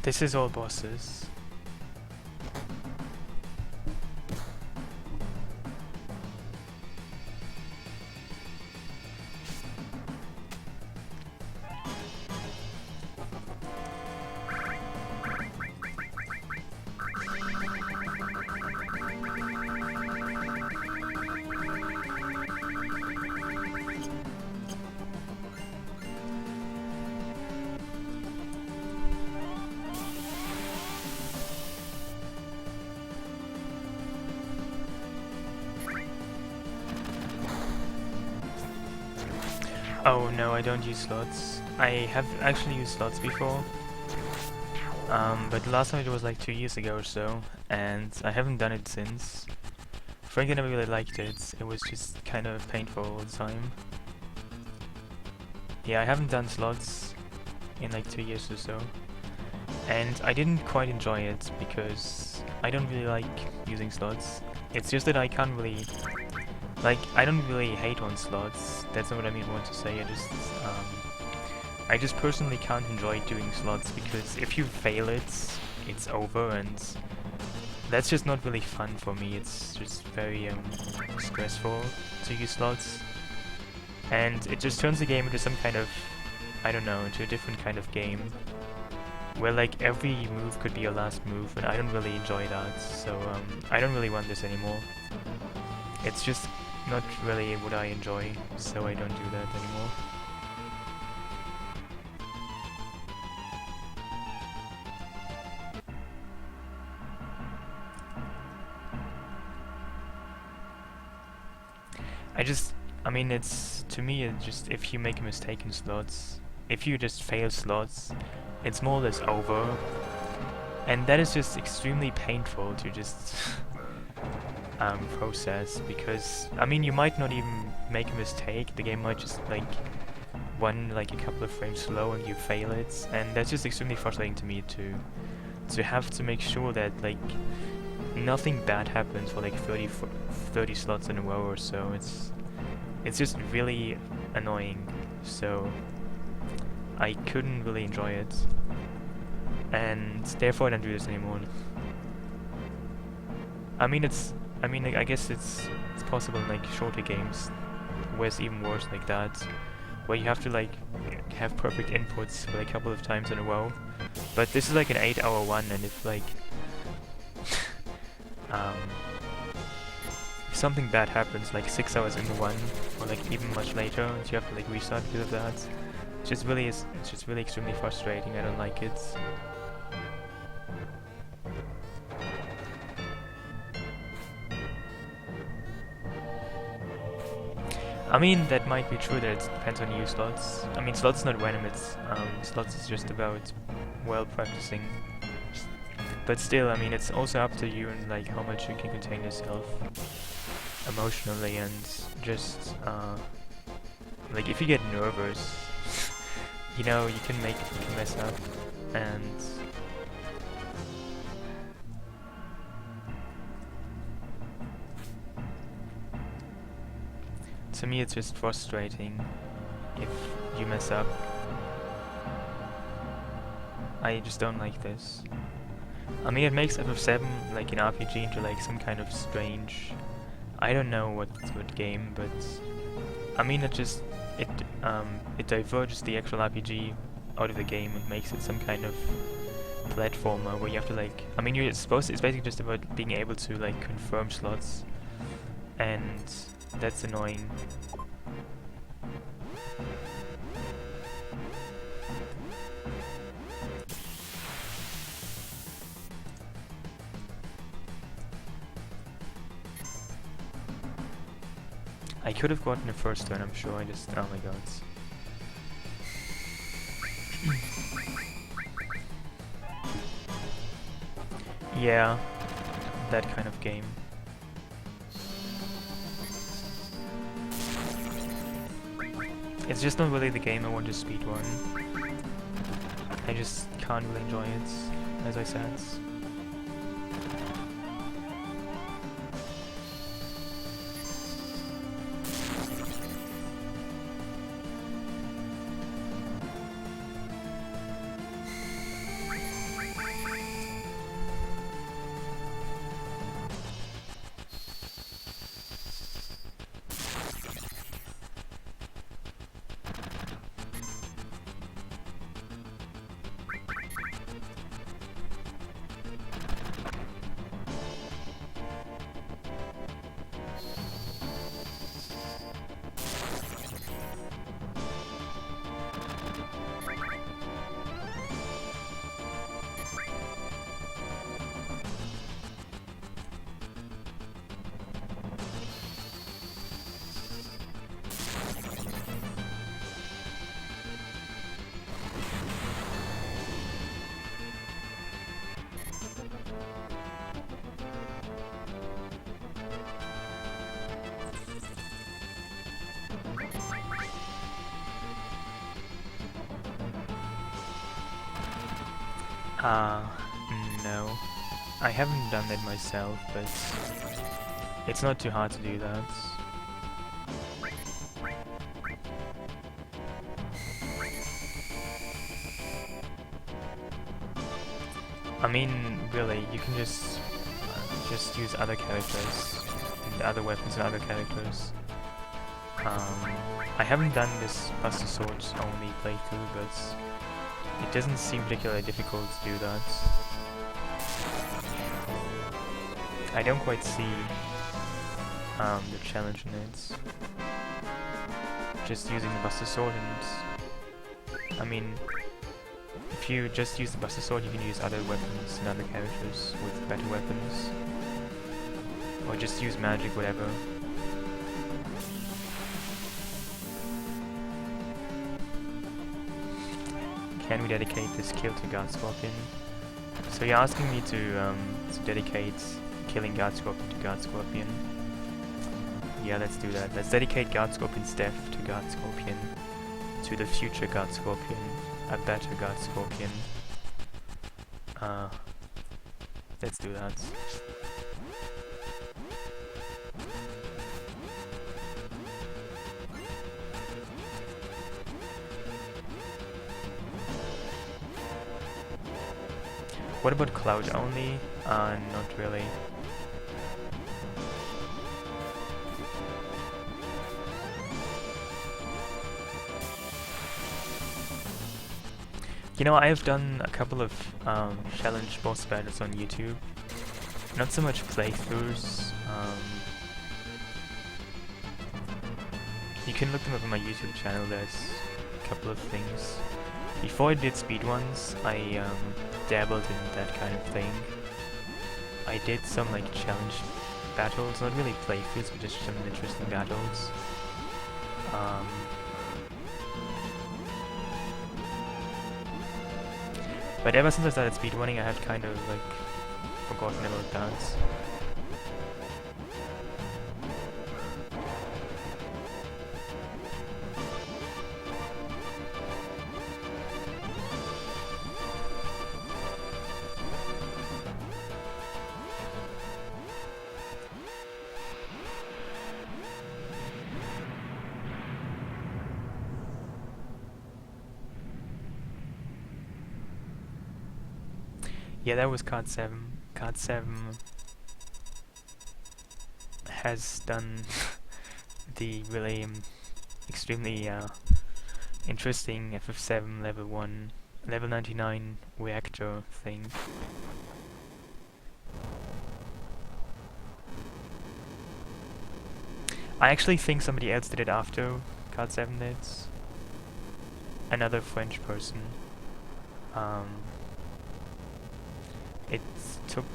This is all bosses. Oh no, I don't use slots. I have actually used slots before, but the last time it was like 2 years ago or so, and I haven't done it since. Frankly, I never really liked it. It was just kind of painful all the time. Yeah, I haven't done slots in like 2 years or so, and I didn't quite enjoy it because I don't really like using slots. It's just that I can't really... Like, I don't really hate on slots. That's not what I want to say. I just personally can't enjoy doing slots because if you fail it, it's over, and that's just not really fun for me. It's just very stressful to use slots, and it just turns the game into some kind of, I don't know, into a different kind of game where like every move could be your last move, and I don't really enjoy that. So I don't really want this anymore. It's just not really what I enjoy, so I don't do that anymore. I mean, it's, to me, it's just, if you make a mistake in slots, if you just fail slots, it's more or less over, and that is just extremely painful to just process, because, I mean, you might not even make a mistake, the game might just, like, run, like, a couple of frames slow and you fail it, and that's just extremely frustrating to me to have to make sure that, like, nothing bad happens for, like, 30 slots in a row or so. It's just really annoying, so I couldn't really enjoy it, and therefore I don't do this anymore. I mean, I guess it's possible in like shorter games where it's even worse like that, where you have to like have perfect inputs for like a couple of times in a row. But this is like an 8-hour one, and if like if something bad happens like 6 hours into one, or like even much later, and you have to like restart because of that, it's just really extremely frustrating. I don't like it. I mean, that might be true that it depends on you slots. I mean, slots is not random, it's, slots is just about well practicing. But still, I mean, it's also up to you and like how much you can contain yourself emotionally, and just, like if you get nervous, you know, you can mess up, and to me it's just frustrating if you mess up. I just don't like this. I mean, it makes FF7 like an RPG into like some kind of strange, I don't know what game, but I mean it diverges the actual RPG out of the game and makes it some kind of platformer where you have to like, I mean, it's basically just about being able to like confirm slots, and that's annoying. I could have gotten the first turn, I'm sure. Oh my god. Yeah, that kind of game. It's just not really the game I want to speedrun. I just can't really enjoy it, as I said. Uh, no. I haven't done that myself, but it's not too hard to do that. I mean, really, you can just use other characters and other weapons and other characters. I haven't done this Buster Swords only playthrough, but it doesn't seem particularly difficult to do that. I don't quite see the challenge in it. Just using the Buster Sword and... I mean, if you just use the Buster Sword, you can use other weapons and other characters with better weapons. Or just use magic, whatever. Can we dedicate this kill to God Scorpion? So you're asking me to dedicate killing God Scorpion to God Scorpion. Yeah, let's do that. Let's dedicate God Scorpion's death to God Scorpion. To the future God Scorpion. A better God Scorpion. Let's do that. What about Cloud only? Not really. You know, I have done a couple of challenge boss battles on YouTube. Not so much playthroughs. You can look them up on my YouTube channel, there's a couple of things. Before I did speedruns, I dabbled in that kind of thing. I did some like challenge battles, not really playthroughs, but just some interesting battles. But ever since I started speedrunning, I have kind of like forgotten about that. Yeah, that was Card 7. Card 7 has done the really extremely interesting FF7 level 1, level 99 reactor thing. I actually think somebody else did it after Card 7 did. Another French person. It took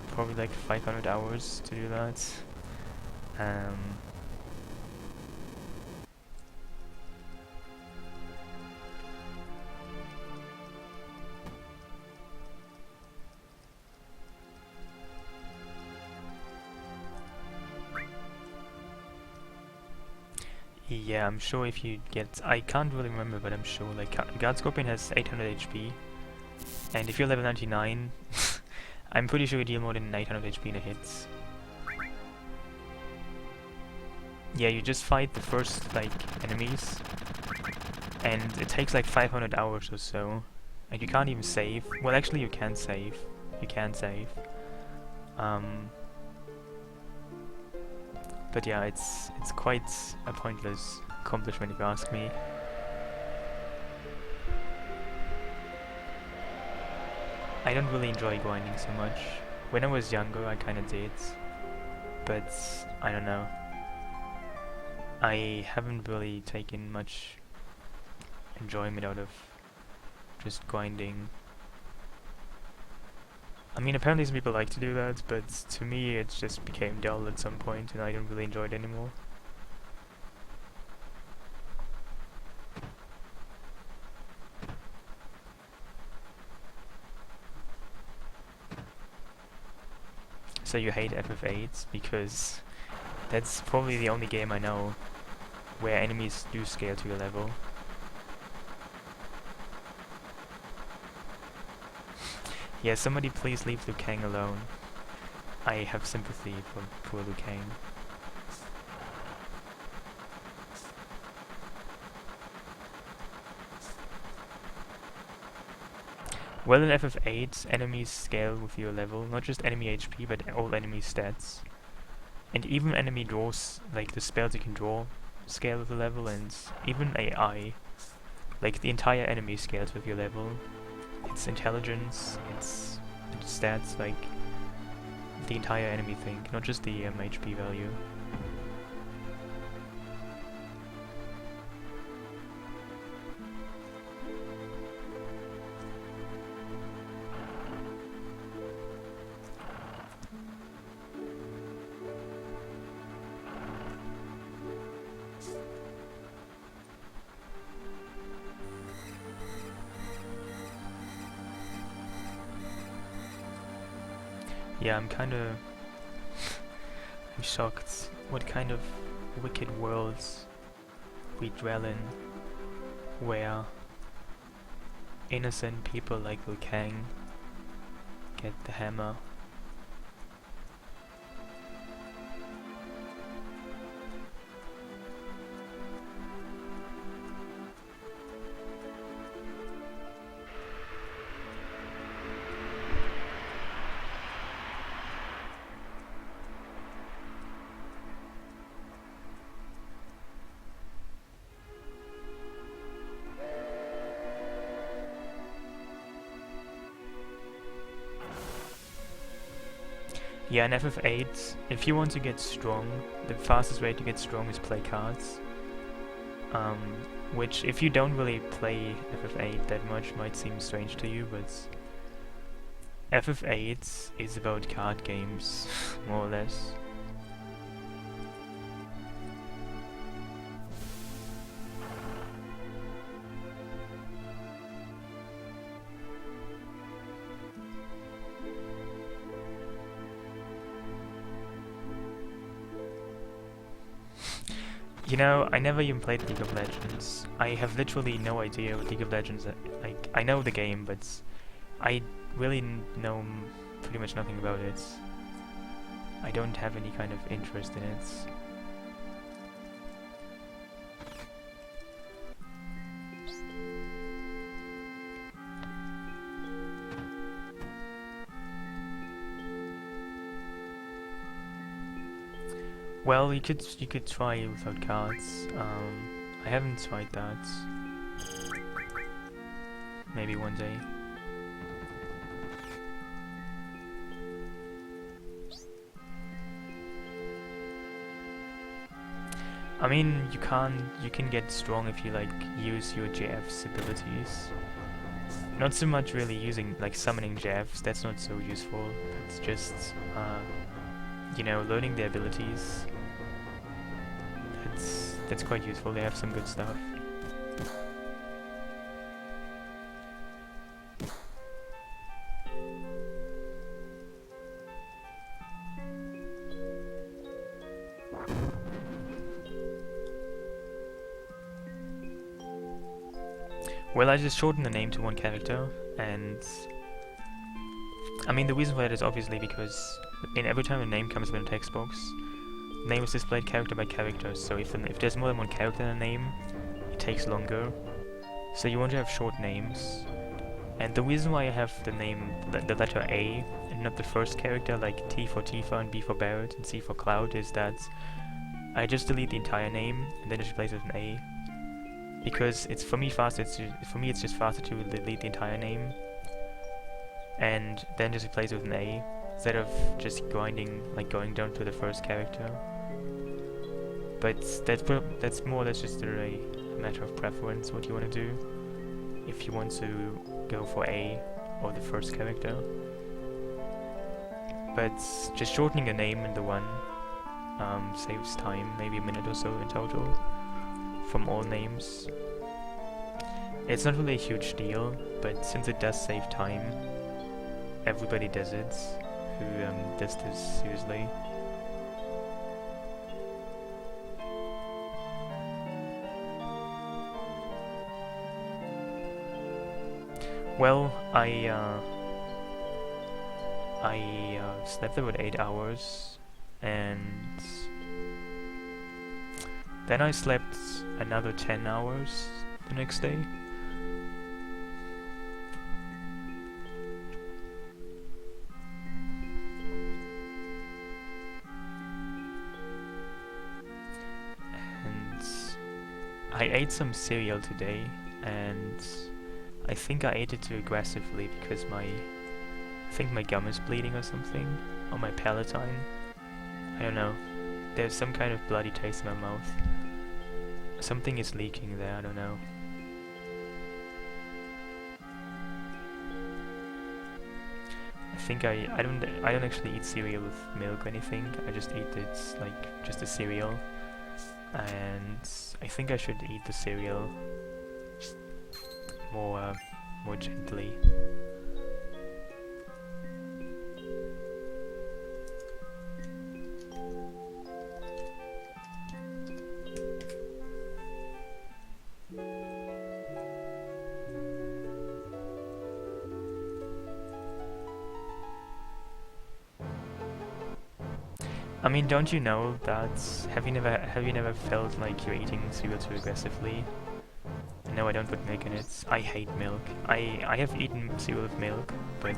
probably like 500 hours to do that. Yeah, I'm sure if you get... I can't really remember, but I'm sure like God Scorpion has 800 HP. And if you're level 99, I'm pretty sure you deal more than 800 HP in a hit. Yeah, you just fight the first, like, enemies, and it takes like 500 hours or so, and you can't even save. Well, actually you can save. You can save. But yeah, it's quite a pointless accomplishment if you ask me. I don't really enjoy grinding so much. When I was younger, I kinda did, but I don't know. I haven't really taken much enjoyment out of just grinding. I mean, apparently some people like to do that, but to me it just became dull at some point and I don't really enjoy it anymore. So you hate FF8 because that's probably the only game I know where enemies do scale to your level. Yeah, somebody please leave Liu Kang alone. I have sympathy for poor Liu Kang. Well, in FF8, enemies scale with your level, not just enemy HP, but all enemy stats. And even enemy draws, like the spells you can draw, scale with the level, and even AI. Like the entire enemy scales with your level. Its intelligence, its stats, like the entire enemy thing, not just the HP value. Yeah, I'm kinda... I'm shocked what kind of wicked worlds we dwell in, where innocent people like Liu Kang get the hammer. Yeah, in FF8, if you want to get strong, the fastest way to get strong is play cards. Which, if you don't really play FF8 that much, might seem strange to you, but FF8 is about card games, more or less. You know, I never even played League of Legends. I have literally no idea what League of Legends is. Like, I know the game, but I really know pretty much nothing about it. I don't have any kind of interest in it. Well, you could try without cards. I haven't tried that. Maybe one day. I mean, you can get strong if you like use your JF's abilities. Not so much really using like summoning JFs. That's not so useful. It's just you know, learning their abilities. That's quite useful. They have some good stuff. Well, I just shortened the name to one character, and I mean the reason for that is obviously because every time a name comes up in a text box, name is displayed character by character, so if there's more than one character in a name, it takes longer. So you want to have short names. And the reason why I have the name, the letter A, and not the first character like T for Tifa and B for Barrett and C for Cloud, is that I just delete the entire name and then just replace it with an A. Because it's for me it's just faster to delete the entire name and then just replace it with an A instead of just going down to the first character. But that's more or less just a matter of preference, what you want to do. If you want to go for A or the first character. But just shortening a name in the one saves time, maybe a minute or so in total, from all names. It's not really a huge deal, but since it does save time, everybody does it who does this seriously. Well, I I slept about 8 hours, and then I slept another 10 hours the next day. And I ate some cereal today, and I think I ate it too aggressively because I think my gum is bleeding or something, or my palatine. I don't know. There's some kind of bloody taste in my mouth. Something is leaking there, I don't know. I think I don't actually eat cereal with milk or anything. I just eat it like just a cereal. And I think I should eat the cereal more gently. I mean, don't you know that? Have you never felt like you're eating cereal too aggressively? No, I don't put milk in it. I hate milk. I have eaten cereal with milk, but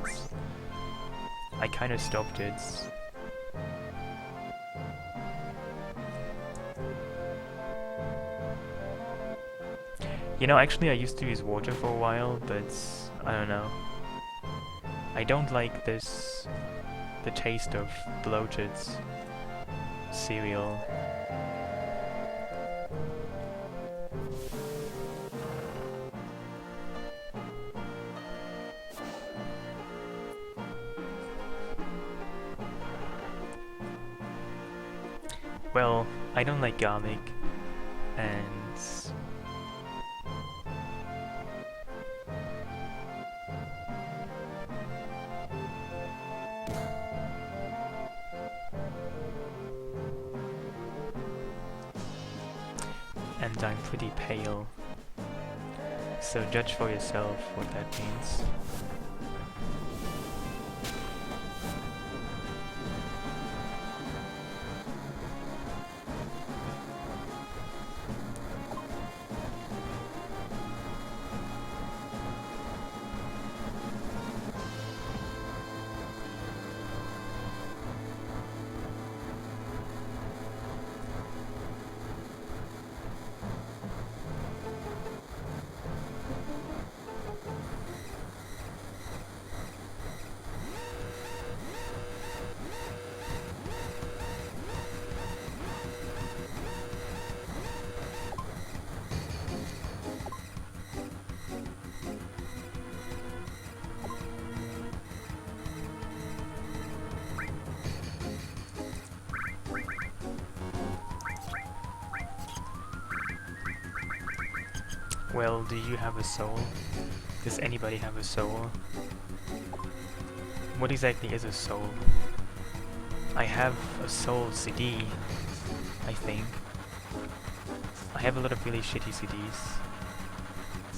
I kind of stopped it. You know, actually I used to use water for a while, but I don't know. I don't like the taste of bloated cereal. Well, I don't like garlic, and I'm pretty pale, so judge for yourself what that means. Well, do you have a soul? Does anybody have a soul? What exactly is a soul? I have a soul CD, I think. I have a lot of really shitty CDs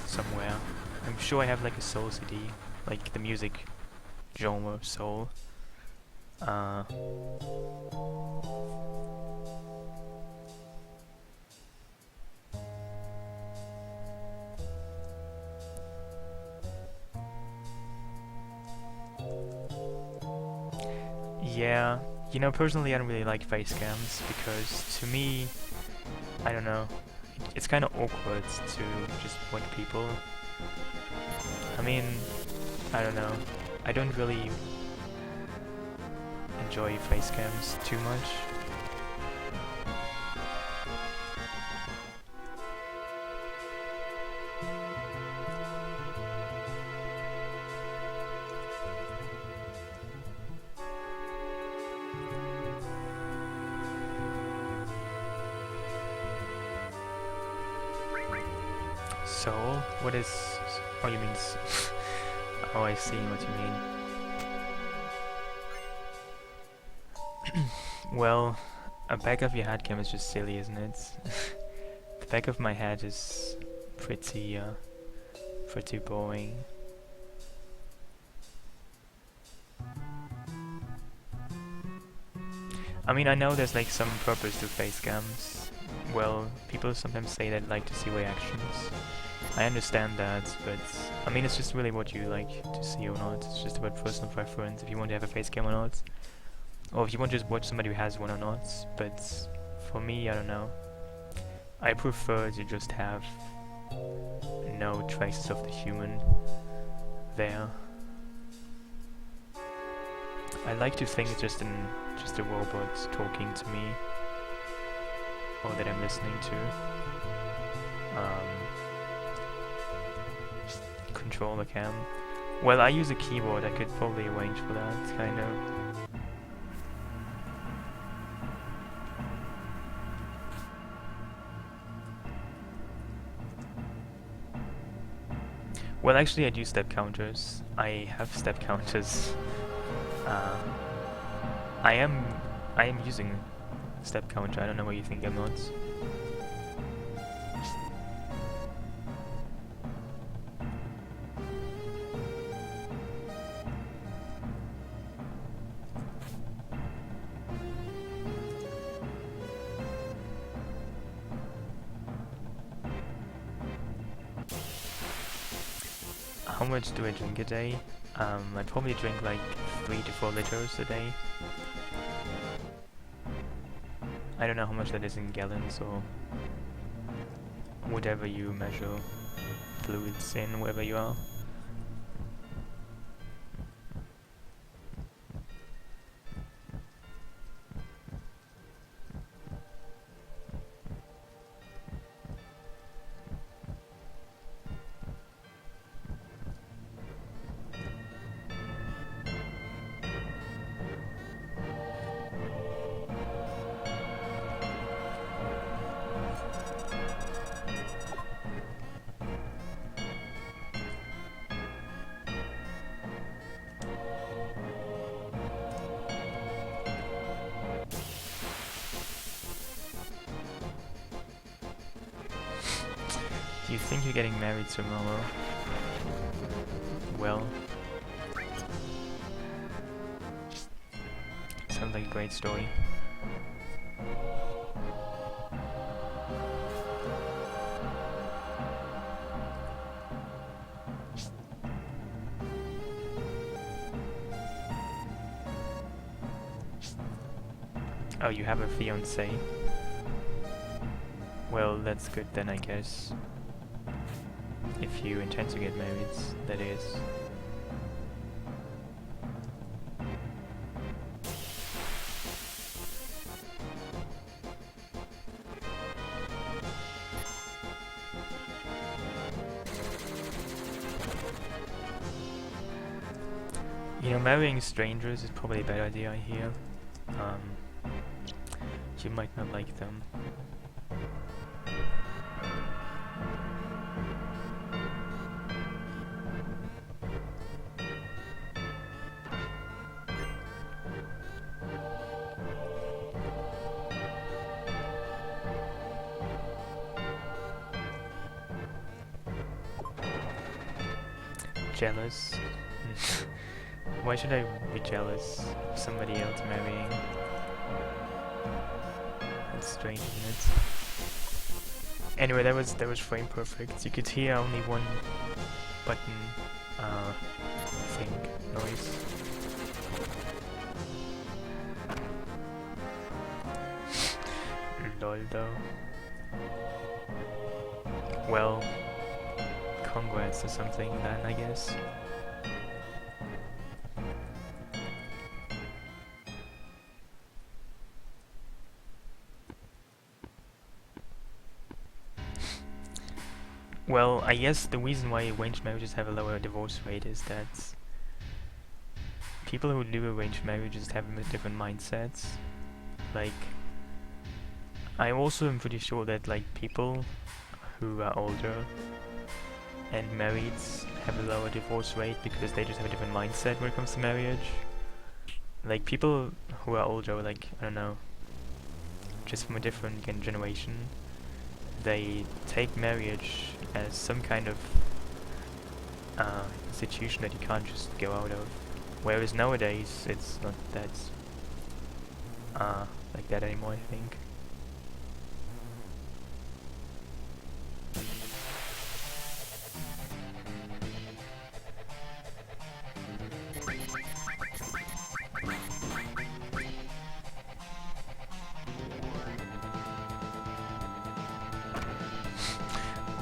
somewhere. I'm sure I have like a soul CD, like the music genre soul. Yeah, you know, personally I don't really like face cams because to me, I don't know, it's kind of awkward to just watch people. I mean, I don't know, I don't really enjoy face cams too much. Soul? What is... Oh, you mean... Oh, I see what you mean. Well, a back of your head cam is just silly, isn't it? The back of my head is pretty boring. I mean, I know there's like some purpose to face cams. Well, people sometimes say they'd like to see reactions. I understand that, but I mean, it's just really what you like to see or not. It's just about personal preference, if you want to have a face cam or not. Or if you want to just watch somebody who has one or not. But for me, I don't know. I prefer to just have no traces of the human there. I like to think it's just a robot talking to me, or that I'm listening to. Control the cam. Well, I use a keyboard. I could probably arrange for that, kind of. Well, actually, I do step counters. I have step counters. I am using step counter. I don't know what you think I'm not. How much do I drink a day? I probably drink like 3 to 4 liters a day. I don't know how much that is in gallons or whatever you measure fluids in wherever you are. Do you think you're getting married tomorrow? Well, sounds like a great story. Oh, you have a fiancé? Well, that's good then, I guess. If you intend to get married, that is. You know, marrying strangers is probably a bad idea, I hear. You might not like them. Jealous? Why should I be jealous of somebody else marrying? That's strange, isn't it? Anyway, that was frame perfect. You could hear only one button thing noise. Lol though. Well, congrats or something then, I guess. Well, I guess the reason why arranged marriages have a lower divorce rate is that people who do arranged marriages have different mindsets. Like, I also am pretty sure that like people who are older and married have a lower divorce rate because they just have a different mindset when it comes to marriage. Like people who are older, like, I don't know, just from a different generation, they take marriage as some kind of institution that you can't just go out of. Whereas nowadays, it's not that. like that anymore, I think.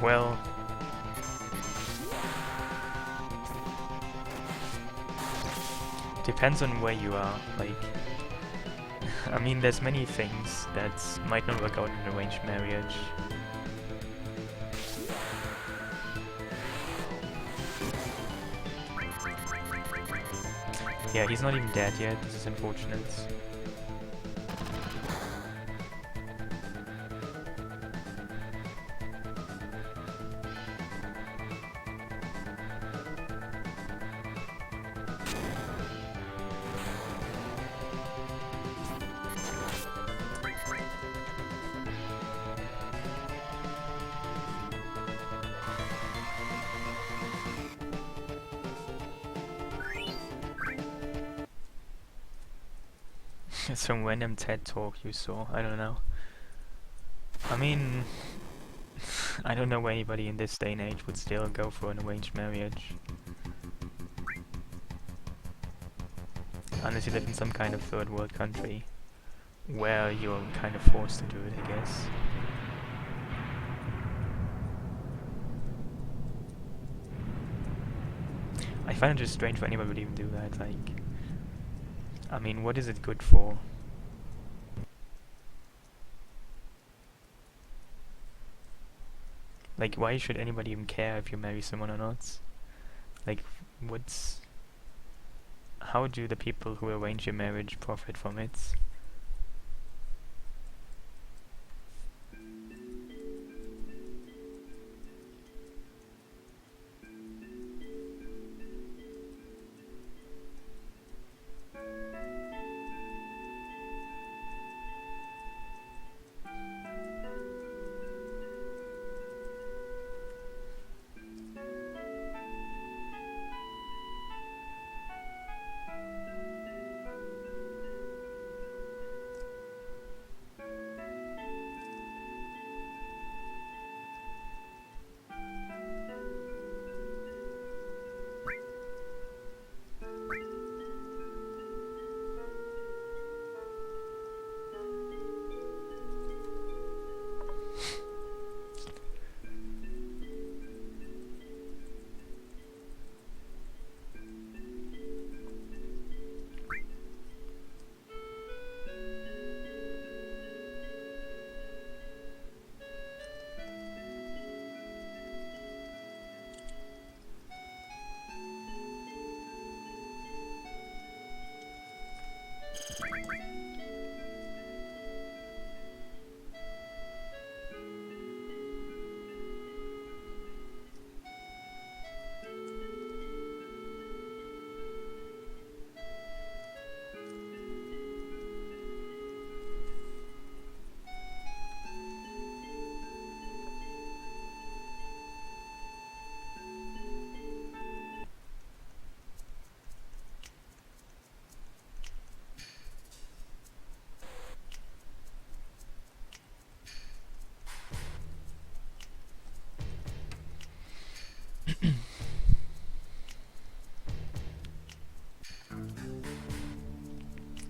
Well, depends on where you are. Like, I mean, there's many things that might not work out in arranged marriage. Yeah, he's not even dead yet. This is unfortunate. Some random TED talk you saw, I don't know. I mean, I don't know why anybody in this day and age would still go for an arranged marriage. Unless you live in some kind of third world country, where you're kind of forced to do it, I guess. I find it just strange for anybody would even do that, like... I mean, what is it good for? Like, why should anybody even care if you marry someone or not? Like, what's... How do the people who arrange your marriage profit from it?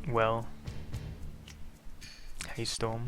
Well... Hey Storm.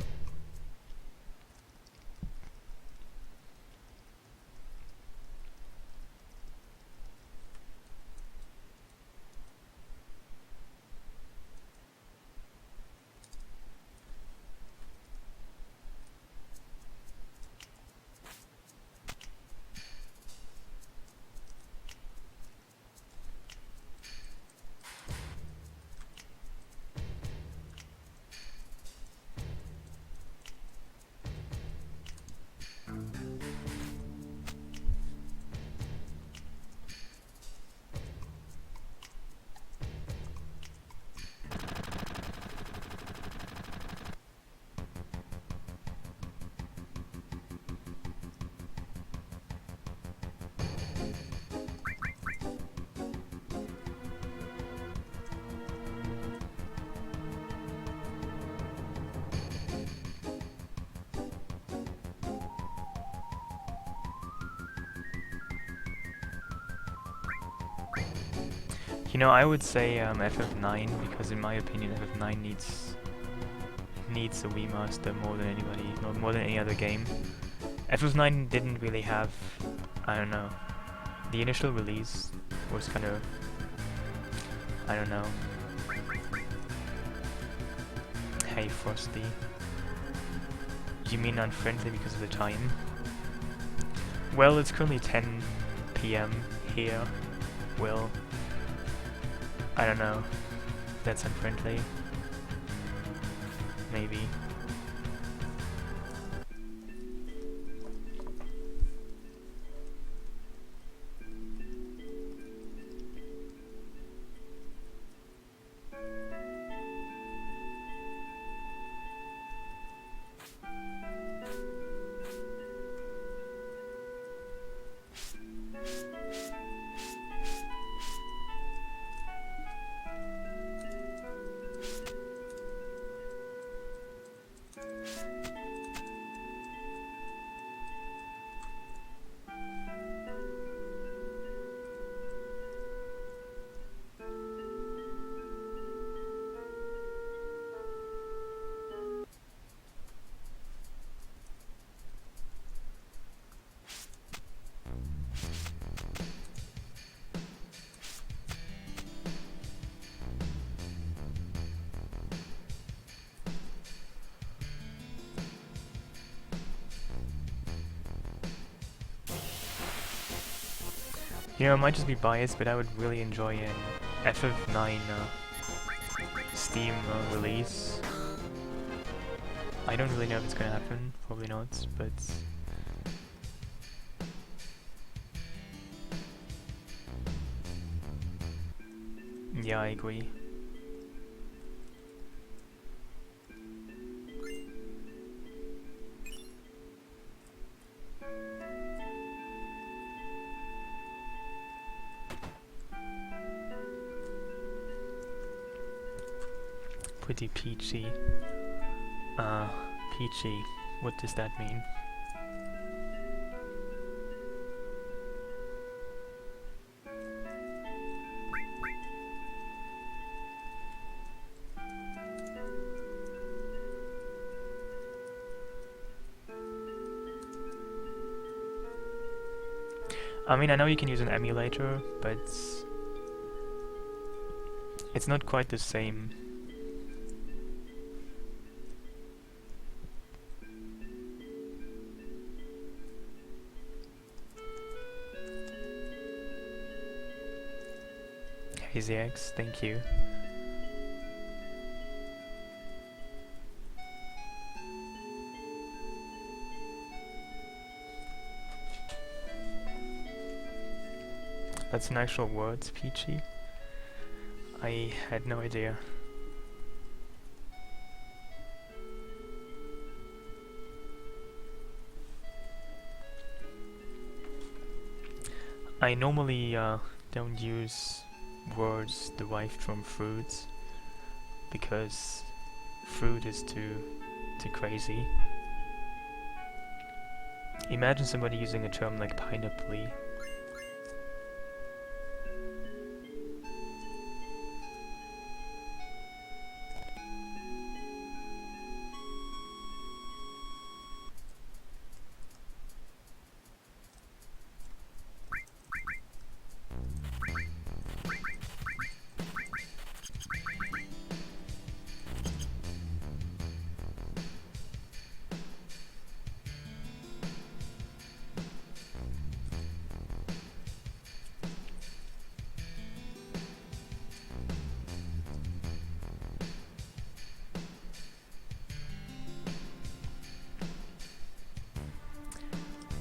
You know, I would say FF9 because in my opinion FF9 needs a remaster more than anybody, more than any other game. FF9 didn't really have, I don't know, the initial release was kind of, I don't know. Hey Frosty. You mean unfriendly because of the time? Well, it's currently 10 PM here. Well, I don't know. That's unfriendly. Maybe. You know, I might just be biased, but I would really enjoy an FF9 Steam release. I don't really know if it's gonna happen, probably not, but... yeah, I agree. Pretty peachy. Peachy. What does that mean? I mean, I know you can use an emulator, but it's not quite the same. Hazy X, thank you. That's an actual word, peachy? I had no idea. I normally don't use words derived from fruits because fruit is too crazy. Imagine somebody using a term like pineapple.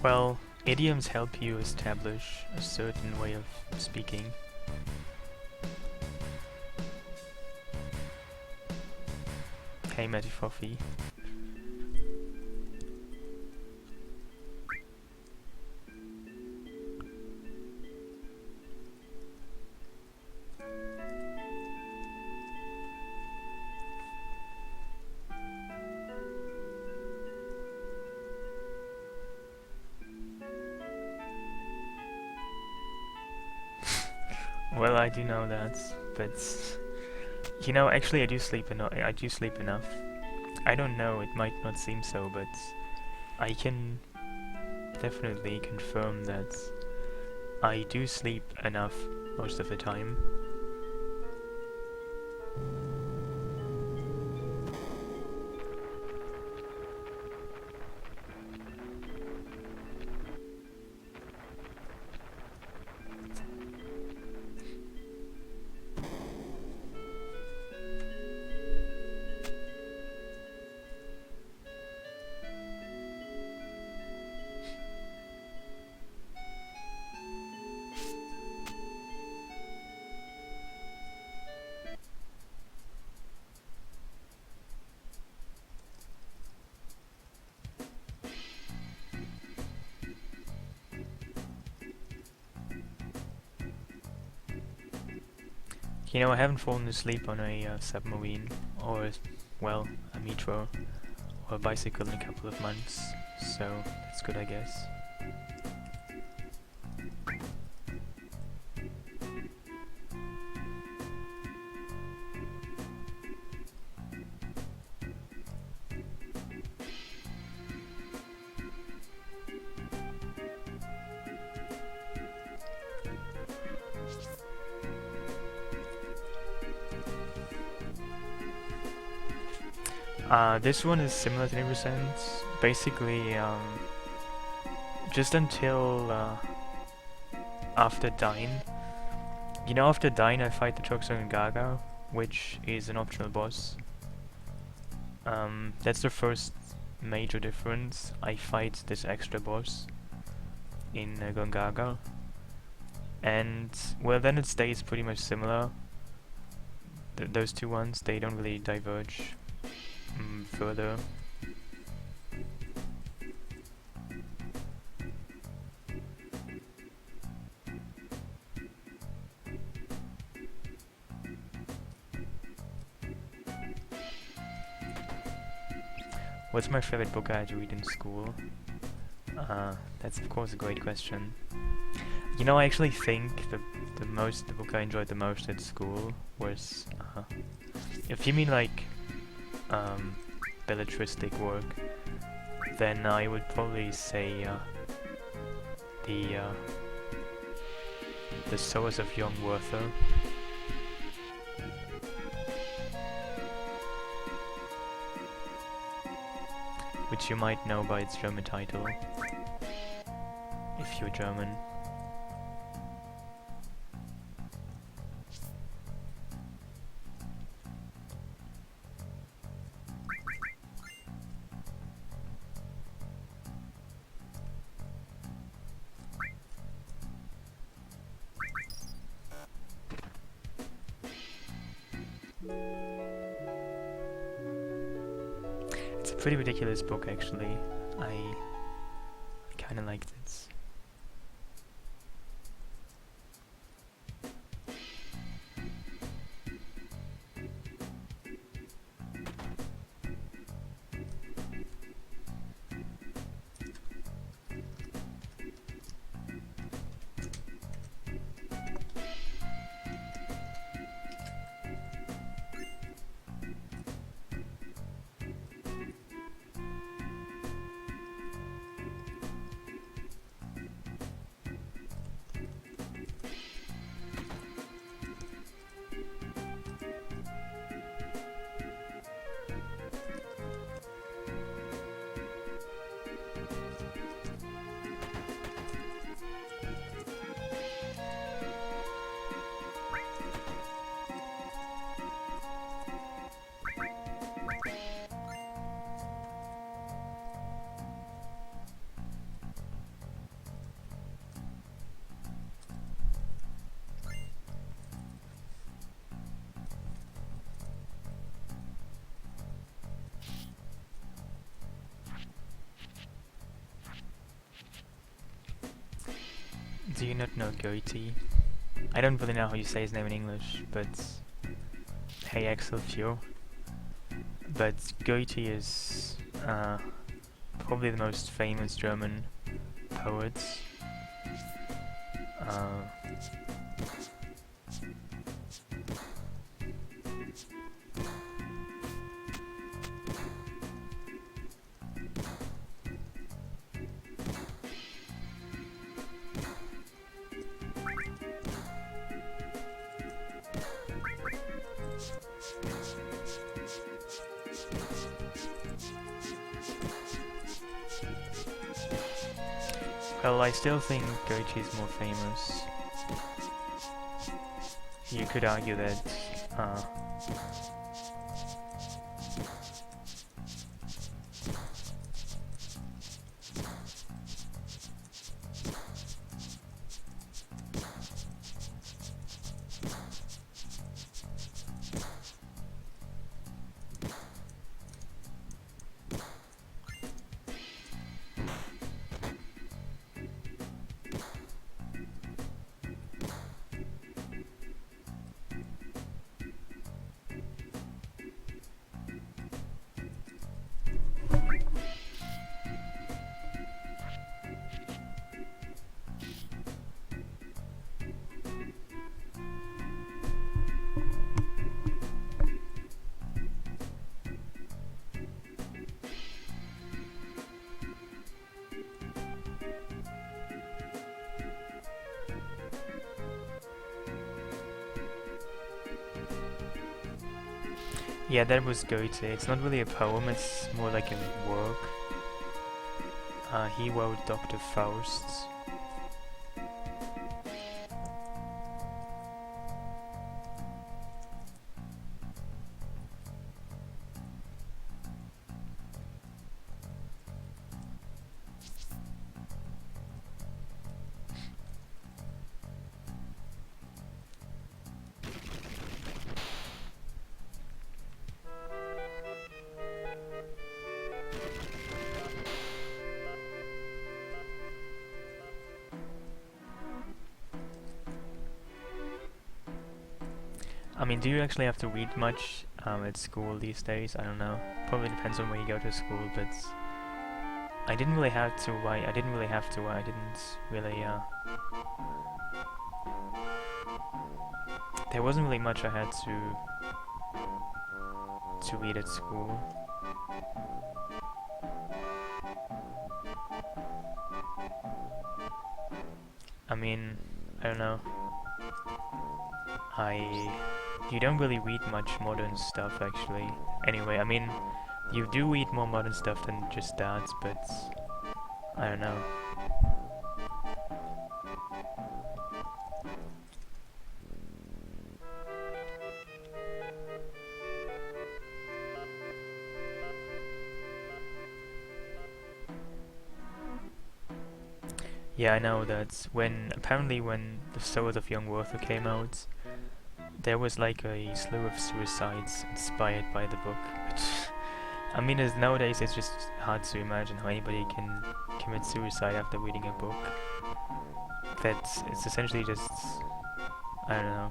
Well, idioms help you establish a certain way of speaking. Hey, Matty Foffy. Well, I do know that, but you know, actually, I do sleep enough. I do sleep enough. I don't know. It might not seem so, but I can definitely confirm that I do sleep enough most of the time. You know, I haven't fallen asleep on a submarine, or, well, a metro, or a bicycle in a couple of months, so that's good, I guess. This one is similar to 10%. Basically, just until after Dine. You know, after Dine I fight the Choxon and Gaga, which is an optional boss. That's the first major difference. I fight this extra boss in Gongaga. And, well, then it stays pretty much similar. Those two ones, they don't really diverge further. What's my favorite book I had to read in school? That's of course a great question. You know, I actually think the book I enjoyed the most at school was, if you mean like belletristic work, then I would probably say the Swords of Young Werther. Which you might know by its German title, if you're German. It's a pretty ridiculous book, actually. I kinda liked it. Do you not know Cait? I don't really know how you say his name in English, but hey Axel Fure. But Cait is probably the most famous German poet. Well, I still think Cait is more famous. You could argue that yeah, that was Goethe. It's not really a poem, it's more like a work. He wrote Dr. Faust. I mean, do you actually have to read much at school these days? I don't know. Probably depends on where you go to school, but I didn't really have to write. I didn't really have to write. I didn't really. There wasn't really much I had to read at school. I mean, I don't know. You don't really read much modern stuff, actually. Anyway, I mean, you do read more modern stuff than just that, but I don't know. Yeah, I know that apparently when The Sword of Young Werther came out, there was like a slew of suicides inspired by the book, which, I mean, nowadays it's just hard to imagine how anybody can commit suicide after reading a book. It's essentially just, I don't know.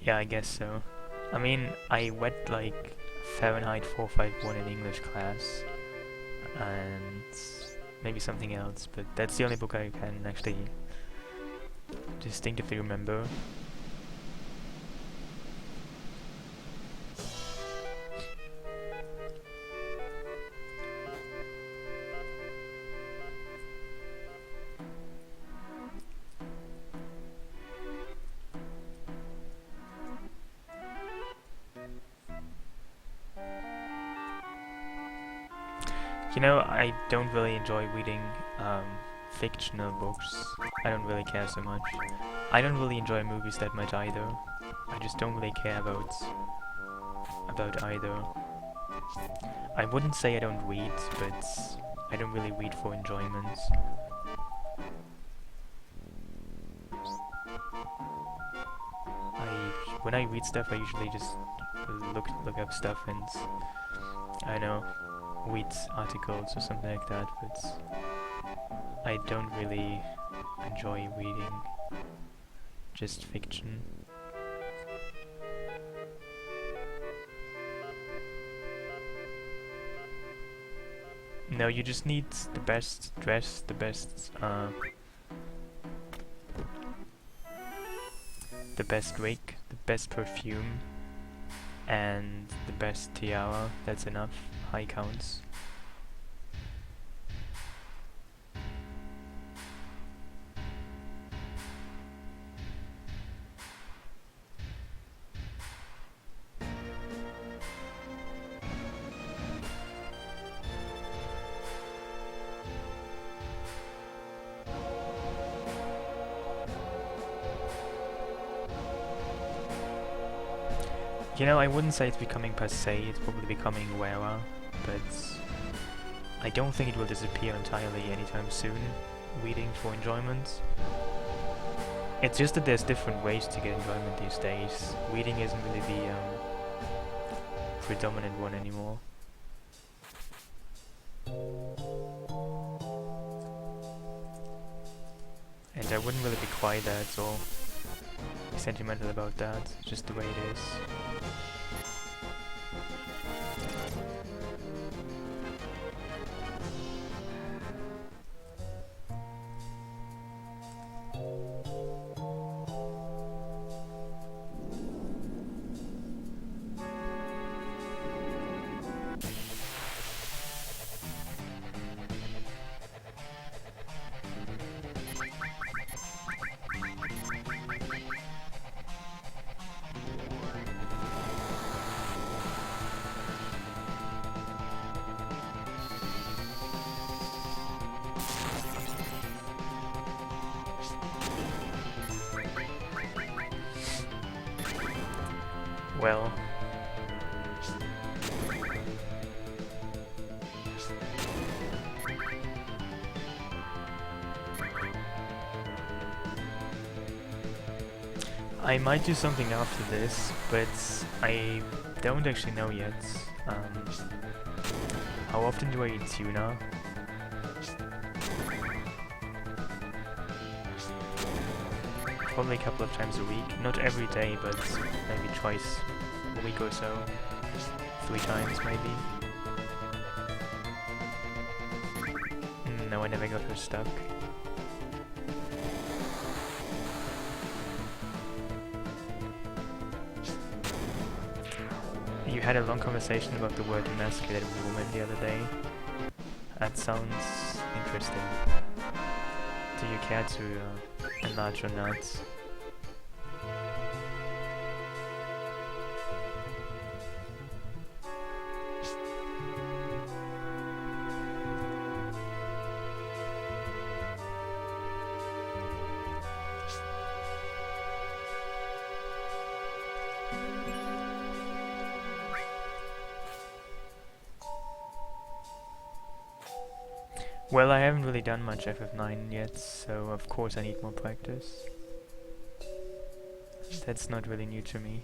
Yeah, I guess so. I mean, I read like Fahrenheit 451 in English class, and maybe something else, but that's the only book I can actually distinctively remember. You know, I don't really enjoy reading fictional books. I don't really care so much. I don't really enjoy movies that much either. I just don't really care about either. I wouldn't say I don't read, but I don't really read for enjoyment. When I read stuff, I usually just look up stuff and I know, read articles or something like that, but I don't really enjoy reading just fiction. No, you just need the best dress, the best the best wig, the best perfume, and the best tiara. That's enough. High counts. You know, I wouldn't say it's becoming passé, it's probably becoming rarer, but I don't think it will disappear entirely anytime soon, reading for enjoyment. It's just that there's different ways to get enjoyment these days. Reading isn't really the predominant one anymore. And I wouldn't really be quiet that or sentimental about that, it's just the way it is. Well, I might do something after this, but I don't actually know yet. How often do I eat tuna? Probably a couple of times a week. Not every day, but maybe twice a week or so. 3 times, maybe. No, I never got her stuck. You had a long conversation about the word emasculated woman the other day. That sounds interesting. Do you care to enlarge or not? Well, I haven't really done much FF9 yet, so of course I need more practice. That's not really new to me.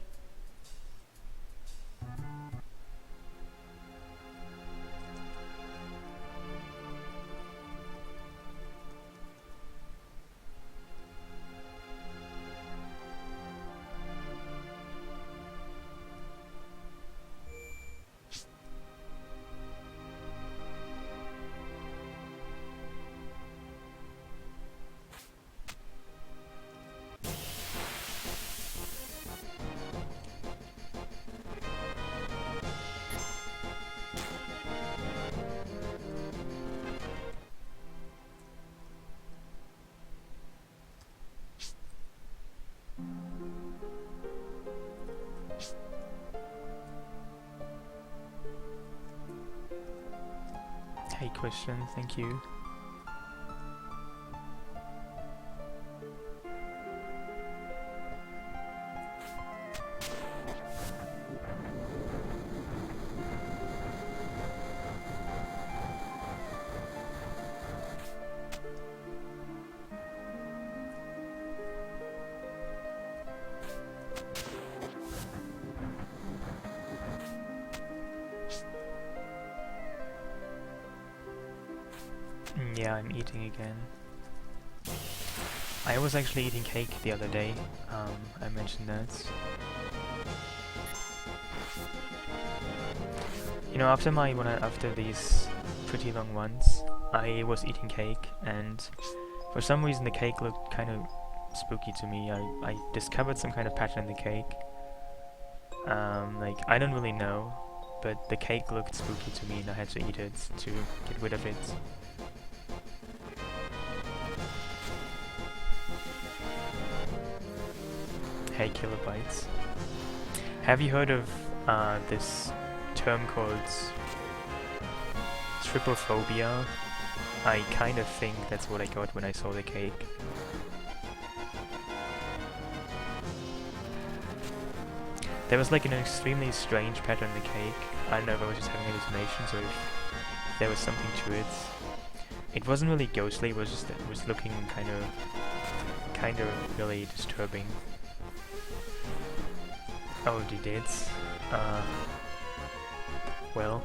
Hey, question, thank you. Yeah, I'm eating again. I was actually eating cake the other day. I mentioned that. You know, after these pretty long ones, I was eating cake, and for some reason the cake looked kind of spooky to me. I discovered some kind of pattern in the cake. Like, I don't really know, but the cake looked spooky to me and I had to eat it to get rid of it. Hey, kilobytes. Have you heard of this term called trypophobia? I kind of think that's what I got when I saw the cake. There was like an extremely strange pattern in the cake. I don't know if I was just having hallucinations or if there was something to it. It wasn't really ghostly, it was looking kind of really disturbing. Oh, you did? Well,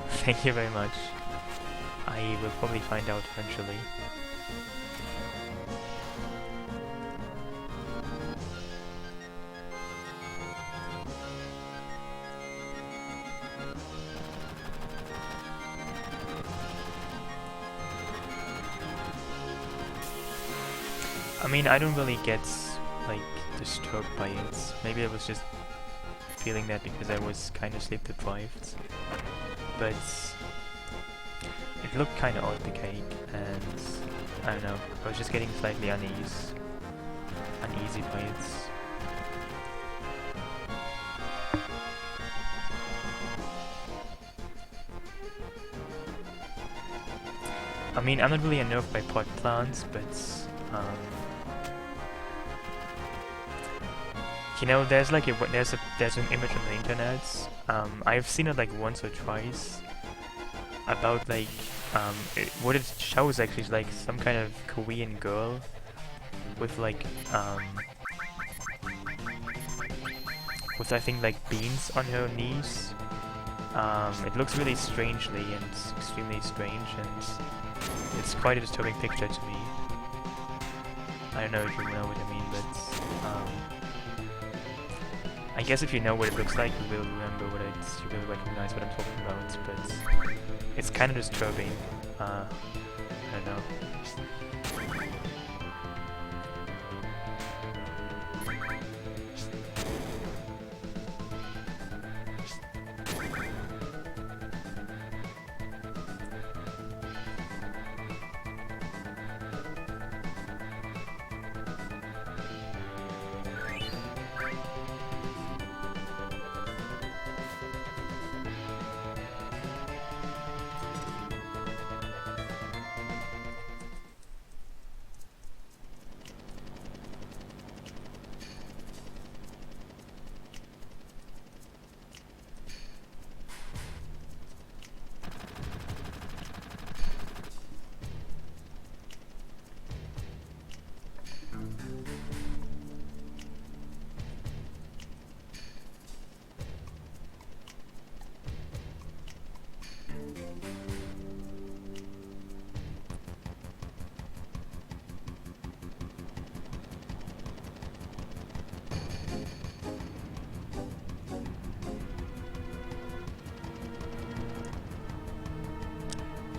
thank you very much. I will probably find out eventually. I mean, I don't really get, like, disturbed by it. Maybe I was just feeling that because I was kind of sleep deprived. But it looked kind of odd, the cake, and I don't know, I was just getting slightly uneasy by it. I mean, I'm not really unnerved by pot plants, but you know, there's like there's an image on the internet. I've seen it like once or twice. About like what it shows actually is like some kind of Korean girl with like with I think like beans on her knees. It looks really strangely and extremely strange, and it's quite a disturbing picture to me. I don't know if you know what I mean, but I guess if you know what it looks like, you will remember what you will recognize what I'm talking about, but it's kind of disturbing. I don't know.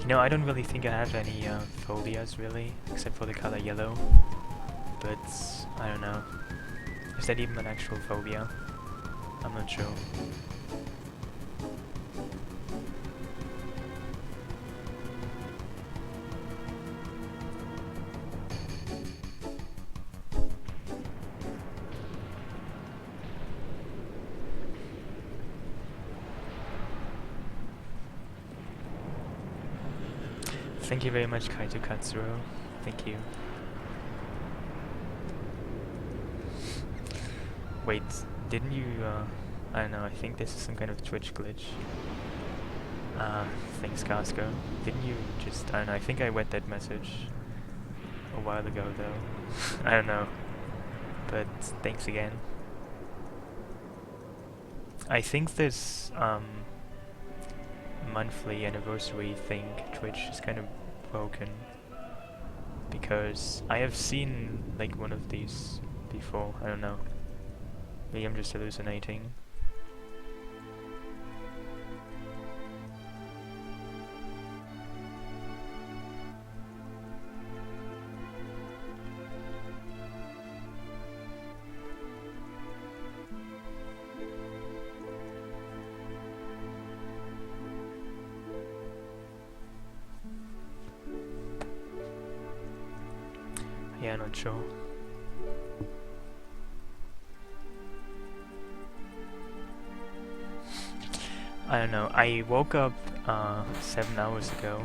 You know, I don't really think I have any phobias really, except for the color yellow. But I don't know. Is that even an actual phobia? I'm not sure. Thank you very much, Cait Katsuro. Thank you. Wait, didn't you, I don't know, I think this is some kind of Twitch glitch. Thanks, Casco. Didn't you just, I don't know, I think I read that message a while ago, though. I don't know. But thanks again. I think this, monthly anniversary thing, Twitch, is kind of broken. Because I have seen, like, one of these before, I don't know. Maybe I'm just hallucinating. Yeah, not sure. I don't know. I woke up 7 hours ago.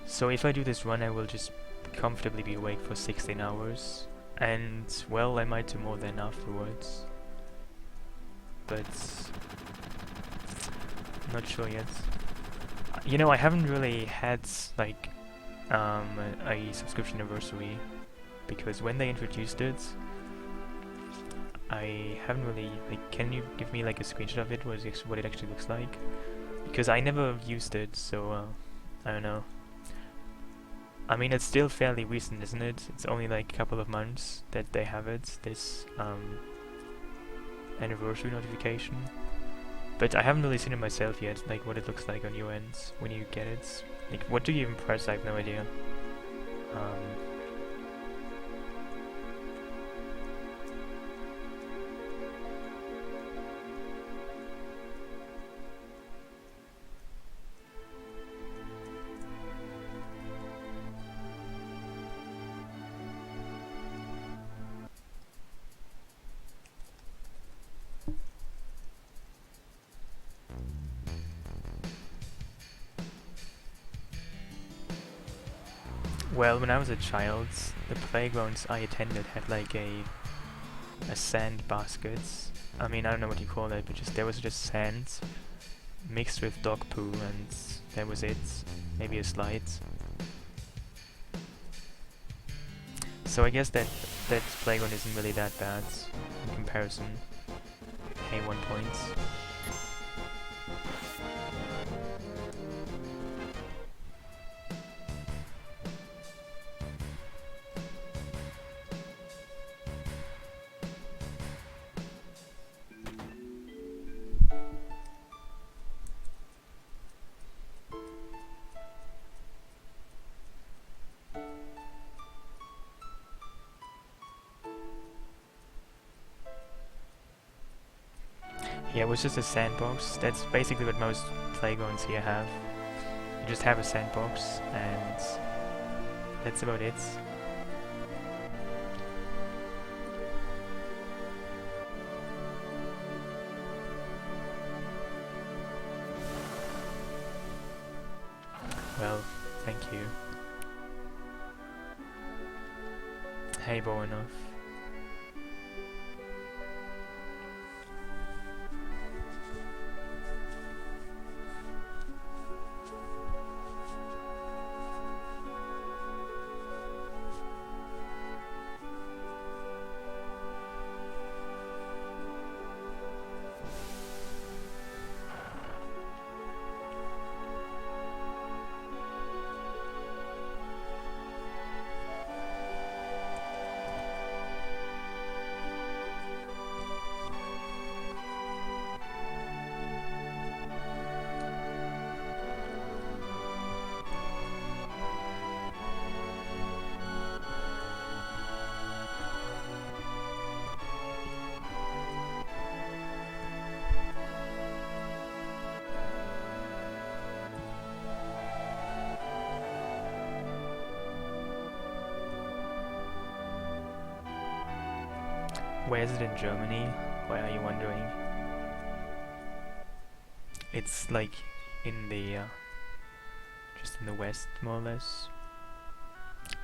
So if I do this run, I will just comfortably be awake for 16 hours. And, well, I might do more than afterwards. But not sure yet. You know, I haven't really had, like, a subscription anniversary. Because when they introduced it, I haven't really, like, can you give me like a screenshot of it, what it actually looks like? Because I never used it, so I don't know. I mean, it's still fairly recent, isn't it? It's only like a couple of months that they have it, this anniversary notification. But I haven't really seen it myself yet, like what it looks like on your end when you get it. Like, what do you even press? I have no idea. Well, when I was a child, the playgrounds I attended had like a sand basket. I mean, I don't know what you call it, but there was just sand mixed with dog poo, and that was it. Maybe a slide. So I guess that playground isn't really that bad in comparison. Hey, 1 point. Yeah, it was just a sandbox. That's basically what most playgrounds here have. You just have a sandbox, and that's about it. Well, thank you. Hey, bow enough. Where is it in Germany? Why are you wondering? It's like in the just in the west, more or less,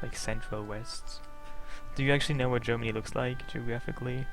like central west. Do you actually know what Germany looks like geographically?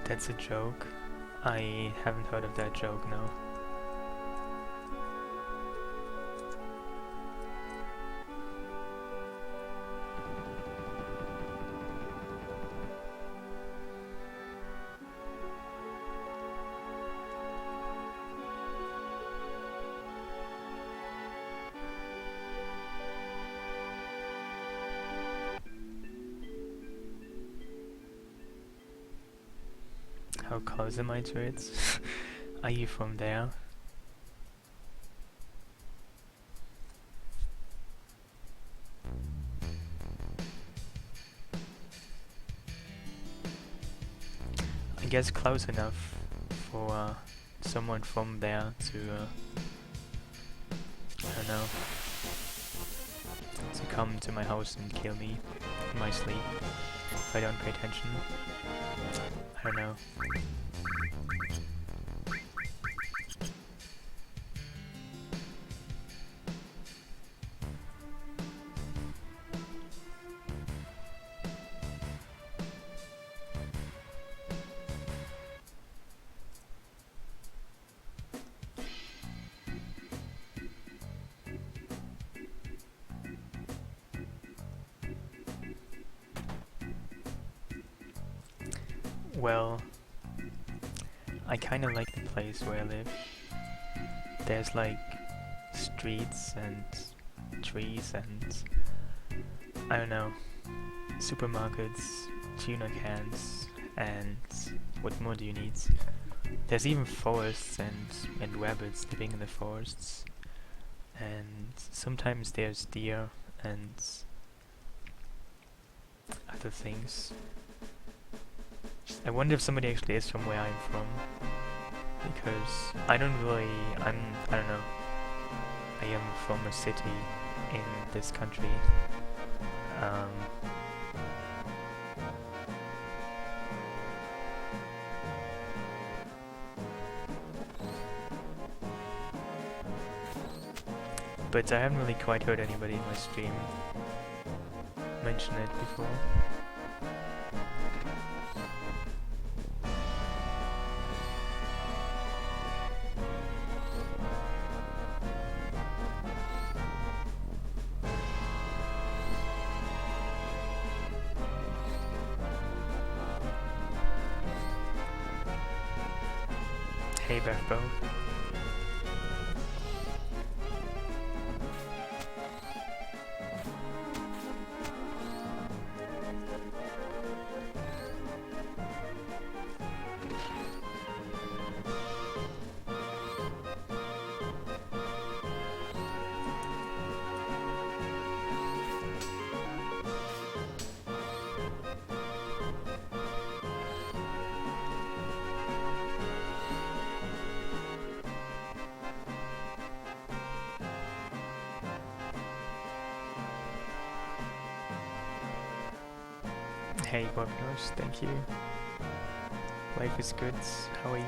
That's a joke. I haven't heard of that joke, no. How close am I to it? Are you from there? I guess close enough for someone from there to, I don't know, to come to my house and kill me in my sleep if I don't pay attention. I don't know. Well, I kind of like the place where I live. There's like streets and trees and I don't know, supermarkets, tuna cans, and what more do you need? There's even forests and rabbits living in the forests, and sometimes there's deer and other things. I wonder if somebody actually is from where I'm from, because I don't know, I am from a city in this country. But I haven't really quite heard anybody in my stream mention it before. Hey, Bethbo. Hey, Bobnos, thank you. Life is good. How are you?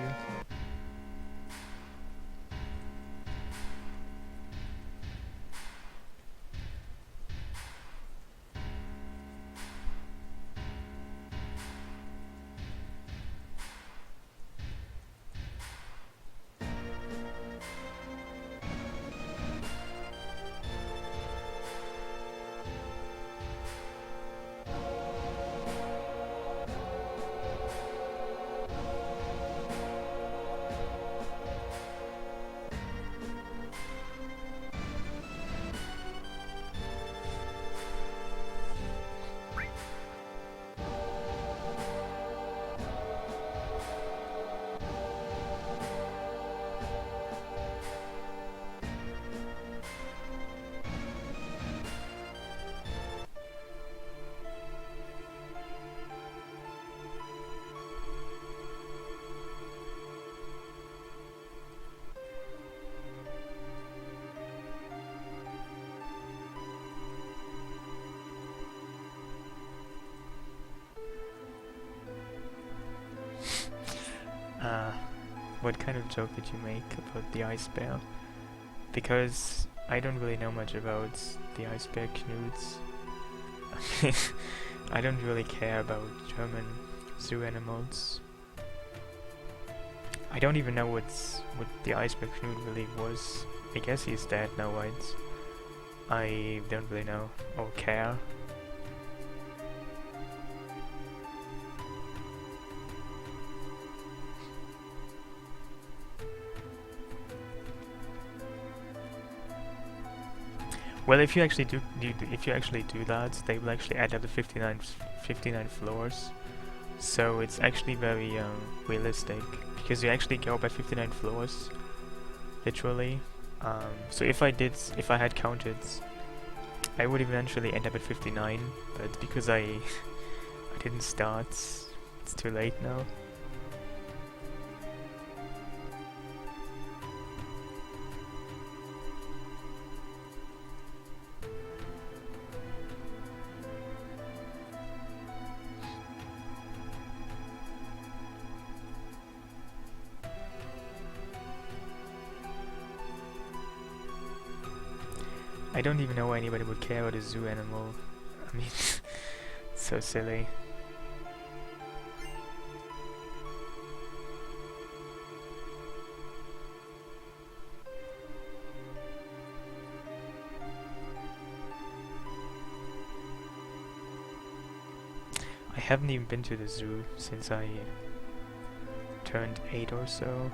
What kind of joke did you make about the ice bear? Because I don't really know much about the ice bear Knuts. I don't really care about German zoo animals. I don't even know what the ice bear Knut really was. I guess he's dead now, right? I don't really know or care. Well, if you actually do that, they will actually add up the 59 floors So it's actually very realistic, because you actually go by 59 floors, literally. So if I had counted, I would eventually end up at 59, but because I didn't start, it's too late now. I don't even know why anybody would care about a zoo animal. I mean, so silly. I haven't even been to the zoo since I turned 8 or so.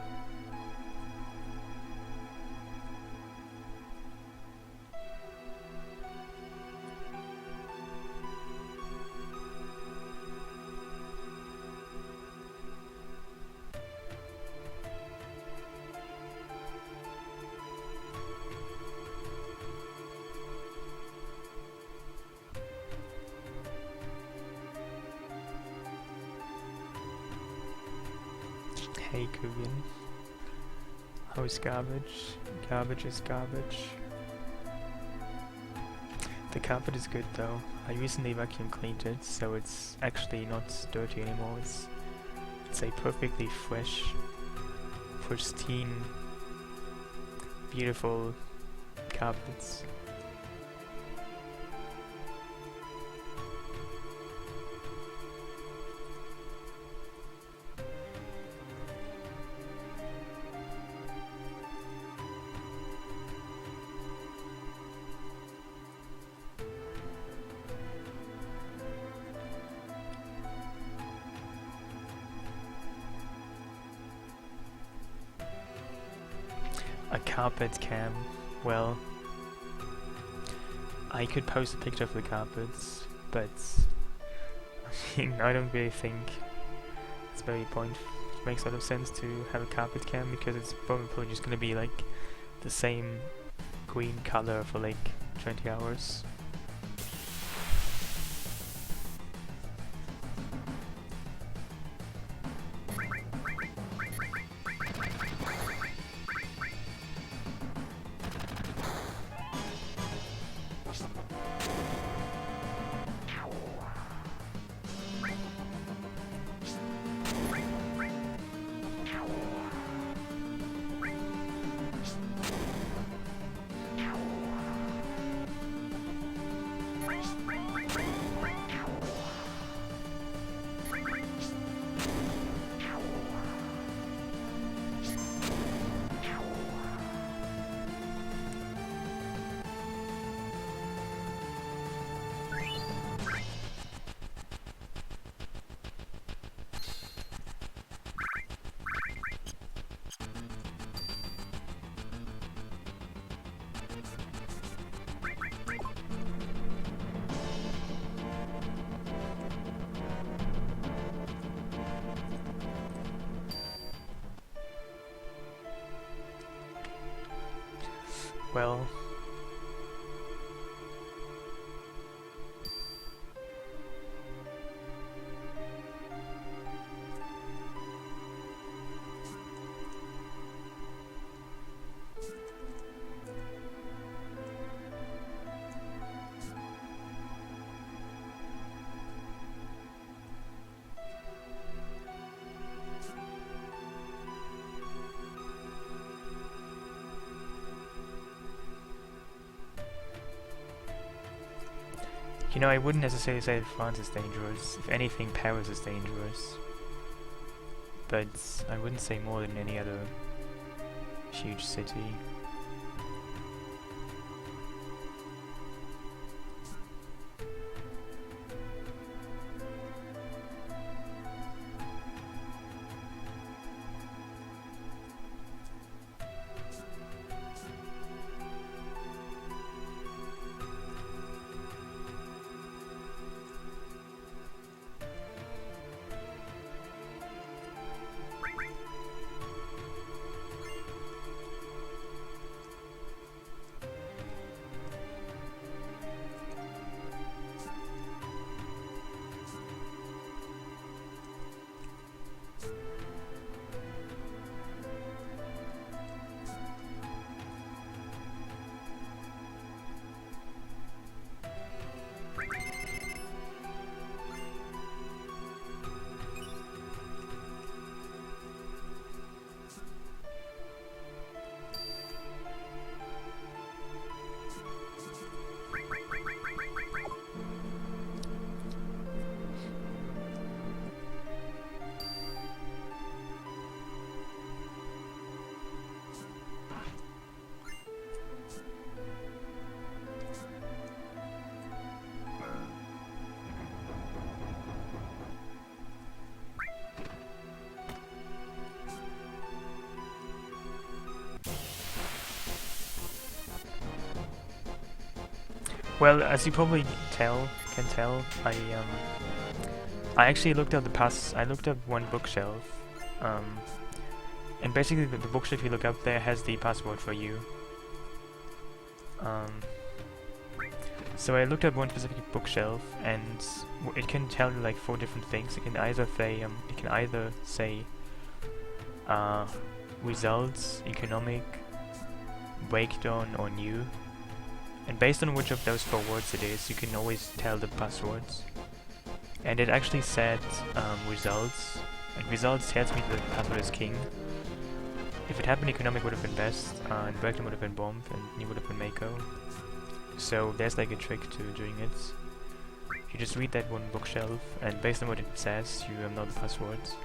Hey Coogan. How is garbage? Garbage is garbage. The carpet is good though. I recently vacuum cleaned it, so it's actually not dirty anymore. It's a perfectly fresh, pristine, beautiful carpets. A carpet cam. Well, I could post a picture of the carpets, but I mean, I don't really think it's very makes a lot of sense to have a carpet cam, because it's probably just gonna be like the same green color for like 20 hours. Well, you know, I wouldn't necessarily say that France is dangerous. If anything, Paris is dangerous. But I wouldn't say more than any other huge city. Well, as you probably can tell, I actually looked up I looked up one bookshelf, and basically the bookshelf you look up there has the password for you. So I looked at one specific bookshelf, and it can tell you like 4 different things. It can either say results, economic, breakdown, or new. And based on which of those 4 words it is, you can always tell the passwords. And it actually said results, and results tells me the password is king. If it happened, economic would have been best, and breakdown would have been bomb, and new would have been Mako. So there's like a trick to doing it. You just read that one bookshelf, and based on what it says, you know the passwords.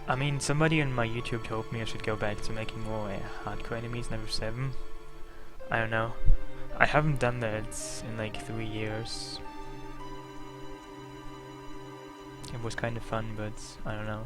I mean, somebody on my YouTube told me I should go back to making more hardcore enemies in VII. I don't know. I haven't done that in like 3 years. It was kind of fun, but I don't know.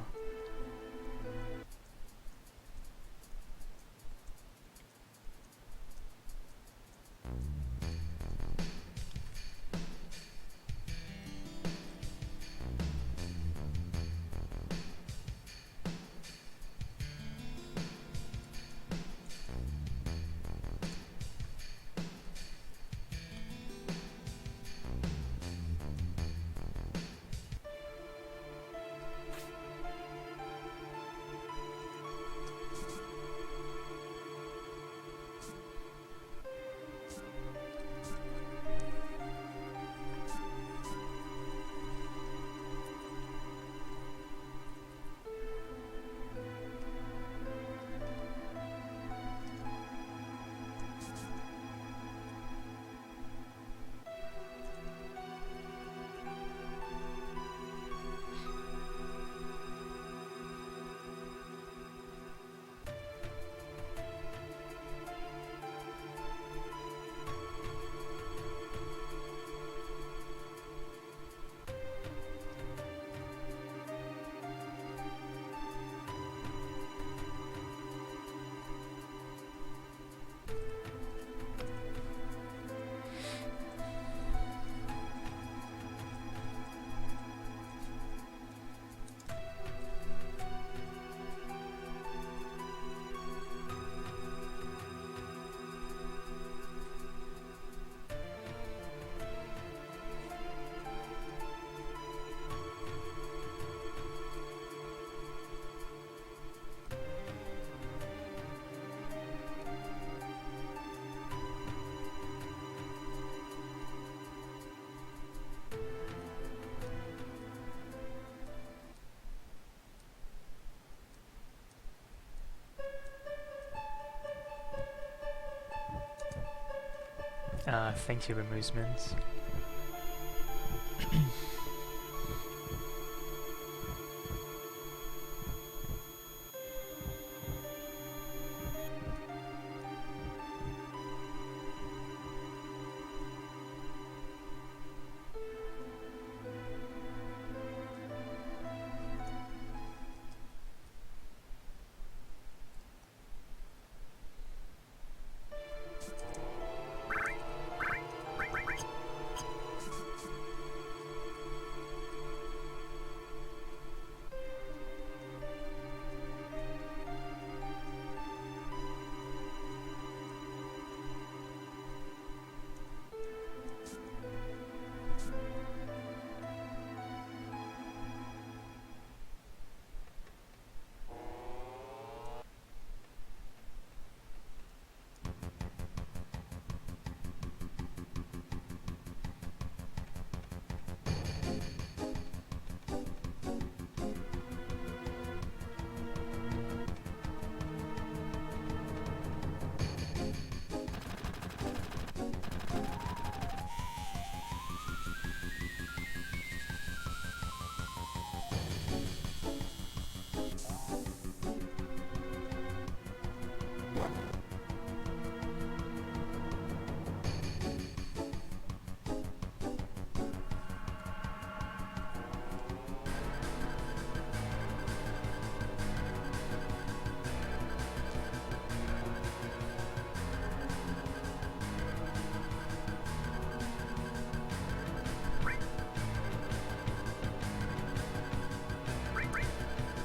Thank you, amusement.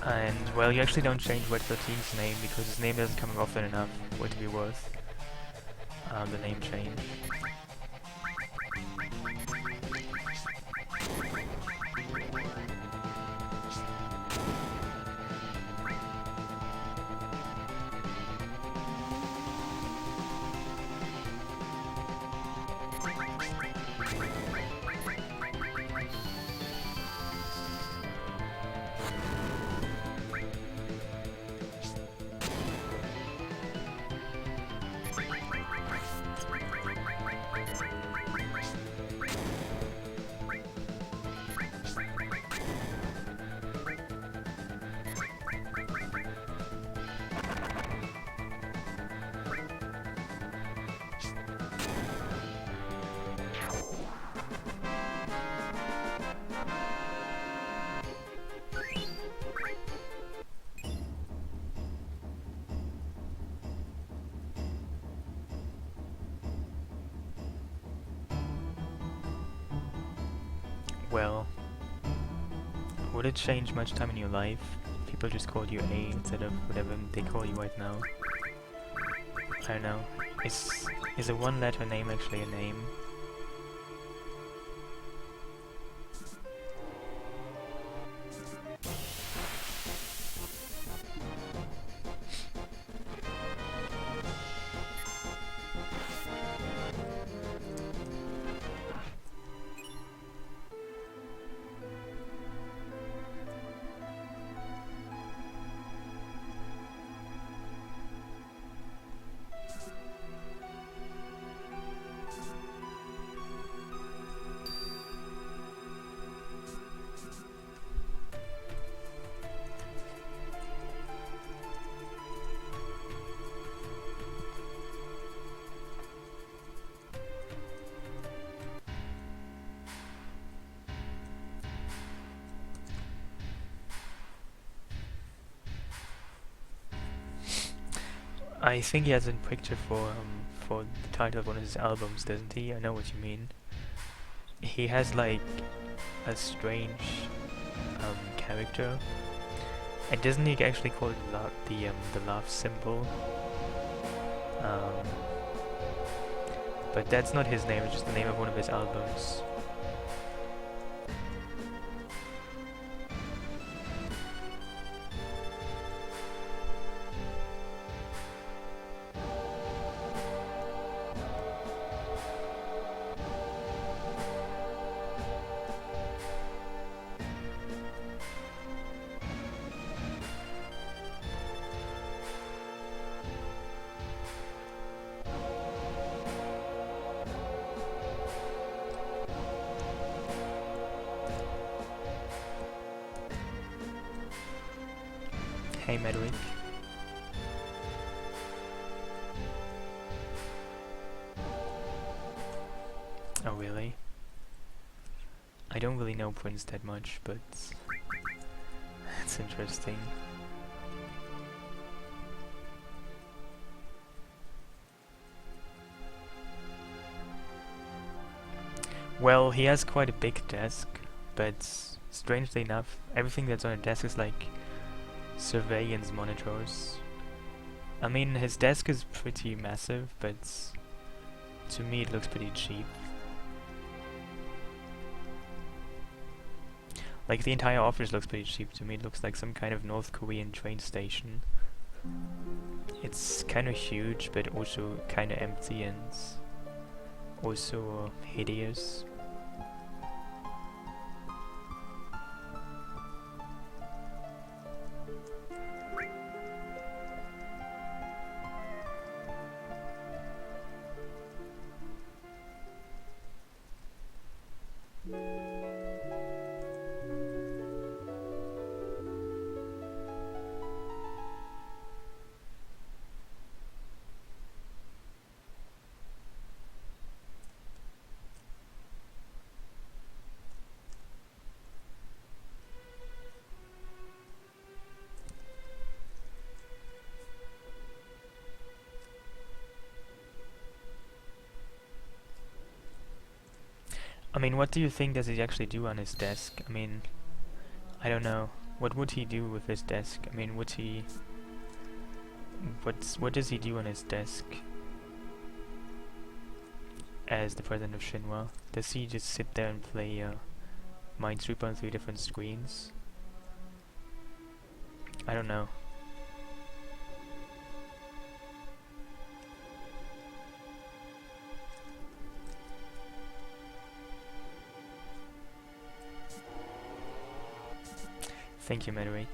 And, well, you actually don't change Red 13's name because his name doesn't come up often enough for it to be worth the name change. Well, would it change much time in your life if people just called you A instead of whatever they call you right now? I don't know. Is a one-letter name actually a name? I think he has a picture for the title of one of his albums, doesn't he? I know what you mean. He has like a strange character, and doesn't he actually call it the laugh symbol? But that's not his name. It's just the name of one of his albums. Hey, Medwick. Oh, really? I don't really know Prince that much, but that's interesting. Well, he has quite a big desk, but strangely enough, everything that's on a desk is like surveillance monitors. I mean, his desk is pretty massive, but to me it looks pretty cheap. Like, the entire office looks pretty cheap to me. It looks like some kind of North Korean train station. It's kind of huge, but also kind of empty and also hideous. I mean, what do you think does he actually do on his desk? I mean, I don't know. What would he do with his desk? I mean, would he... What does he do on his desk as the president of Shinra? Does he just sit there and play Minesweeper on 3 different screens? I don't know. Thank you, Mederick.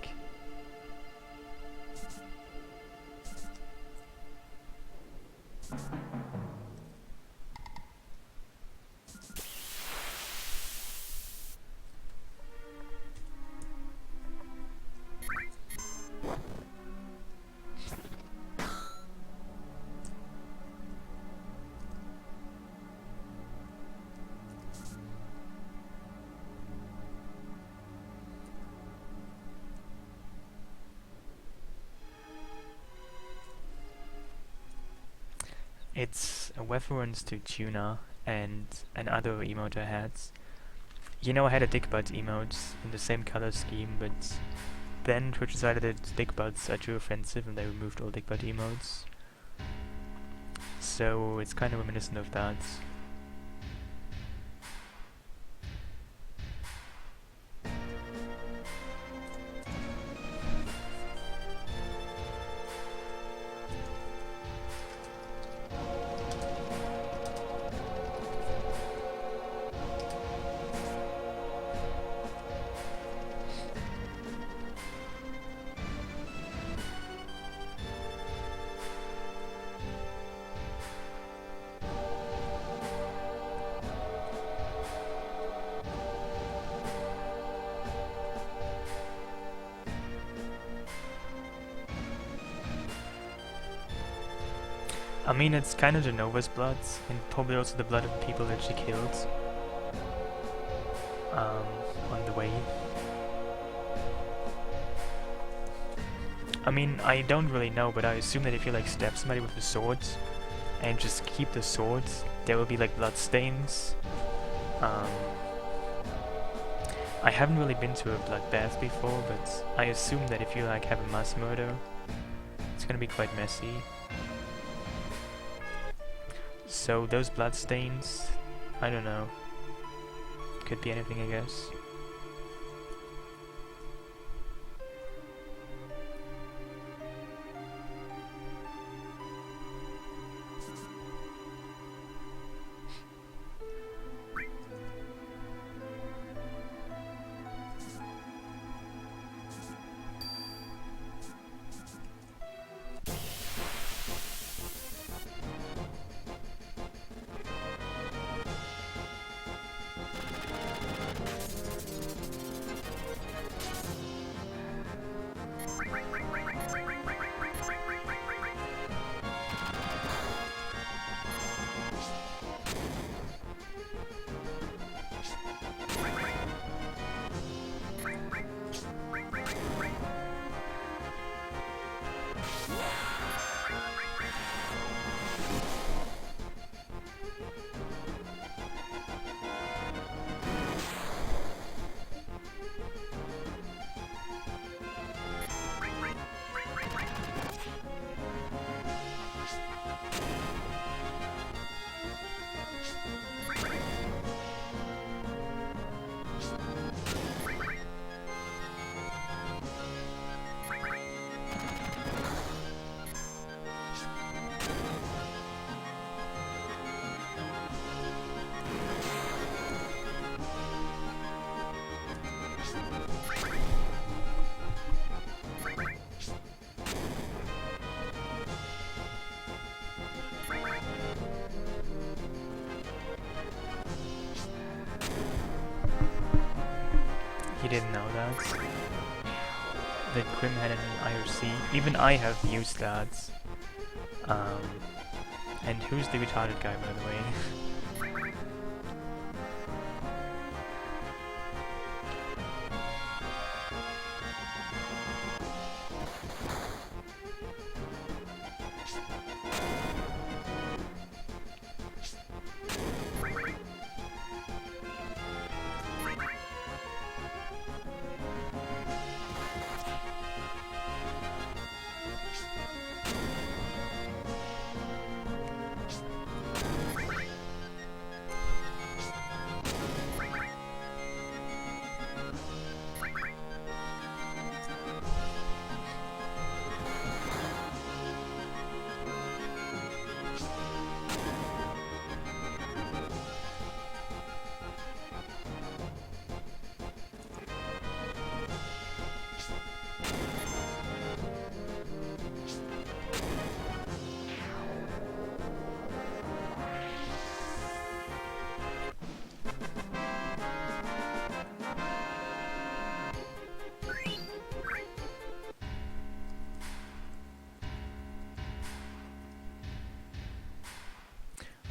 It's a reference to Tuna and other emote I had. You know, I had a dick butt emote in the same color scheme, but then Twitch decided that dick butts are too offensive and they removed all dick butt emotes. So it's kind of reminiscent of that. I mean, it's kind of the Nova's blood, and probably also the blood of people that she killed on the way. I mean, I don't really know, but I assume that if you like stab somebody with a sword and just keep the sword, there will be like blood stains. I haven't really been to a bloodbath before, but I assume that if you like have a mass murder, it's gonna be quite messy. So those blood stains, I don't know. Could be anything, I guess. Didn't know that Grim had an IRC. Even I have used that. And who's the retarded guy, by the way?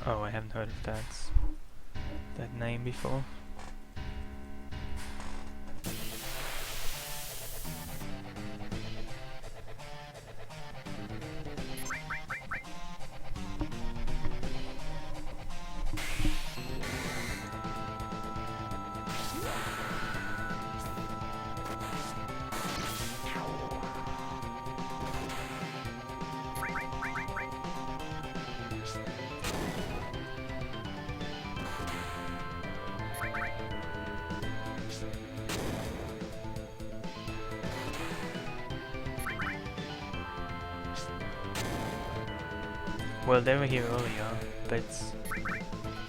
Oh, I haven't heard of that name before. Well, they were here earlier, but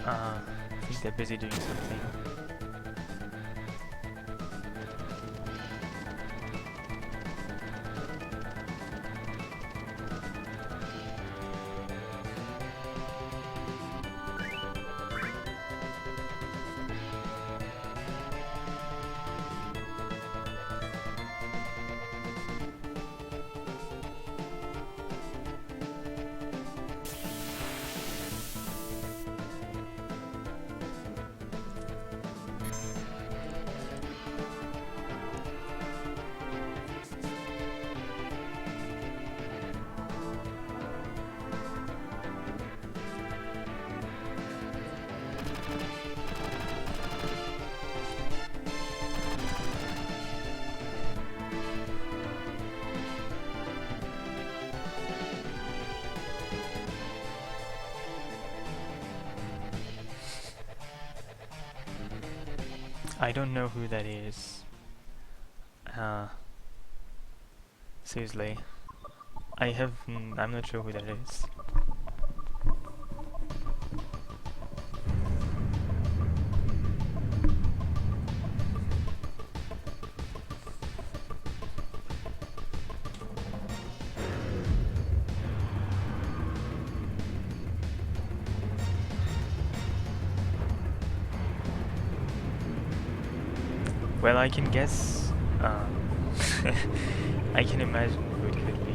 I think they're busy doing something. I don't know who that is. Seriously. I'm not sure who that is. Well, I can guess. I can imagine who it could be.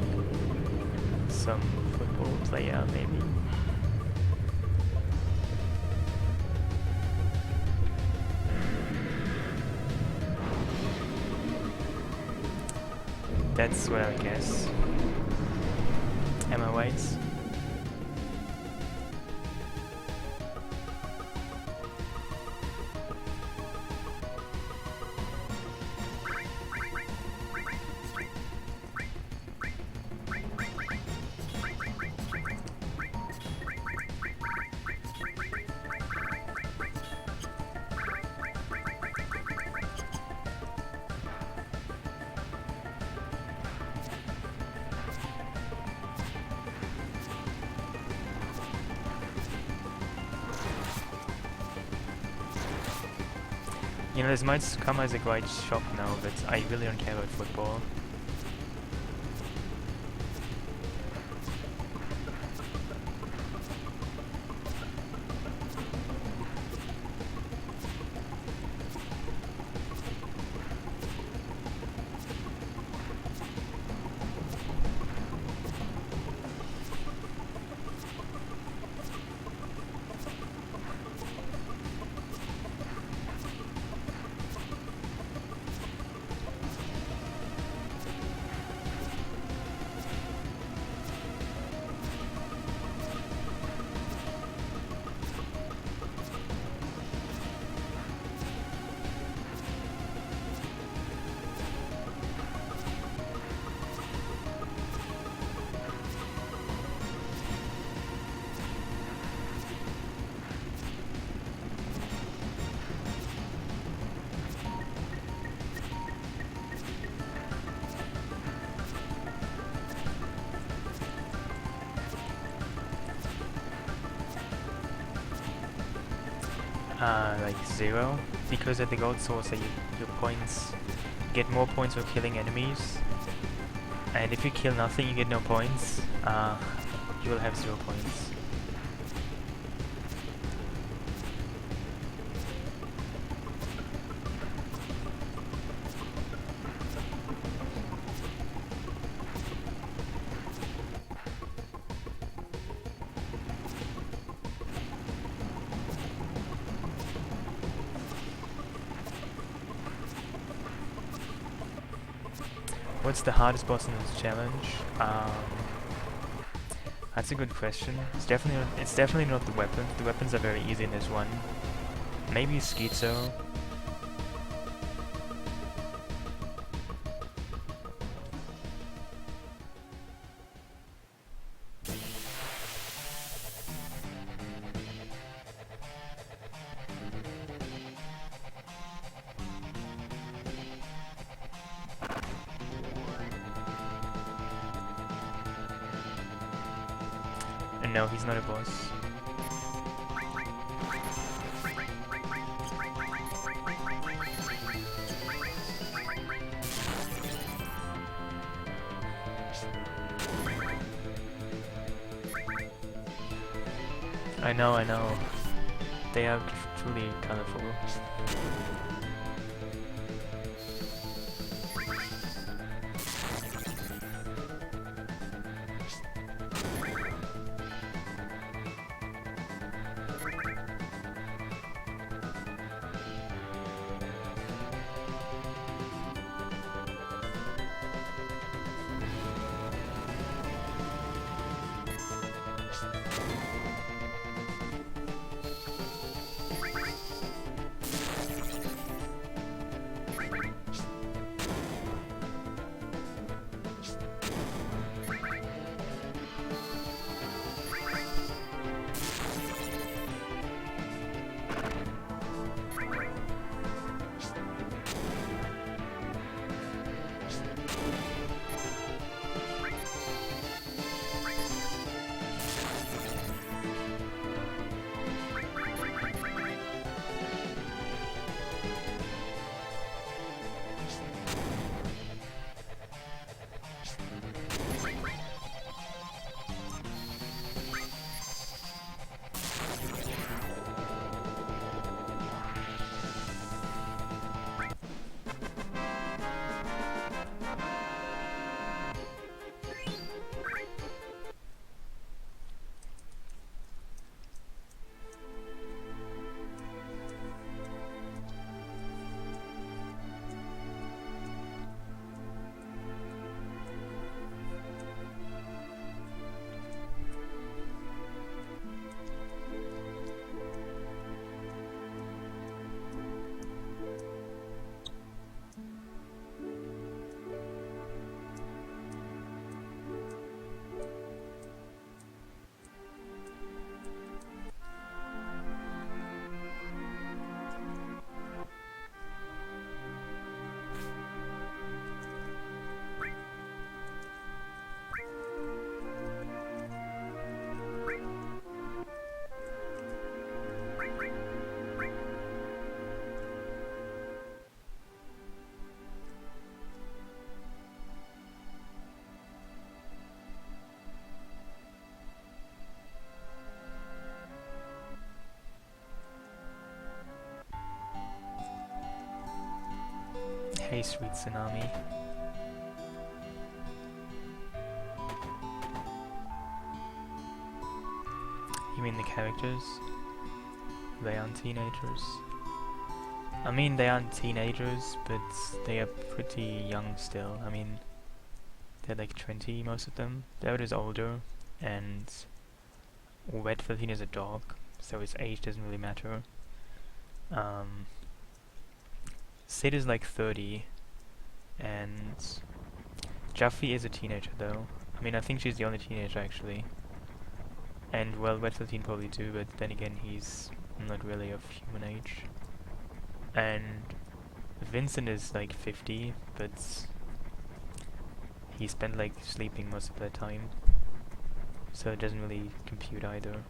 Some football player, maybe. That's what I guess. Am I right? You know, this might come as a great shock now, but I really don't care about football. Like 0, because at the gold source your points get more points for killing enemies, and if you kill nothing you get no points. You will have 0 points. What's the hardest boss in this challenge? That's a good question. It's definitely not the weapons. The weapons are very easy in this one. Maybe Schizo. And no, he's not a boss. I know. They are truly colorful. Hey, sweet Tsunami. You mean the characters? They aren't teenagers. I mean, they aren't teenagers, but they are pretty young still. I mean, they're like 20, most of them. David is older, and Wet 13 is a dog, so his age doesn't really matter. Cait is like 30, and Jaffe is a teenager though. I mean, I think she's the only teenager actually. And well, Wet 13 probably too, but then again, he's not really of human age. And Vincent is like 50, but he spent like sleeping most of the time, so it doesn't really compute either.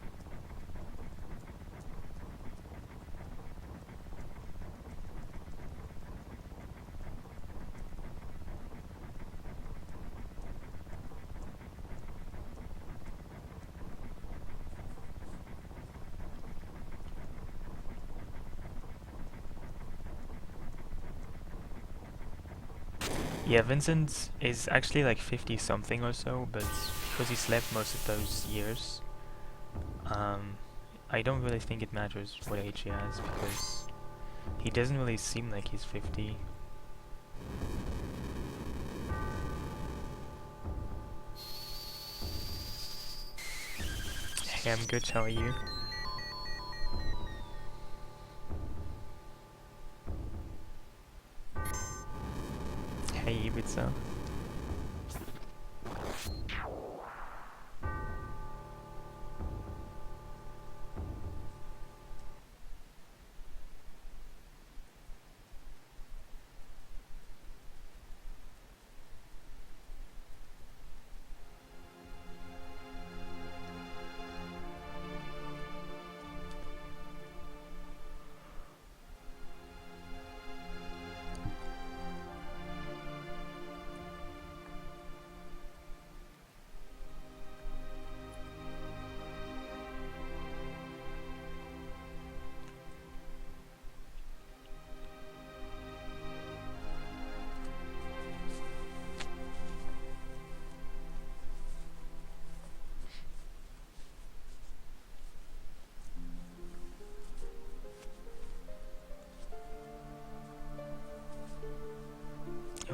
Yeah, Vincent is actually like 50 something or so, but because he slept most of those years, I don't really think it matters what age he has, because he doesn't really seem like he's 50. Hey, I'm good, how are you? Hey, Ibiza.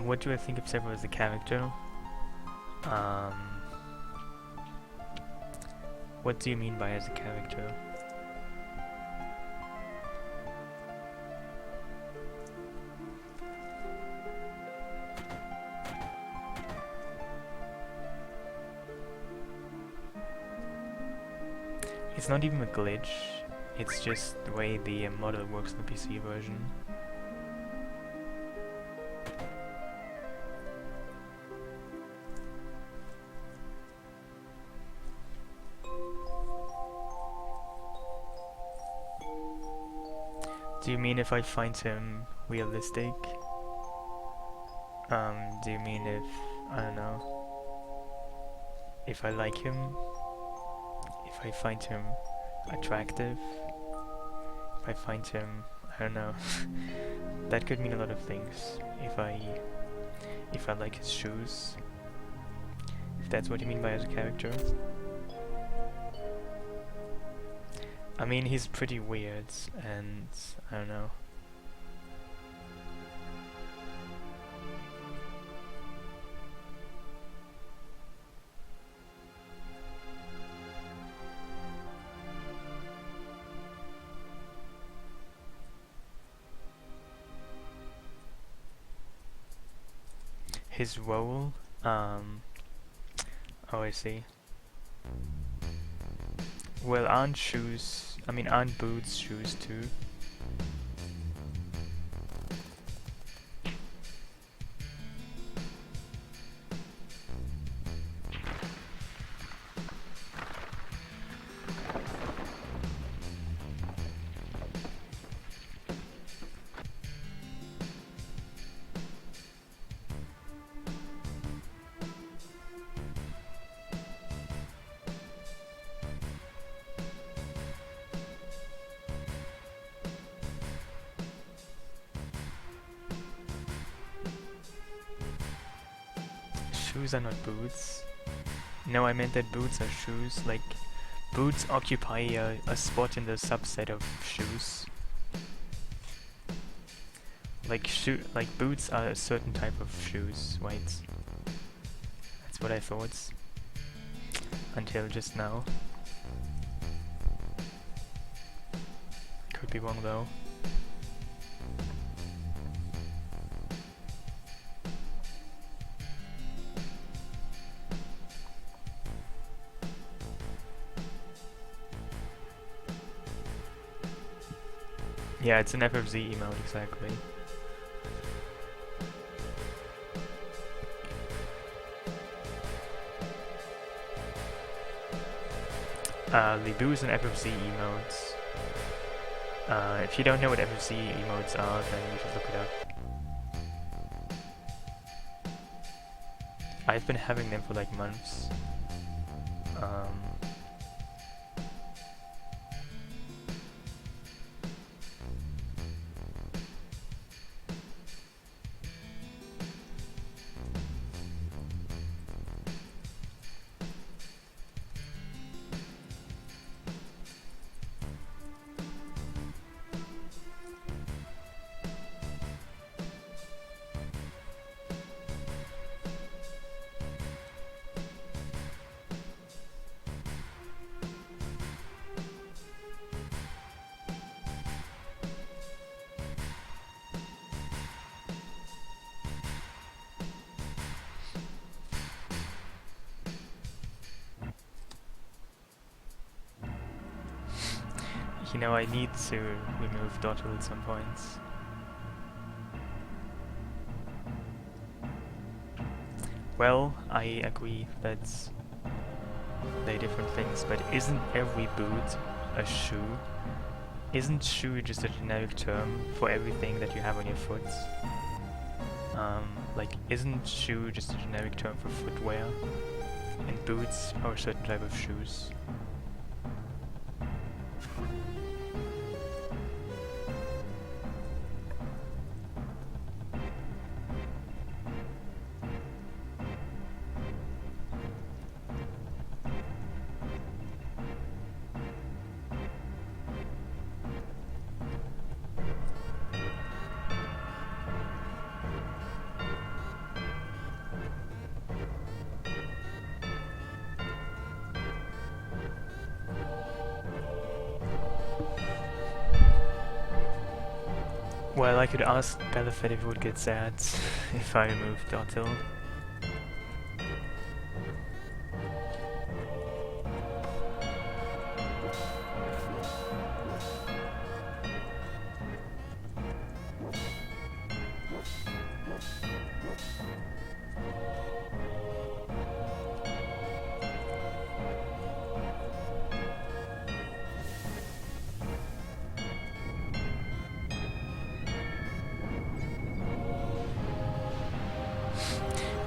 What do I think of Sephiroth as a character? Um, what do you mean by as a character? It's not even a glitch, it's just the way the model works in the PC version. Do you mean if I find him realistic? Do you mean if, I don't know, if I like him? If I find him attractive? If I find him, I don't know, that could mean a lot of things. If I like his shoes, if that's what you mean by as a character. I mean, he's pretty weird, and I don't know. His role, oh, I see. Well, aren't boots shoes too? Shoes are not boots. No, I meant that boots are shoes. Like, boots occupy a spot in the subset of shoes. Like boots are a certain type of shoes, right? That's what I thought. Until just now. Could be wrong though. Yeah, it's an FFZ emote, exactly. Libu is an FFZ emote. If you don't know what FFZ emotes are, then you should look it up. I've been having them for like months. You know, I need to remove Dottle at some point. Well, I agree that they're different things, but isn't every boot a shoe? Isn't shoe just a generic term for everything that you have on your foot? Like, isn't shoe just a generic term for footwear? And boots are a certain type of shoes. Well, I could ask Belafet if it would get sad if I removed Dottle.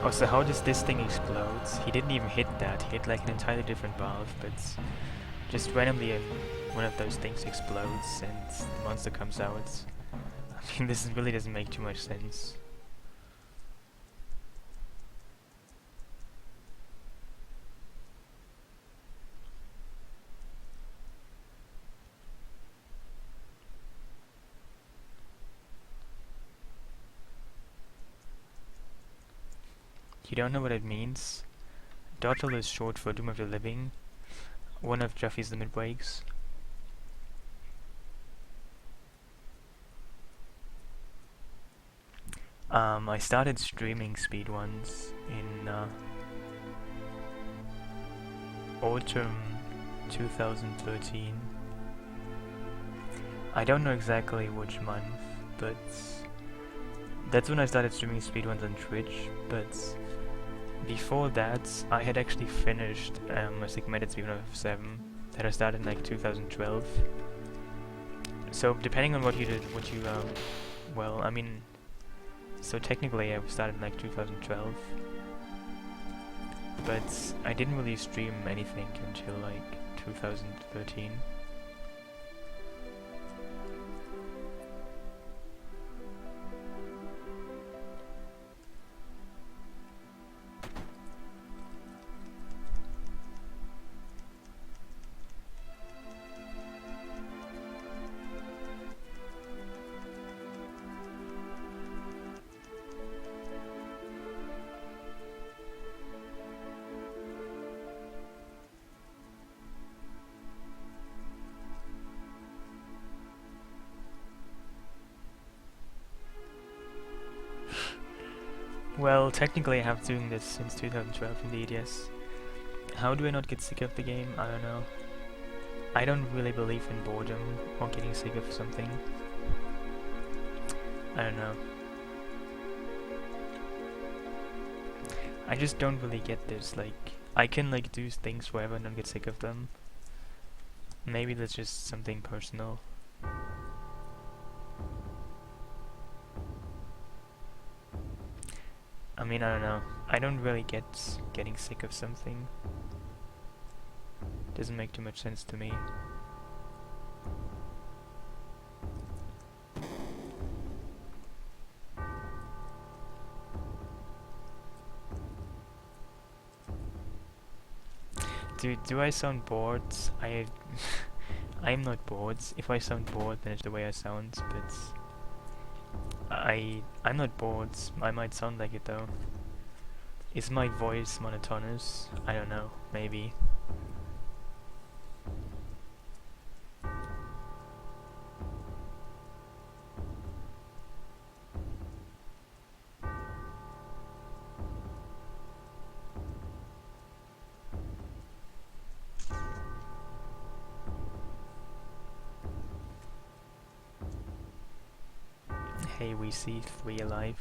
Oh, so how does this thing explode? He didn't even hit that, he hit like an entirely different valve, but just randomly one of those things explodes and the monster comes out. I mean, this really doesn't make too much sense. You don't know what it means? Dottle is short for Doom of the Living, one of Jeffy's limit breaks. I started streaming speedruns in autumn 2013. I don't know exactly which month, but that's when I started streaming speedruns on Twitch, but before that, I had actually finished a segmented speedrun of VII that I started in like 2012. So depending on what you did, well, I mean, so technically I started in like 2012, but I didn't really stream anything until like 2013. Well, technically I have been doing this since 2012 indeed, yes. How do I not get sick of the game? I don't know. I don't really believe in boredom or getting sick of something. I don't know. I just don't really get this, like, I can like do things forever and don't get sick of them. Maybe that's just something personal. I mean, I don't know. I don't really get getting sick of something. Doesn't make too much sense to me. Do I sound bored? I'm not bored. If I sound bored, then it's the way I sound, but I'm not bored. I might sound like it though. Is my voice monotonous? I don't know. Maybe. Hey, we see 3 alive.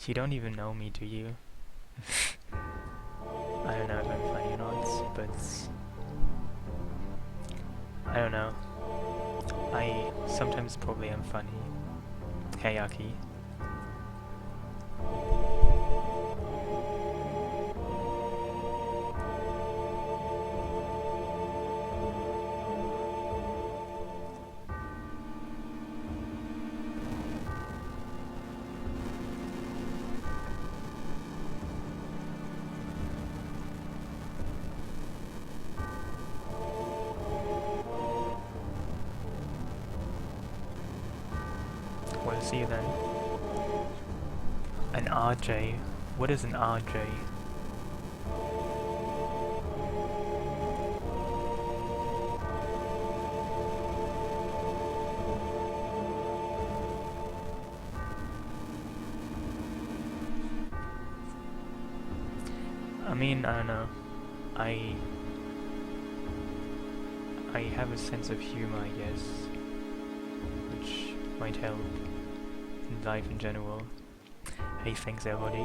You don't even know me, do you? I don't know if I'm funny or not, but I don't know. I sometimes probably am funny. Hey, Aki. Well, see you then. An RJ? What is an RJ? I mean, I don't know. I have a sense of humor, I guess, which might help in life in general. Hey, thanks everybody.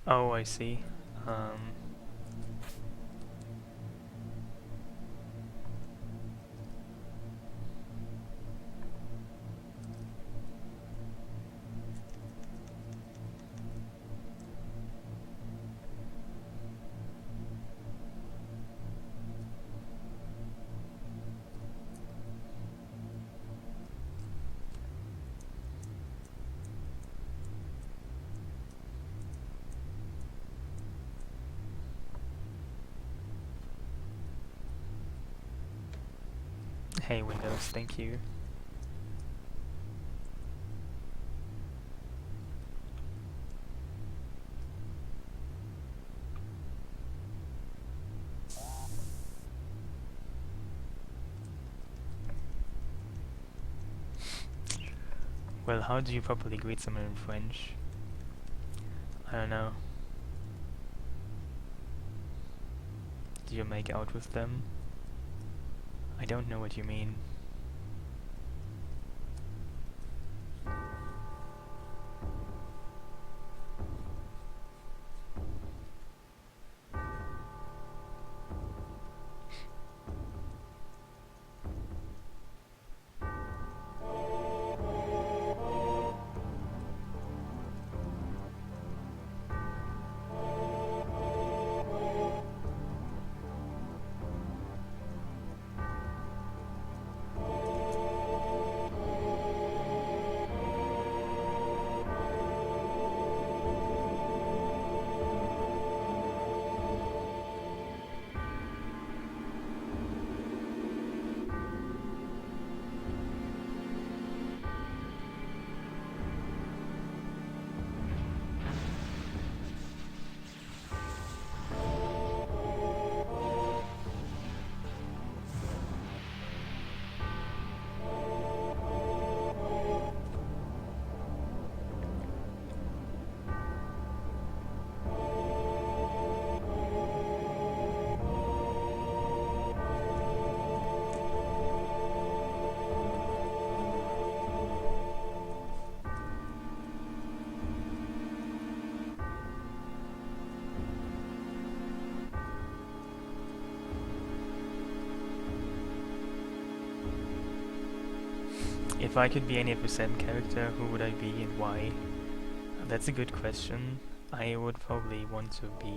Oh, I see. Hey, Windows, thank you. Well, how do you properly greet someone in French? I don't know. Do you make out with them? I don't know what you mean. If I could be any of the VII character, who would I be and why? That's a good question. I would probably want to be,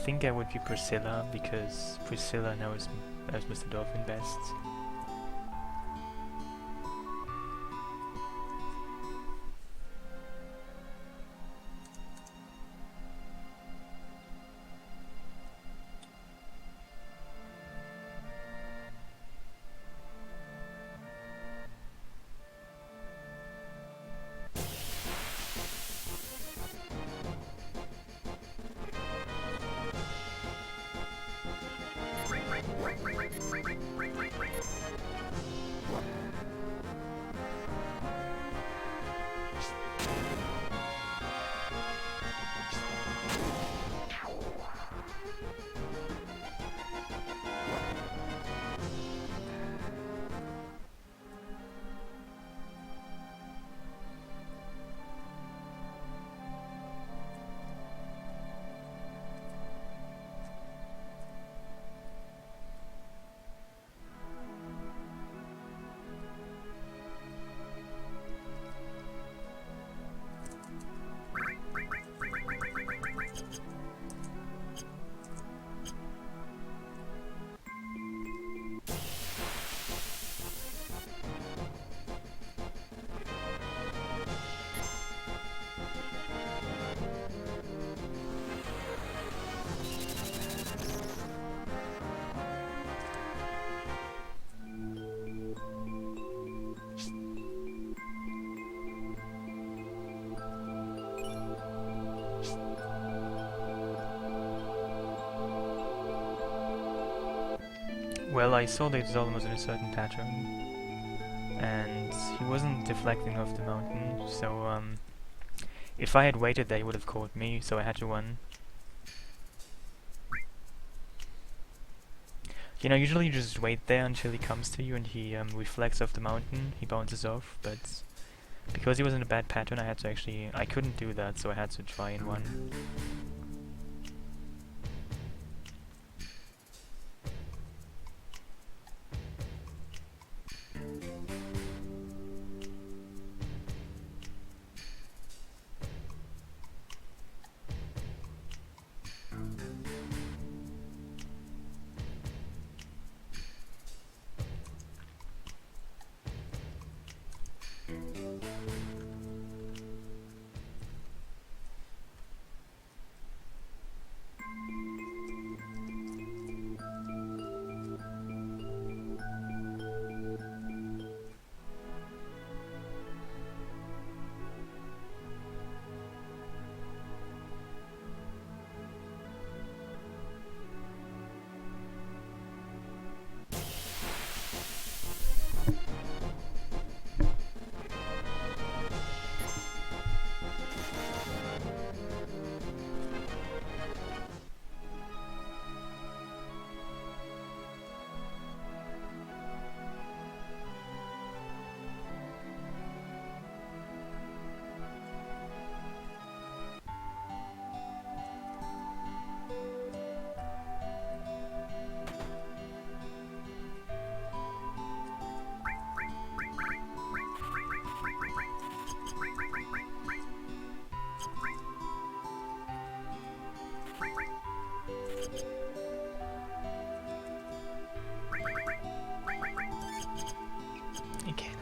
think I would be Priscilla, because Priscilla knows Mr. Dolphin best. Well, I saw that Zolom was in a certain pattern, and he wasn't deflecting off the mountain, so if I had waited there he would have caught me, so I had to run. You know, usually you just wait there until he comes to you and he reflects off the mountain, he bounces off, but because he was in a bad pattern I couldn't do that, so I had to try and run.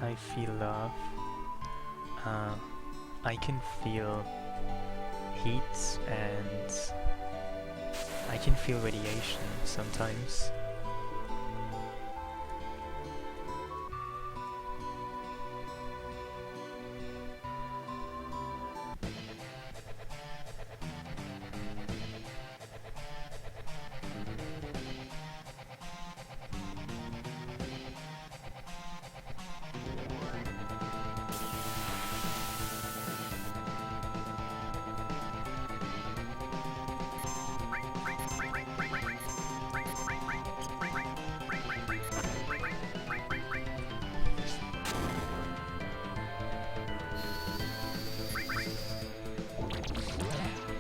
I feel love. I can feel heat and I can feel radiation sometimes.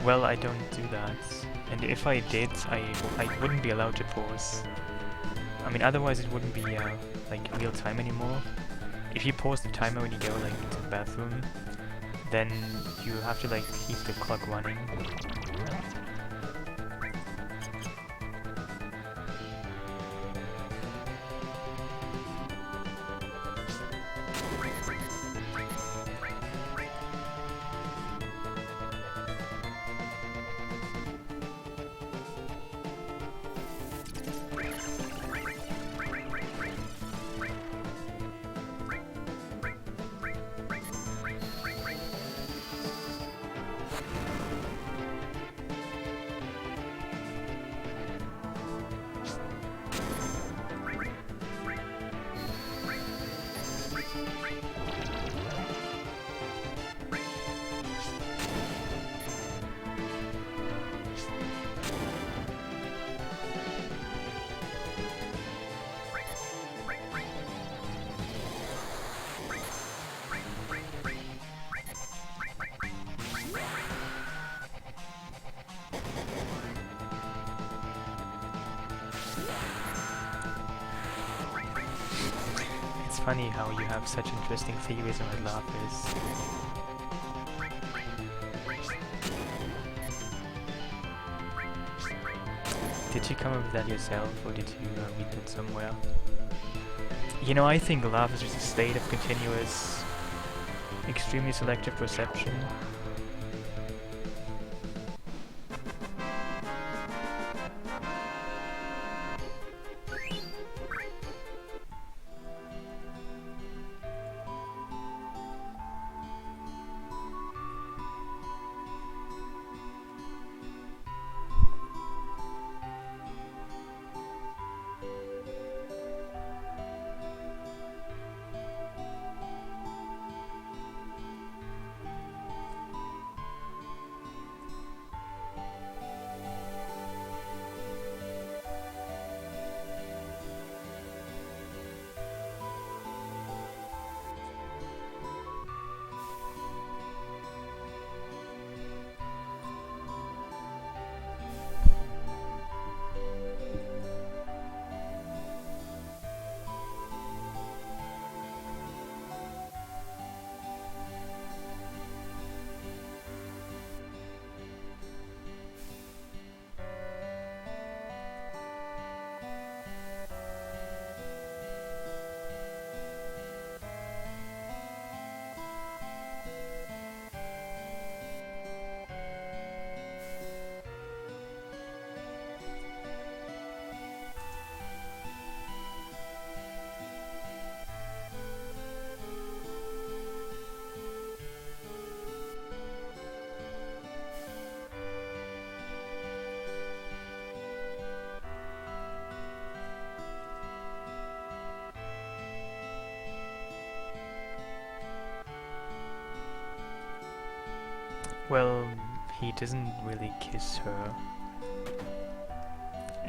Well, I don't do that, and if I did, I wouldn't be allowed to pause. I mean, otherwise it wouldn't be like real time anymore. If you pause the timer when you go like into the bathroom, then you have to like keep the clock running. funny how you have such interesting theories about laughers. Did you come up with that yourself, or did you read that somewhere? You know, I think love is just a state of continuous, extremely selective perception. Well, he doesn't really kiss her.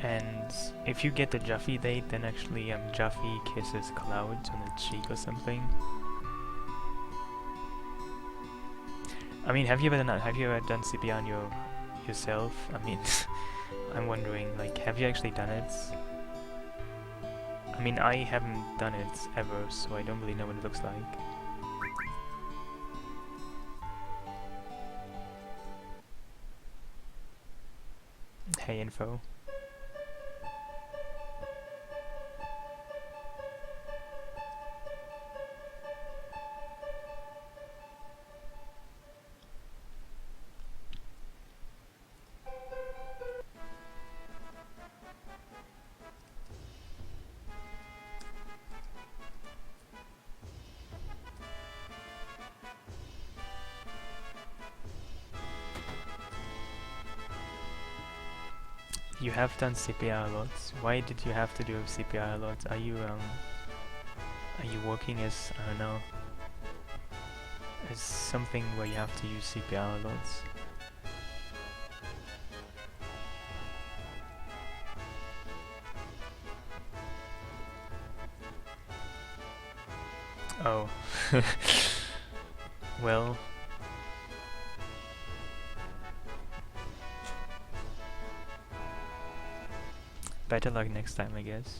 And if you get the Juffy date, then actually Juffy kisses Cloud on the cheek or something. I mean, have you ever done CPR on yourself? I mean, I'm wondering, like, have you actually done it? I mean, I haven't done it ever, so I don't really know what it looks like. Hey, info. You have done CPR a lot. Why did you have to do CPR a lot? Are you working as, I don't know, as something where you have to use CPR a lot? Oh. Well. Better luck next time, I guess.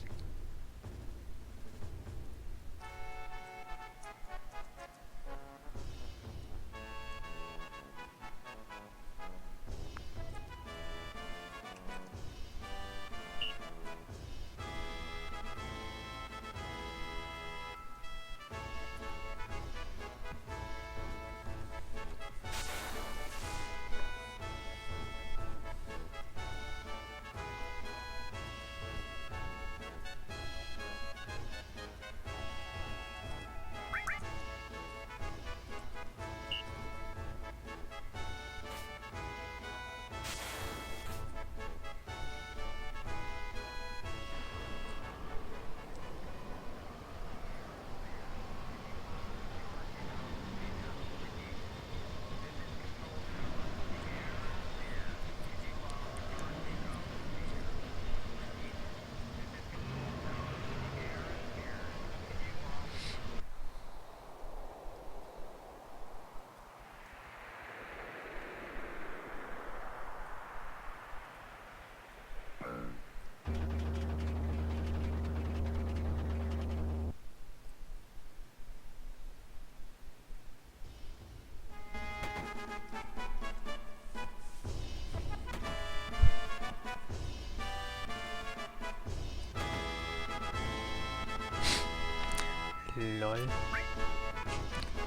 Lol.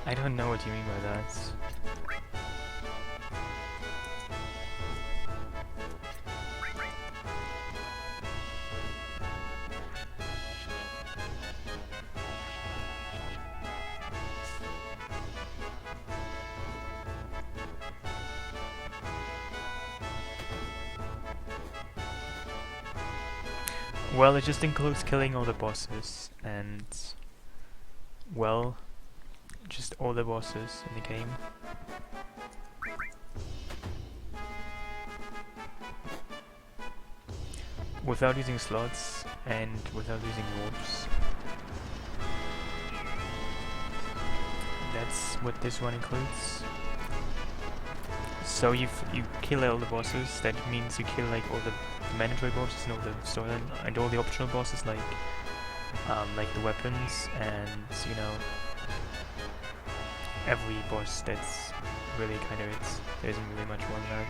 I don't know what you mean by that. Well, it just includes killing all the bosses and, well, just all the bosses in the game. Without using slots and without using warps. That's what this one includes. So you kill all the bosses, that means you kill like all the mandatory bosses and all the storyline and all the optional bosses like the weapons and, you know, every boss that's really kind of it. There isn't really much more than that.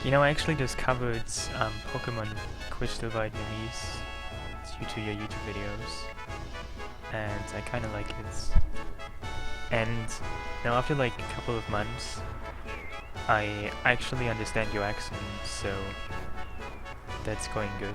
You know, I actually discovered Pokemon Crystal Vietnamese due to your YouTube videos, and I kind of like it. And now after like a couple of months, I actually understand your accent, so that's going good.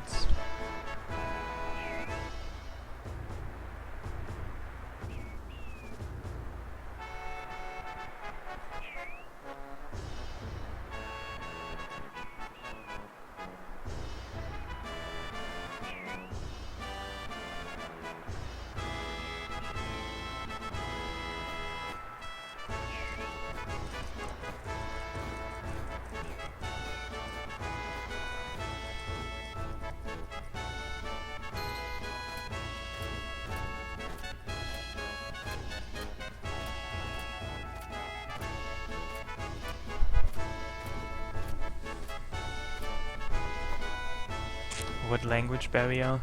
What language barrier?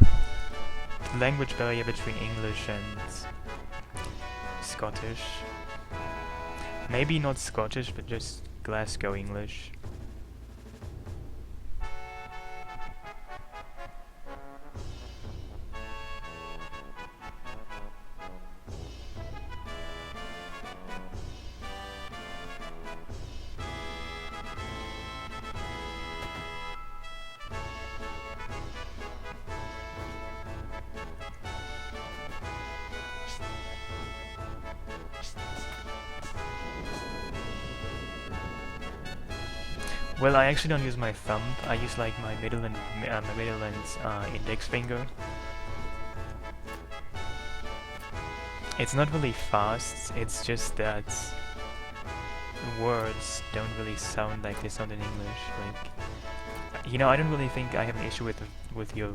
The language barrier between English and Scottish. Maybe not Scottish, but just Glasgow English. Well, I actually don't use my thumb. I use like my middle and index finger. It's not really fast. It's just that words don't really sound like they sound in English. Like, you know, I don't really think I have an issue with your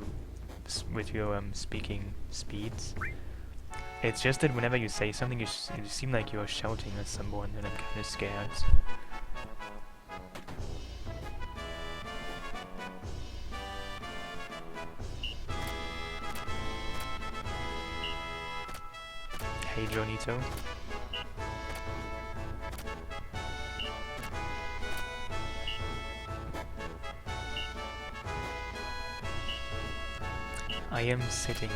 speaking speeds. It's just that whenever you say something, you seem like you're shouting at someone, and I'm kind of scared. Hey, Jonito. I am sitting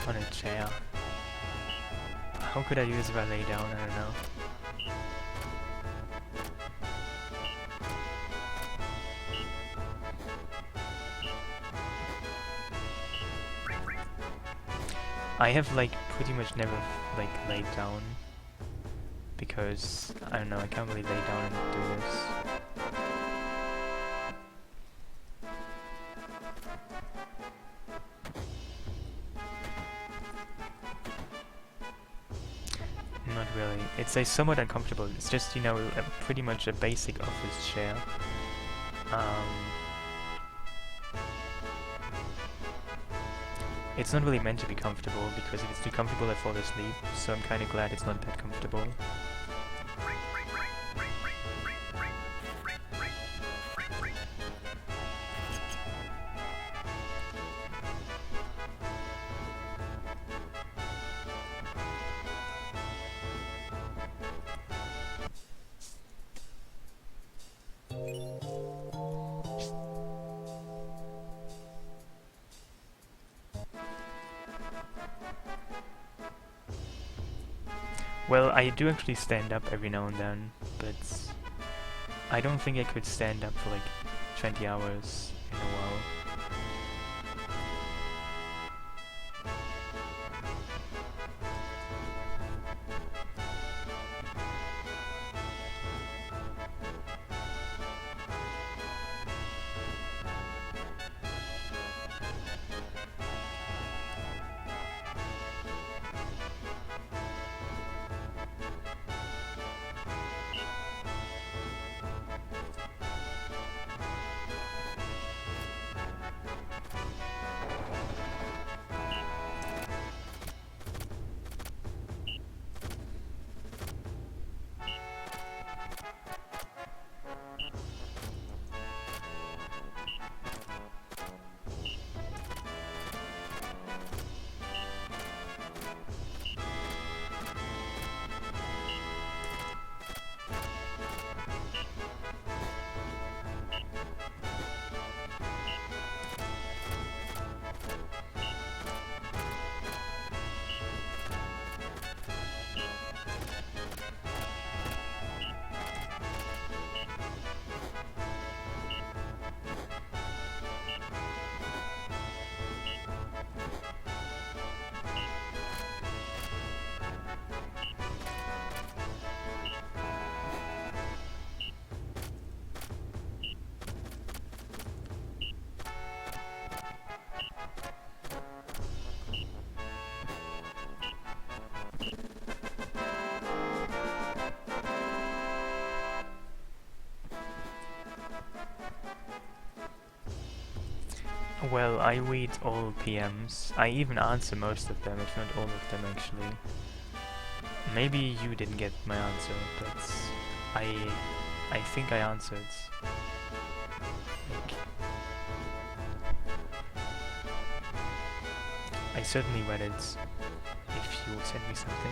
on a chair. How could I do this if I lay down? I don't know. I have like pretty much never like laid down because I don't know, I can't really lay down and do this. Not really. actually. It's a somewhat uncomfortable. It's just, you know, pretty much a basic office chair. It's not really meant to be comfortable, because if it's too comfortable I fall asleep, so I'm kind of glad it's not that comfortable. Well, I do actually stand up every now and then, but I don't think I could stand up for like 20 hours in a while. Well, I read all PMs. I even answer most of them, if not all of them actually. Maybe you didn't get my answer, but I think I answered. Like, I certainly read it, if you send me something.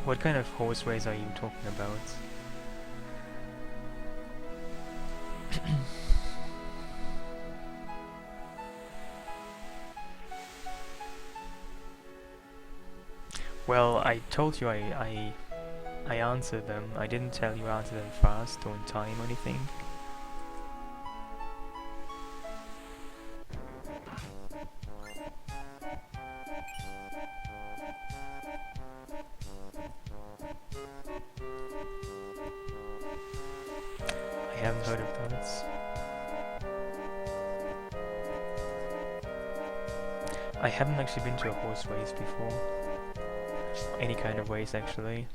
What kind of horse race are you talking about? Well, I told you I answered them. I didn't tell you I answered them fast or in time or anything. I haven't heard of that. I haven't actually been to a horse race before. Any kind of race, actually.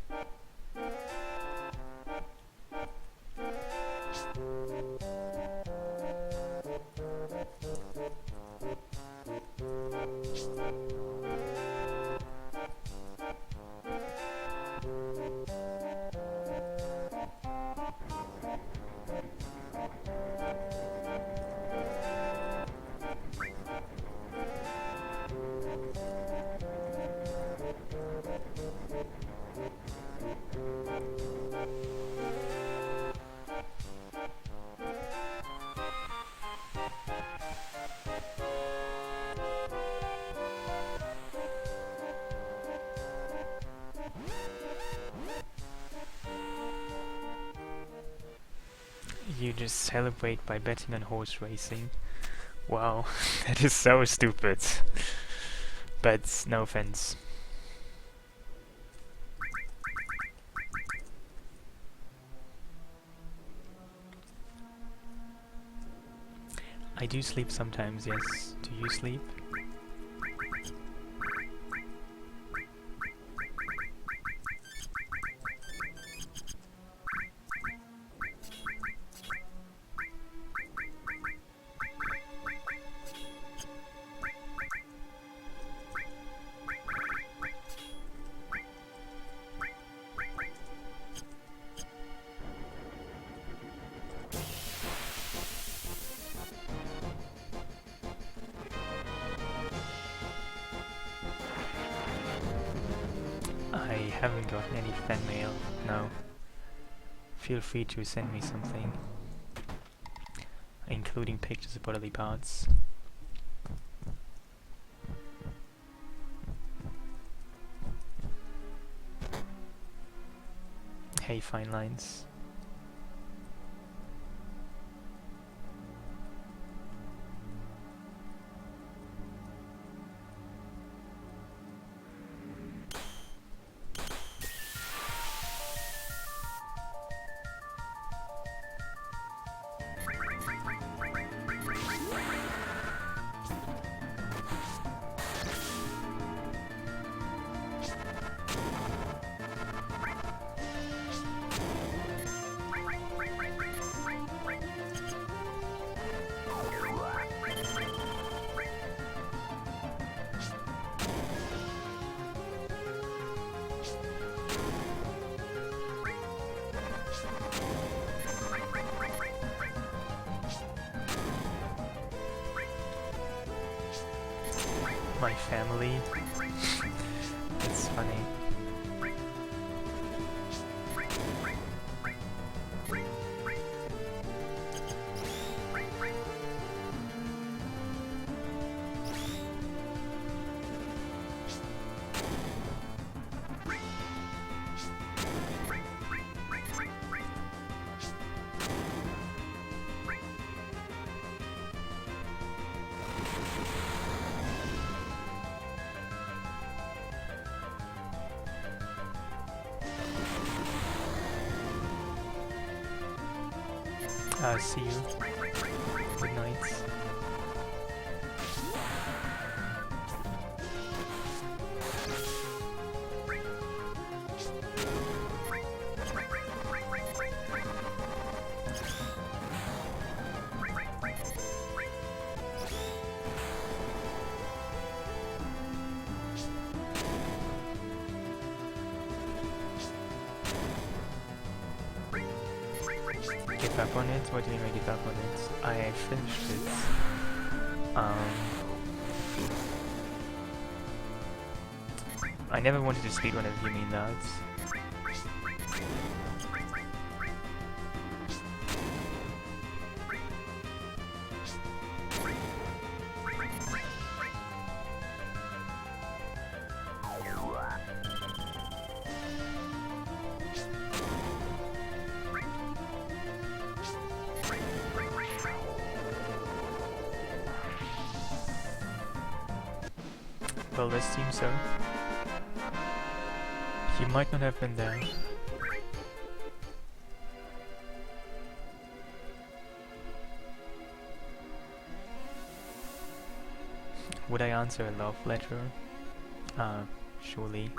You just celebrate by betting on horse racing. Wow, that is so stupid. But no offense. I do sleep sometimes, yes. Do you sleep? I haven't gotten any fan mail, no. Feel free to send me something, including pictures of bodily parts. Hey, fine lines. My family. It's funny. See you. Good night. Give up on it? What do you mean give up on it? I finished it. I never wanted to speedrun if you mean that. Well, this seems so. You might not have been there. Would I answer a love letter? Surely.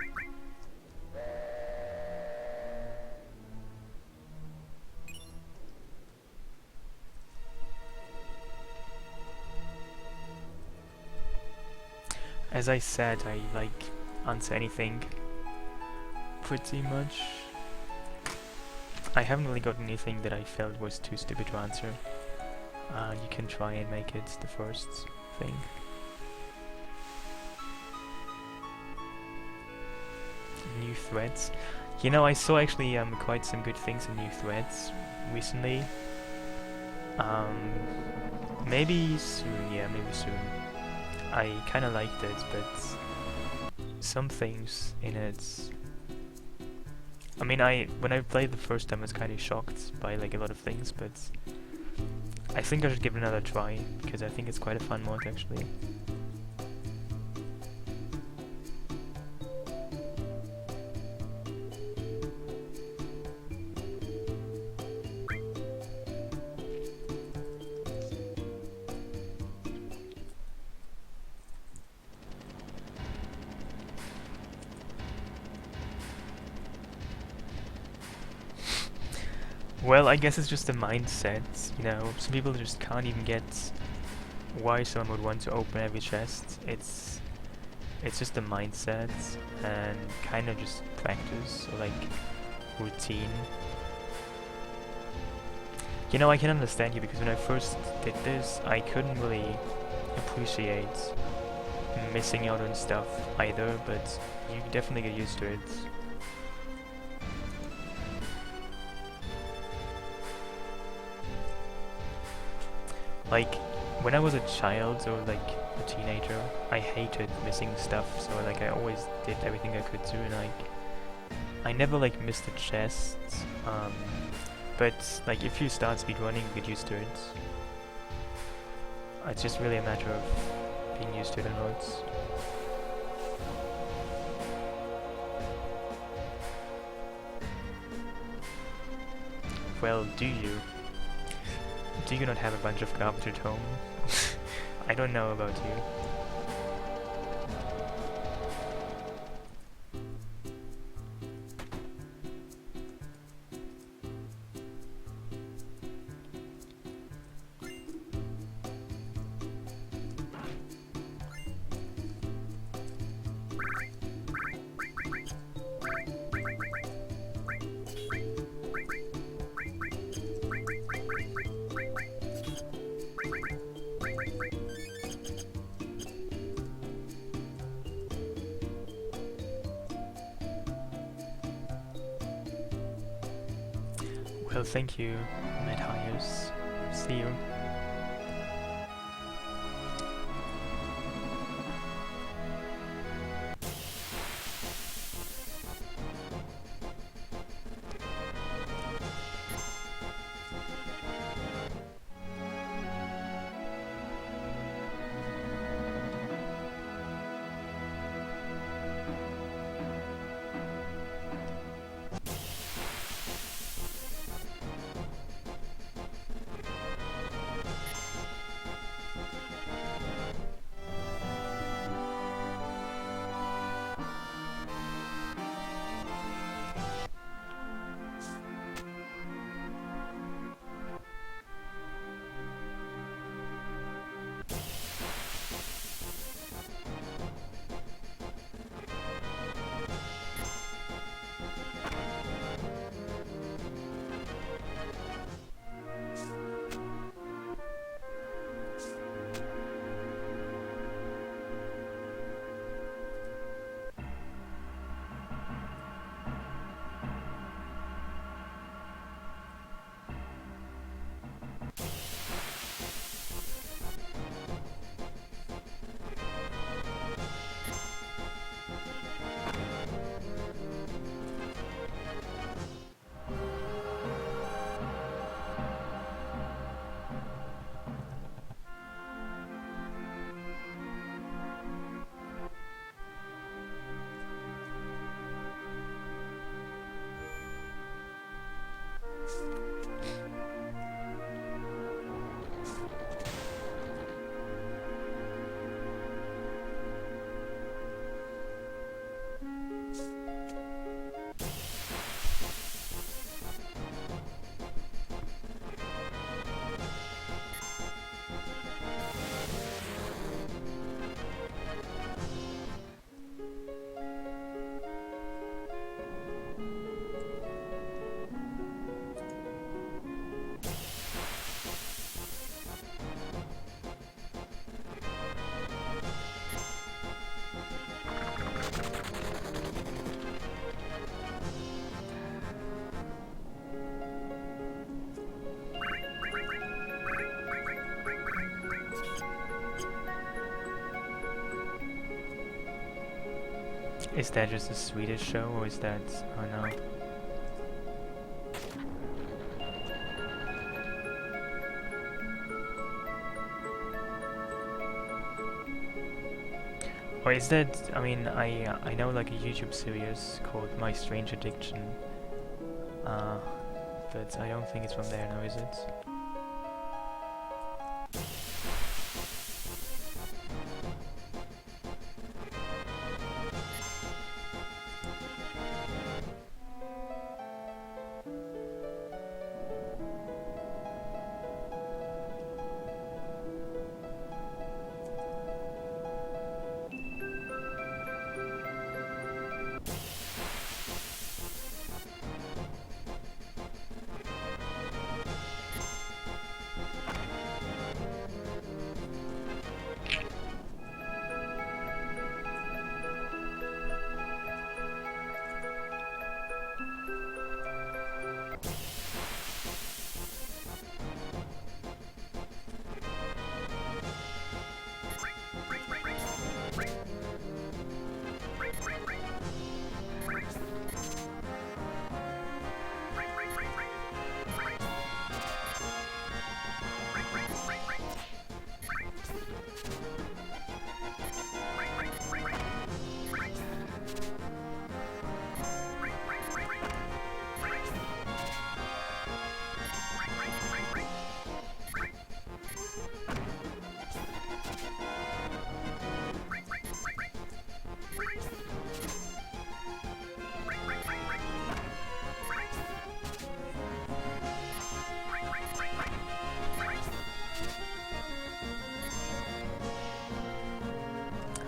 As I said, I answer anything. Pretty much. I haven't really got anything that I felt was too stupid to answer. You can try and make it the first thing. New threads. You know, I saw actually quite some good things in new threads recently. Maybe soon, yeah, maybe soon. I kinda liked it, but some things in it I mean, when I played the first time, I was kind of shocked by like a lot of things, but I think I should give it another try because I think it's quite a fun mod actually. Well, I guess it's just a mindset, you know. Some people just can't even get why someone would want to open every chest. It's just a mindset and kind of just practice or like routine. You know, I can understand you because when I first did this, I couldn't really appreciate missing out on stuff either, but you definitely get used to it. Like, when I was a child or like a teenager, I hated missing stuff, so like I always did everything I could do, and like I never like missed a chest. But like if you start speedrunning, you get used to it. It's just really a matter of being used to it or not. Well, do you? Do you not have a bunch of garbage at home? I don't know about you. Well, thank you, Matthias. See you. Is that just a Swedish show, or is that... oh no. Or is that? I mean, I know like a YouTube series called My Strange Addiction. Uh, but I don't think it's from there now, is it?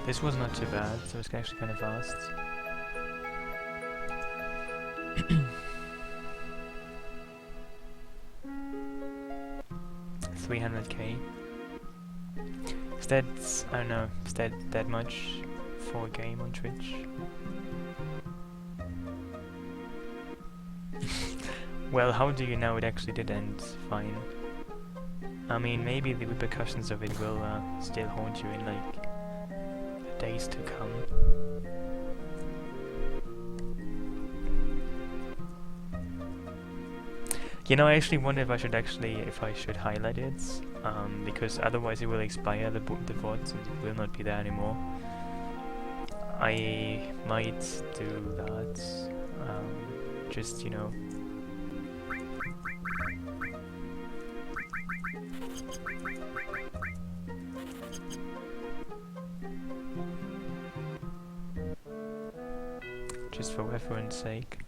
This was not too bad, so it's actually kind of fast. $300k. Is that, I don't know, is that much for a game on Twitch? Well, how do you know it actually did end fine? I mean, maybe the repercussions of it will still haunt you in like days to come. You know, I actually wonder if I should highlight it, because otherwise it will expire, the bot, and it will not be there anymore. I might do that, just, you know. Just for reference sake.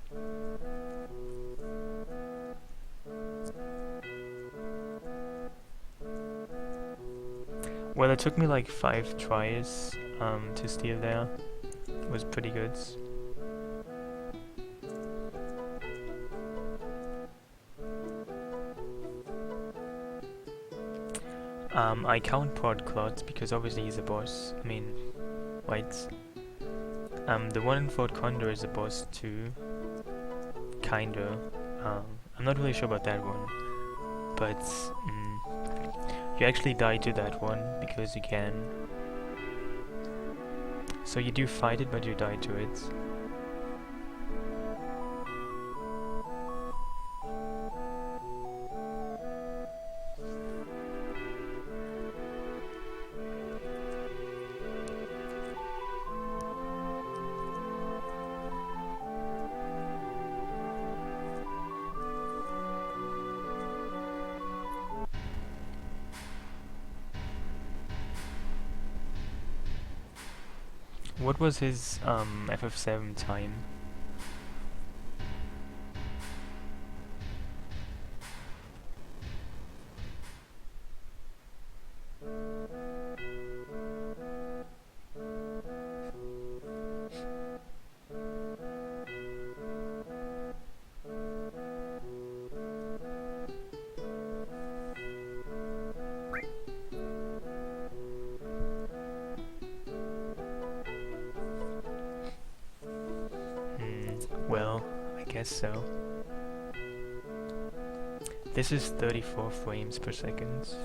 Well, it took me like 5 tries to steal there. It was pretty good. I count Port Clot because obviously he's a boss. I mean, wait. The one in Fort Condor is a boss too. Kinda. I'm not really sure about that one. But you actually die to that one because you can. So you do fight it, but you die to it. What was his FF7 time? Well, I guess so. This is 34 frames per second.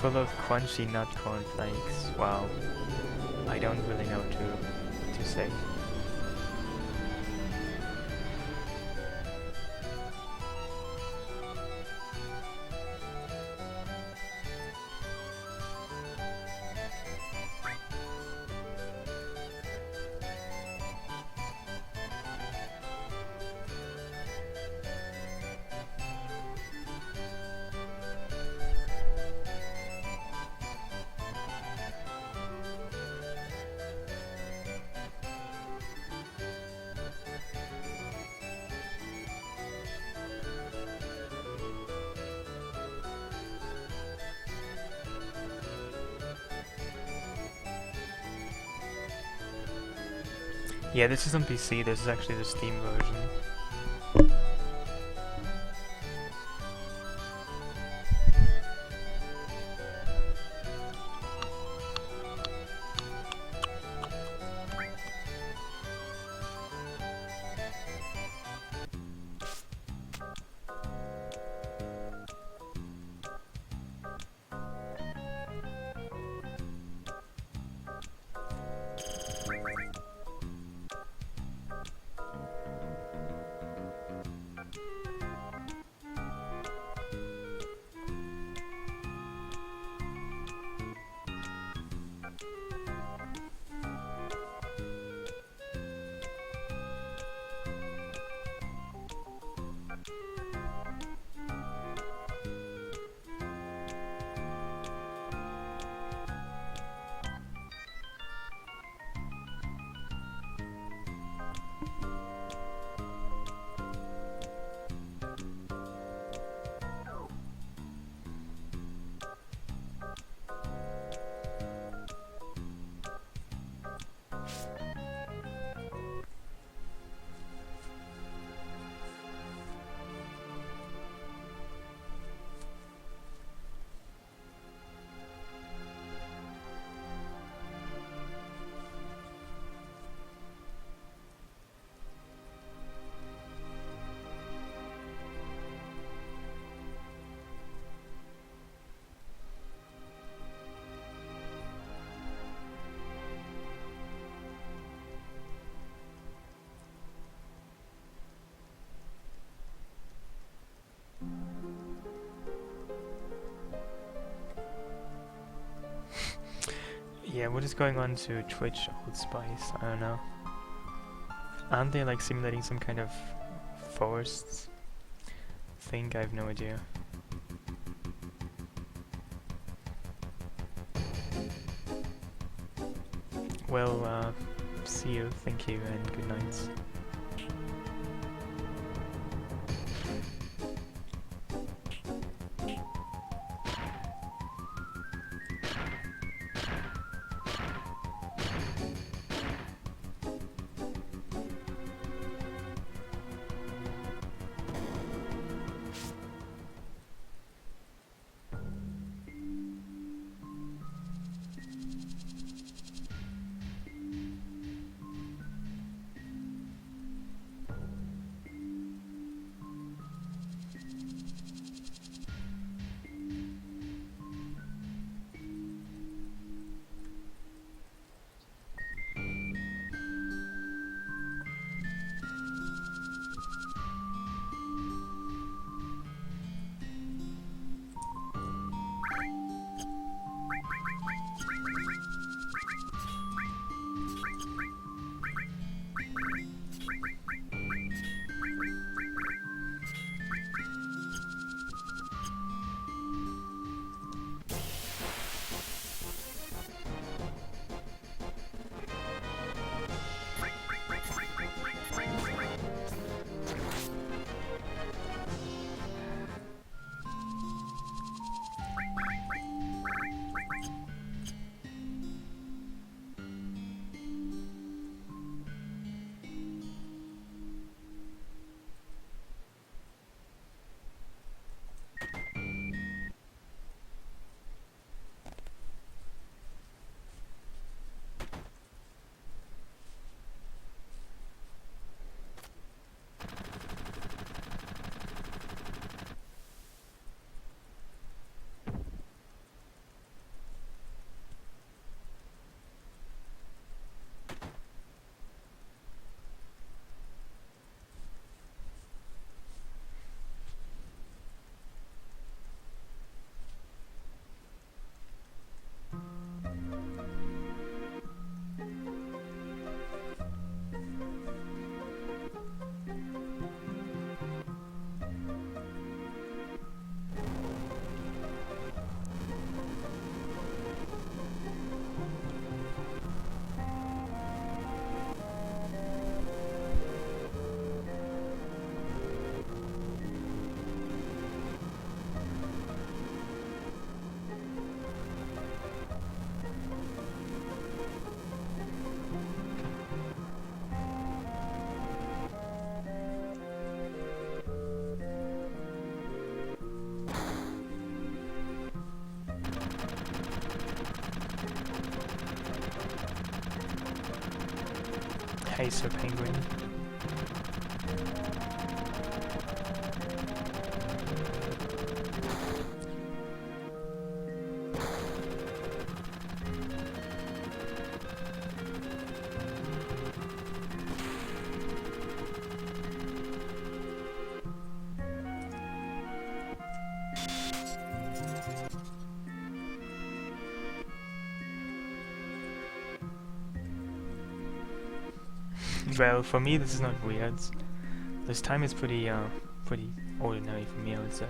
full of crunchy nut cornflakes. Wow. I don't really know what to say. Yeah, this is on PC, this is actually the Steam version. Yeah, what is going on to Twitch Old Spice? I don't know. Aren't they like simulating some kind of forests thing? I have no idea. Well, see you, thank you, and good night. Pacer Penguin. Well, for me this is not weird. This time is pretty ordinary for me, I would say.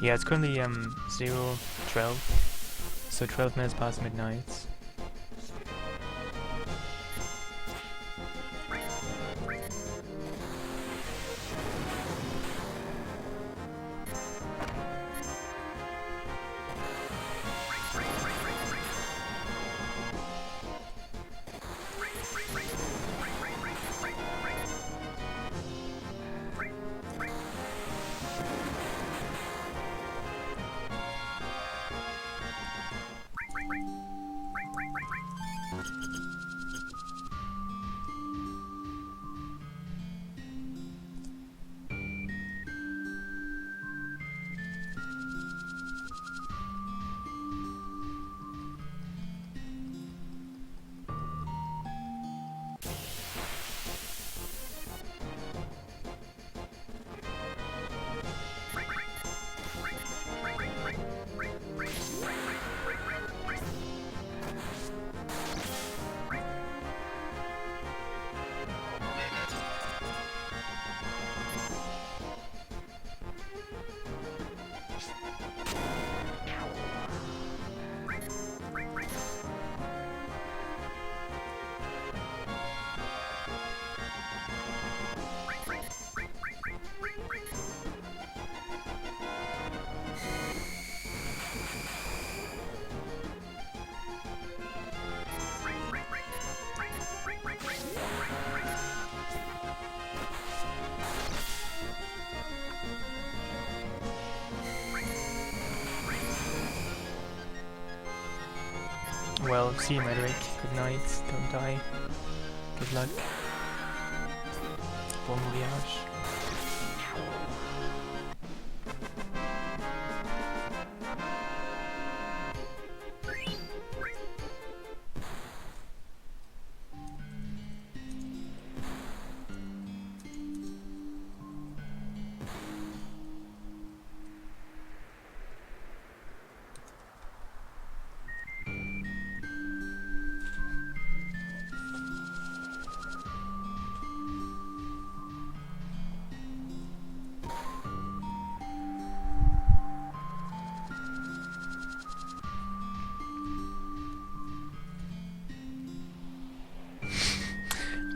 Yeah, it's currently 0:12, so 12 minutes past midnight. Well, see you, Medric. Good night. Don't die. Good luck. Bon voyage.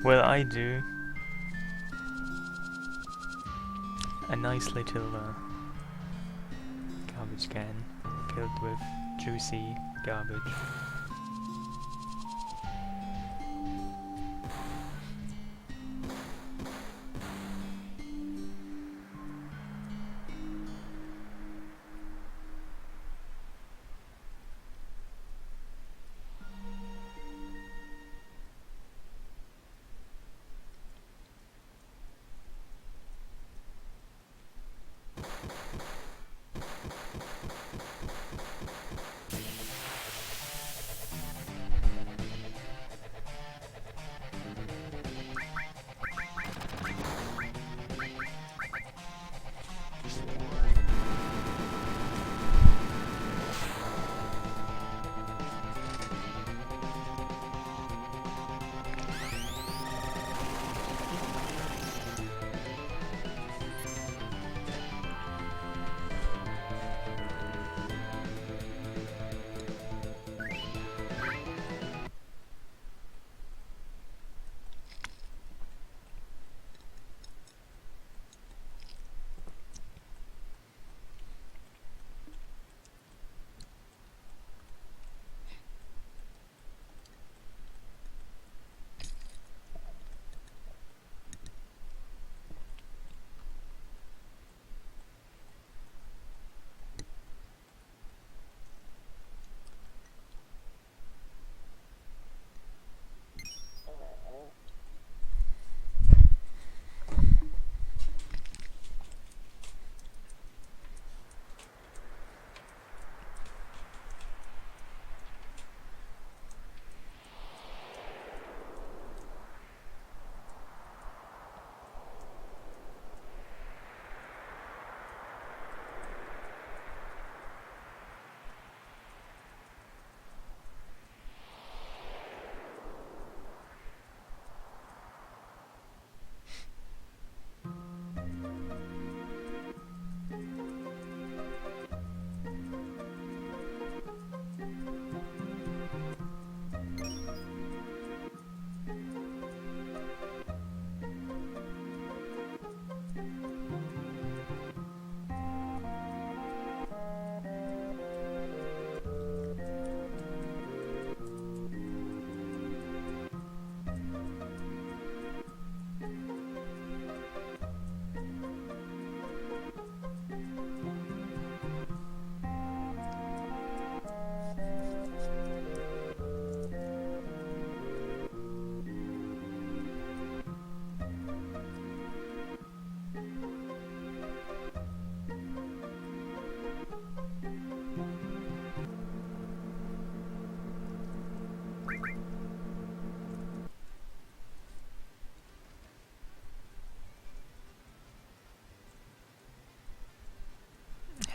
Well, I do. A nice little garbage can filled with juicy garbage.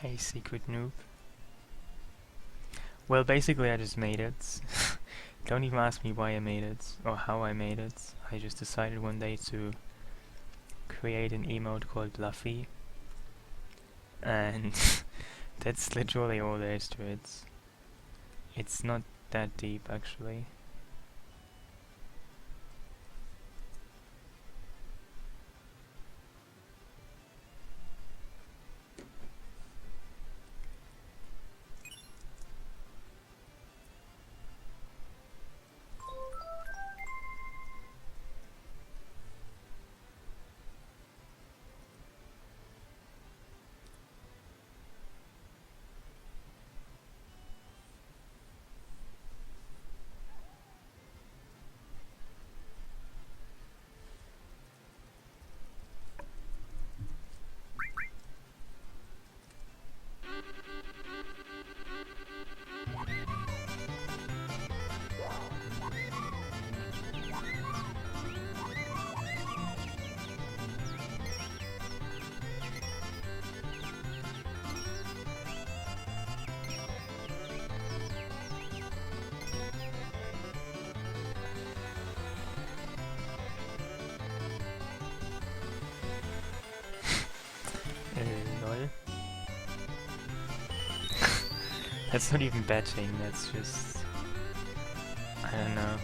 Hey, secret noob. Well, basically I just made it. Don't even ask me why I made it, or how I made it. I just decided one day to create an emote called Bluffy. And that's literally all there is to it. It's not that deep, actually. Lol. That's not even betting, that's just... I don't know.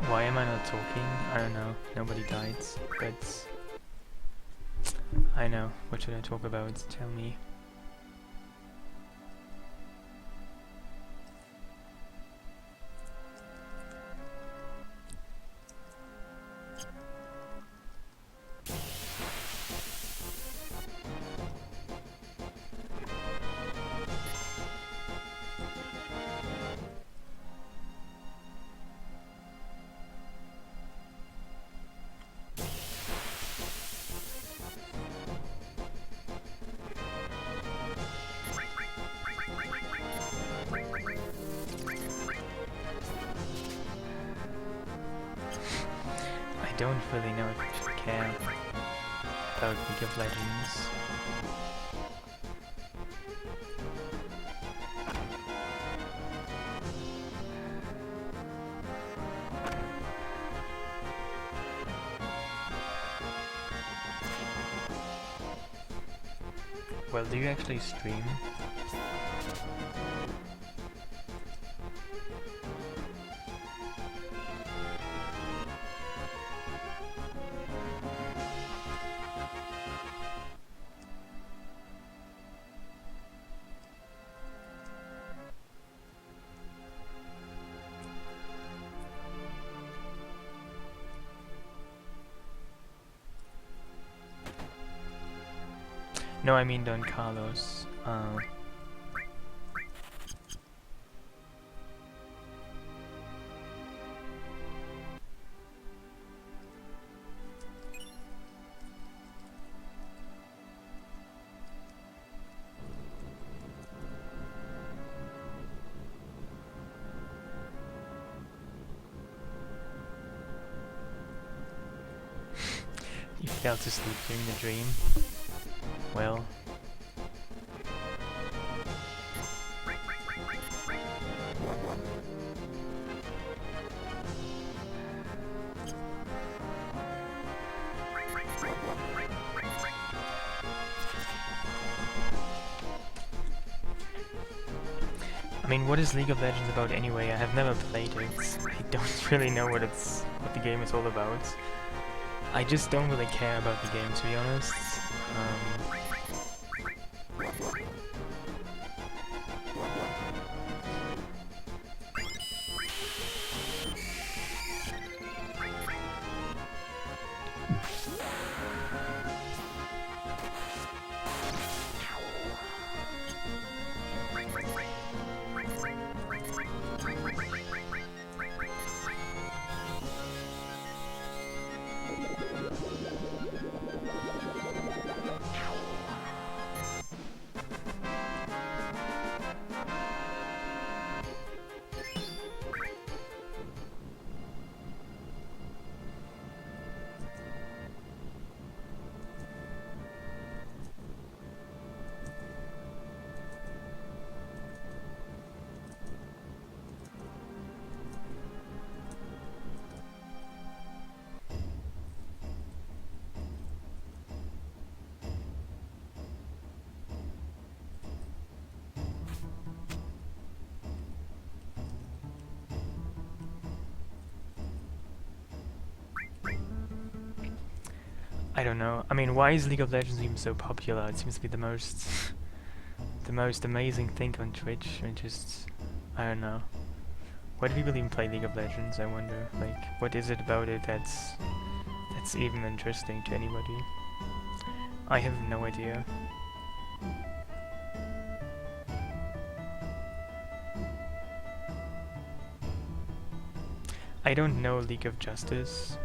Why am I not talking? I don't know. Nobody died, but I know. What should I talk about? Tell me. I don't really know if I should care about League of Legends. Well, do you actually stream? No, I mean Don Carlos. You fell to sleep during the dream. Well. I mean, what is League of Legends about anyway? I have never played it. I don't really know what the game is all about. I just don't really care about the game, to be honest. I don't know. I mean, why is League of Legends even so popular? It seems to be the most amazing thing on Twitch, and just, I don't know. Why do people even play League of Legends? I wonder. Like, what is it about it that's even interesting to anybody? I have no idea. I don't know League of Justice.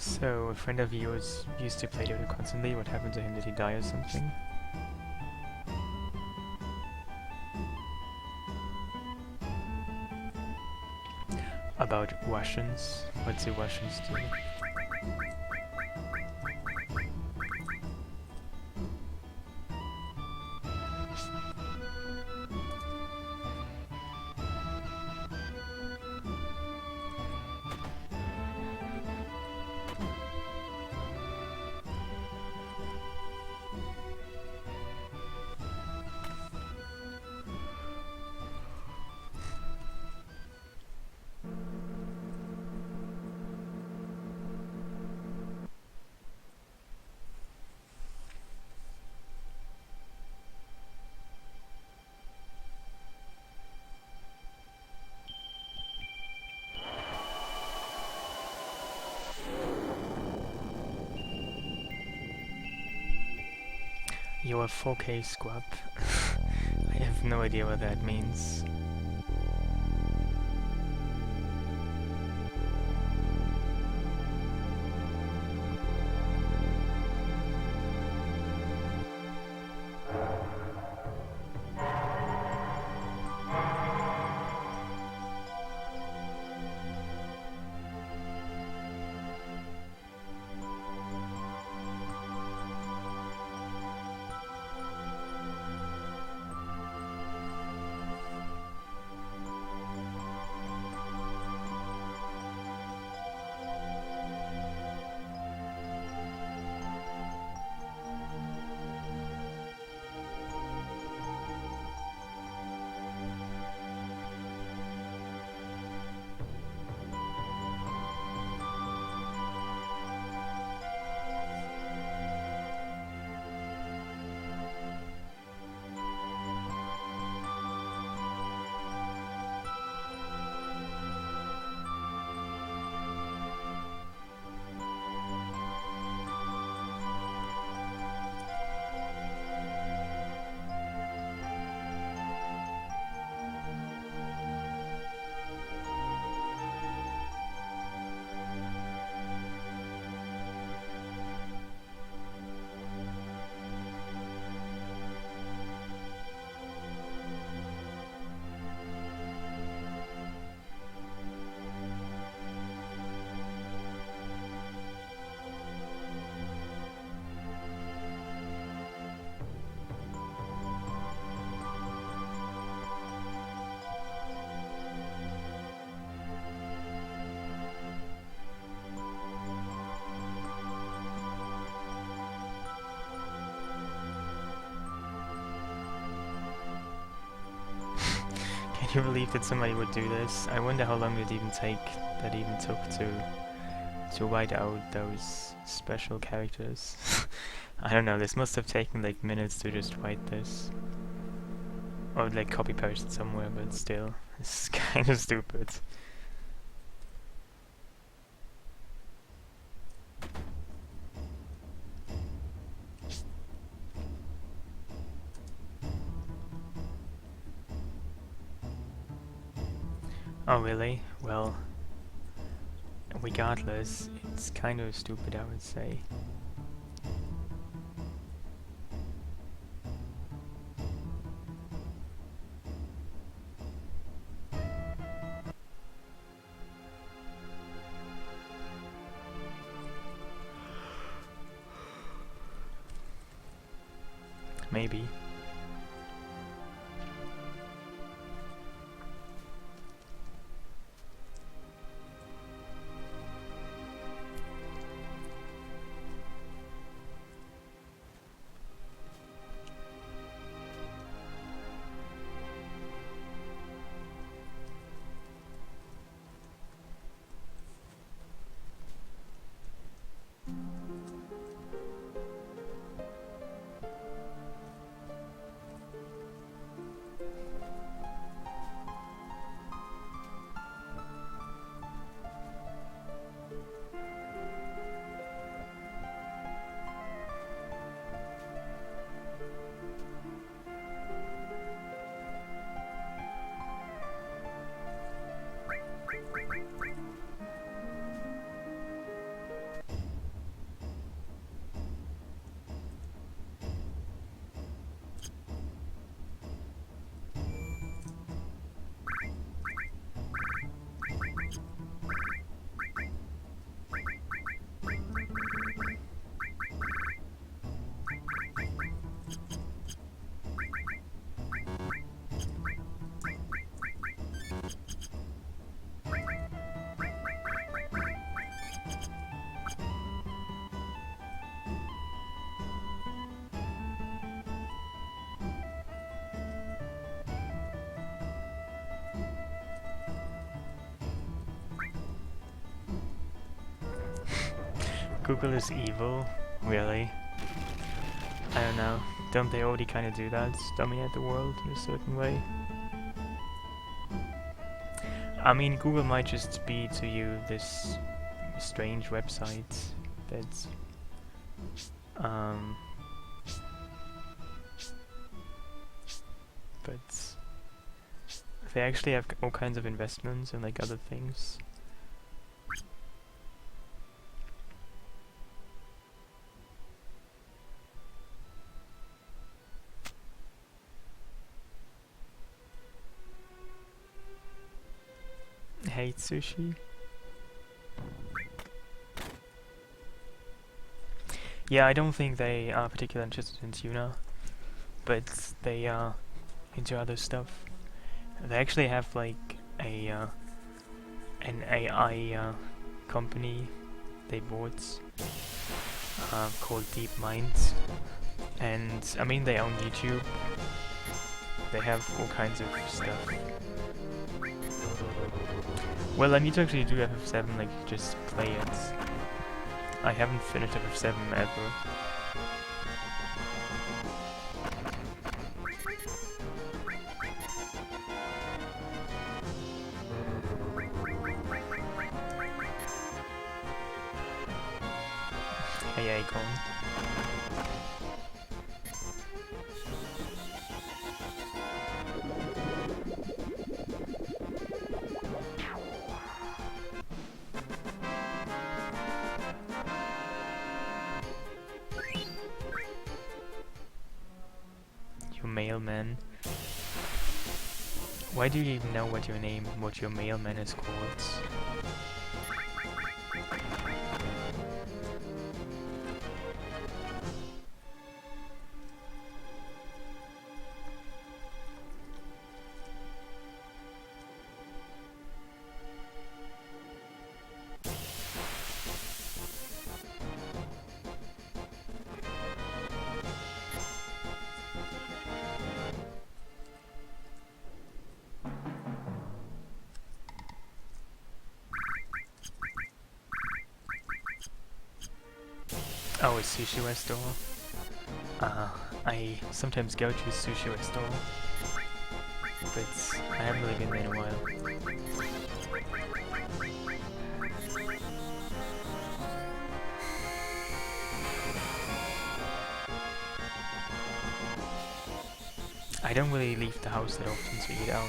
So, a friend of yours used to play Dota constantly. What happened to him? Did he die or something? About Russians? What do Russians do? You're a 4K scrub. I have no idea what that means. Can you believe that somebody would do this? I wonder how long it even took to write out those special characters. I don't know, this must have taken like minutes to just write this. Or like copy paste it somewhere, but still, it's kind of stupid. Oh really? Well, regardless, it's kind of stupid, I would say. Maybe. Google is evil? Really? I don't know. Don't they already kind of do that? Dominate the world in a certain way? I mean, Google might just be to you this strange website that but they actually have all kinds of investments and like other things. Hate sushi. Yeah, I don't think they are particularly interested in tuna, but they are into other stuff. They actually have like a an AI company they bought called DeepMind, and I mean they own YouTube. They have all kinds of stuff. Well, I need to actually do FF7, like just play it. I haven't finished FF7 ever. Hey, Icon. You mailman. Why do you even know what your mailman is called? Oh, a sushi restaurant. I sometimes go to a sushi restaurant, but I haven't really been there in a while. I don't really leave the house that often to eat out.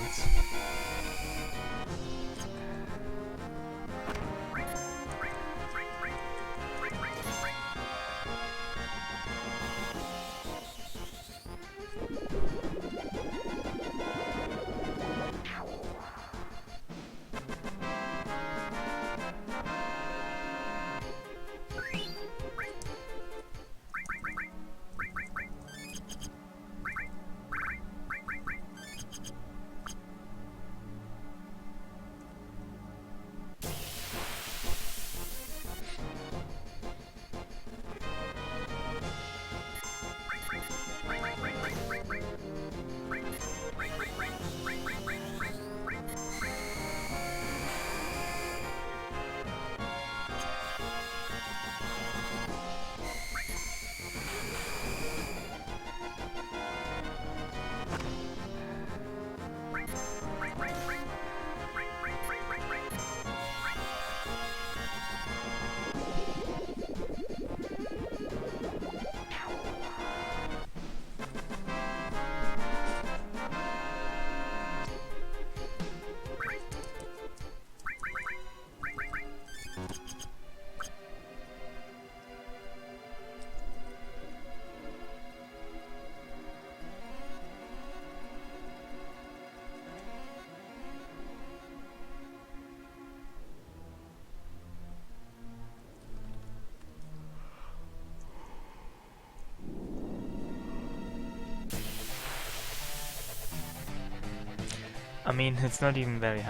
I mean, it's not even very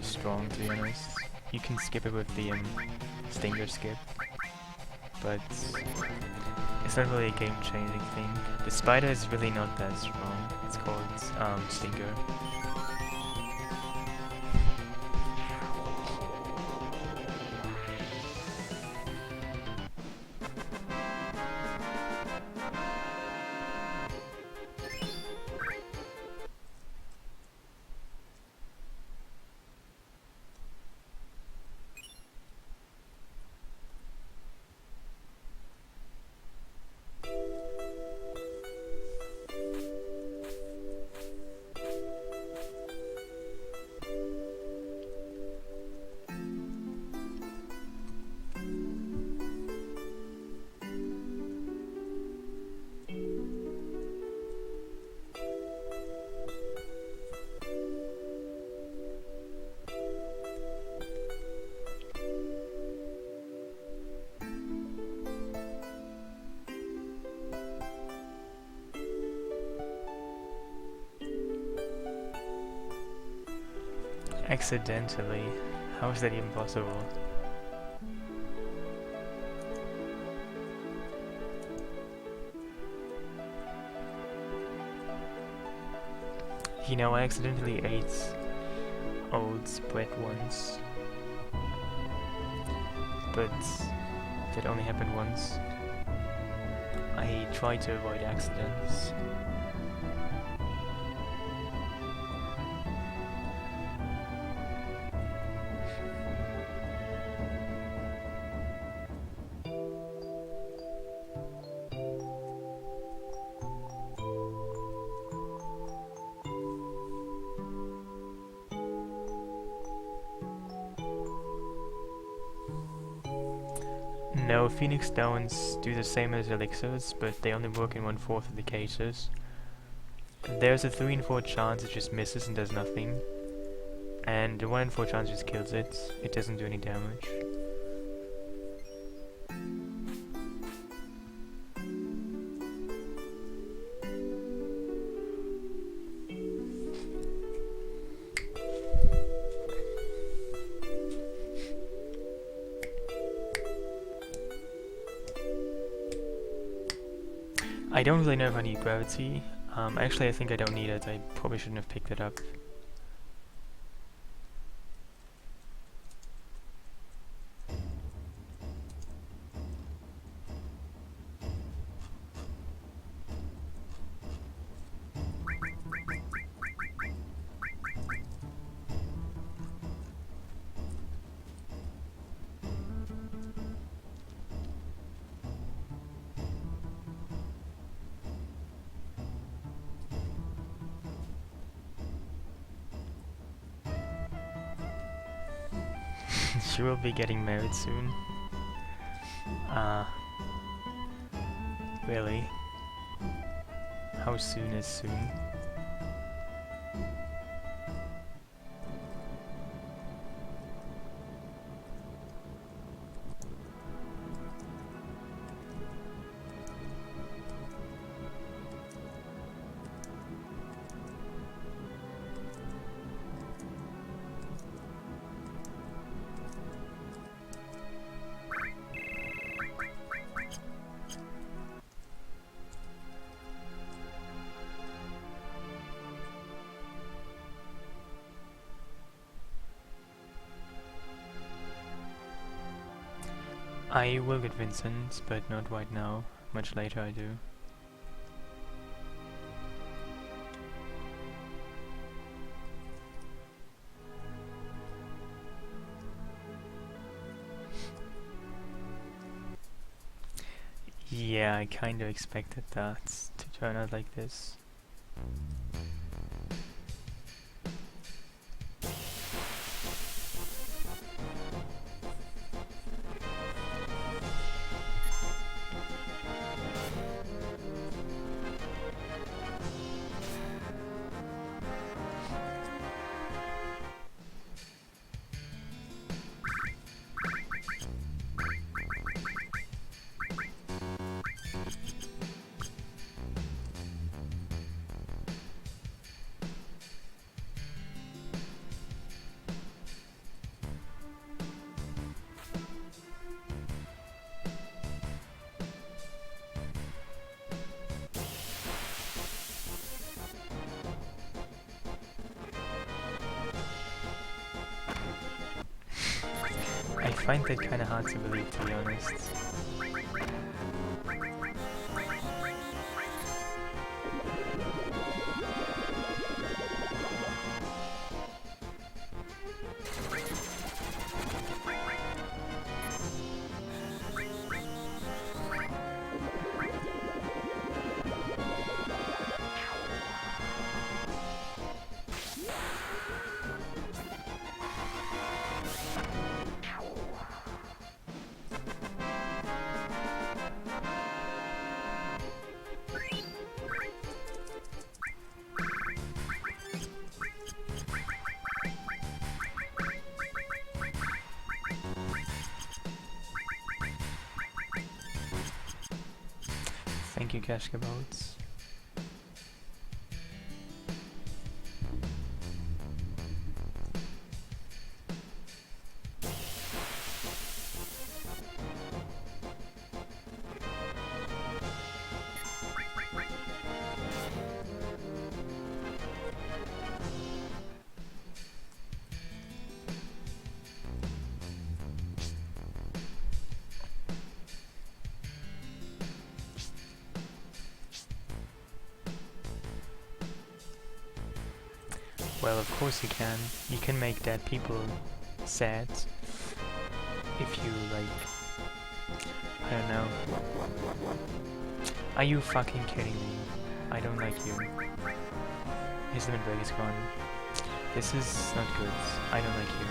strong, to be honest. You can skip it with the stinger skip, but it's not really a game-changing thing. The spider is really not that strong. It's called stinger. Accidentally? How is that even possible? You know, I accidentally ate oats bread once, but that only happened once. I try to avoid accidents. No, Phoenix Stones do the same as elixirs, but they only work in 1/4 of the cases. There's a 3 in 4 chance it just misses and does nothing, and the 1 in 4 chance just kills it. It doesn't do any damage. I don't really know if I need gravity. Actually, I think I don't need it. I probably shouldn't have picked it up. You will be getting married soon. Really? How soon is soon? I will get Vincent, but not right now. Much later I do. Yeah, I kind of expected that to turn out like this. I find that kind of hard to believe, to be honest. Thank you, Cash Emotes. Well, of course you can. You can make dead people sad if you, like, I don't know. Are you fucking kidding me? I don't like you. His limit break is gone. This is not good. I don't like you.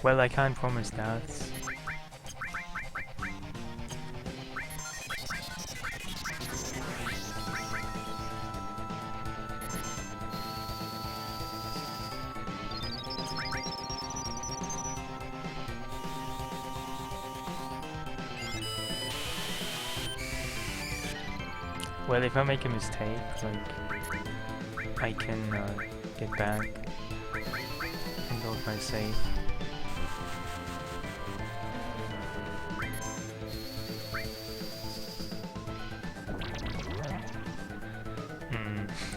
Well, I can't promise that. Well, if I make a mistake, like, I can get back and load my save.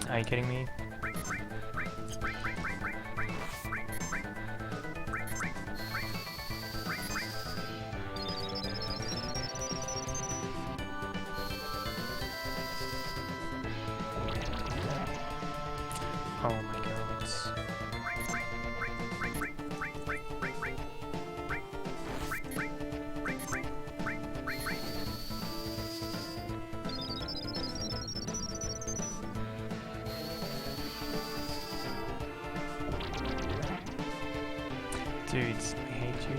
Are you kidding me? Oh my god. Dudes, I hate you.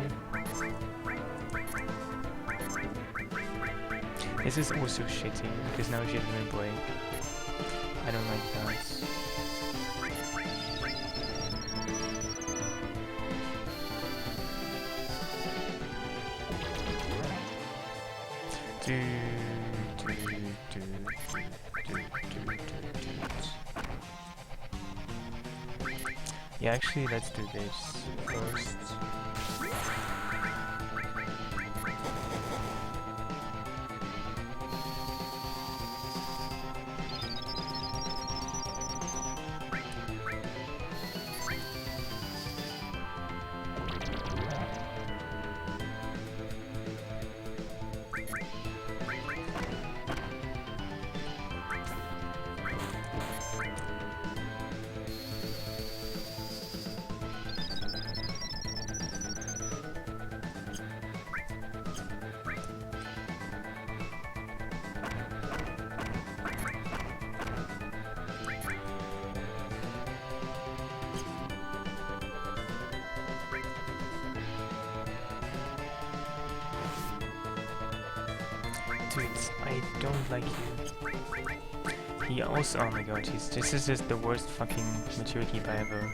This is also shitty, because now she has no break. I don't like that. Yeah, actually, let's do this first. Dude, I don't like you. He also, oh my god, this is just the worst fucking mature keeper ever.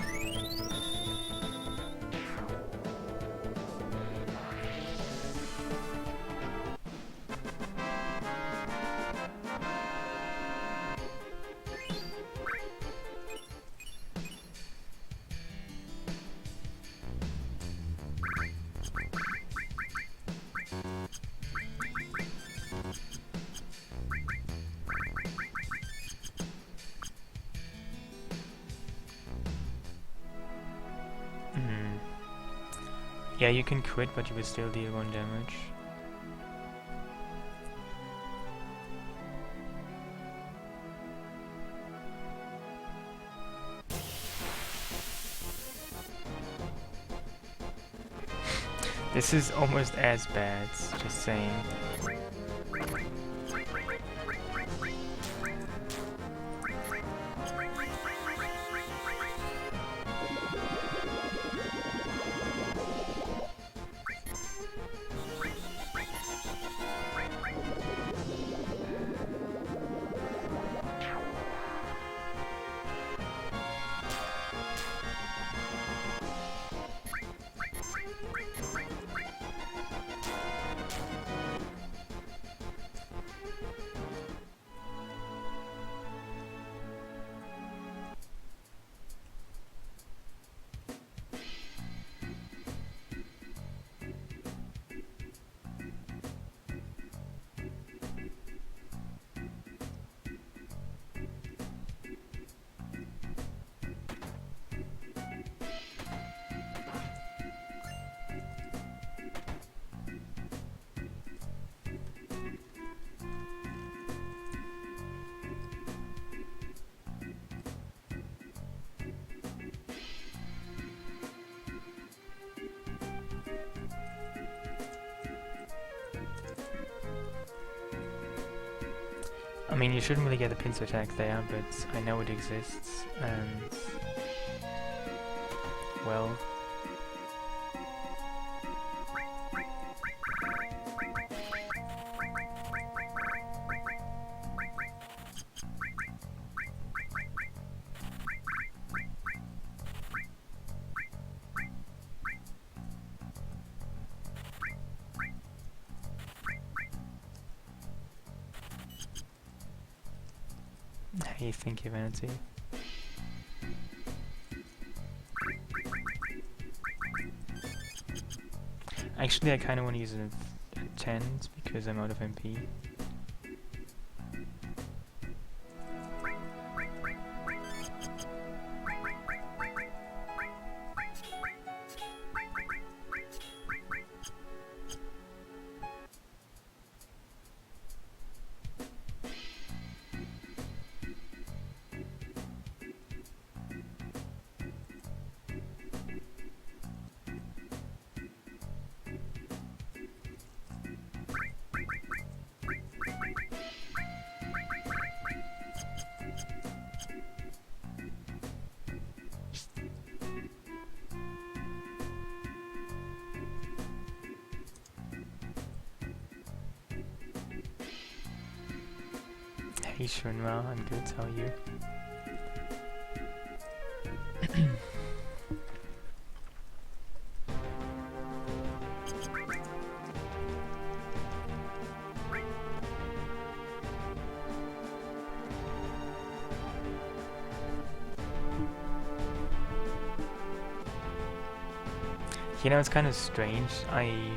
Yeah, you can quit, but you will still deal 1 damage. This is almost as bad, just saying. I mean, you shouldn't really get a pincer attack there, but I know it exists, and... well... Hey, thank you, Vanity. Actually, I kind of want to use a tent because I'm out of MP. Hey Shunra, I'm good, how are you? You know, it's kind of strange. I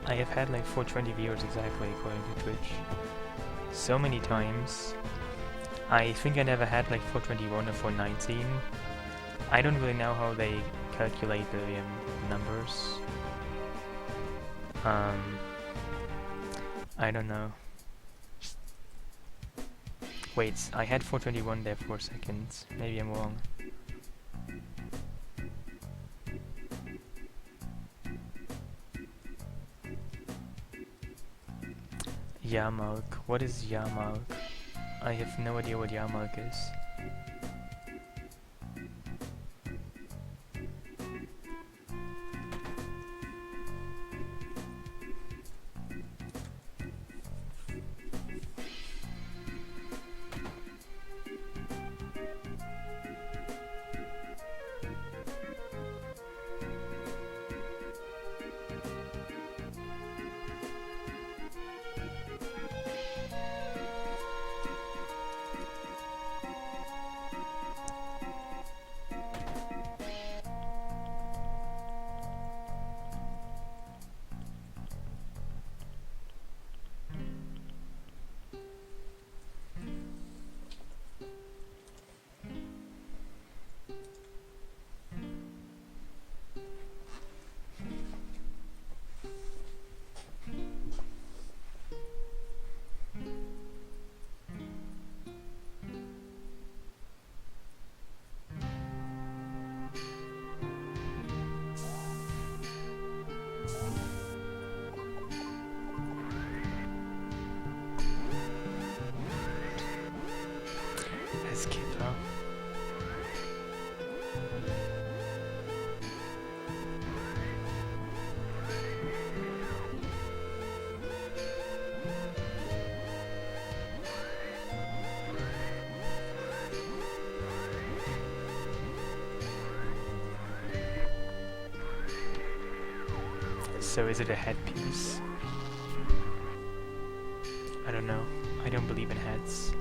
have had like 420 viewers exactly according to Twitch. So many times. I think I never had like 421 or 419. I don't really know how they calculate the numbers. I don't know. Wait, I had 421 there for a second. Maybe I'm wrong. Yarmark. What is Yarmark? I have no idea what Yarmark is. Skipper. So is it a headpiece? I don't know. I don't believe in heads.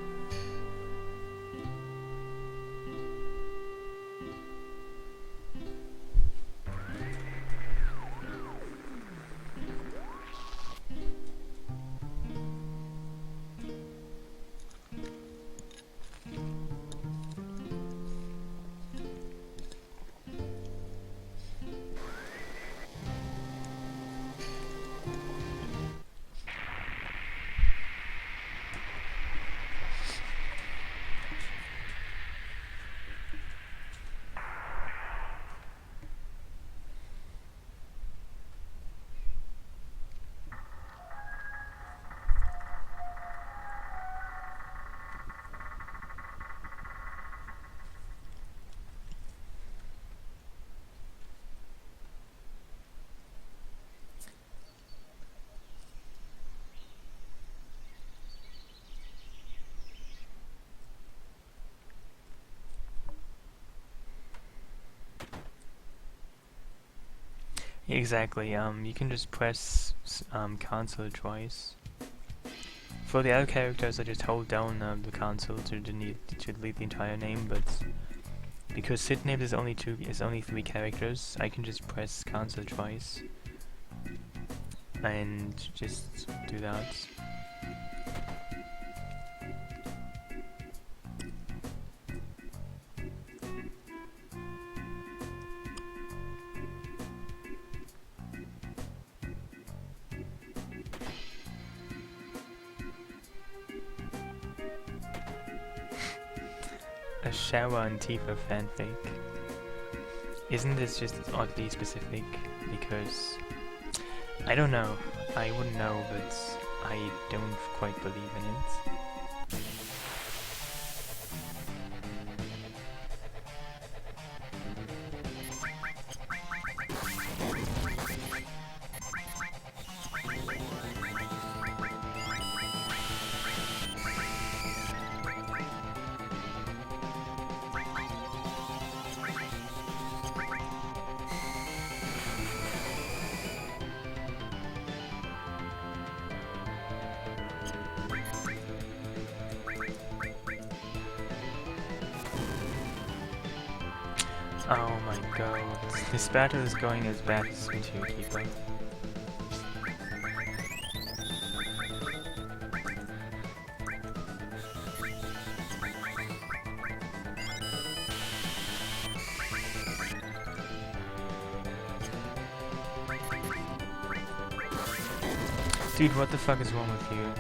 Exactly, you can just press cancel twice. For the other characters, I just hold down the cancel to delete the entire name, but because Sid names is only 3 characters, I can just press cancel twice and just do that. A shower and Tifa fanfic. Isn't this just oddly specific? Because I don't know. I wouldn't know, but I don't quite believe in it. Oh my god, this battle is going as bad as Interior Keeper. Dude, what the fuck is wrong with you?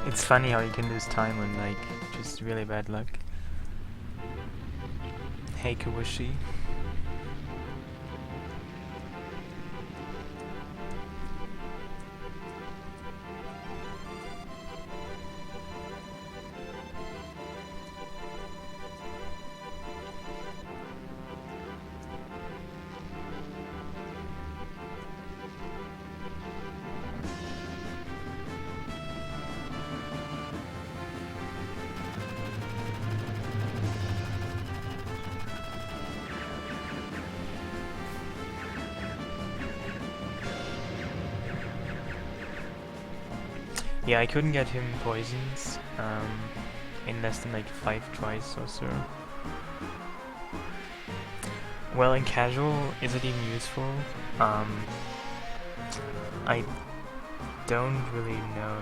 It's funny how you can lose time on like just really bad luck. Hey Kawushi. Yeah, I couldn't get him poisons in less than like 5 tries or so. Well, in casual, is it even useful? I don't really know.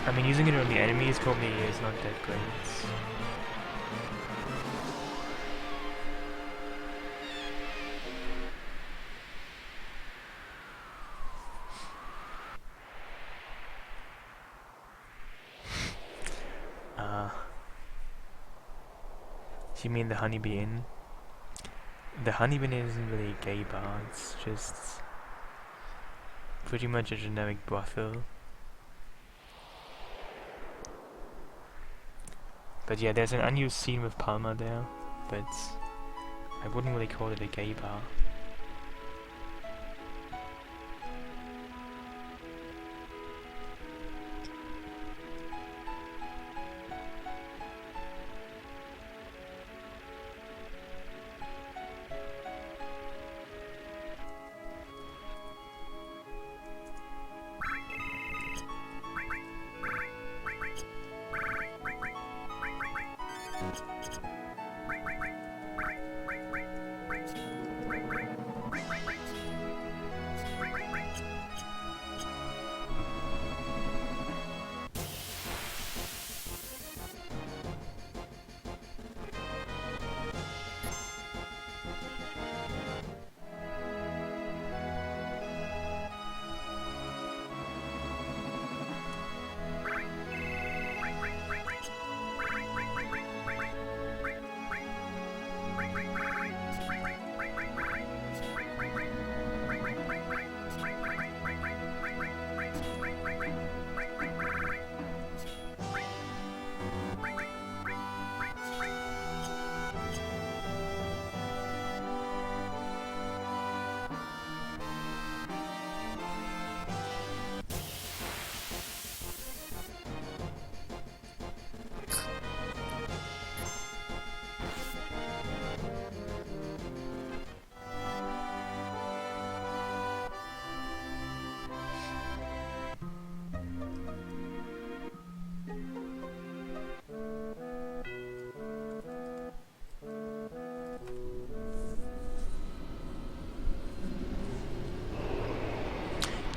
I mean, using it on the enemies probably is not that great. You mean the Honeybee Inn? The Honeybee Inn isn't really a gay bar, it's just pretty much a generic brothel. But yeah, there's an unused scene with Palmer there, but I wouldn't really call it a gay bar.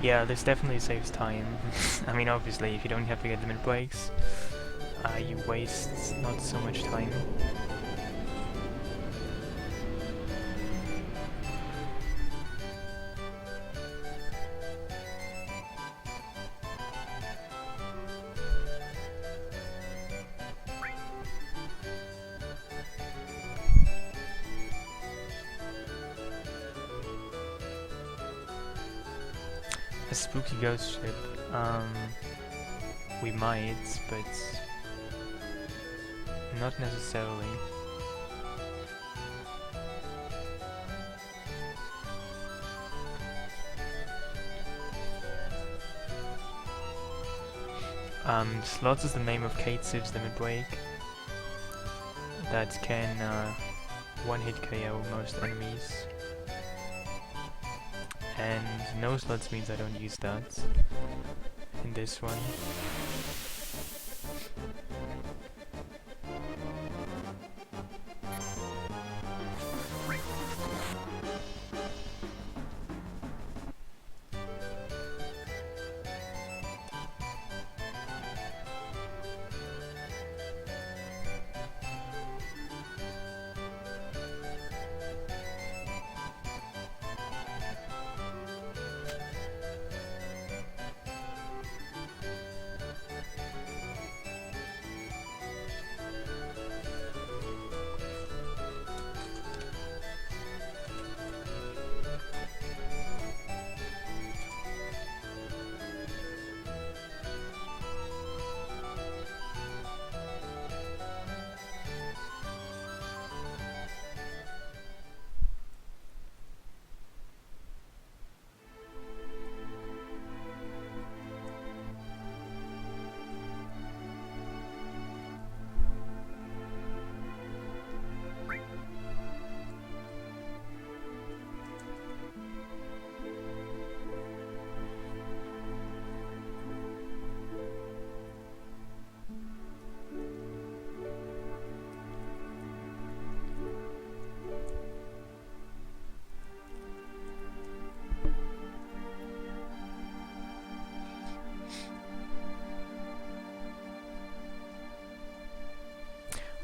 Yeah, this definitely saves time. I mean, obviously, if you don't have to get limit breaks, you waste not so much time. A spooky ghost ship. We might, but not necessarily. Slots is the name of Cait Civ's limit break that can one-hit KO most enemies. And NoSlots means I don't use that in this one.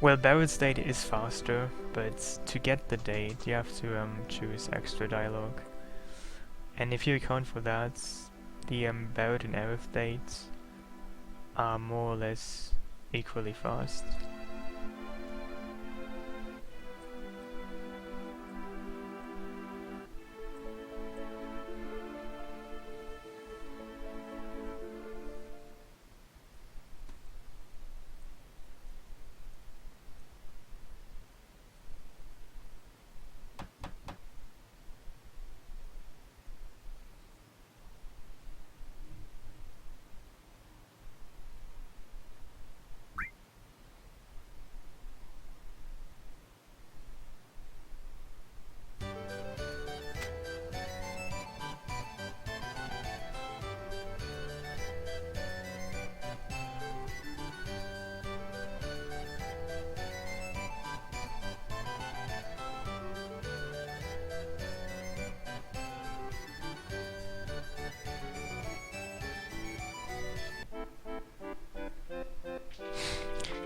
Well, barrel state is faster, but to get the date you have to choose extra dialogue. And if you account for that, the barrel and Aerith dates are more or less equally fast.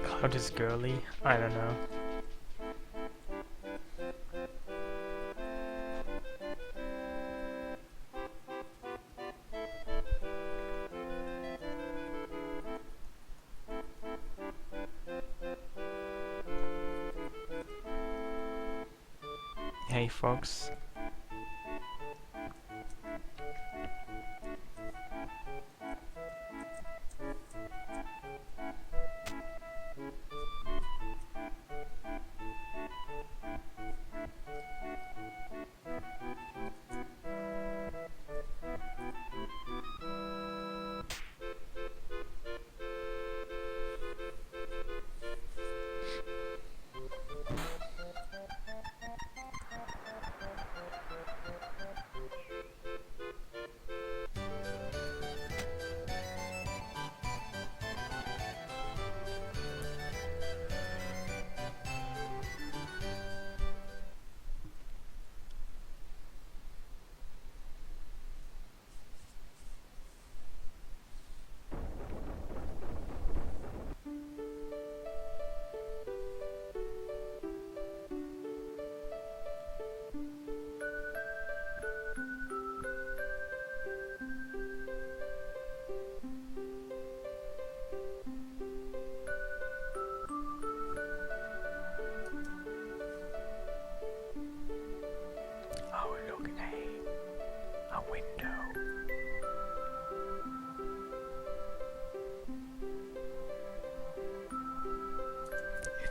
Cloud is girly? I don't know. Hey Fox.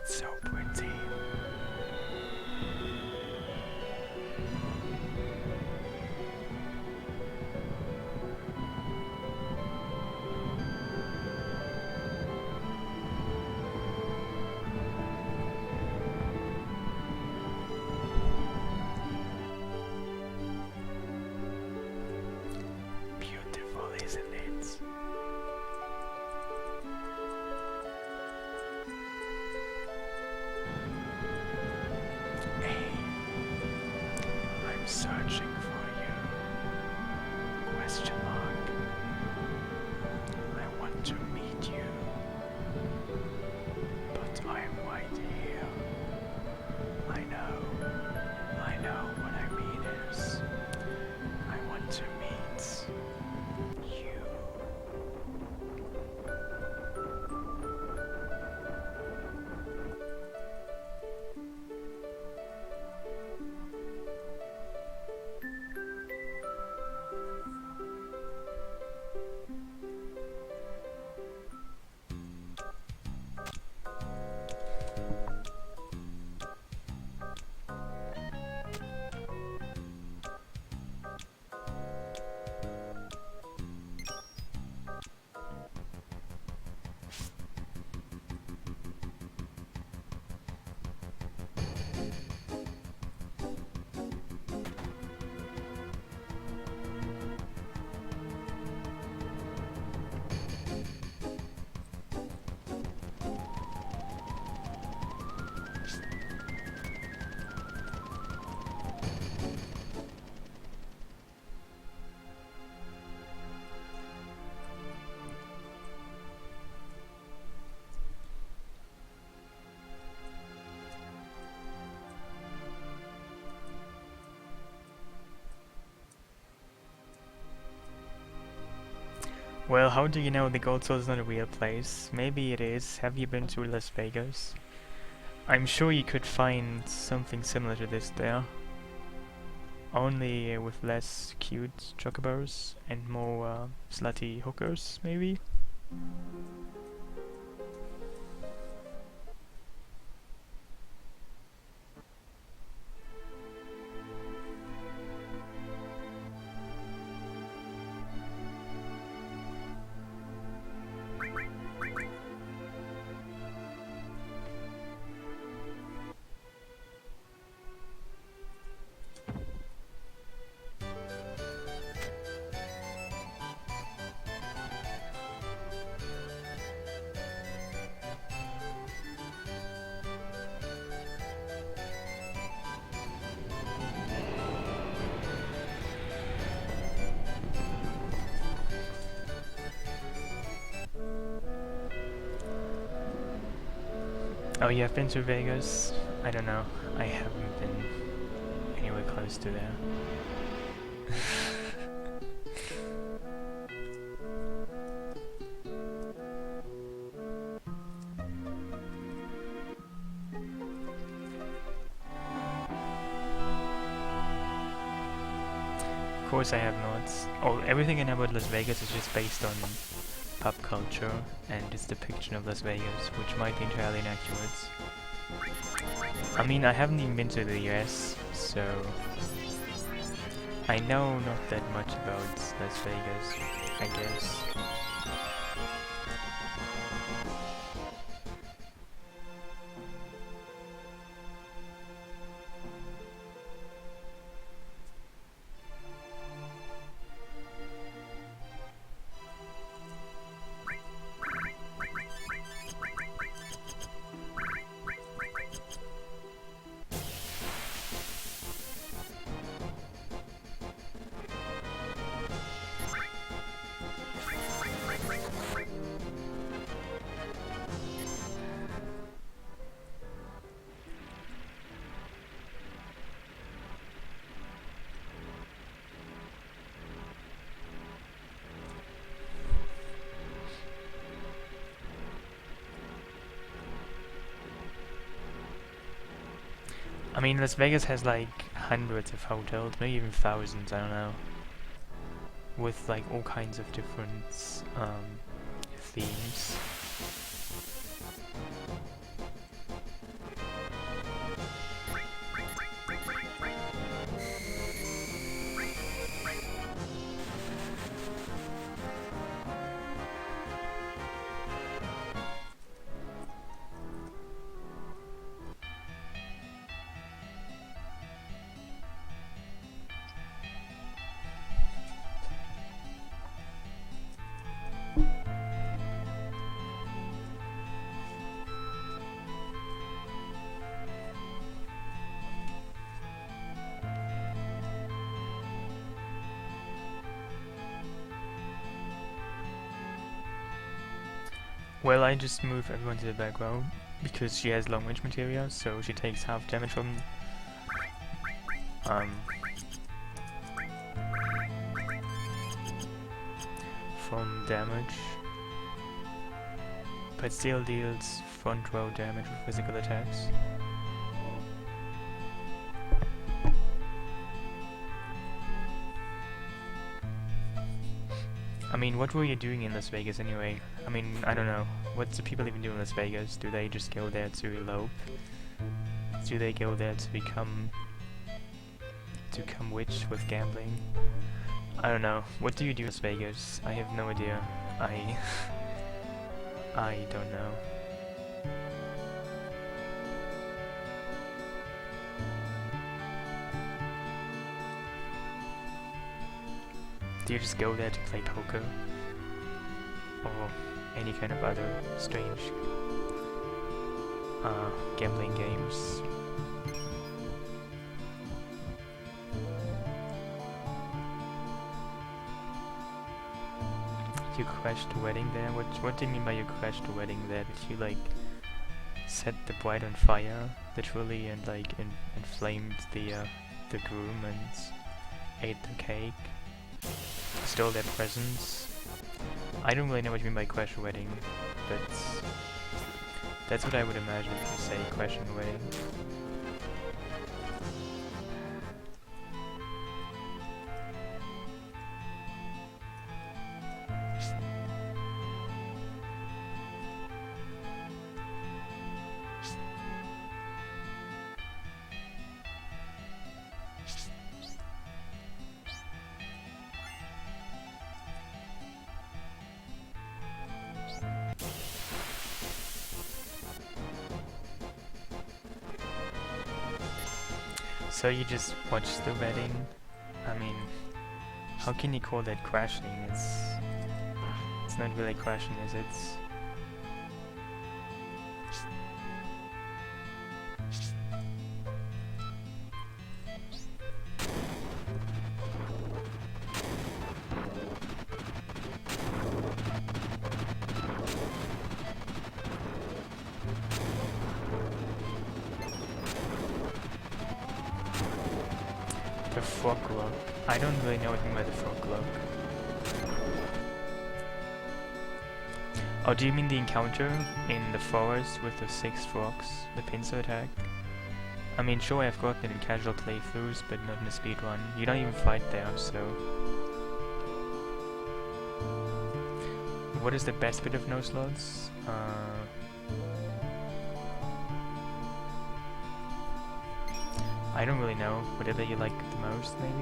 So pretty. Beautiful, isn't it? I'm searching for you. Question mark. I want to meet you. But I'm right here. I know what I mean is I want to meet you. Well, how do you know the Gold Soul is not a real place? Maybe it is. Have you been to Las Vegas? I'm sure you could find something similar to this there. Only with less cute chocobos and more slutty hookers, maybe? Oh, you have been to Vegas? I don't know. I haven't been anywhere close to there. Of course I have not. Oh, everything I know about Las Vegas is just based on pop culture and its depiction of Las Vegas, which might be entirely inaccurate. I mean, I haven't even been to the US, so I know not that much about Las Vegas, I guess. I mean, Las Vegas has like hundreds of hotels, maybe even thousands, I don't know. With like all kinds of different themes. Well, I just move everyone to the back row because she has long range materia, so she takes half damage from damage, but still deals front row damage with physical attacks. I mean, what were you doing in Las Vegas anyway? I mean, I don't know. What do people even do in Las Vegas? Do they just go there to elope? Do they go there to become rich with gambling? I don't know. What do you do in Las Vegas? I have no idea. I don't know. Do you just go there to play poker? Or any kind of other strange gambling games? You crashed the wedding there? What do you mean by you crashed the wedding there? Did you like set the bride on fire, literally, and like inflamed the groom and ate the cake? Stole their presents? I don't really know what you mean by crash wedding, but that's what I would imagine if you say crash wedding. So you just watch the wedding? I mean, how can you call that crashing? It's not really crashing, is it? The frog look. I don't really know what you mean by the frog look. Oh, do you mean the encounter in the forest with the 6 frogs, the pincer attack? I mean, sure, I've gotten it in casual playthroughs, but not in a speedrun. You don't even fight there, so... What is the best bit of NoSlots? I don't really know. Whatever you like the most, maybe?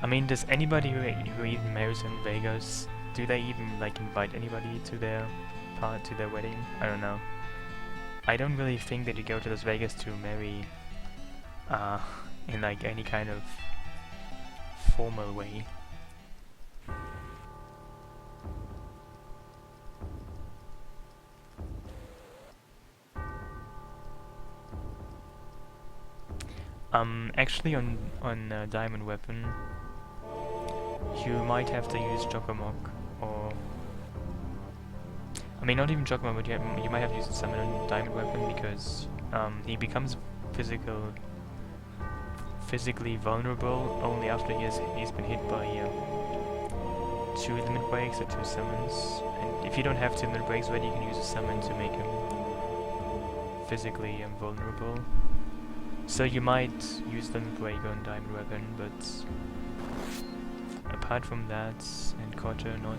I mean, does anybody who even marries in Vegas, do they even like invite anybody to their wedding? I don't know. I don't really think that you go to Las Vegas to marry in like any kind of formal way. Actually on Diamond Weapon, you might have to use Jokomok, or... I mean, not even Jokomok, but you might have to use Summon on Diamond Weapon, because he becomes physically vulnerable only after he's been hit by 2 limit breaks or 2 summons. And if you don't have 2 limit breaks ready, you can use a summon to make him physically vulnerable. So you might use limit break on Diamond Weapon, but apart from that, and Kotter, no.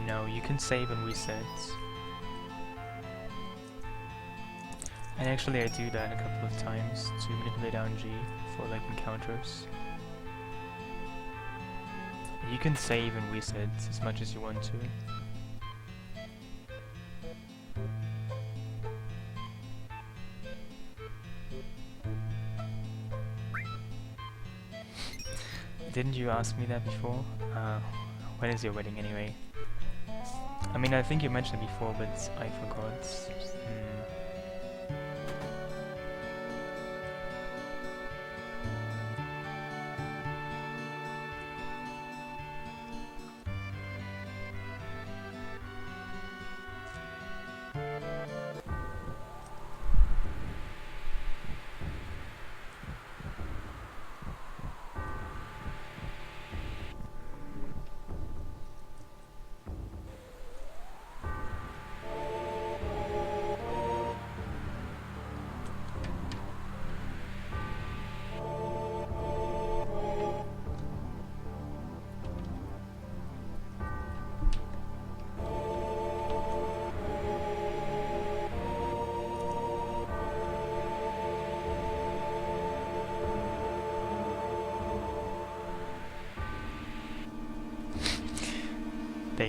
No, you can save and reset. And actually I do that a couple of times to manipulate RNG for like encounters. You can save and reset as much as you want to. Didn't you ask me that before? When is your wedding anyway? I mean, I think you mentioned it before, but I forgot.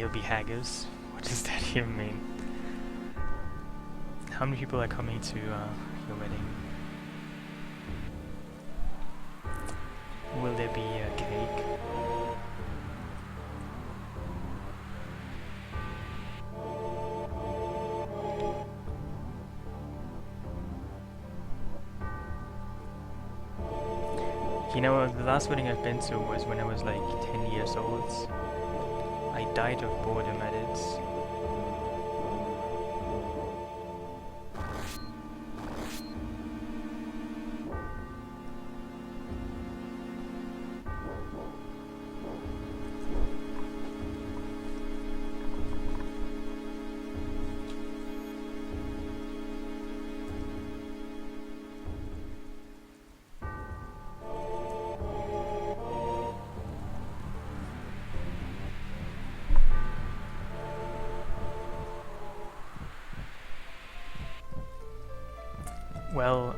they'll be haggers. What does that even mean? How many people are coming to your wedding? Will there be a cake? You know, the last wedding I've been to was when I was like 10 years old. I died of boredom at it. Well,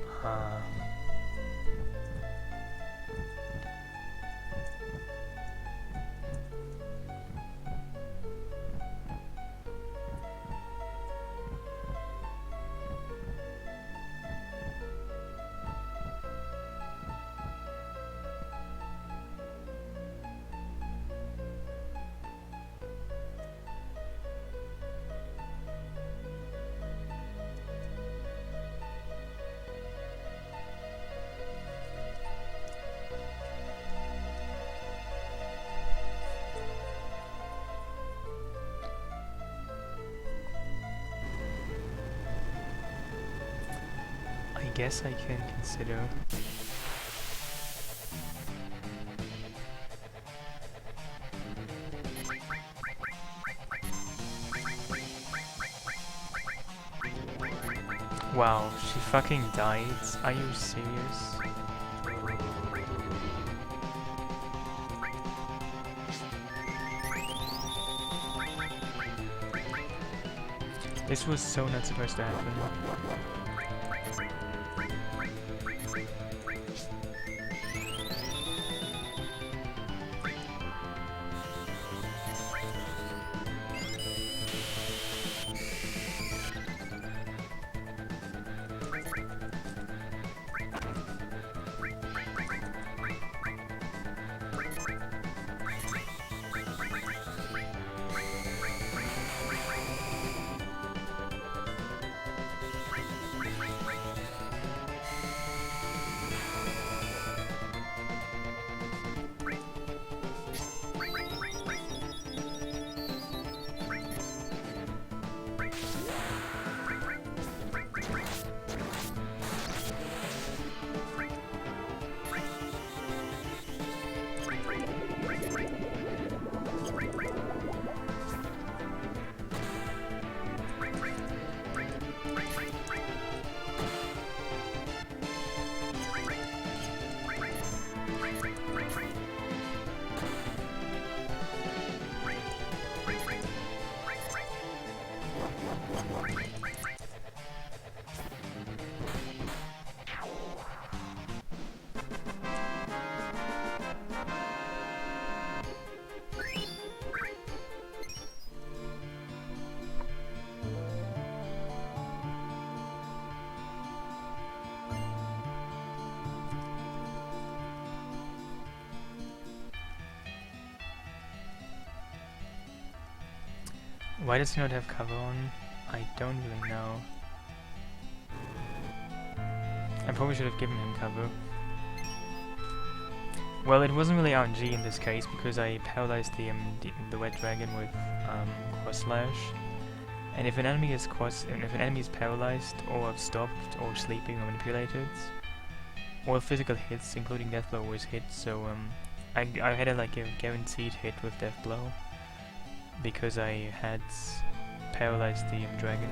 I guess I can consider. Wow, she fucking died? Are you serious? This was so not supposed to happen. Why does he not have cover on? I don't really know. I probably should have given him cover. Well, it wasn't really RNG in this case because I paralyzed the wet dragon with cross slash. And if an enemy is paralyzed or stopped or sleeping or manipulated, all physical hits, including death blow, was hit. So I had a guaranteed hit with death blow because I had paralyzed the dragon.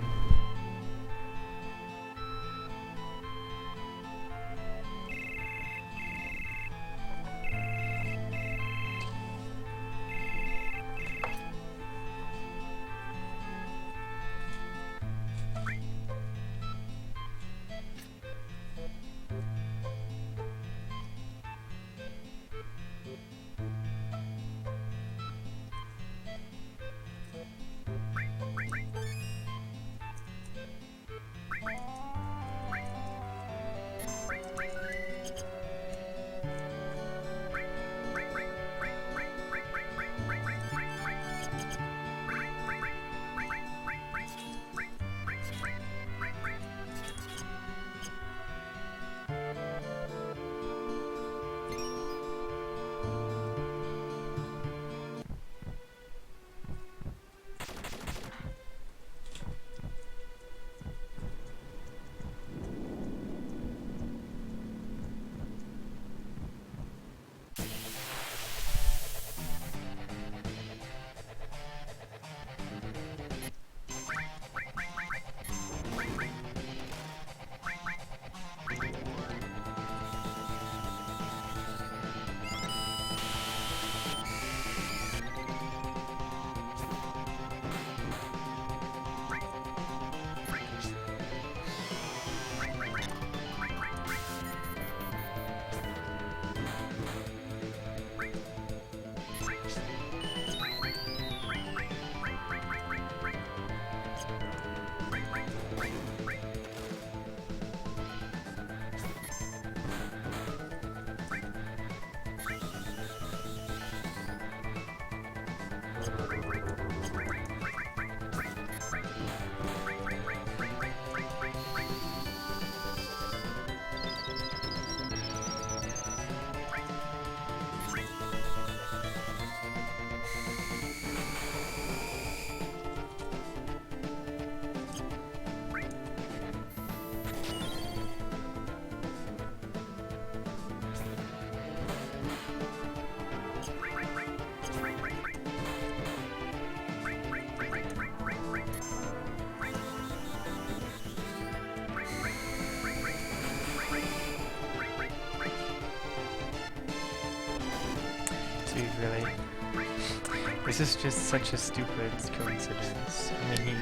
This is just such a stupid coincidence. I mean,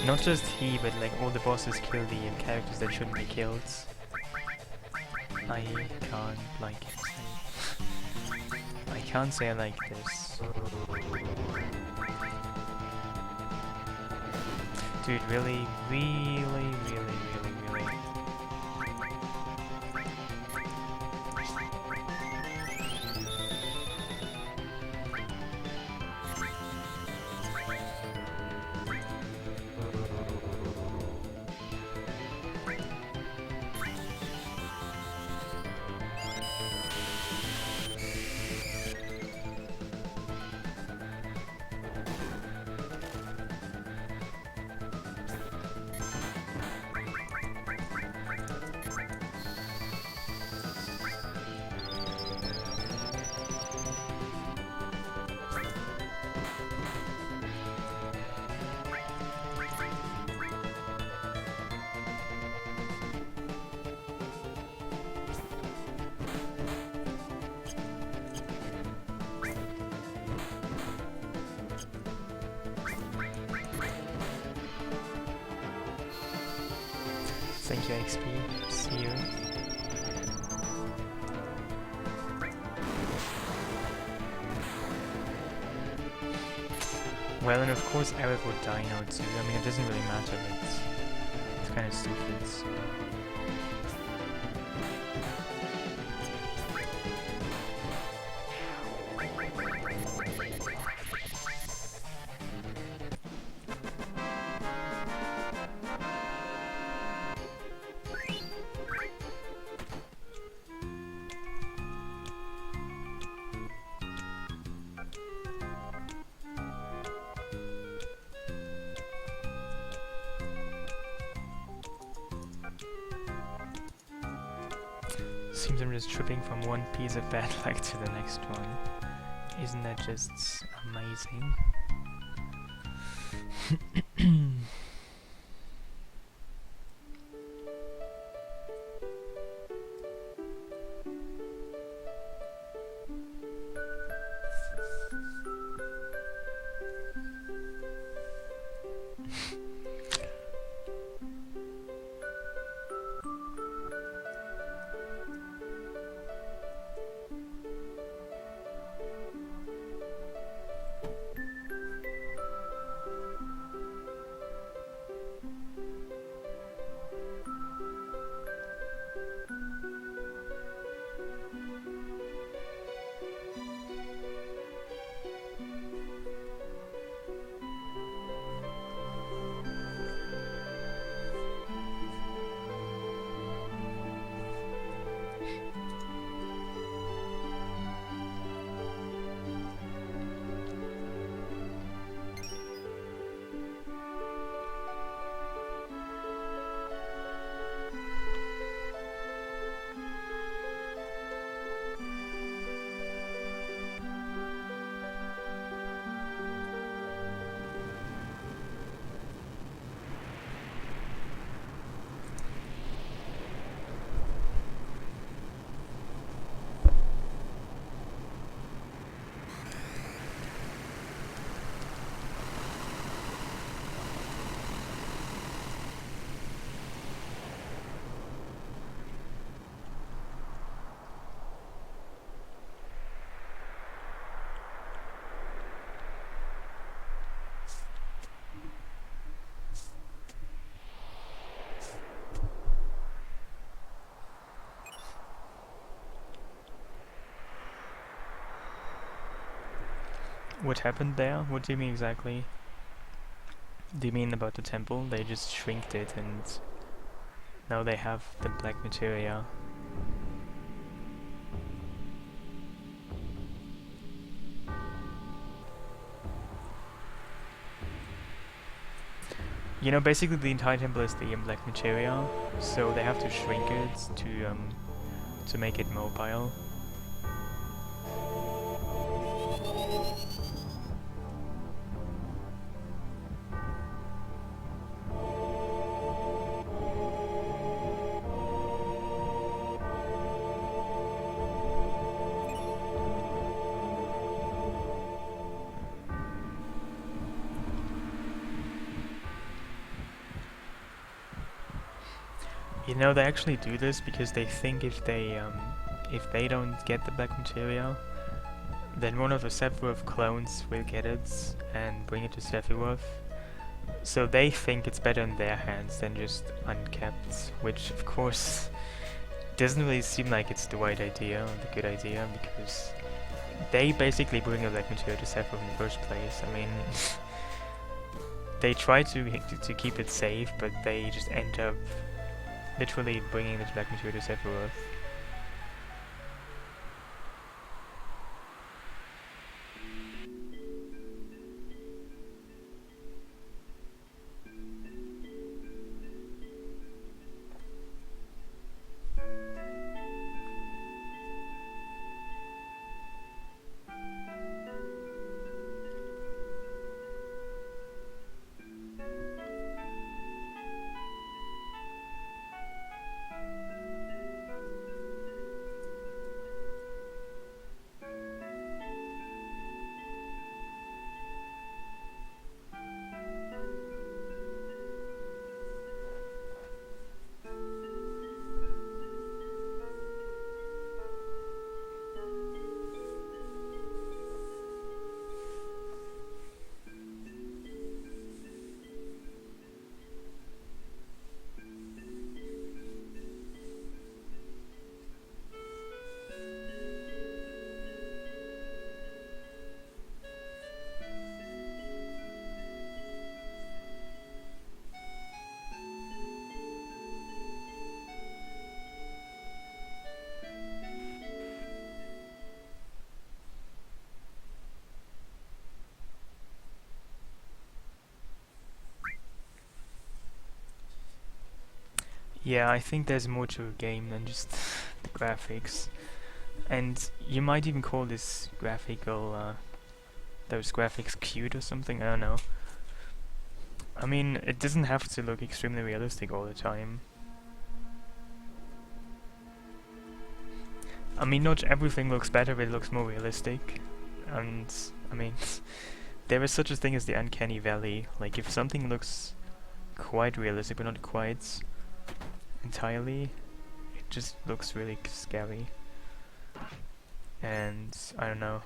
not just he, but like all the bosses kill the characters that shouldn't be killed. I can't like it. I can't say I like this. Dude, really, really, really, really, really. Thank you, XP. See you. Well, and of course Eric would die now too. I mean, it doesn't really matter, but it's kind of stupid. Seems I'm just tripping from one piece of bad luck to the next one. Isn't that just amazing? What happened there? What do you mean exactly? Do you mean about the temple? They just shrinked it and now they have the black materia. You know, basically the entire temple is the black materia, so they have to shrink it to make it mobile. You know, they actually do this because they think if they don't get the black material, then one of the Sephiroth clones will get it and bring it to Sephiroth. So they think it's better in their hands than just unkept, which of course doesn't really seem like it's the right idea or the good idea, because they basically bring the black material to Sephiroth in the first place. I mean, they try to keep it safe, but they just end up literally bringing this black material to Sephiroth. Yeah, I think there's more to a game than just the graphics. And you might even call this those graphics cute or something, I don't know. I mean, it doesn't have to look extremely realistic all the time. I mean, not everything looks better, but it looks more realistic. And, I mean, there is such a thing as the uncanny valley. Like, if something looks quite realistic, but not quite entirely, it just looks really scary. And, I don't know.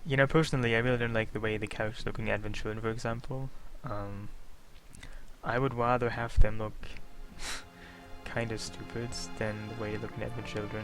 You know, personally, I really don't like the way the characters look in Advent Children, for example. I would rather have them look kind of stupid than the way they look in Advent Children.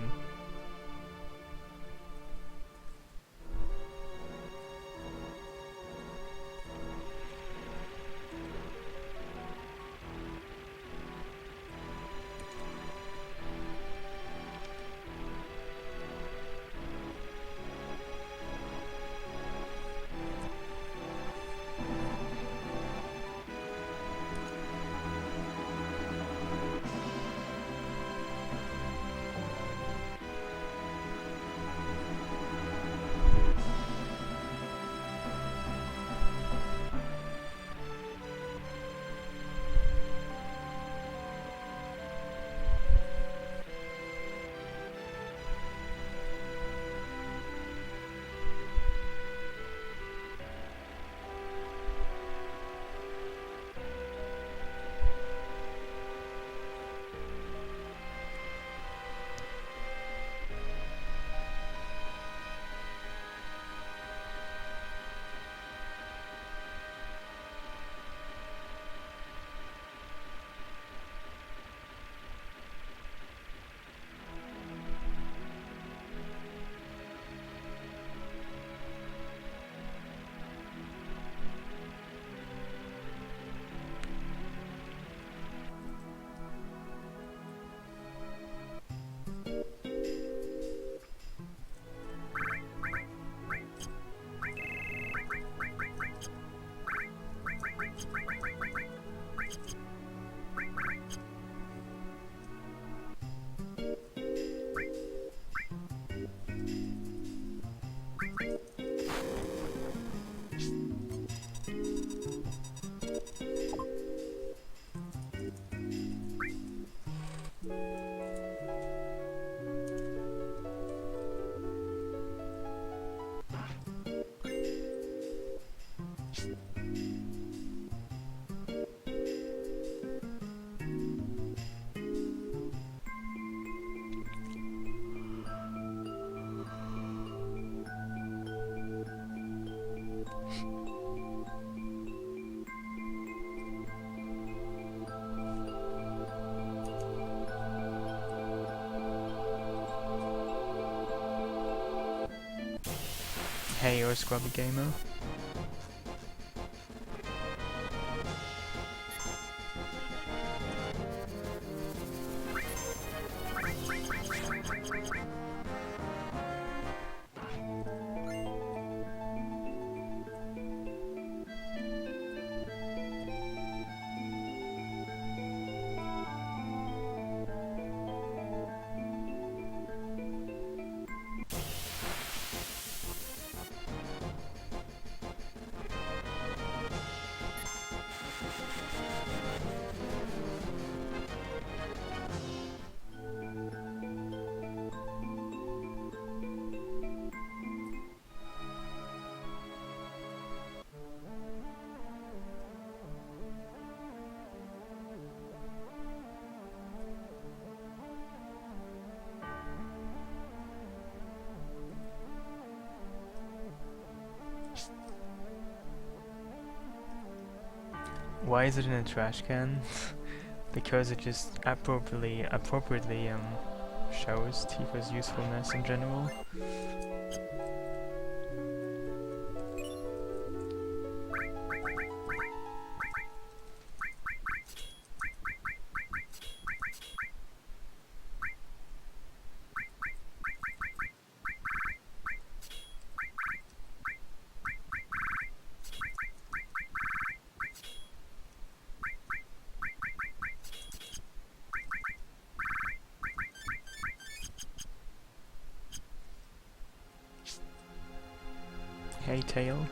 a scrubby gamer. Why is it in a trash can? Because it just appropriately shows Tifa's usefulness in general. Hey, Tail.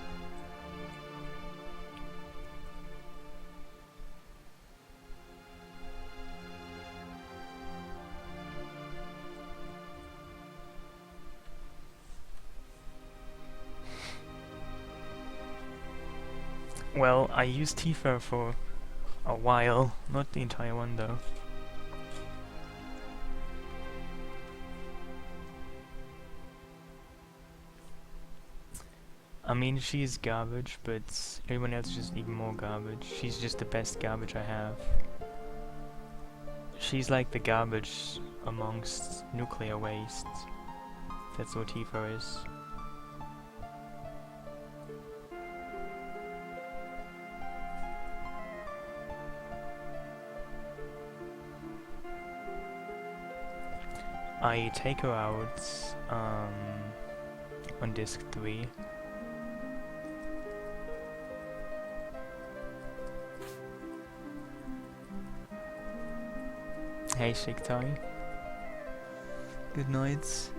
Well, I used Tifa for a while, not the entire one though. I mean, she's garbage, but everyone else is just even more garbage. She's just the best garbage I have. She's like the garbage amongst nuclear waste. That's what Tifa is. I take her out on disc 3. Hey, Shiktai. Good night.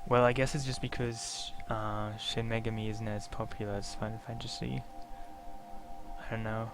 Well, I guess it's just because Shin Megami isn't as popular as Final Fantasy. I don't know.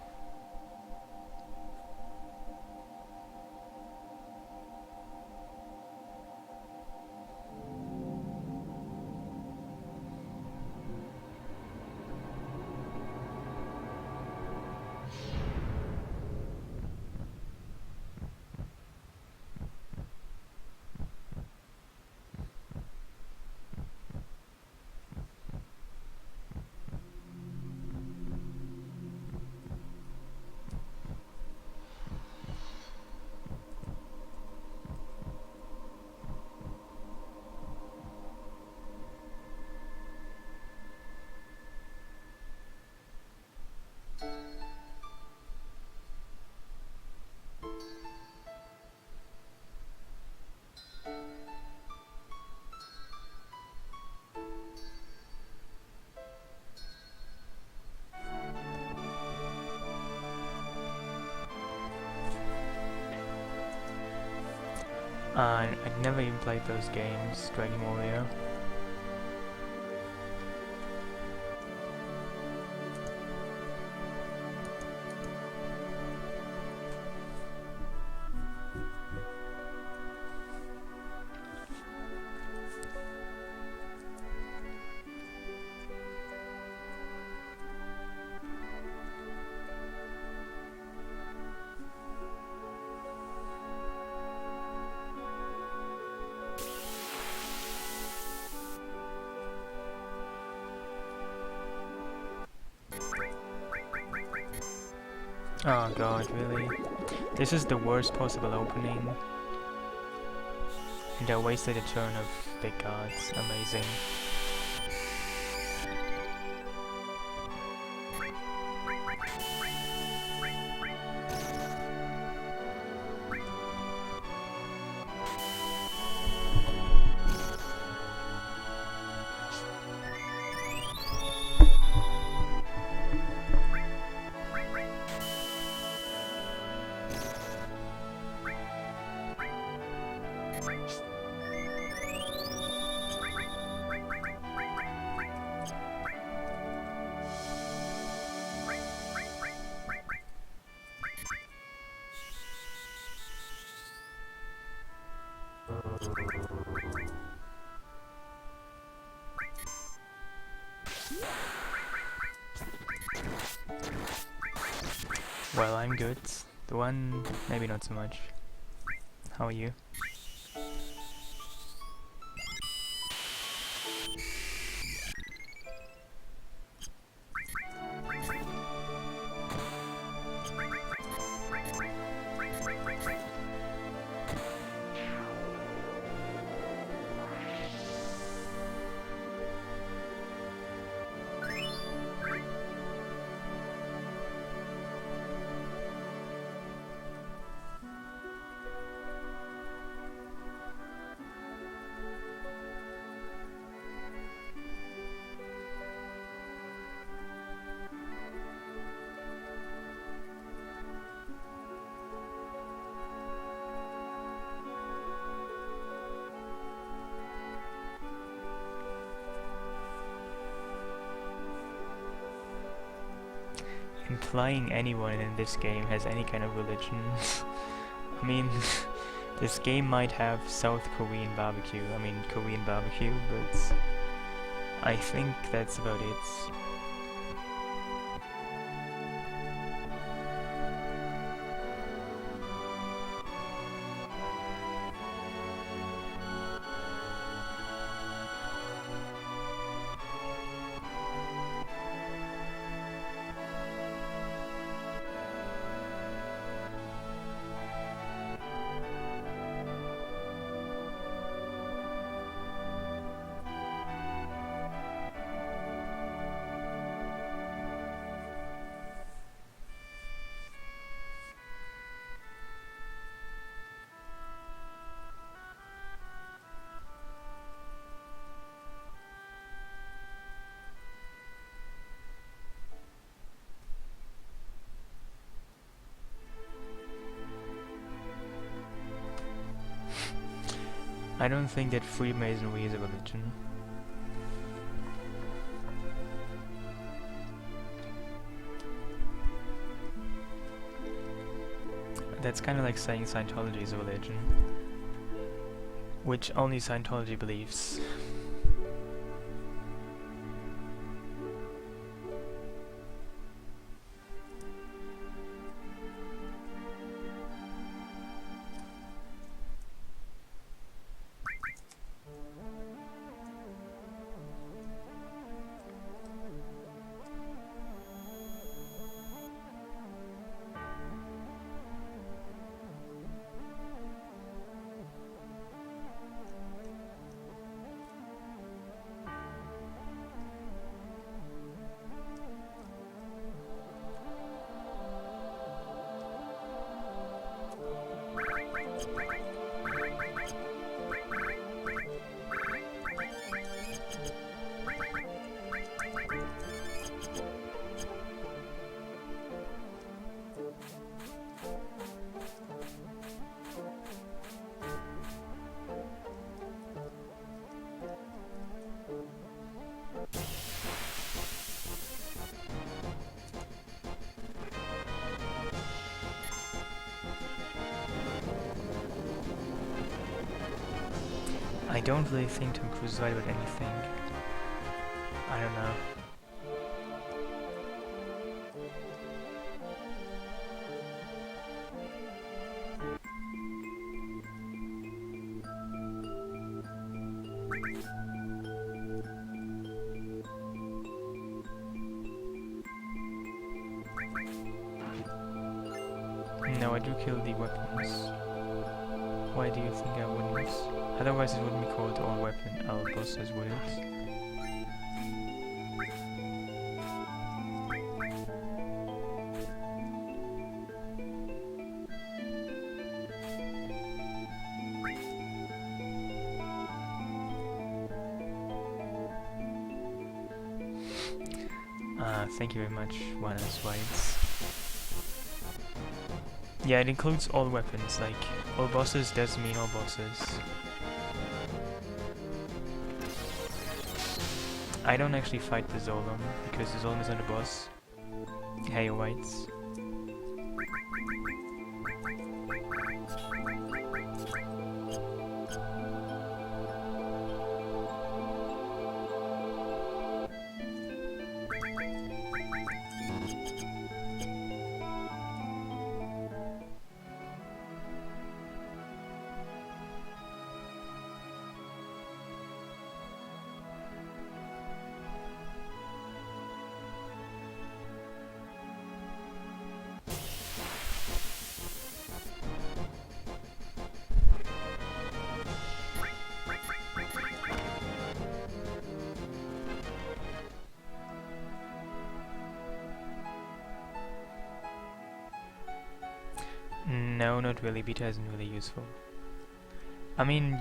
I'd never even played those games, Dragon Warrior. Oh god, really? This is the worst possible opening. And I wasted a turn of big cards. Amazing. Well, I'm good. The one, maybe not so much. How are you? Implying anyone in this game has any kind of religion. I mean, this game might have South Korean barbecue, Korean barbecue, but I think that's about it. I don't think that Freemasonry is a religion. That's kind of like saying Scientology is a religion, which only Scientology believes. I don't really think Tom Cruise is right about anything. I don't know. No, I do kill the weapons. Why do you think I wouldn't? Otherwise it wouldn't be called All Bosses, would it? Thank you very much, One Whites. Yeah, it includes all weapons, like, all bosses doesn't mean all bosses. I don't actually fight the Zolom, because the Zolom is not a boss. Hey, Whites. No, not really. Beta isn't really useful. I mean,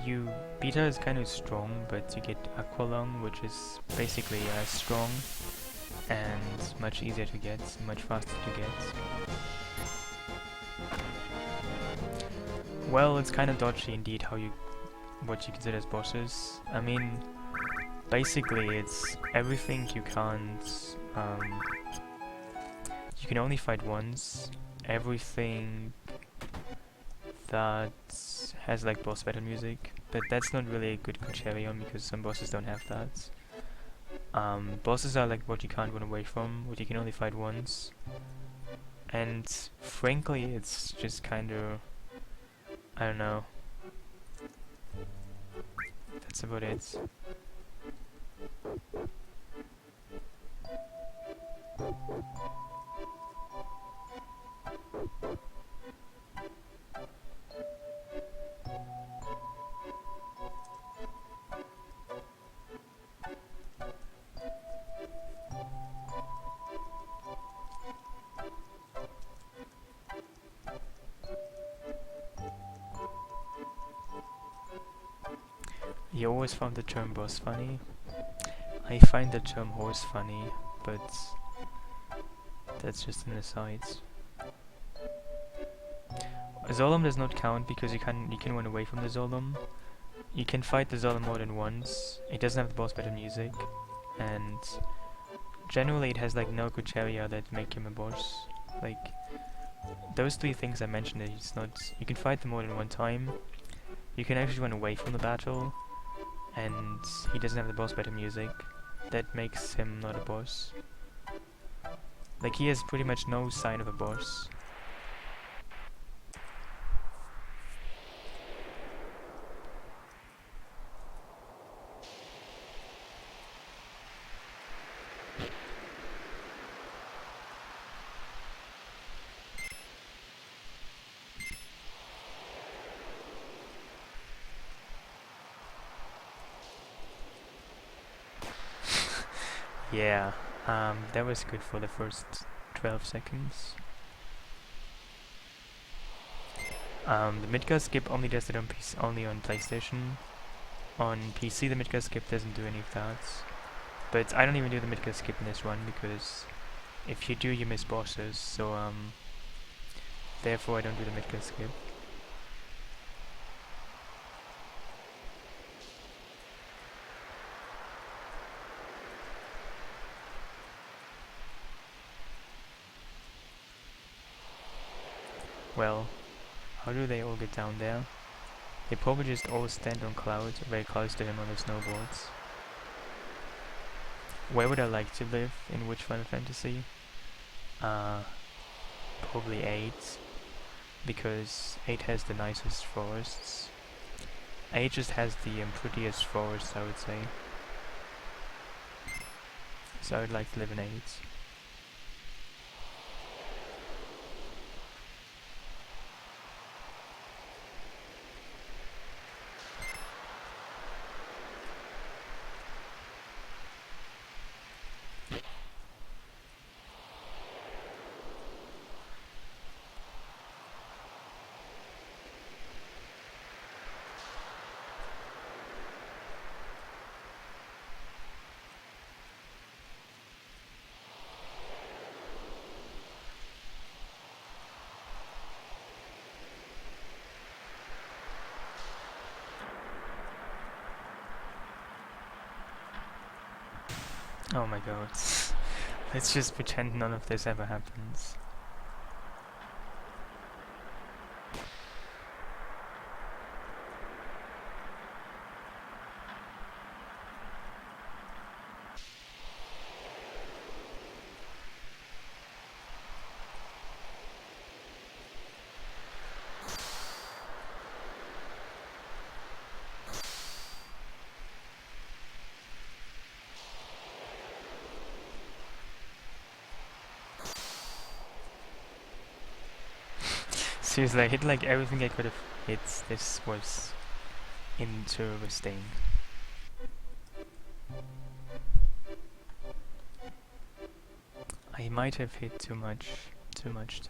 Beta is kind of strong, but you get Aqualung, which is basically as strong and much easier to get, much faster to get. Well, it's kind of dodgy indeed what you consider as bosses. I mean, basically it's everything you can't, you can only fight once, everything that has like boss battle music, but that's not really a good criterion because some bosses don't have that. Bosses are like what you can't run away from, what you can only fight once, and frankly it's just kinda, I don't know, that's about it. You always found the term boss funny. I find the term horse funny, but that's just an aside. Zolom does not count because you can run away from the Zolom. You can fight the Zolom more than once. It doesn't have the boss battle music, and generally it has like no criteria that make him a boss. Like those three things I mentioned, it's not. You can fight them more than one time. You can actually run away from the battle, and he doesn't have the boss battle music. That makes him not a boss. Like he has pretty much no sign of a boss. Yeah, that was good for the first 12 seconds. The midgar skip only does it on only on PlayStation. On PC, the midgar skip doesn't do any of that. But I don't even do the midgar skip in this one because if you do, you miss bosses. So therefore, I don't do the midgar skip. Well, how do they all get down there? They probably just all stand on clouds very close to him on the snowboards. Where would I like to live? In which Final Fantasy? Probably 8. Because 8 has the nicest forests. 8 just has the prettiest forests, I would say. So I would like to live in 8. Oh my god. Let's just pretend none of this ever happens. Seriously, I hit like everything I could have hit. This was interesting. I might have hit too much. Too much.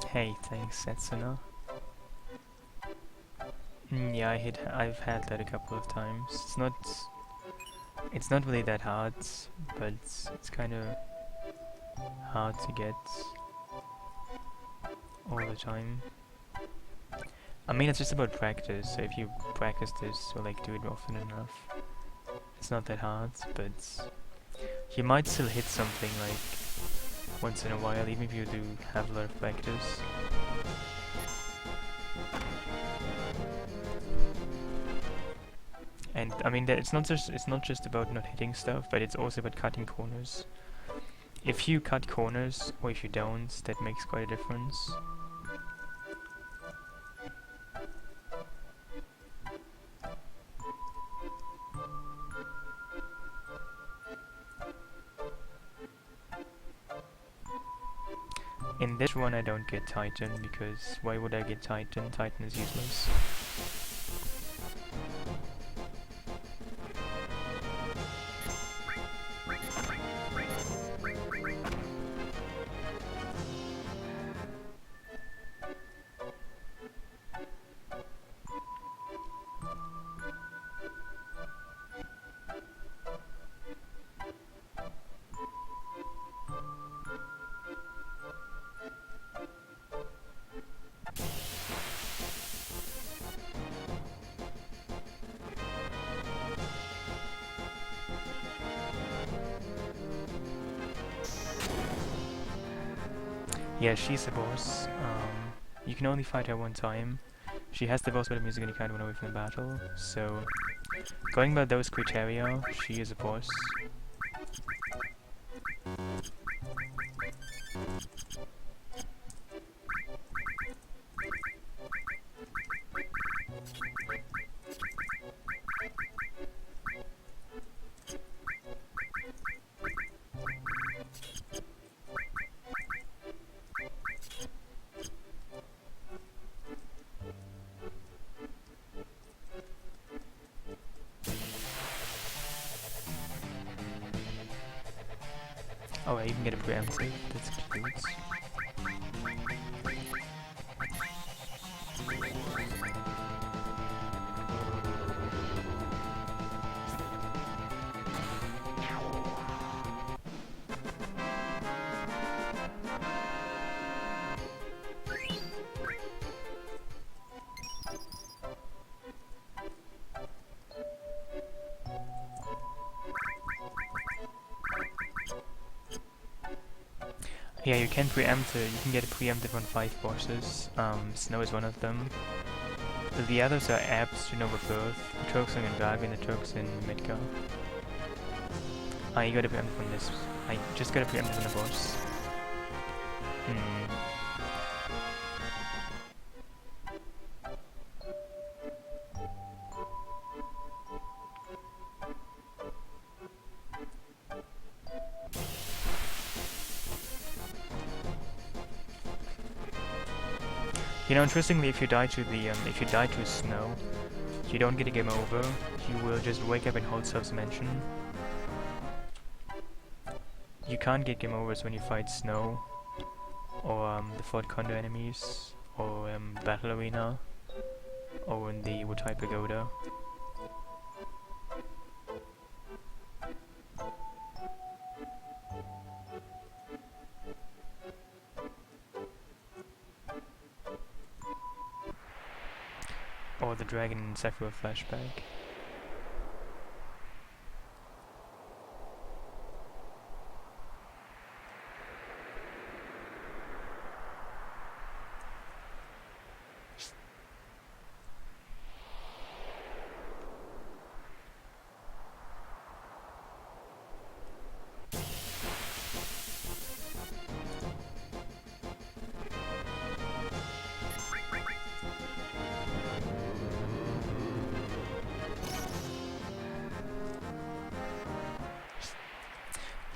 Hey, thanks, Setsuna. Yeah, I've had that a couple of times. It's not really that hard, but it's kind of hard to get all the time. I mean, it's just about practice. So if you practice this or like do it often enough, it's not that hard. But you might still hit something like once in a while, even if you do have a lot of practice. And I mean, it's not just about not hitting stuff, but it's also about cutting corners. If you cut corners, or if you don't, that makes quite a difference. In this one I don't get Titan, because why would I get Titan? Titan is useless. Yeah, she's the boss. You can only fight her one time. She has the boss battle music and you can't run away from the battle. So, going by those criteria, she is a boss. Oh, I even get a preemptive. That's cute. Yeah, you can preempt it. You can get a preemptive on 5 bosses. Snow is one of them. The others are Abs, you know, with both. Turksong and Dragon, the Turks in Midgar. You got a preemptive on this. I just got a preemptive on the boss. You know, interestingly, if you die to snow, you don't get a game over. You will just wake up in whole self-dimension. You can't get game overs when you fight snow, or the Fort Condo enemies, or Battle Arena, or in the Wutai Pagoda. Or the Dragon in Sephiroth flashback.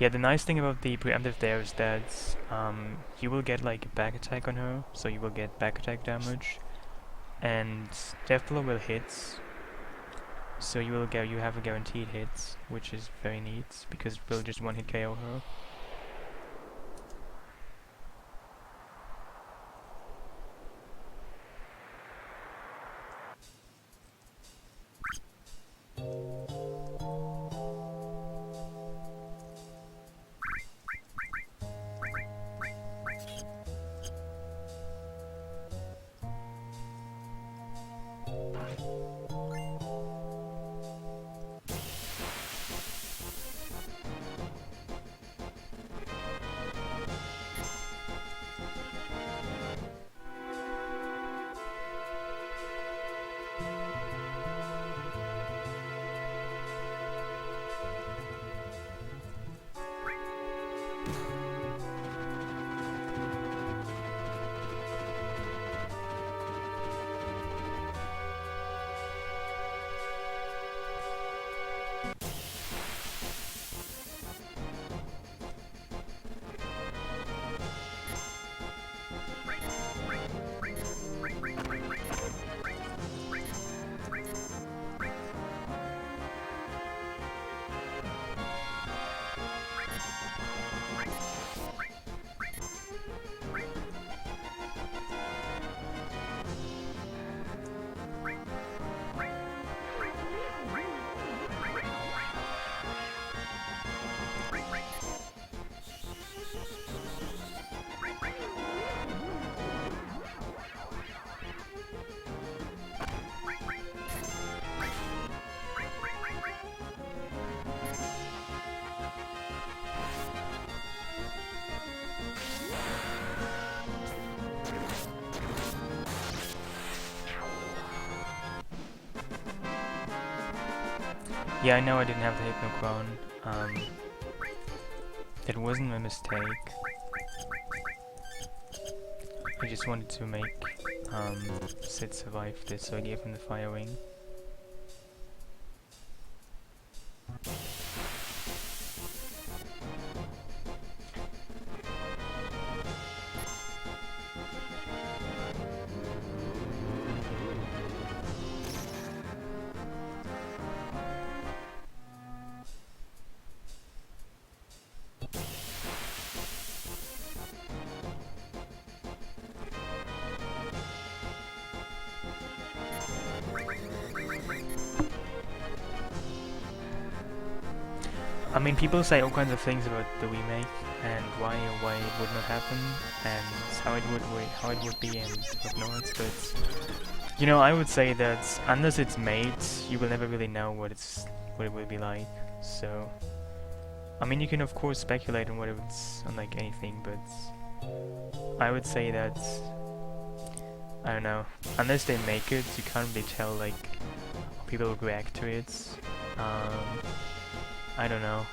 Yeah, the nice thing about the preemptive there is that you will get like a back attack on her, so you will get back attack damage, and death blow will hit, so you have a guaranteed hit, which is very neat because it will just one hit KO her. Yeah, I know I didn't have the Hypno Crown. It wasn't a mistake. I just wanted to make Sid survive this, so I gave him the Fire Wing. I mean, people say all kinds of things about the remake and why it would not happen and how it would be and whatnot, but you know, I would say that unless it's made, you will never really know what it will be like. So, I mean, you can of course speculate on what it's unlike anything, but I would say that I don't know. Unless they make it, you can't really tell like how people will react to it. I don't know.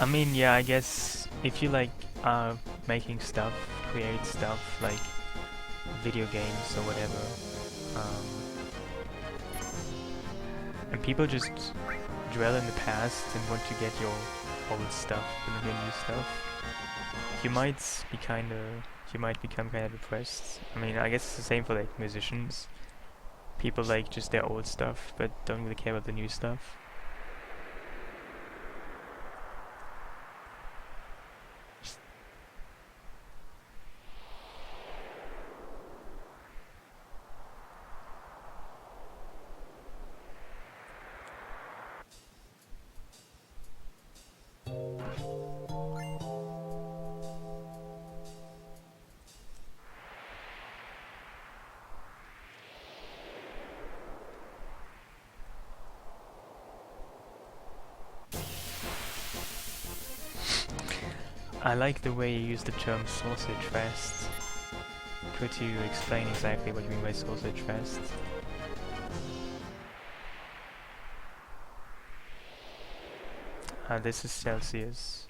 I mean, yeah, I guess if you like making stuff, create stuff like video games or whatever, um, and people just dwell in the past and want to get your old stuff but not your new stuff, you might become kind of depressed. I mean, I guess it's the same for like musicians. People like just their old stuff but don't really care about the new stuff. I like the way you use the term sausage fest. Could you explain exactly what you mean by sausage fest? This is Celsius.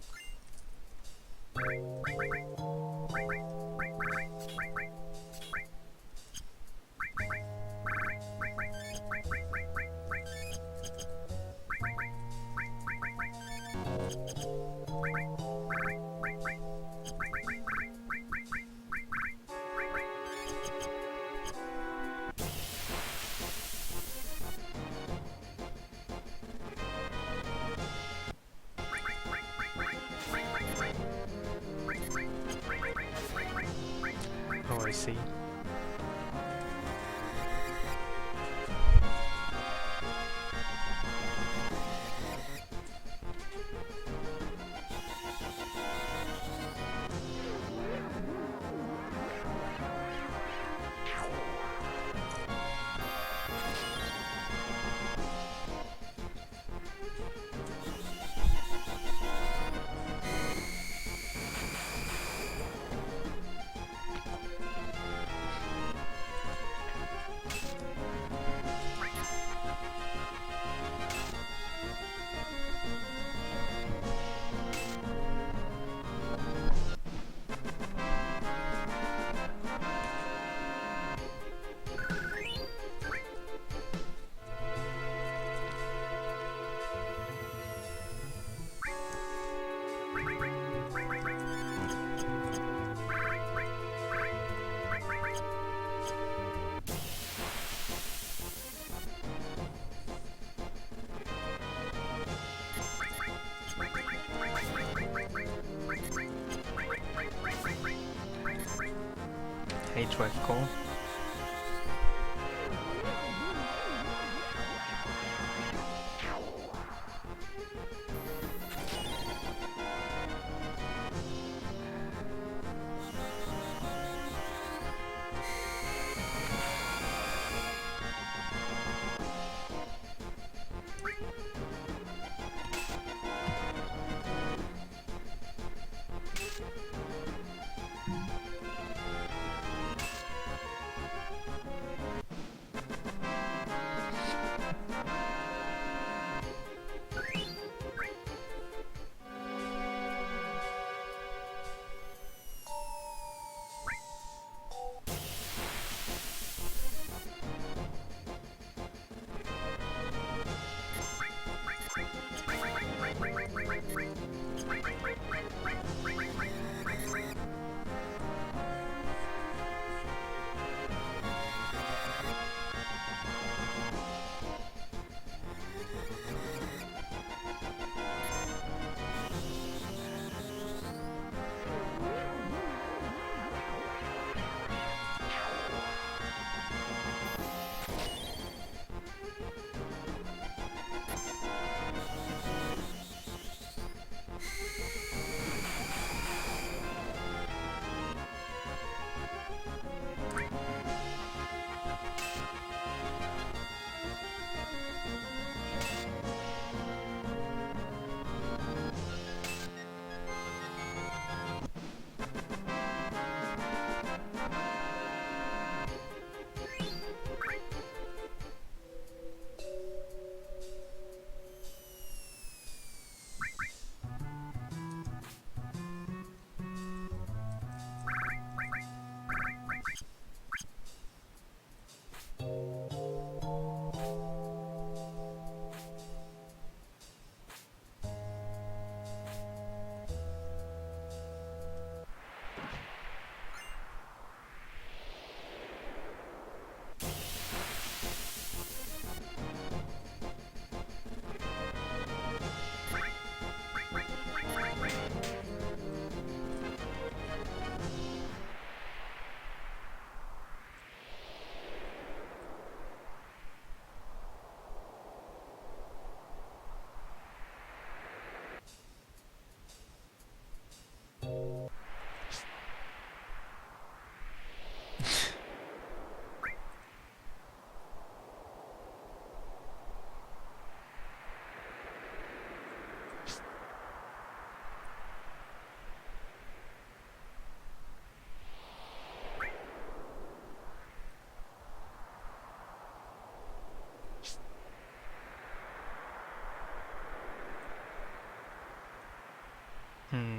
Oh, I see. H-Wave call.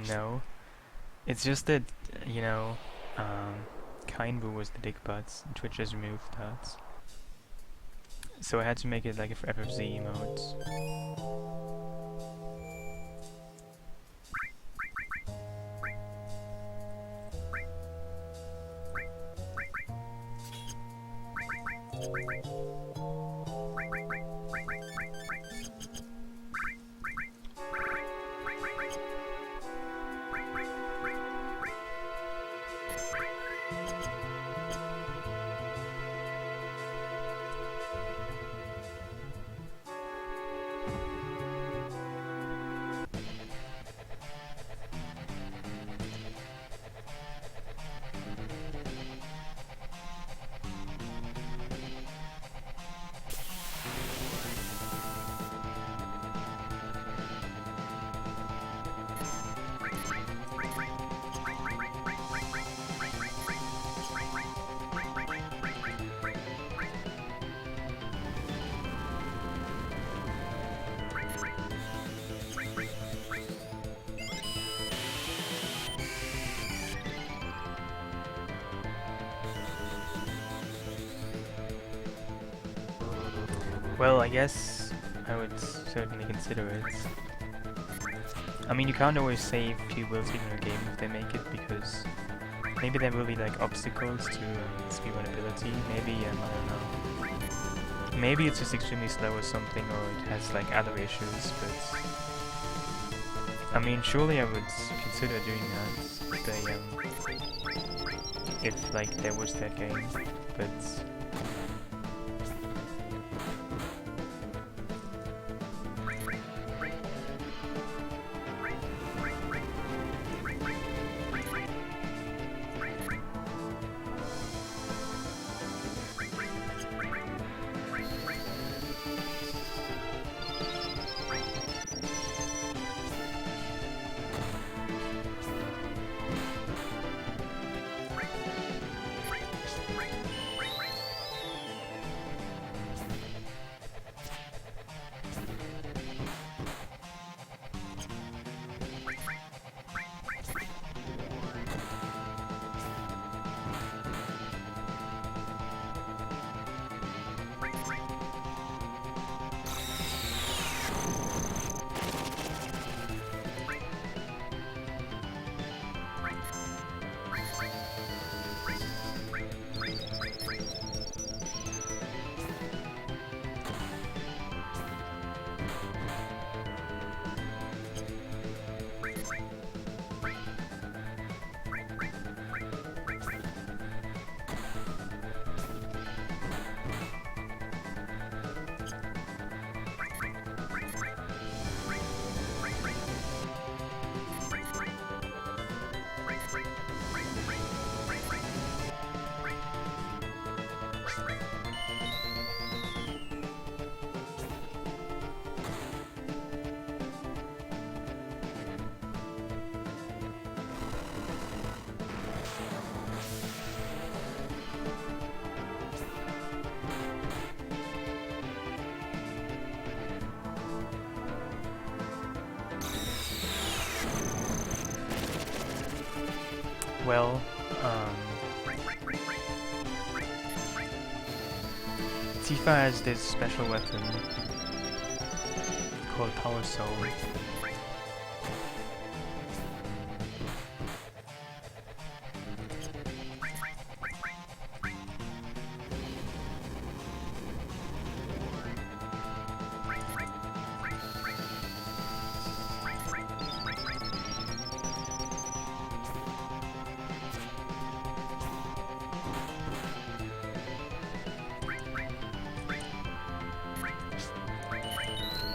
No. It's just that, you know, Kainbu was the dick butts, and Twitch has removed that. So I had to make it like a FFZ emote. Well, I guess I would certainly consider it. I mean, you can't always save people in a game if they make it, because maybe there will be like obstacles to speedrunnability. Maybe, I don't know. Maybe it's just extremely slow or something, or it has like other issues, but I mean, surely I would consider doing that if like there was that game, but well, Tifa has this special weapon called Power Soul.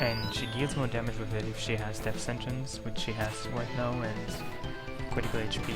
And she deals more damage with it if she has Death Sentence, which she has right now, and critical HP.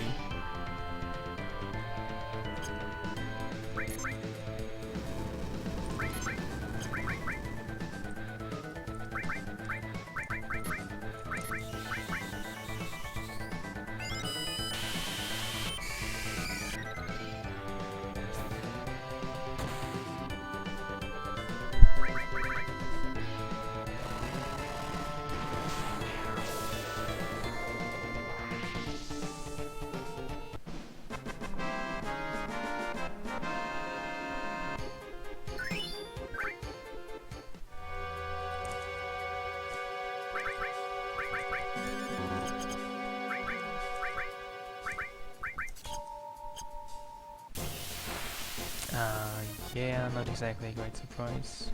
Yeah, not exactly a great surprise.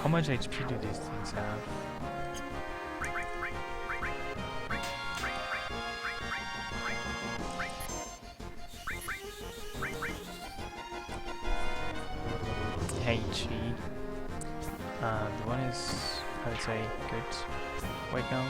How much HP do these things have? Hey, Chi. The one is, I would say, good right now.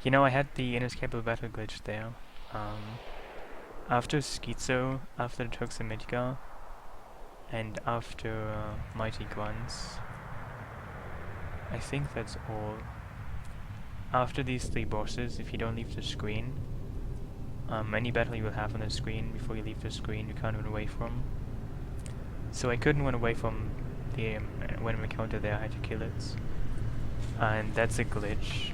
You know, I had the inescapable battle glitch there. After Schizo, after the Toximitica, and after Mighty Grunts, I think that's all. After these 3 bosses, if you don't leave the screen, any battle you will have on the screen before you leave the screen you can't run away from. So I couldn't run away from the when we encounter there, I had to kill it. And that's a glitch.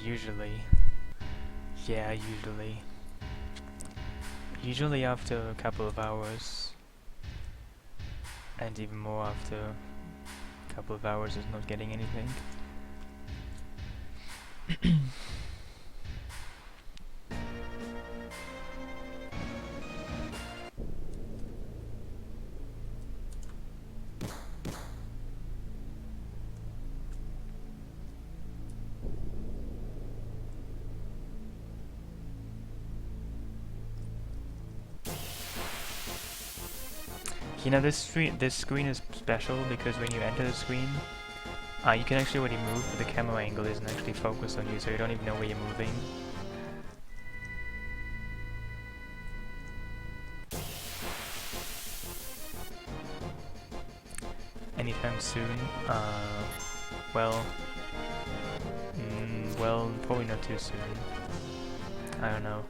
Usually. Yeah, usually. Usually after a couple of hours. And even more after a couple of hours is not getting anything. You know, this screen is special because when you enter the screen, you can actually already move, but the camera angle isn't actually focused on you, so you don't even know where you're moving. Anytime soon? Well, probably not too soon. I don't know.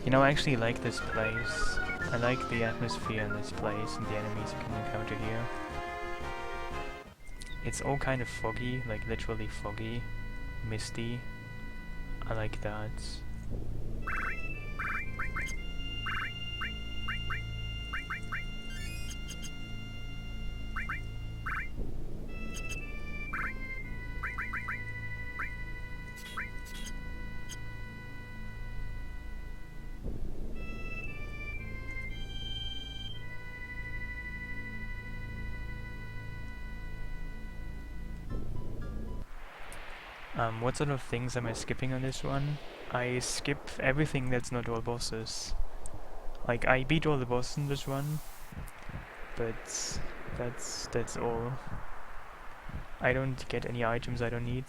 You know, I actually like this place. I like the atmosphere in this place and the enemies you can encounter here. It's all kind of foggy, like literally foggy, misty. I like that. What sort of things am I skipping on this one? I skip everything that's not all bosses. Like, I beat all the bosses in this run, but that's all. I don't get any items I don't need,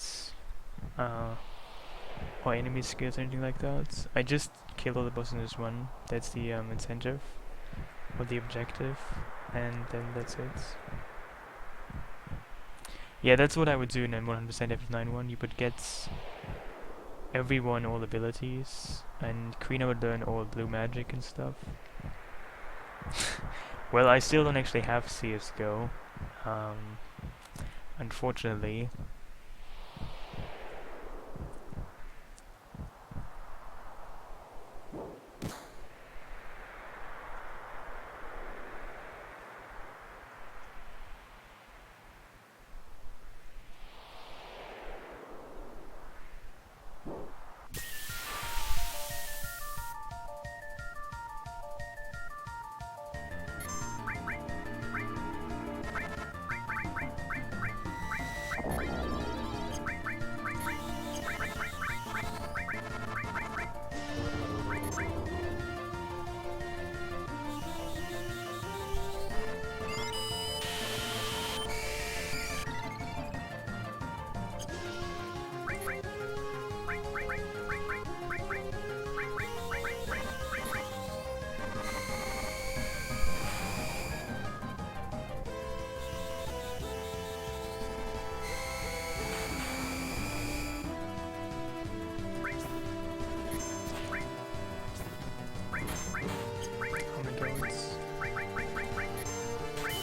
uh, or enemy skills or anything like that. I just killed all the bosses in this run. That's the incentive, or the objective, and then that's it. Yeah, that's what I would do in a 100% FF9 one. You would get everyone all abilities, and Queen would learn all blue magic and stuff. Well, I still don't actually have CSGO, unfortunately.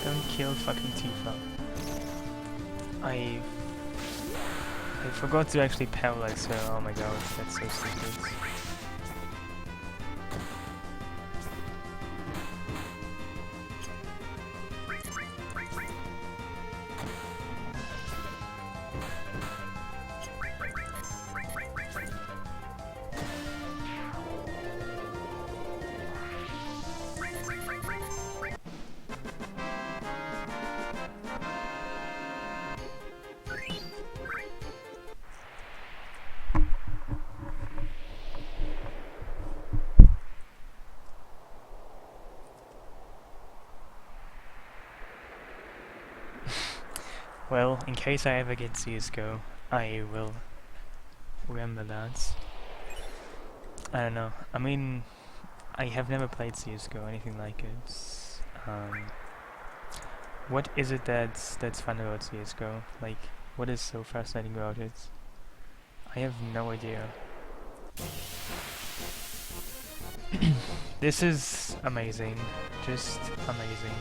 Don't kill fucking Tifa. I forgot to actually paralyze her. Oh my god, that's so stupid. Well, in case I ever get CSGO, I will remember that. I don't know. I mean, I have never played CSGO or anything like it. What is it that's fun about CSGO? Like, what is so fascinating about it? I have no idea. This is amazing. Just amazing.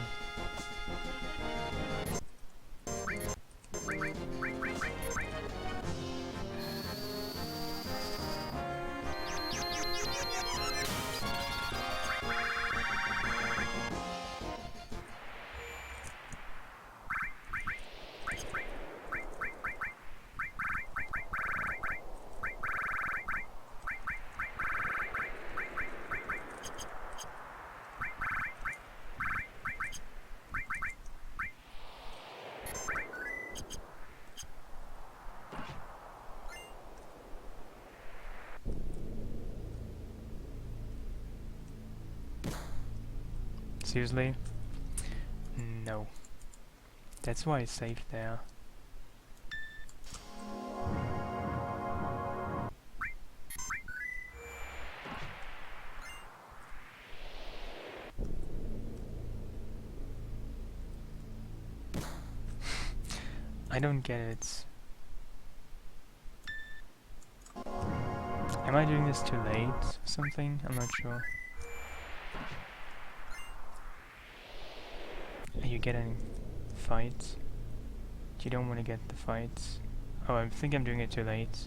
Seriously? No. That's why I saved there. I don't get it. Am I doing this too late or something? I'm not sure. Are you getting fights? You don't want to get the fights. Oh, I think I'm doing it too late.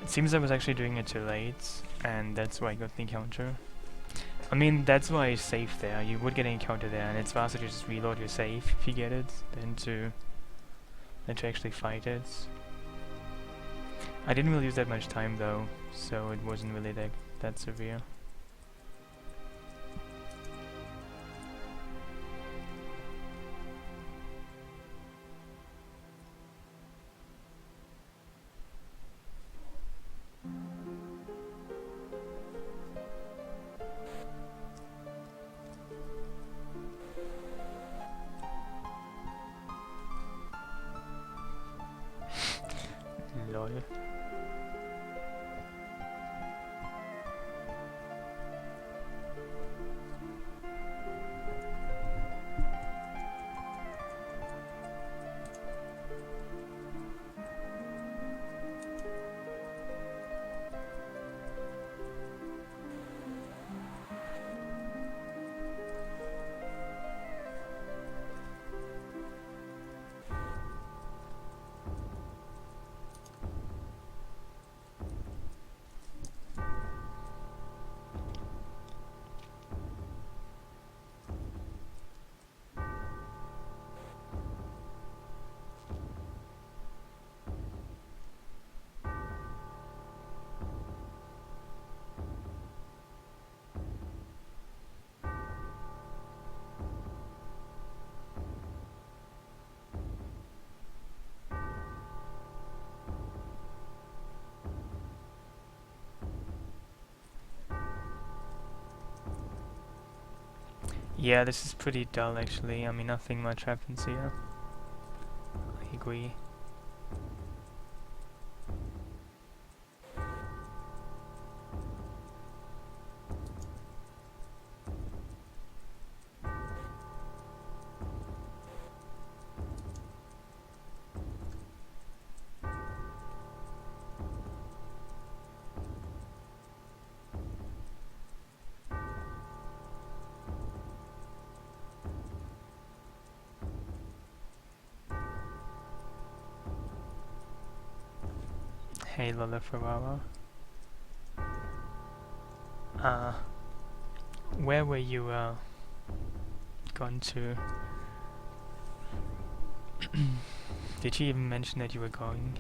It seems I was actually doing it too late, and that's why I got the encounter. I mean, that's why I saved there. You would get an encounter there, and it's faster to just reload your save if you get it than to actually fight it. I didn't really use that much time though, so it wasn't really that severe. Yeah, this is pretty dull actually. I mean, nothing much happens here. I agree. Hey Lola Ferrara. Where were you gone to? Did you even mention that you were going?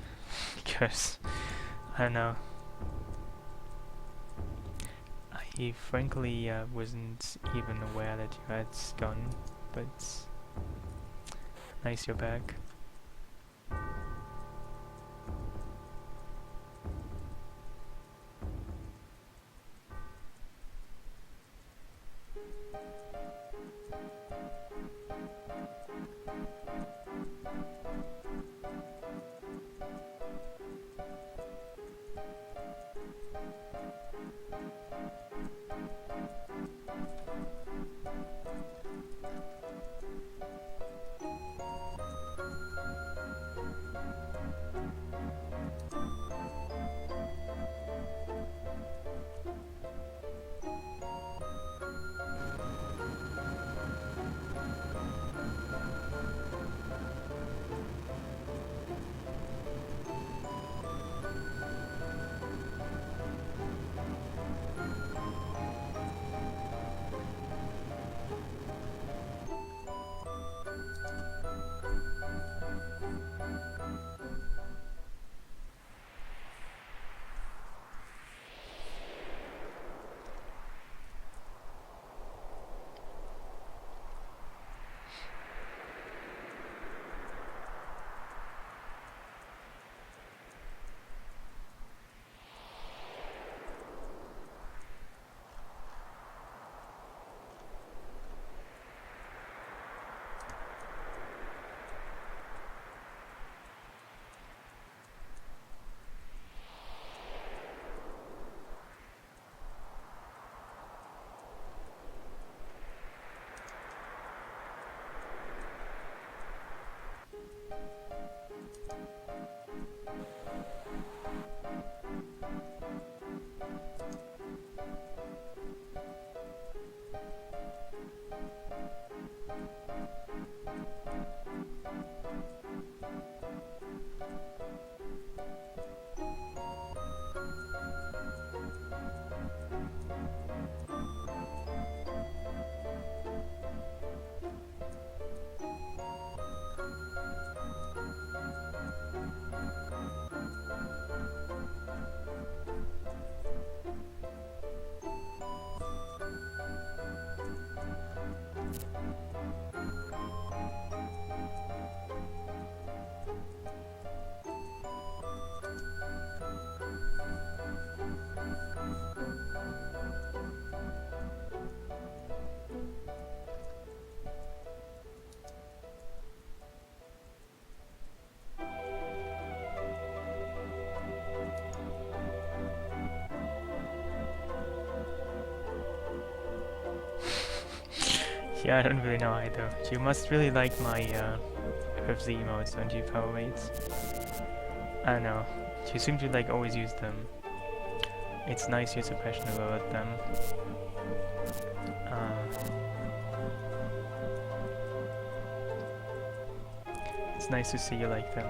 Because, I don't know. I frankly wasn't even aware that you had gone, but nice you're back. Yeah, I don't really know either. You must really like my the emotes, don't you, Phobias? I don't know. You seem to like always use them. It's nice you're so passionate about them. It's nice to see you like them.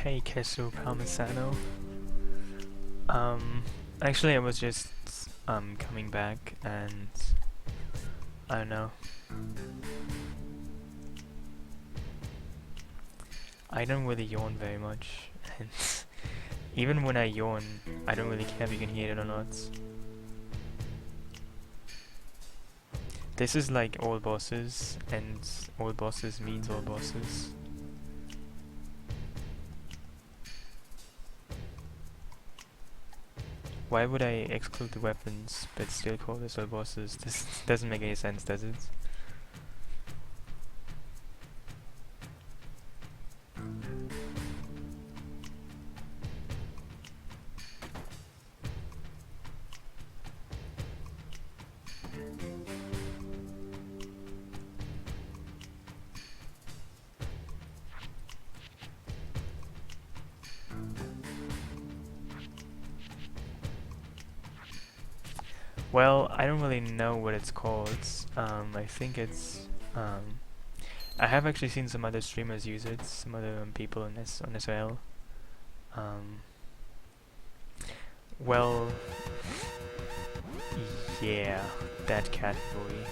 Hey, queso parmesano. Actually, I was just coming back, and I don't know. I don't really yawn very much, and even when I yawn, I don't really care if you can hear it or not. This is like all bosses, and all bosses means all bosses. Why would I exclude the weapons, but still call this all bosses? This doesn't make any sense, does it? Well, I don't really know what it's called. I think it's I have actually seen some other streamers use it, some other people on SOL. Well, yeah, that category.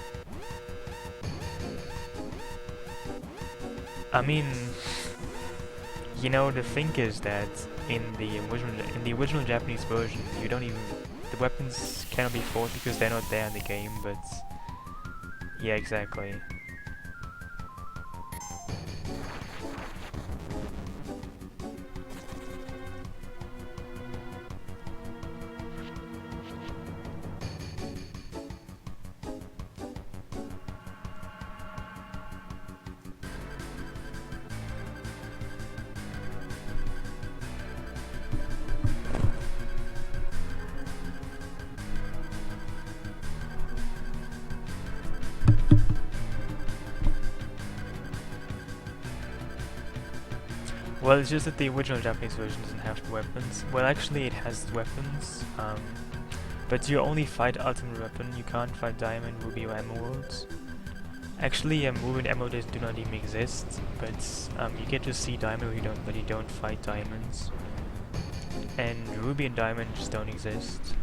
I mean, you know, the thing is that in the original Japanese version, you don't even, the weapons cannot be fought because they're not there in the game. But yeah, exactly. Well, it's just that the original Japanese version doesn't have the weapons. Well, actually, it has weapons, but you only fight ultimate weapon. You can't fight diamond, ruby, or emeralds. Actually, ruby and emeralds do not even exist, but you get to see diamond, but you don't fight diamonds. And ruby and diamond just don't exist.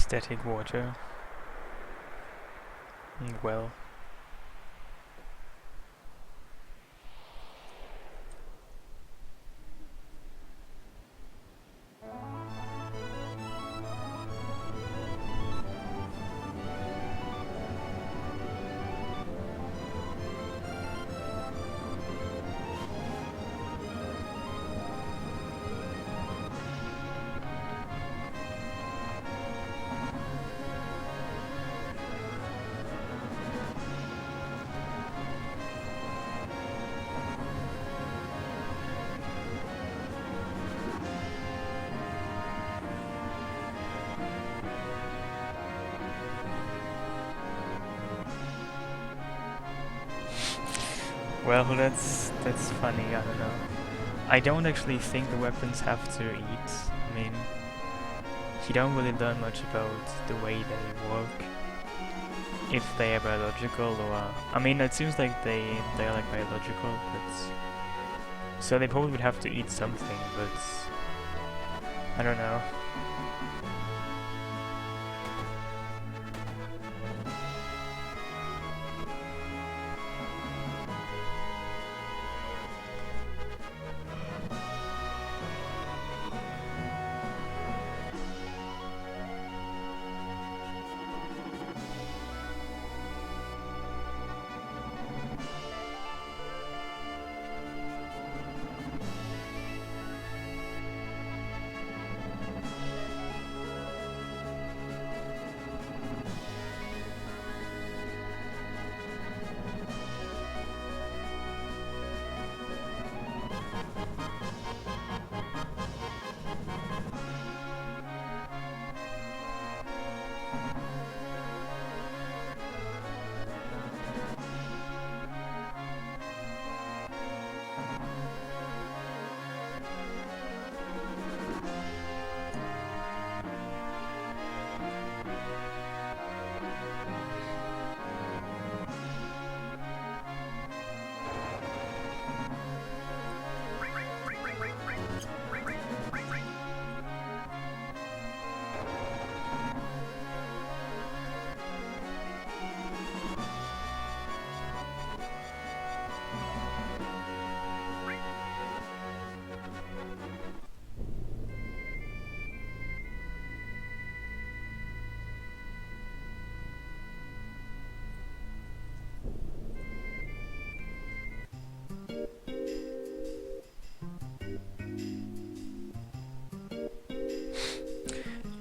Static water. Well. Well, that's funny, I don't know. I don't actually think the weapons have to eat. I mean, you don't really learn much about the way they work. If they are biological or... I mean, it seems like they're like biological, but... So they probably would have to eat something, but... I don't know.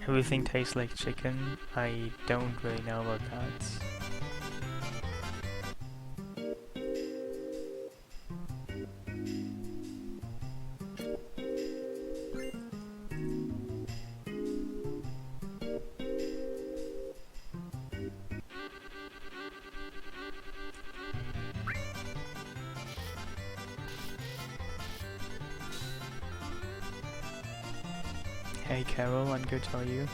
Everything tastes like chicken. I don't really know about that. Hey Carol, I'm good, how are you?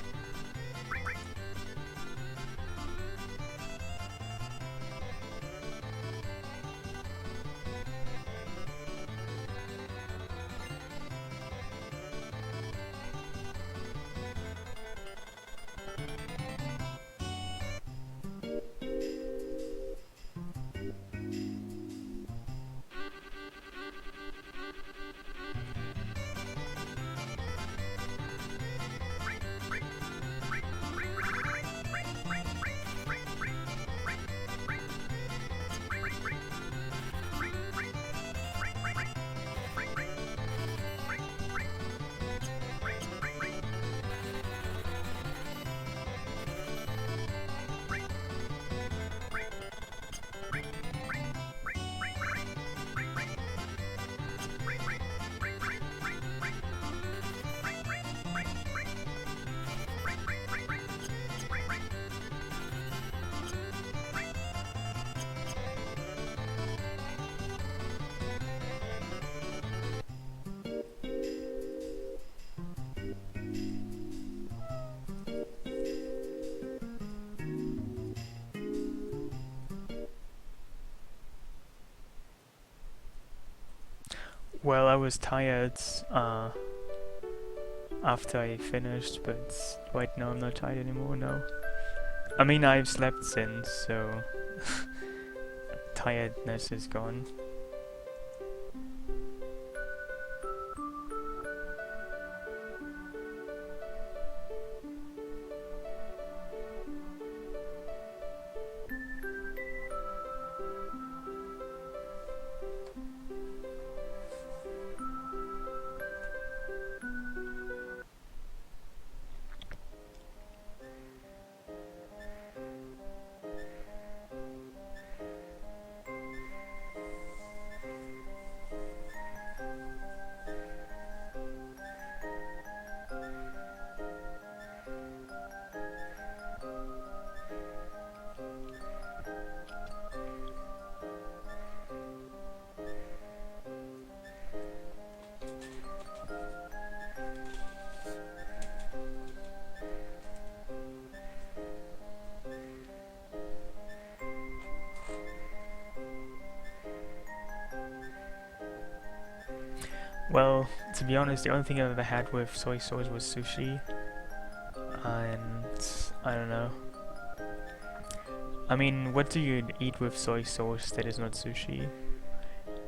Well, I was tired. I after I finished, but right now I'm not tired anymore, no. I mean, I've slept since, so tiredness is gone. Well, to be honest, the only thing I've ever had with soy sauce was sushi, and I don't know. I mean, what do you eat with soy sauce that is not sushi?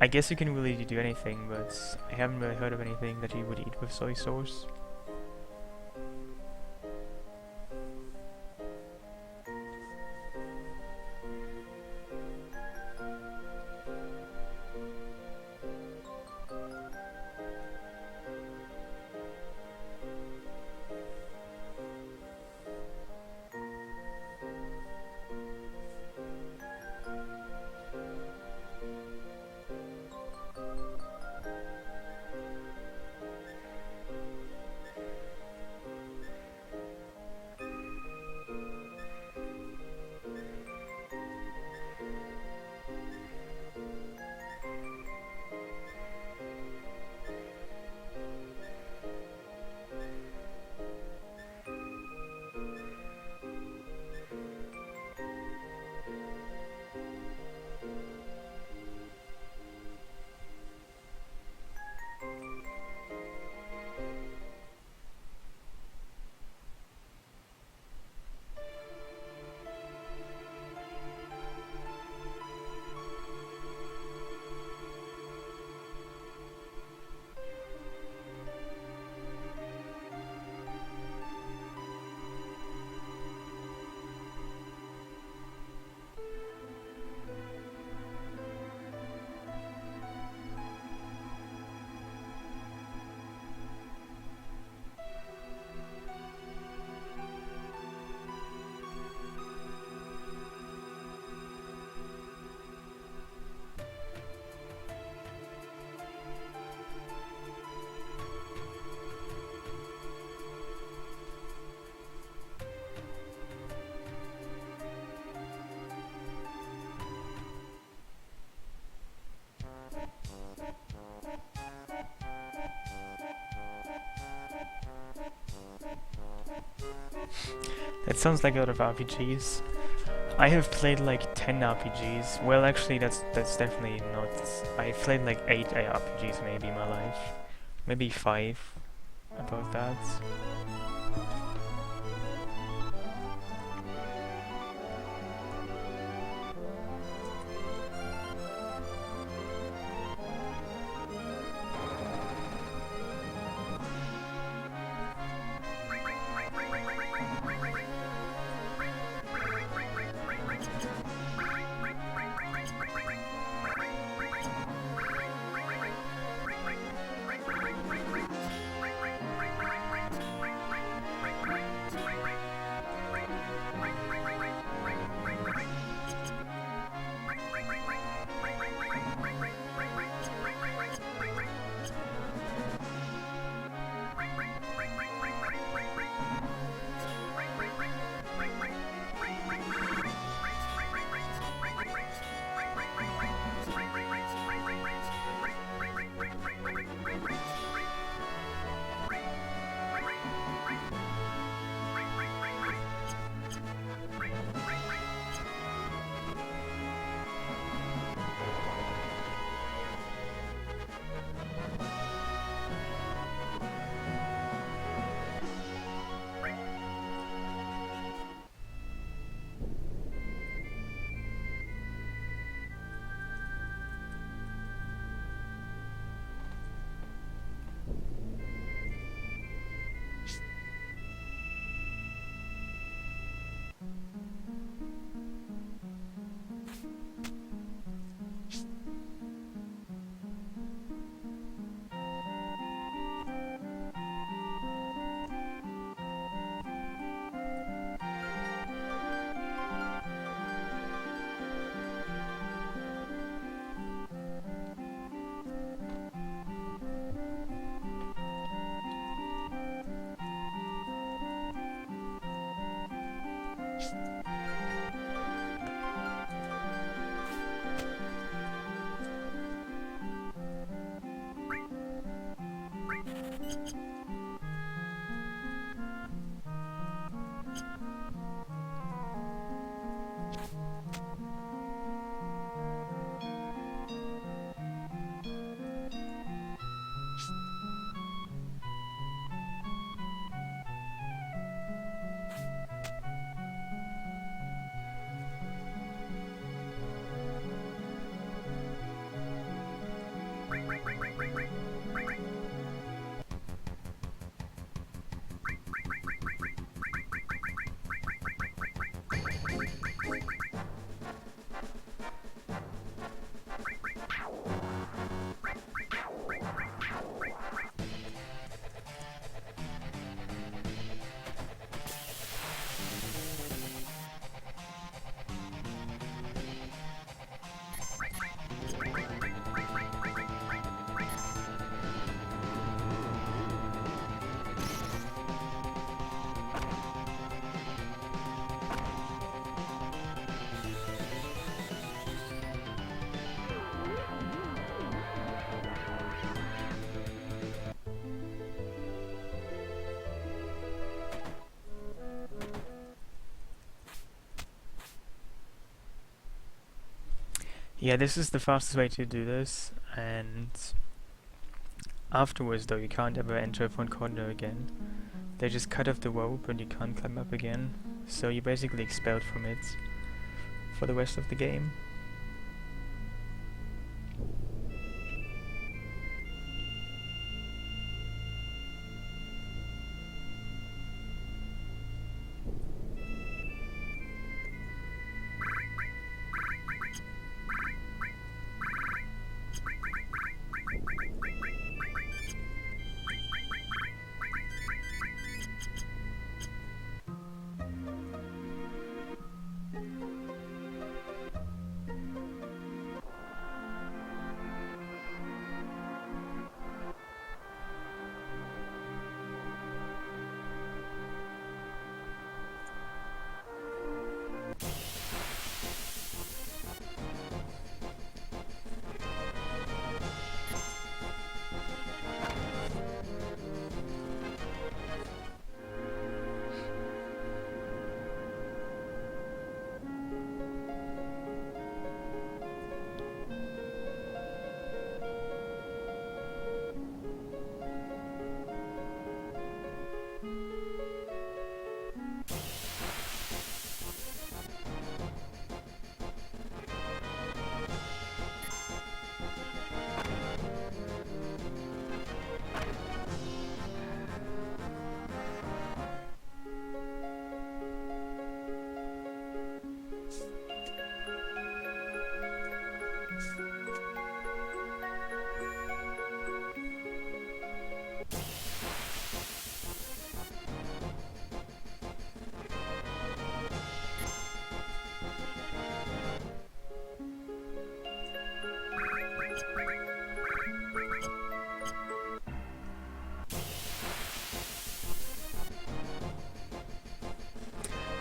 I guess you can really do anything, but I haven't really heard of anything that you would eat with soy sauce. That sounds like a lot of RPGs. I have played like 10 RPGs. Well, actually, that's definitely not. I've played like 8 RPGs maybe in my life. Maybe 5. About that. Yeah, this is the fastest way to do this, and afterwards though you can't ever enter a front corner again. They just cut off the rope and you can't climb up again, so you're basically expelled from it for the rest of the game.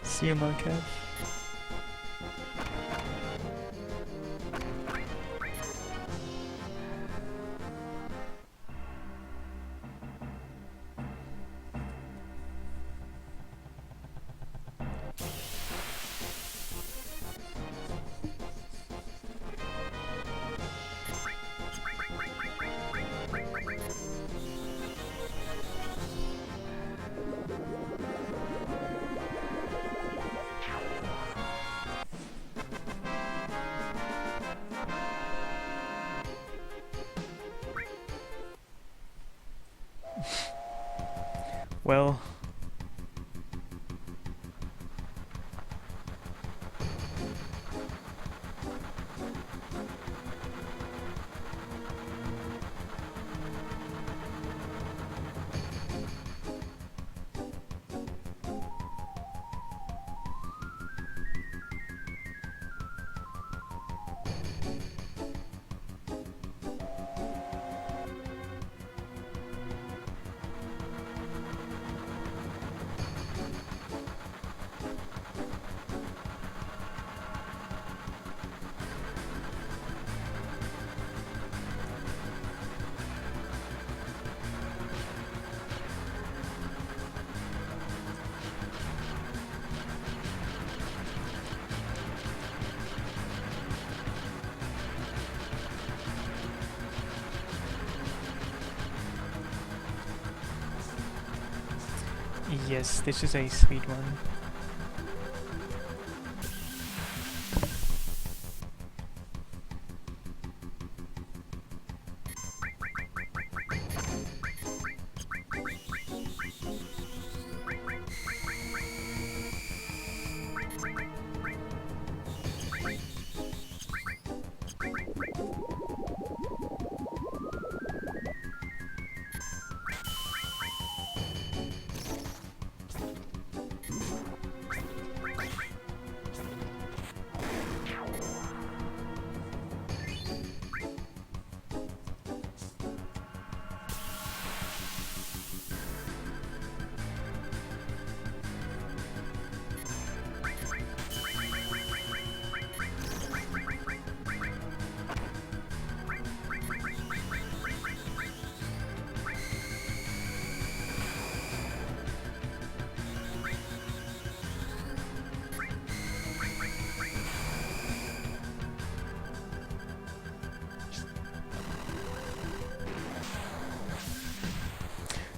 See you, Markev. Well, Yes, this is a sweet one.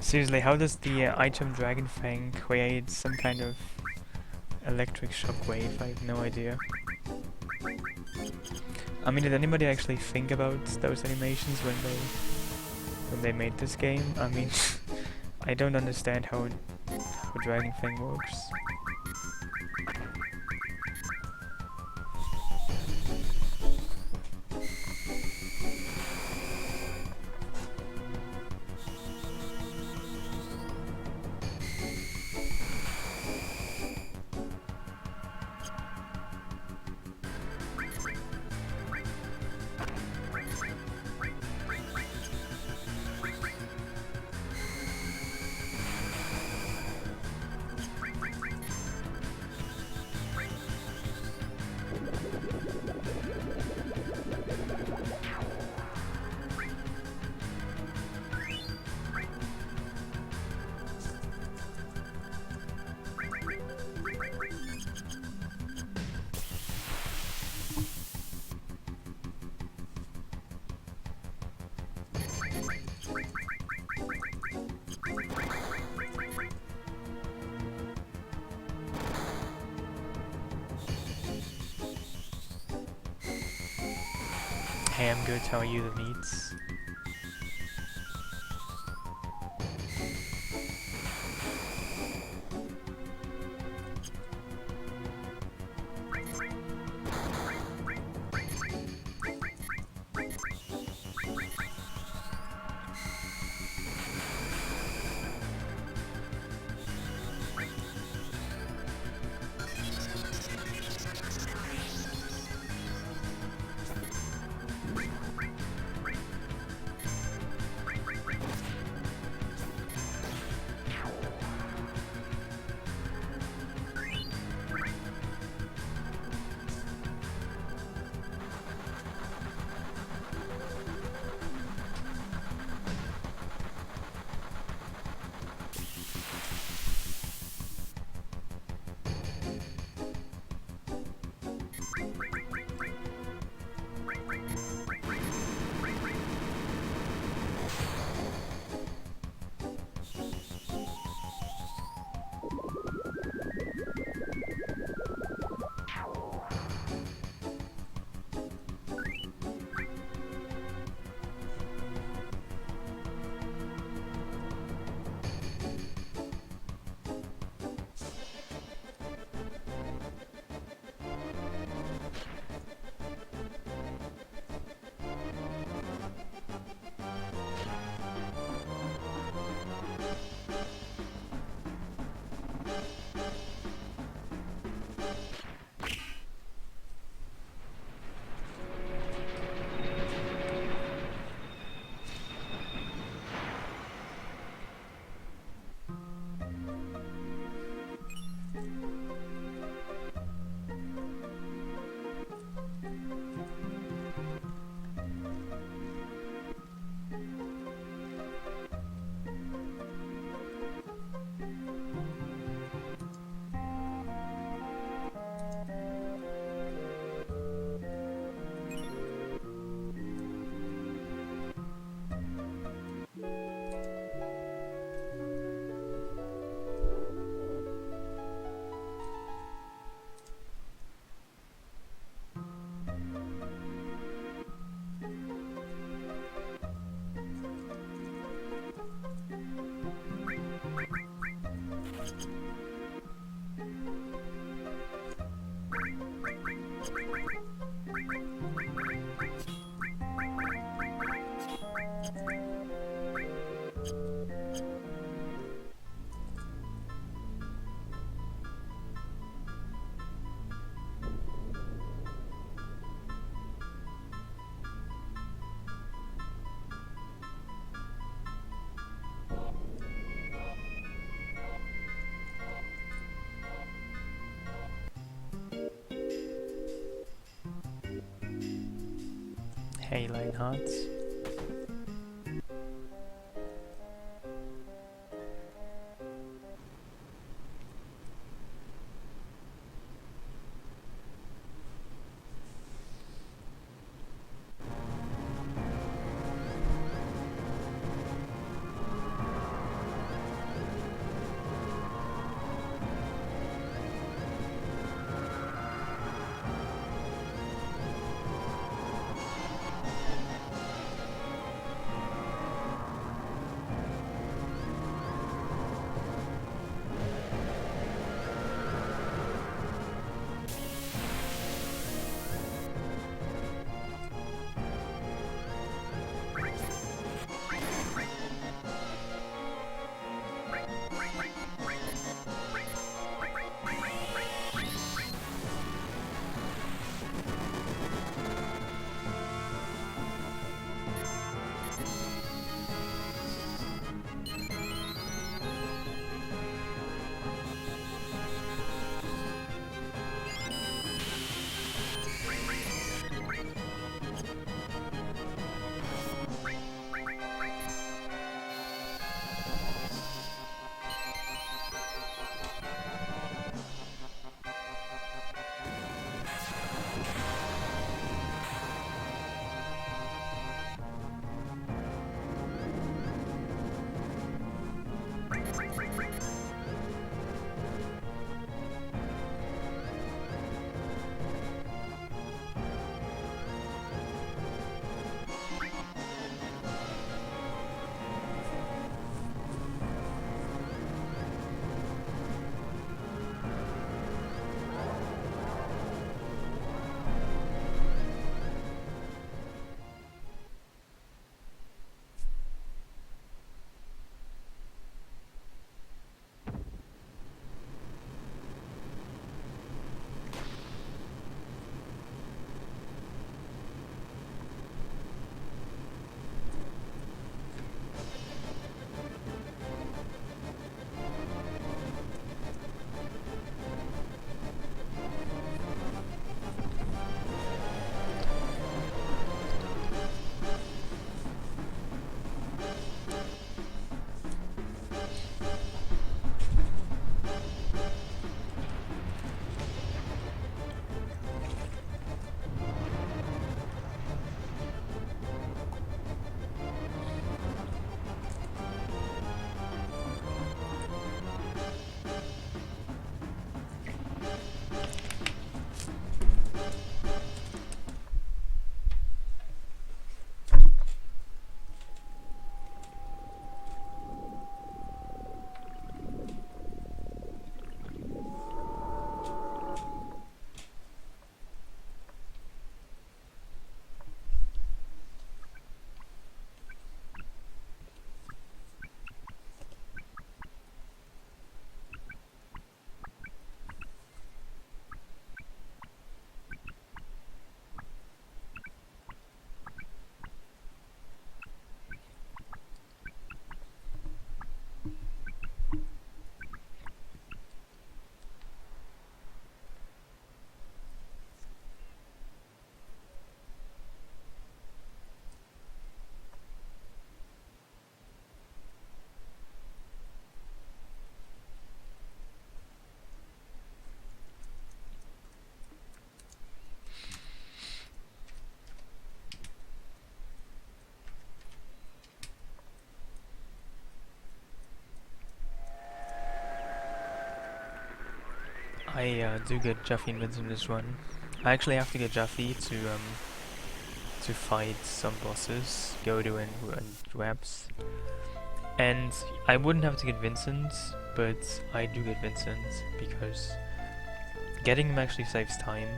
Seriously, how does the item Dragon Fang create some kind of electric shockwave? I have no idea. I mean, did anybody actually think about those animations when they made this game? I mean, I don't understand how Dragon Fang works. Hey, I'm good. How are you, the meats? Hey, Lionheart. I do get Jaffe and Vince in this run. I actually have to get Jaffe to fight some bosses, Godo and Raps. And I wouldn't have to get Vincent, but I do get Vincent because getting him actually saves time.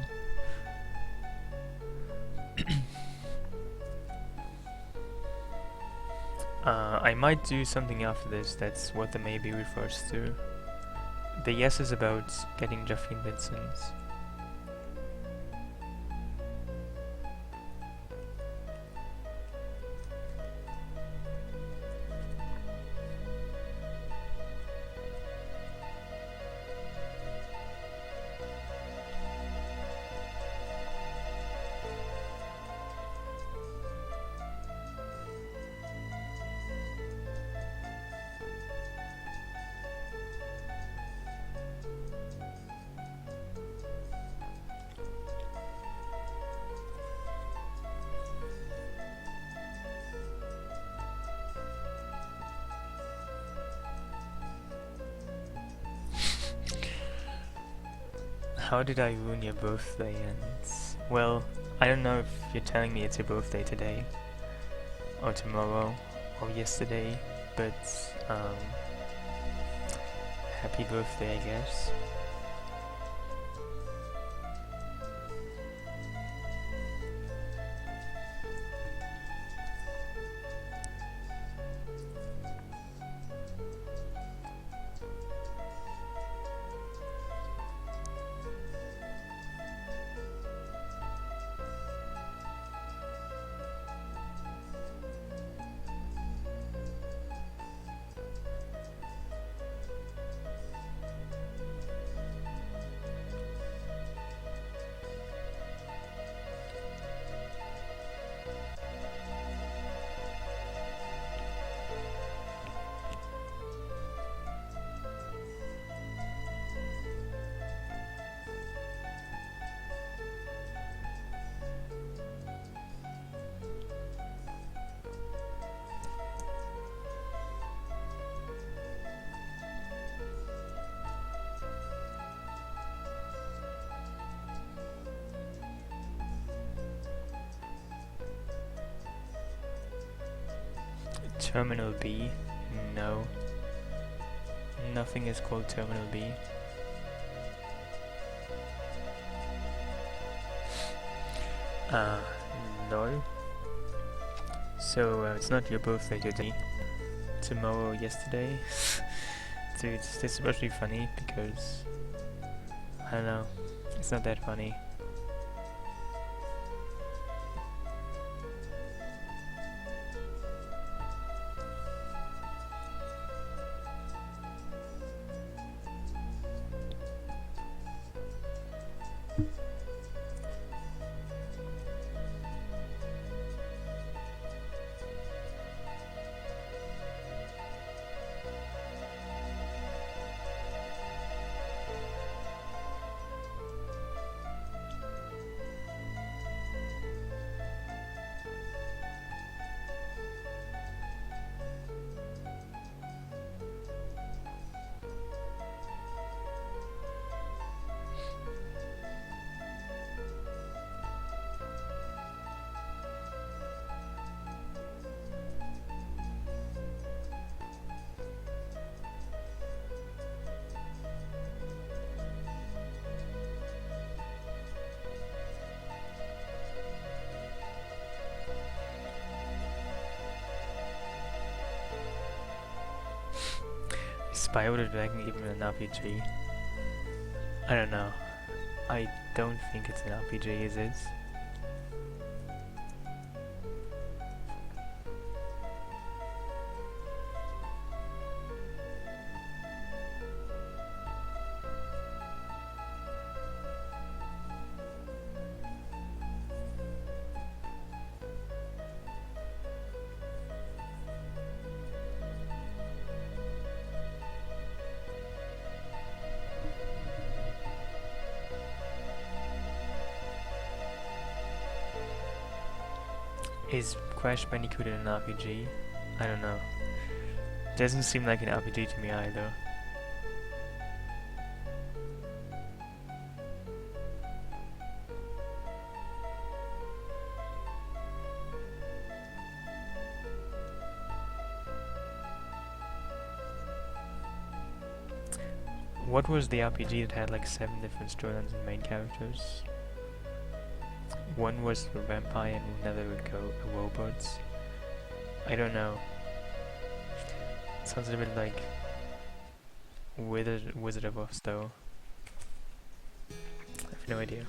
I might do something after this, that's what the maybe refers to. The yes is about getting Jaffe and Vincent. How did I ruin your birthday? And well, I don't know if you're telling me it's your birthday today, or tomorrow, or yesterday, but happy birthday, I guess. Terminal B? No. Nothing is called Terminal B. Lol. So, it's not your birthday today. Tomorrow, yesterday. Dude, this is actually funny because... I don't know. It's not that funny. Spyro the Dragon even an RPG? I don't know. I don't think it's an RPG, is it? Is Crash Bandicoot an RPG? I don't know. Doesn't seem like an RPG to me either. What was the RPG that had like 7 different storylines and main characters? One was the vampire and another would go robots. I don't know. Sounds a bit like Wizard of Oz though. I have no idea.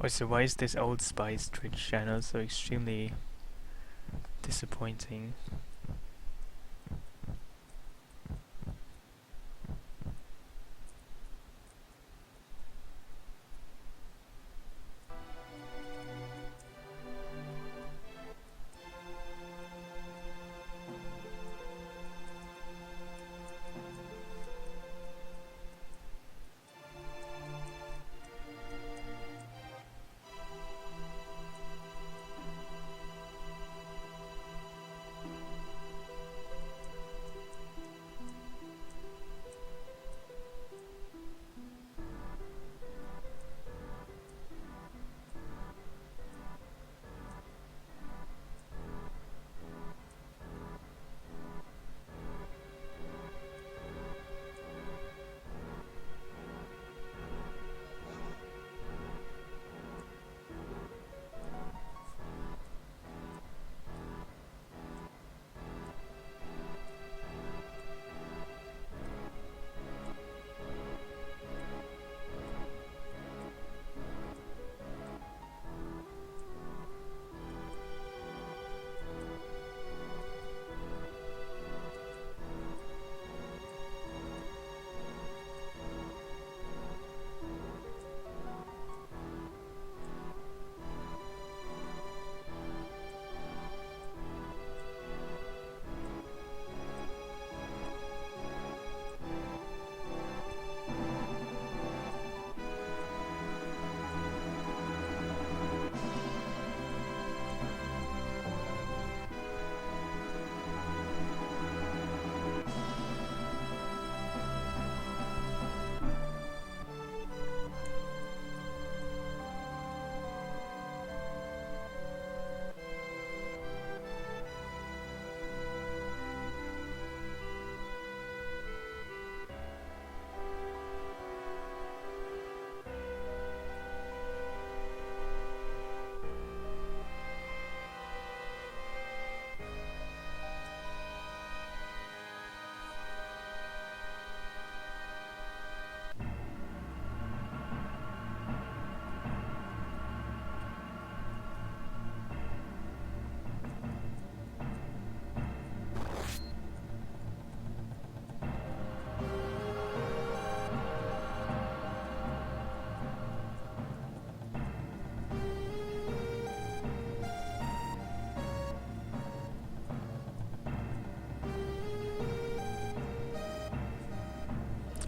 Oh, so why is this Old Spice Twitch channel so extremely disappointing?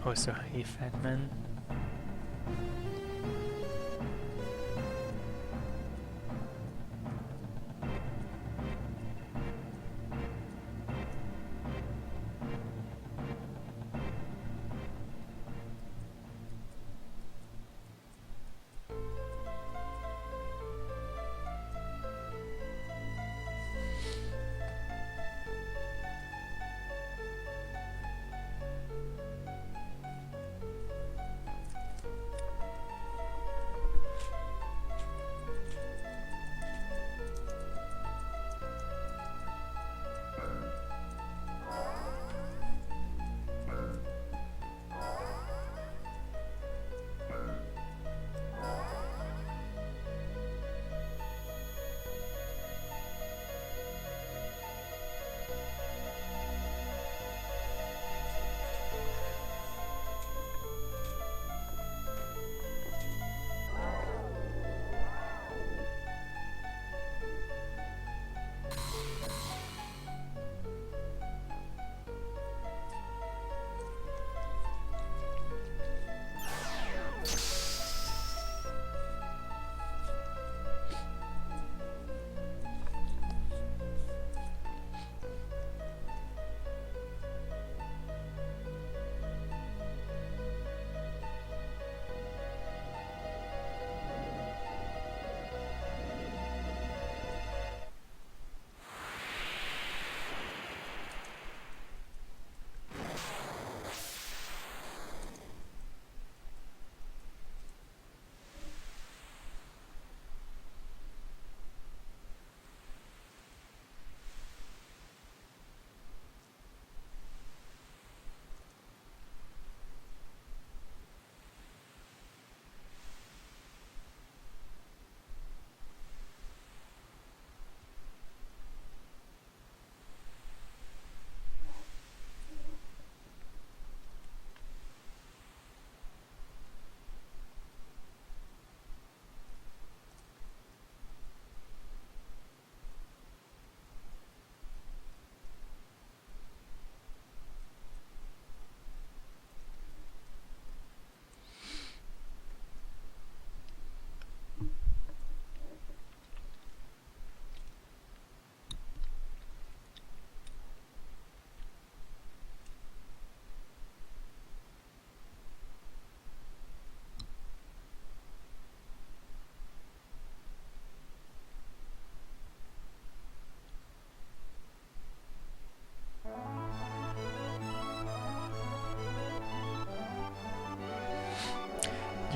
Oh, so hey, fat man.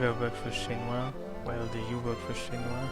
never worked for Shinra. Well, do you work for Shinra?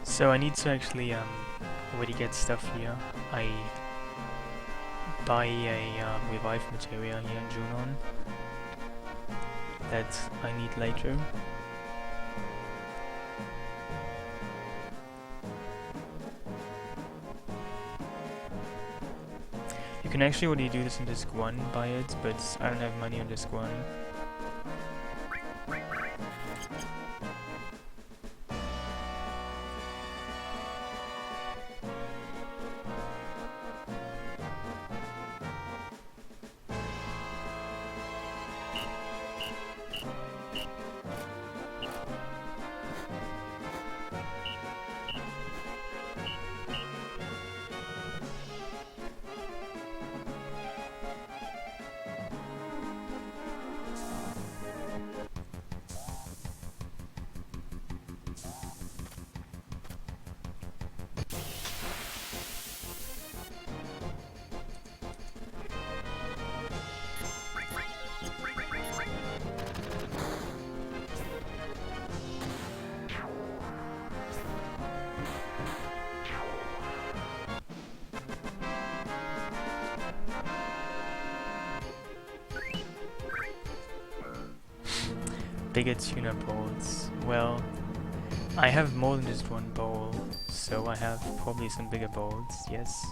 So I need to actually already get stuff here. I buy a revive material here in Junon that I need later. You can actually already do this in disc 1, buy it, but I don't have money on disc 1. Bigger tuner bowls. Well, I have more than just one bowl, so I have probably some bigger bowls, yes.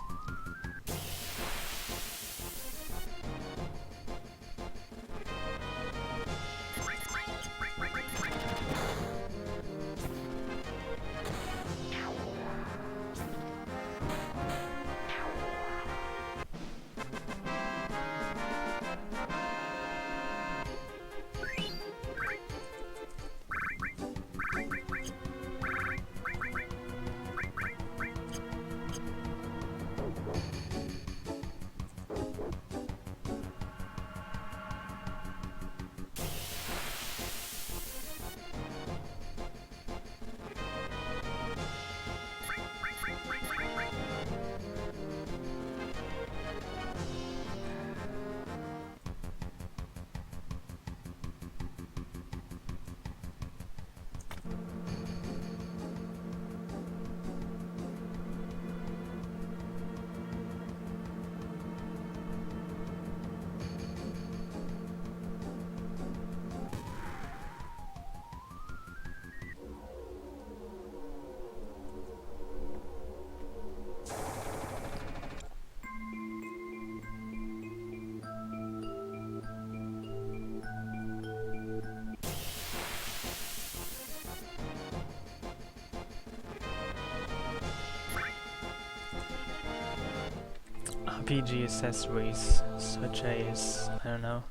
RPG accessories such as, I don't know,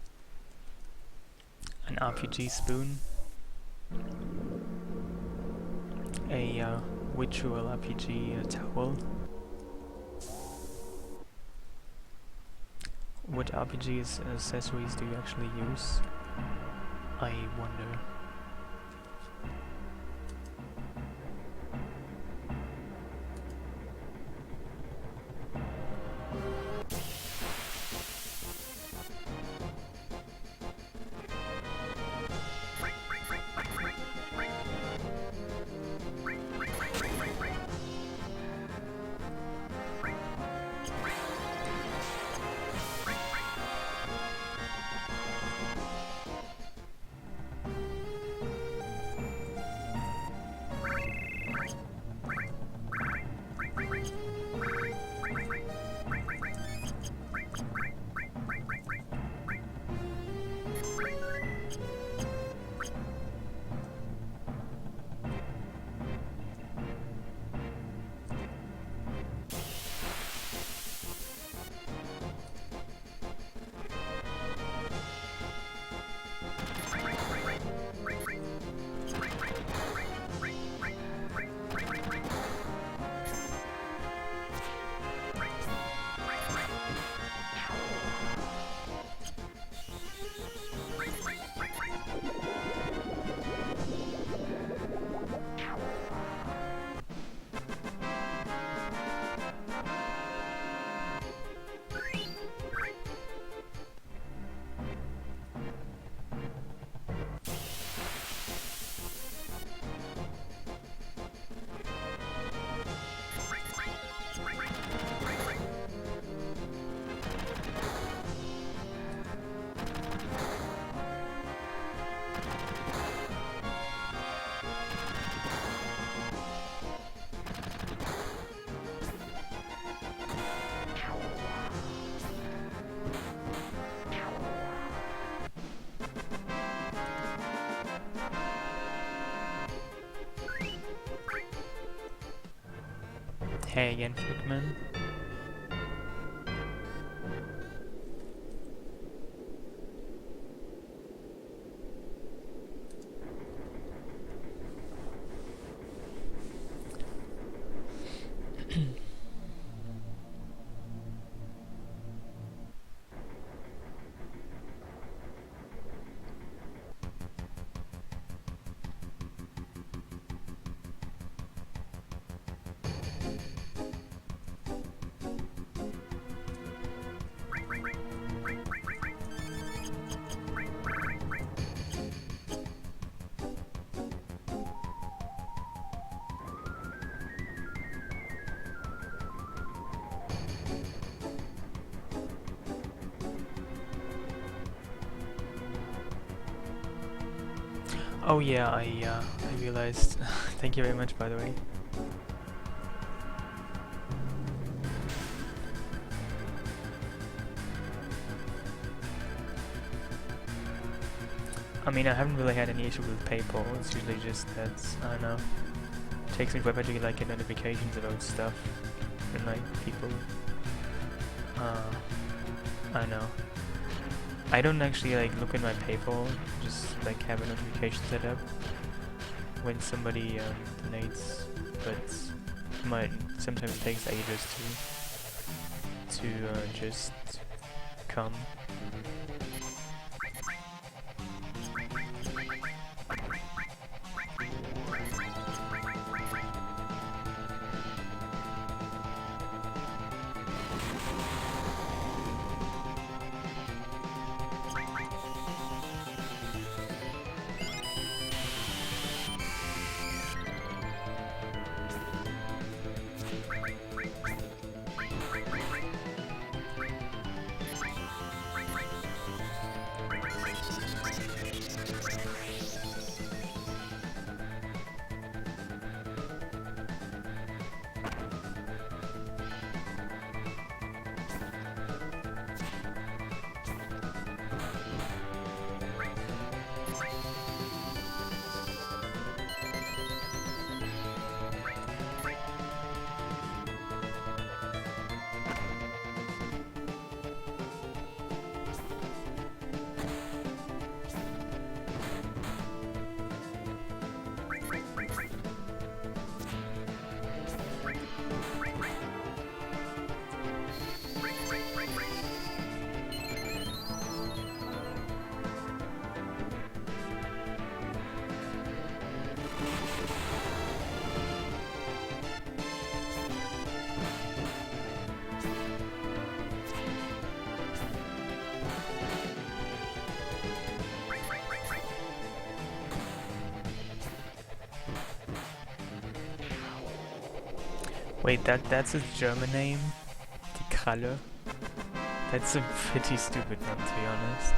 an RPG spoon, a ritual RPG towel. What RPG's accessories do you actually use? I wonder. Hey again, Flickman. Oh yeah, I realized. Thank you very much, by the way. I mean, I haven't really had any issue with PayPal. It's usually just that, I don't know, it takes me forever to like get notifications about stuff and like people. I don't know. I don't actually like look at my PayPal, just like have a notification set up when somebody donates, but sometimes it takes ages to just come. Wait, that's a German name? Die Kralle? That's a pretty stupid name, to be honest.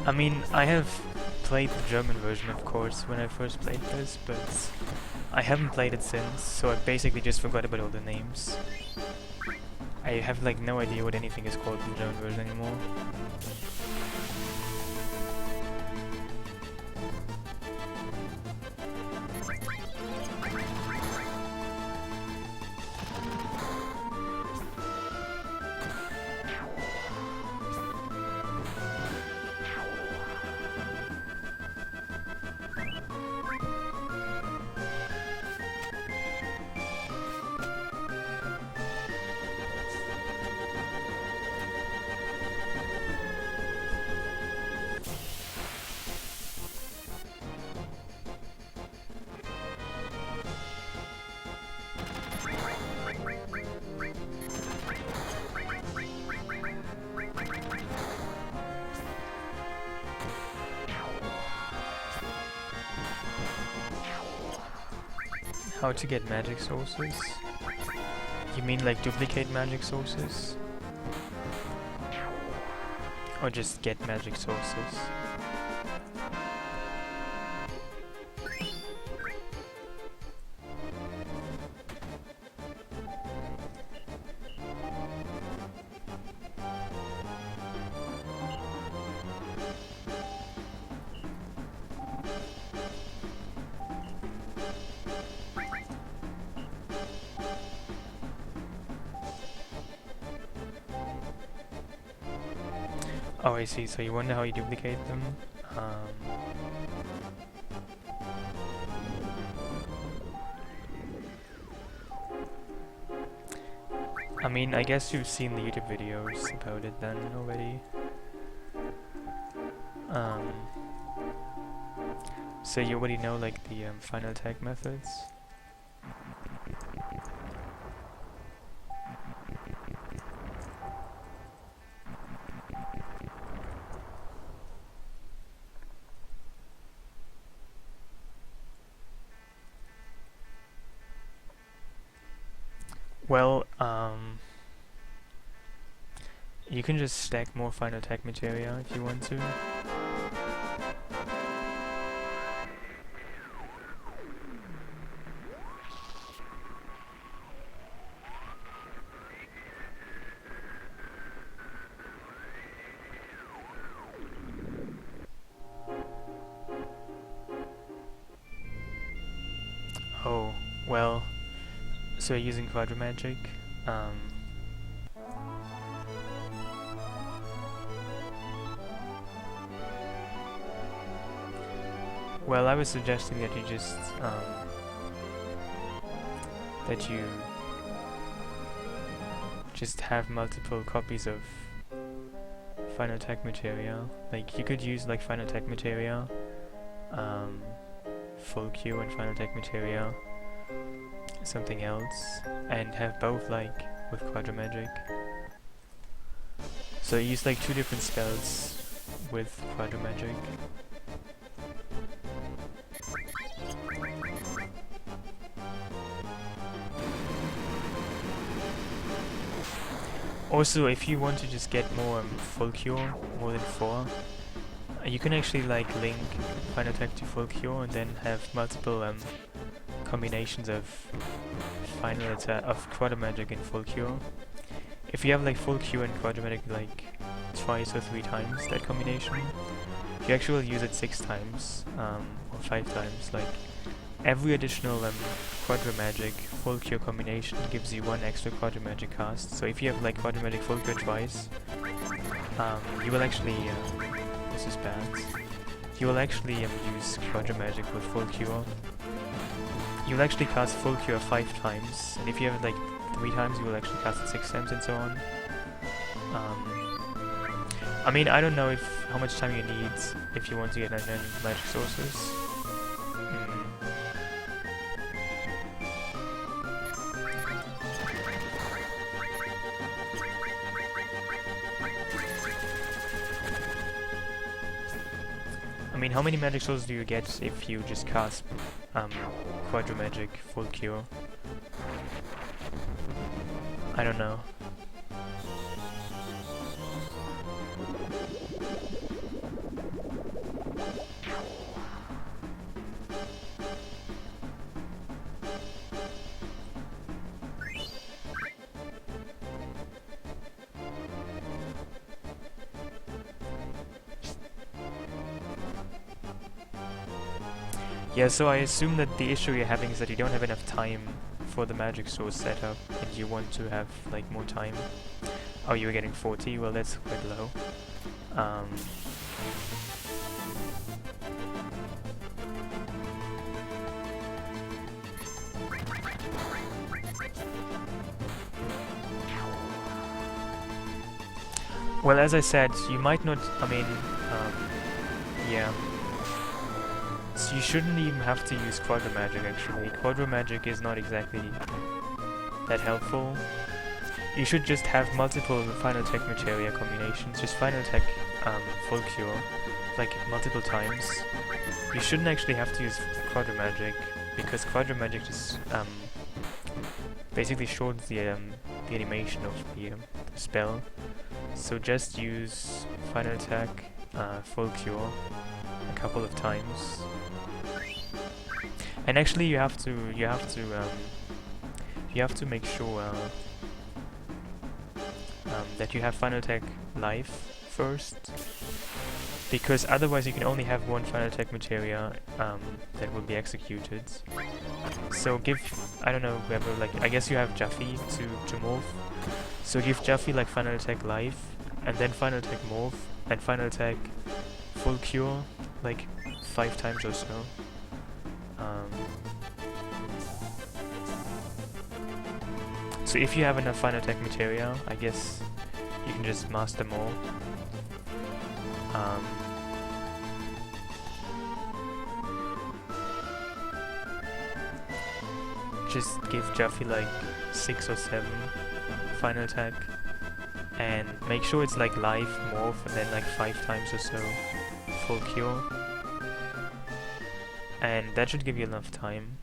I mean, I have played the German version, of course, when I first played this, but I haven't played it since, so I basically just forgot about all the names. I have like no idea what anything is called in the German version anymore. How to get magic sources? You mean like duplicate magic sources? Or just get magic sources? Oh, I see. So you wonder how you duplicate them? I mean, I guess you've seen the YouTube videos about it then already. So you already know like the final tag methods? Well, you can just stack more final tag materia if you want to. Oh, well, so you're using quadra magic. Well, I was suggesting that you just have multiple copies of final tag materia. Like you could use like final tag materia, full Q and final tag materia, something else, and have both like with quadra magic. So use like 2 different spells with quadra magic. Also, if you want to just get more full cure, more than 4, you can actually like link final tag to full cure and then have multiple combinations of final attack of quadra magic and full cure. If you have like full cure and quadra magic like twice or 3 times that combination, you actually use it 6 times or 5 times. Like every additional Quadra Magic full cure combination gives you 1 extra Quadra Magic cast. So if you have like Quadra Magic full cure twice, you will actually, this is bad, you will actually use Quadra Magic with full cure. You'll actually cast full cure 5 times, and if you have it like 3 times, you will actually cast it 6 times and so on. I mean, I don't know how much time you need if you want to get 9 magic sources. I mean, how many magic sources do you get if you just cast Quadra Magic full cure? I don't know. Yeah, so I assume that the issue you're having is that you don't have enough time for the magic source setup, and you want to have like more time. Oh, you were getting 40? Well, that's quite low. Well, as I said, you might not, I mean, yeah. So you shouldn't even have to use Quadra Magic actually. Quadra Magic is not exactly that helpful. You should just have multiple Final Tech Materia combinations, just Final Tech Full Cure, like multiple times. You shouldn't actually have to use Quadra Magic, because Quadra Magic just basically shortens the animation of the spell. So just use Final Attack, Full Cure a couple of times. And actually, you have to make sure that you have Final Attack live first, because otherwise you can only have 1 Final Attack Materia that will be executed. So give, I don't know, whoever, like, I guess you have Jaffe to morph. So give Jaffe like Final Attack live, and then Final Attack morph, and Final Attack full cure like 5 times or so. So if you have enough Final Attack Materia, I guess you can just master more. Just give Jaffe like 6 or 7 Final Attack, and make sure it's like live morph, and then like 5 times or so full cure. And that should give you enough time.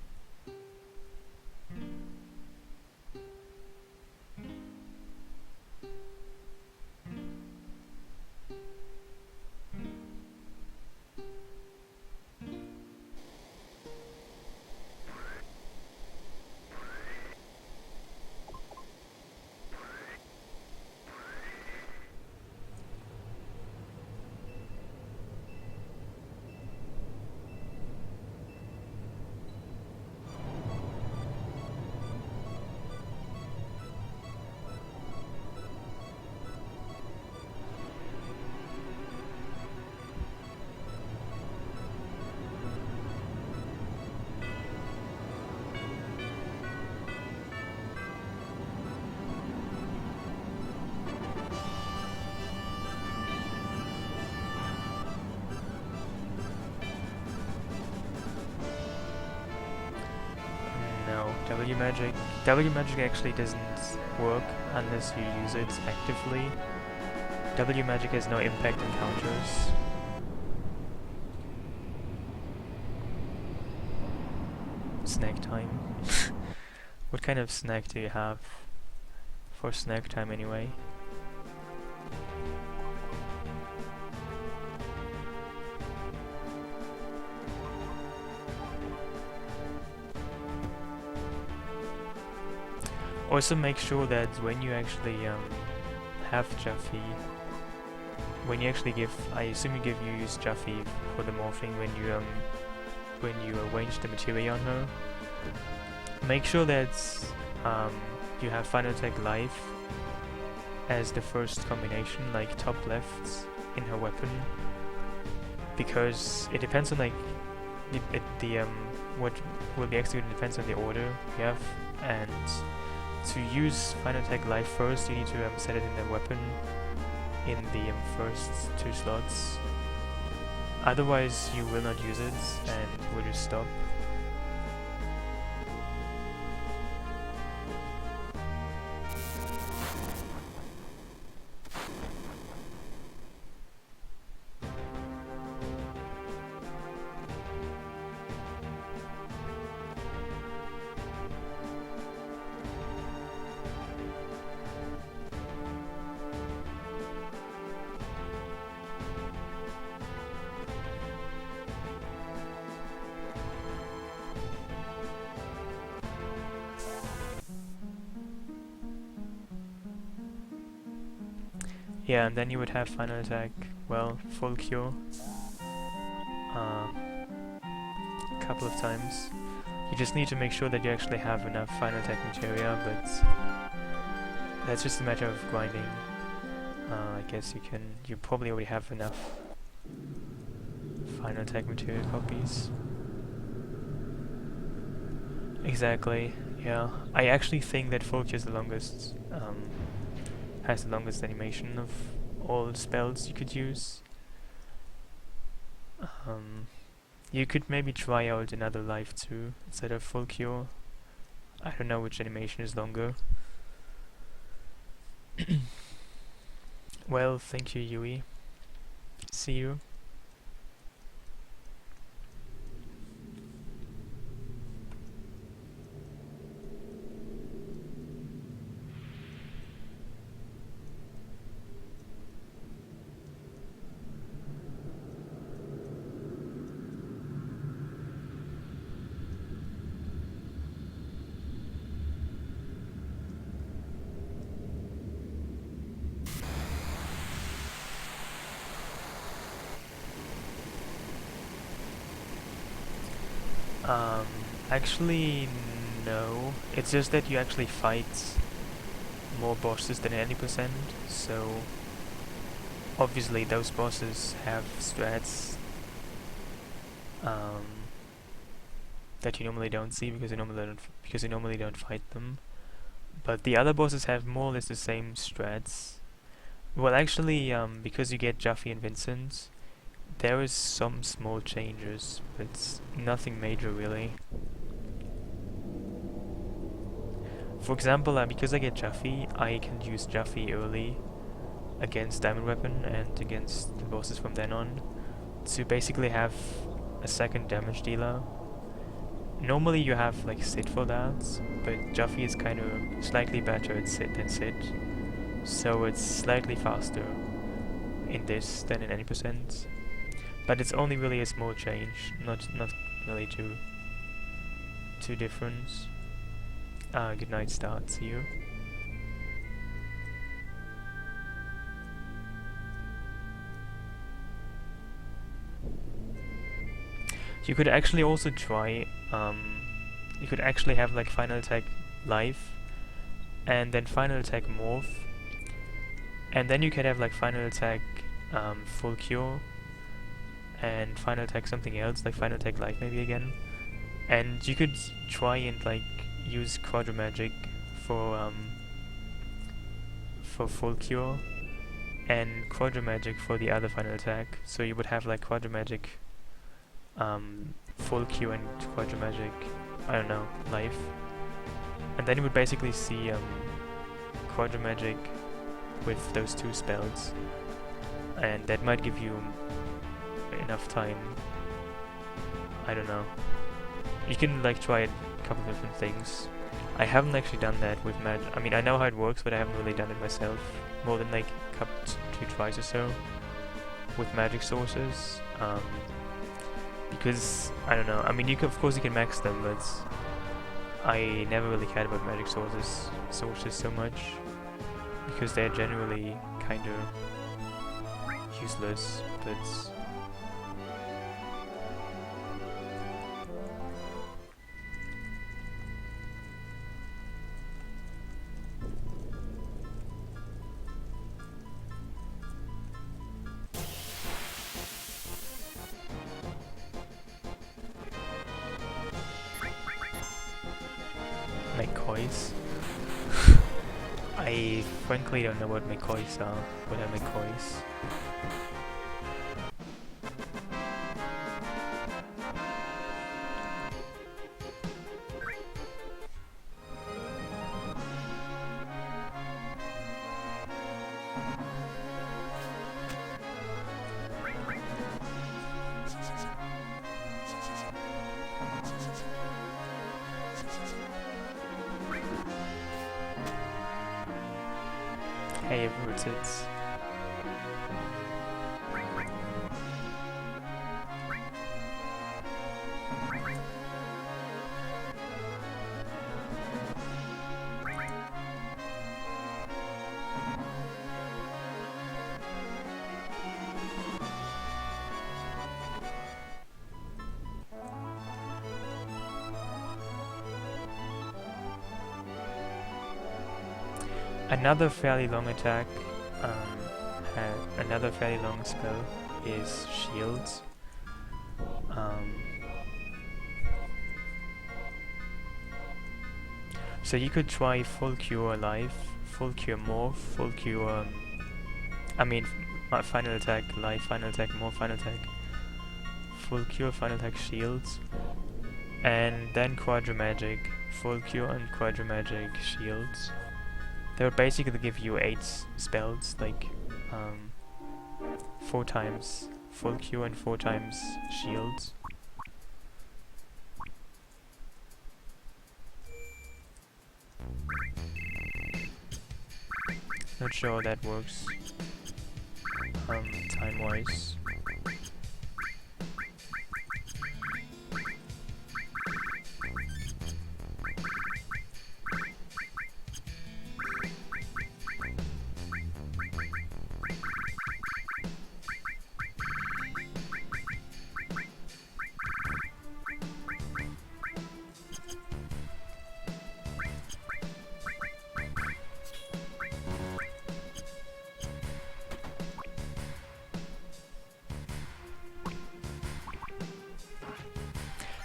W magic actually doesn't work unless you use it actively. W magic has no impact on counters. Snack time. What kind of snack do you have for snack time anyway? Also make sure that when you actually have Jaffe, when you actually give, I assume you use Jaffe for the morphing when you when you arrange the materia on her, make sure that you have final attack life as the first combination, like top left in her weapon, because it depends on like what will be executed depends on the order you have, and to use final attack life first, you need to set it in the weapon in the first 2 slots. Otherwise, you will not use it and will just stop. Yeah, and then you would have final attack, well, full cure a couple of times. You just need to make sure that you actually have enough final attack materia, but that's just a matter of grinding. I guess you probably already have enough final attack materia copies. Exactly, yeah. I actually think that full cure is the longest, has the longest animation of all spells you could use. You could maybe try out another life too, instead of full cure. I don't know which animation is longer. Well, thank you, Yui. See you. Actually, no. It's just that you actually fight more bosses than any %, so obviously those bosses have strats that you normally don't see because you normally don't fight them. But the other bosses have more or less the same strats. Well, actually, because you get Jaffe and Vincent, there is some small changes, but nothing major really. For example, because I get Jaffe, I can use Jaffe early against Diamond Weapon and against the bosses from then on to basically have a second damage dealer. Normally you have like Sith for that, but Jaffe is kind of slightly better at Sith than Sith, so it's slightly faster in this than in any %. But it's only really a small change, not really too different. Good night, start. See you. You could actually also try. You could actually have like final attack life, and then final attack morph, and then you could have like final attack full cure, and final attack something else, like final attack life maybe again. And you could try and like use Quadra Magic for full cure, and Quadra Magic for the other final attack. So you would have like Quadra Magic, full cure, and Quadra Magic, I don't know, life. And then you would basically see Quadra Magic with those 2 spells, and that might give you enough time. I don't know. You can like try a couple different things. I haven't actually done that with magic. I mean, I know how it works, but I haven't really done it myself. More than like a couple 2 tries or so with magic sources. Because I don't know. I mean, of course you can max them, but I never really cared about magic sources so much because they're generally kind of useless. But McCoys. I frankly don't know what McCoys are. What are McCoys? Hey, rooted. Another fairly long attack, another fairly long spell is shields. So you could try full cure life, full cure morph, full cure, final attack life, final attack morph, final attack, full cure, final attack shields, and then quadra magic, full cure and quadra magic shields. They would basically give you 8 spells, like 4 times full cure and 4 times shields. Not sure how that works time-wise.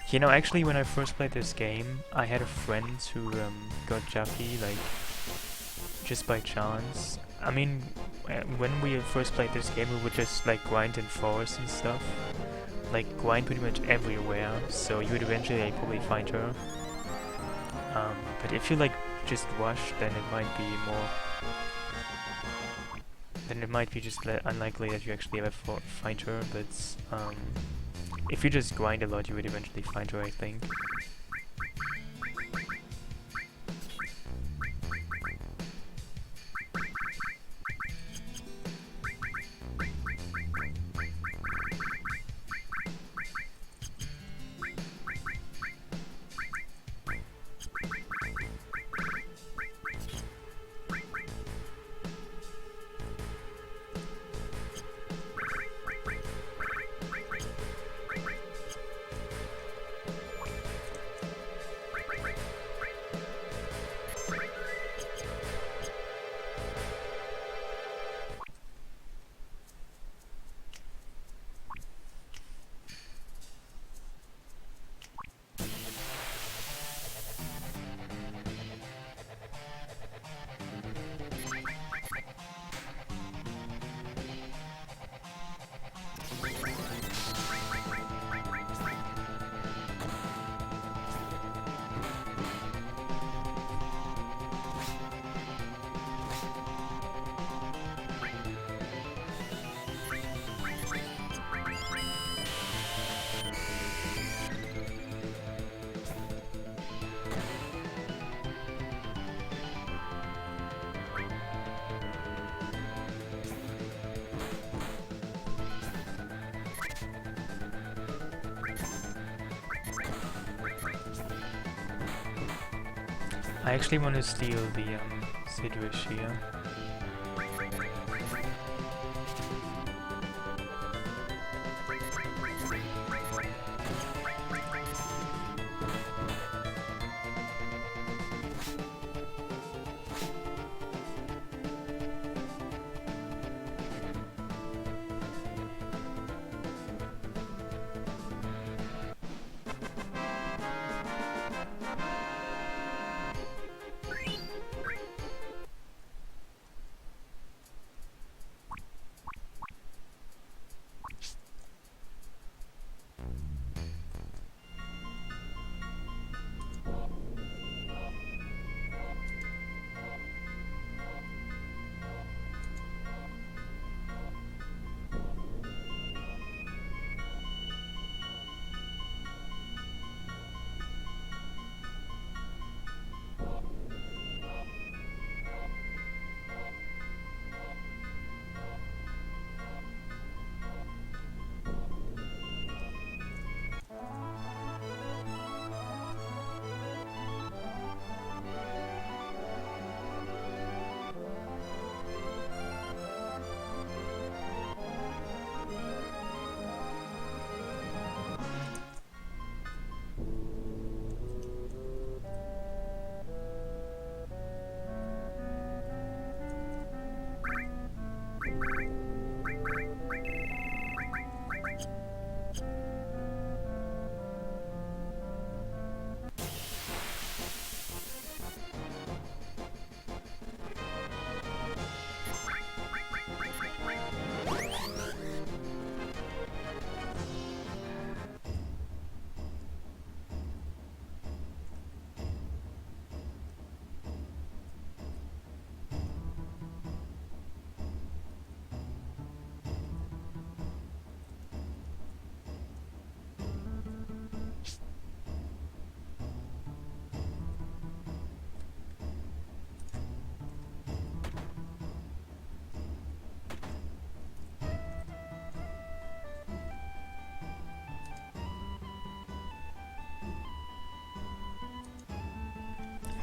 You know, actually, when I first played this game, I had a friend who got Jackie, like, just by chance. I mean, when we first played this game, we would just, like, grind in forests and stuff. Like, grind pretty much everywhere, so you would eventually, like, probably find her. But if you, like, just rush, then it might be more... Then it might be just unlikely that you actually ever find her, but, if you just grind a lot, you would eventually find her, I think. I actually want to steal the Sidwish here.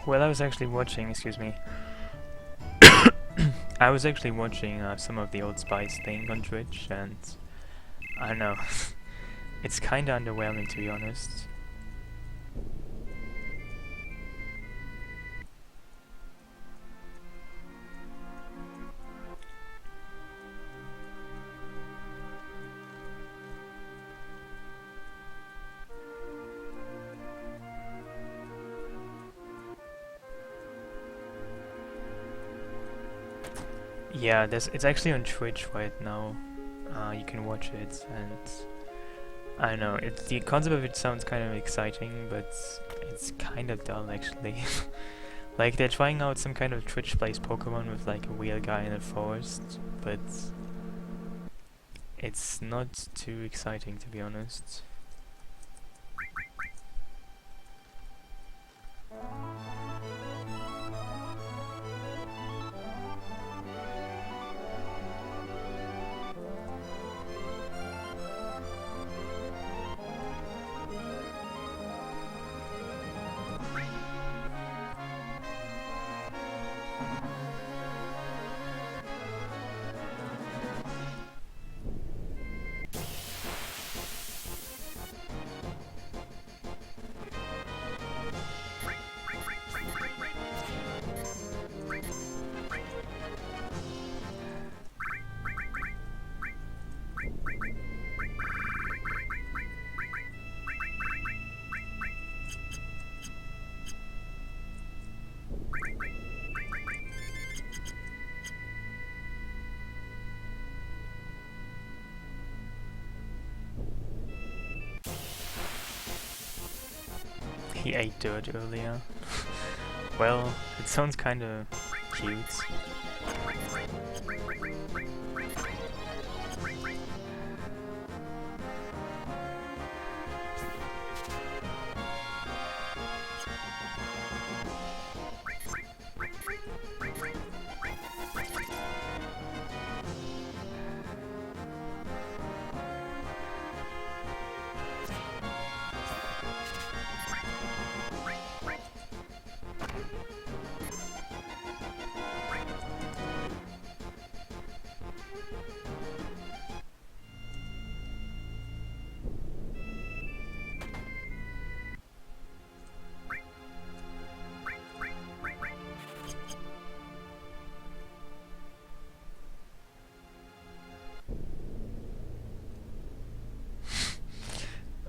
Well, I was actually watching, excuse me. I was actually watching some of the Old Spice thing on Twitch, and I don't know. It's kinda underwhelming, to be honest. Yeah, it's actually on Twitch right now. You can watch it, and I don't know. The concept of it sounds kind of exciting, but it's kind of dull actually. Like they're trying out some kind of Twitch plays Pokemon with like a wheel guy in a forest, but it's not too exciting, to be honest. He ate dirt earlier. Well, it sounds kinda cute.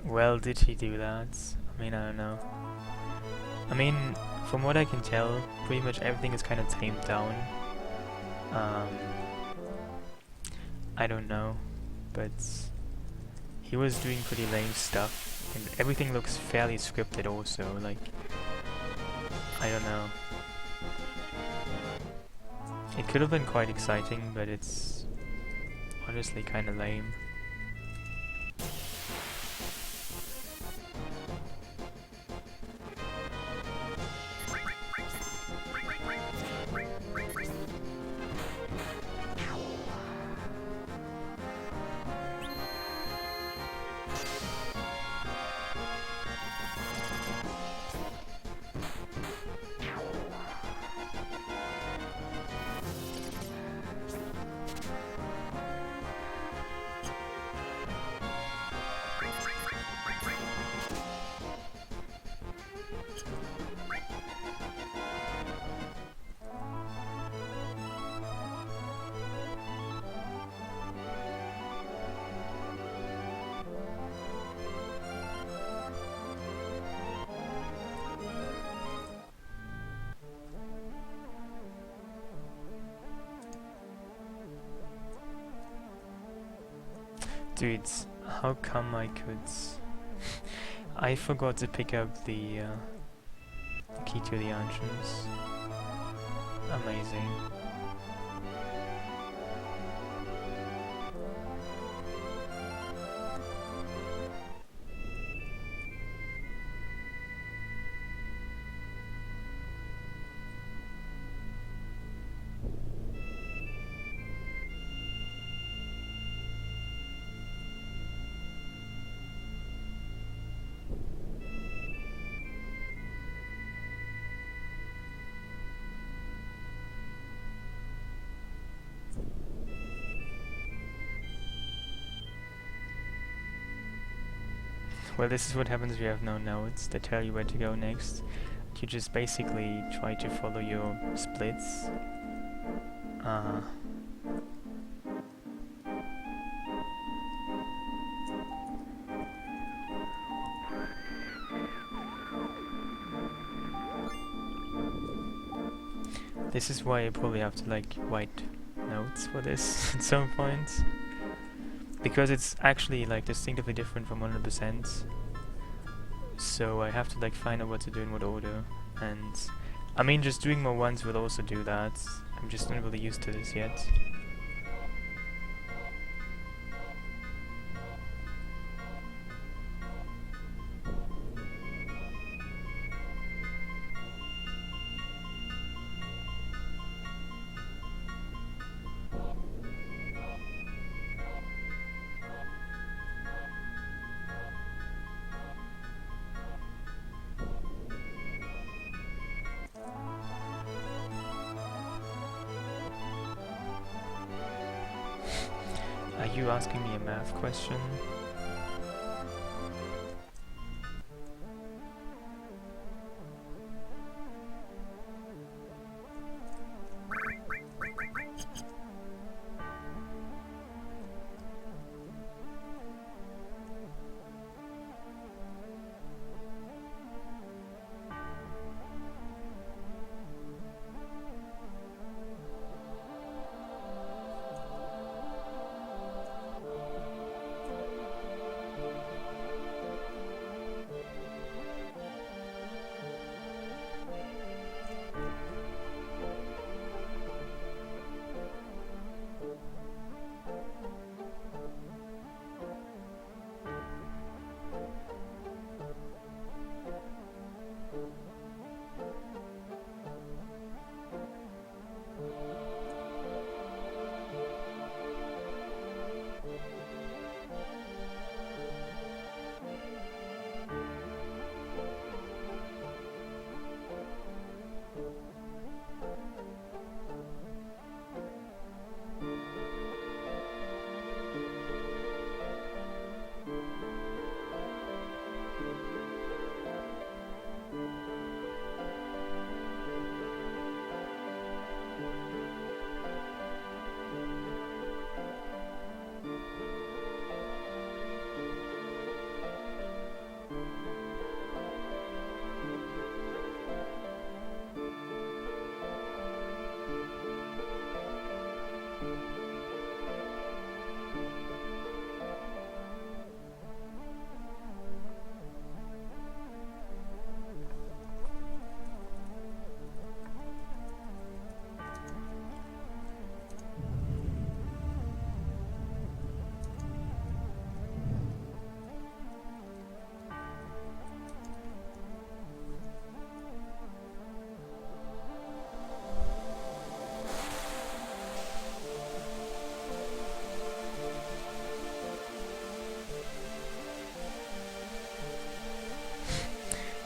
Well, did he do that? I mean, I don't know. I mean, from what I can tell, pretty much everything is kind of tamed down. I don't know, but he was doing pretty lame stuff, and everything looks fairly scripted also, like, I don't know. It could have been quite exciting, but it's honestly kind of lame. Dudes, how come I could... I forgot to pick up the key to the entrance. Amazing. Well, this is what happens if you have no notes that tell you where to go next. You just basically try to follow your splits. This is why I probably have to like write notes for this at some point. Because it's actually like distinctively different from 100%. So I have to like find out what to do in what order. And I mean, just doing more ones will also do that. I'm just not really used to this yet. Are you asking me a math question?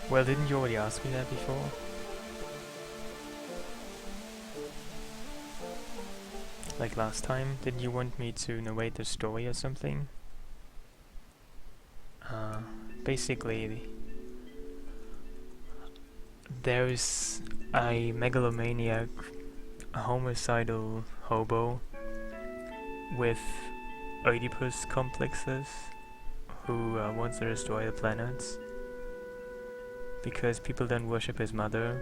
Well, didn't you already ask me that before? Like last time? Didn't you want me to narrate the story or something? Basically, there's a megalomaniac, a homicidal hobo with Oedipus complexes who wants to destroy the planets because people don't worship his mother,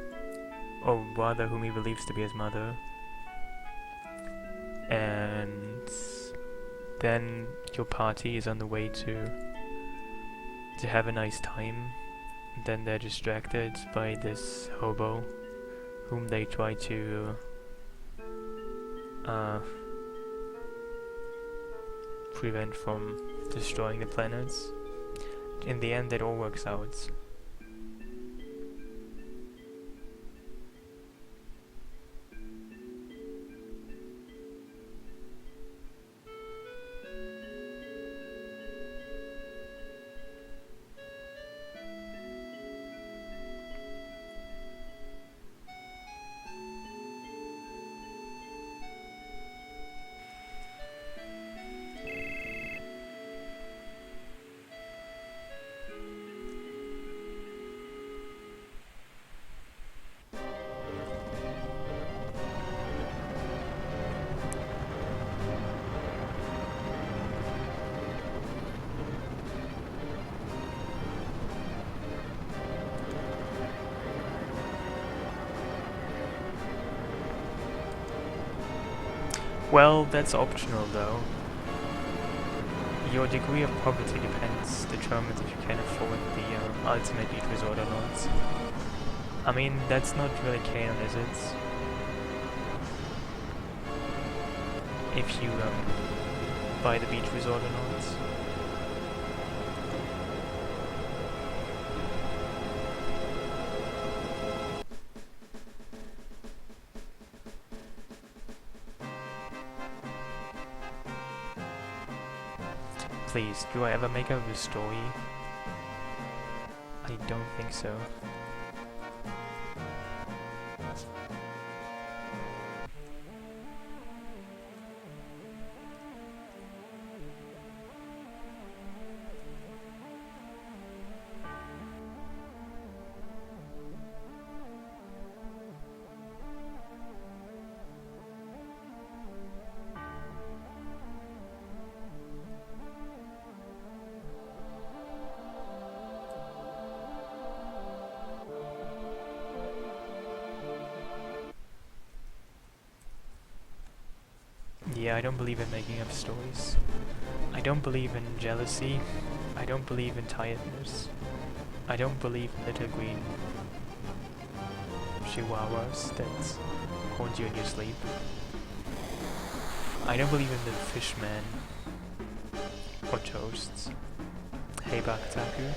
or rather whom he believes to be his mother. And then your party is on the way to have a nice time. Then they're distracted by this hobo whom they try to prevent from destroying the planets. In the end, it all works out. Well, that's optional though. Your degree of poverty determines if you can afford the ultimate beat resort or not. I mean, that's not really canon, is it? If you buy the beach resort or not. Please, do I ever make up a story? I don't think so. Yeah, I don't believe in making up stories. I don't believe in jealousy. I don't believe in tiredness. I don't believe in little green chihuahuas that haunt you in your sleep. I don't believe in the fishman or toasts. Hey Bakataku.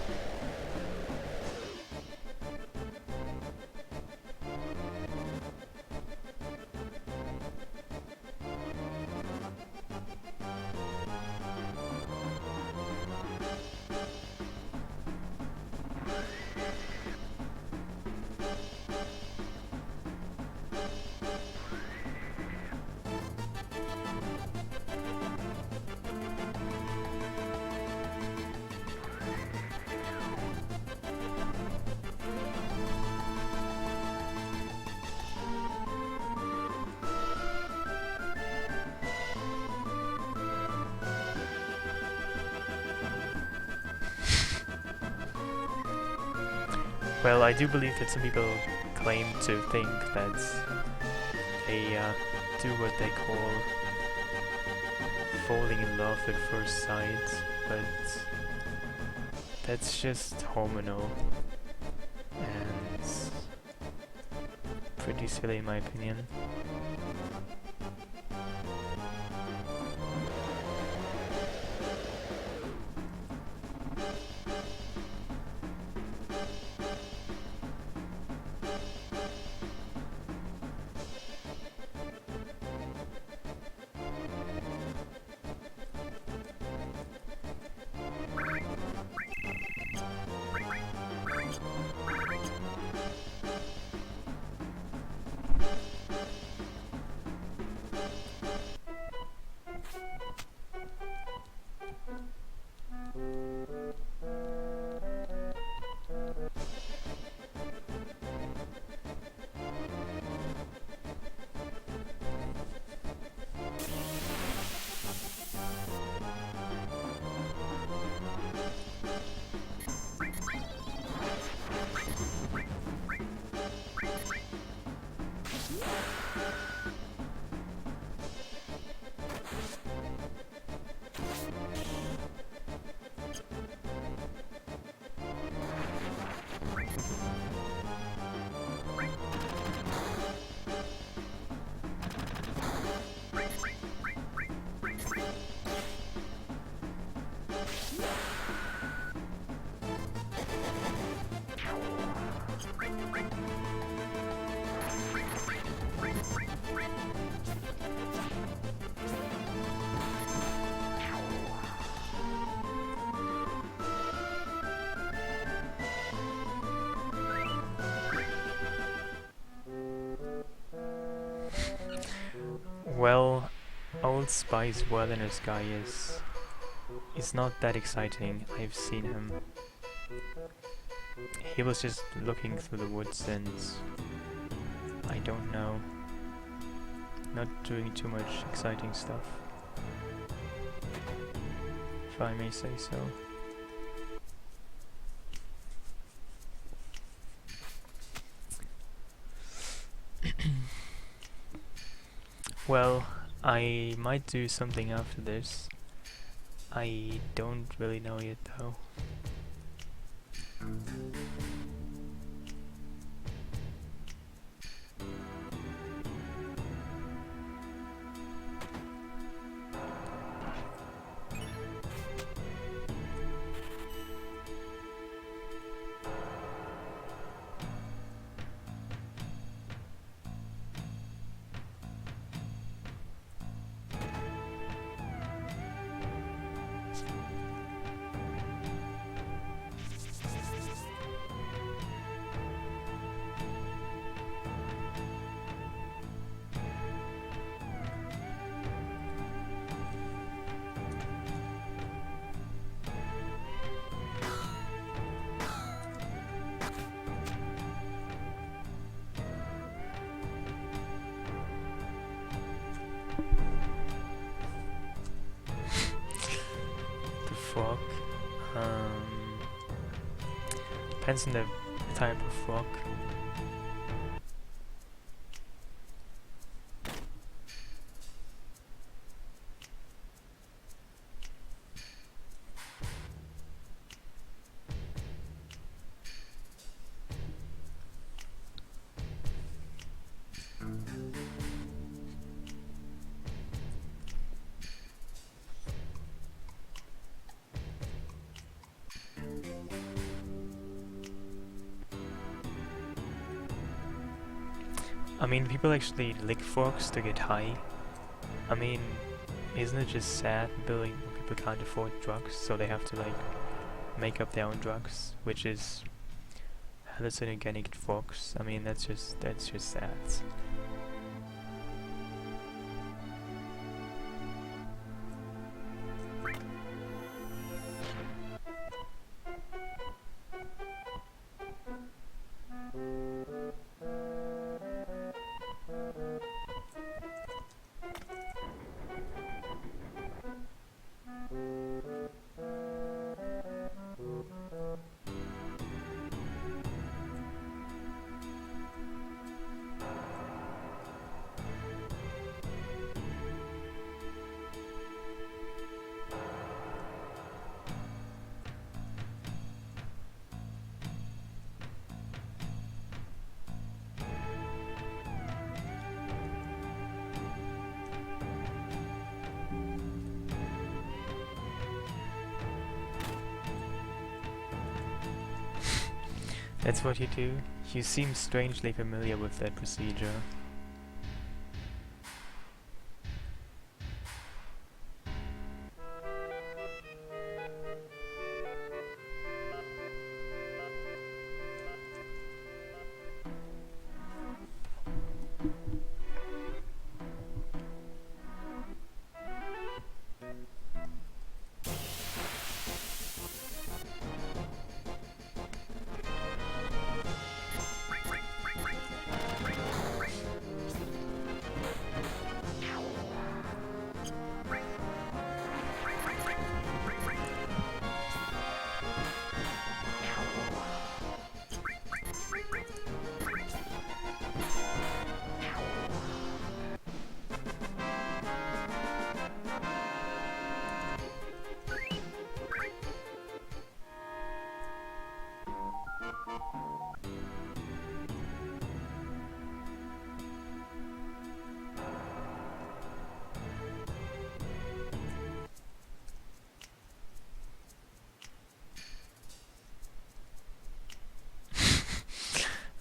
Well, I do believe that some people claim to think that they do what they call falling in love at first sight, but that's just hormonal and pretty silly in my opinion. Well, Old Spice Wilderness guy is not that exciting. I've seen him. He was just looking through the woods and I don't know, not doing too much exciting stuff, if I may say so. Well, I might do something after this. I don't really know yet though. Frog. Depends on the type of frog. I mean, people actually lick frogs to get high. I mean, isn't it just sad people can't afford drugs, so they have to like make up their own drugs, which is hallucinogenic frogs. I mean, that's just sad. That's what you do? You seem strangely familiar with that procedure.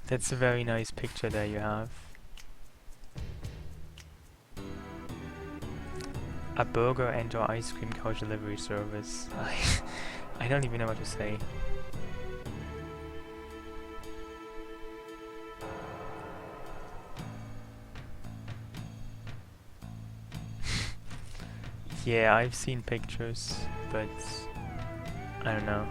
That's a very nice picture that you have. A burger and or ice cream couch delivery service. I don't even know what to say. Yeah, I've seen pictures, but I don't know.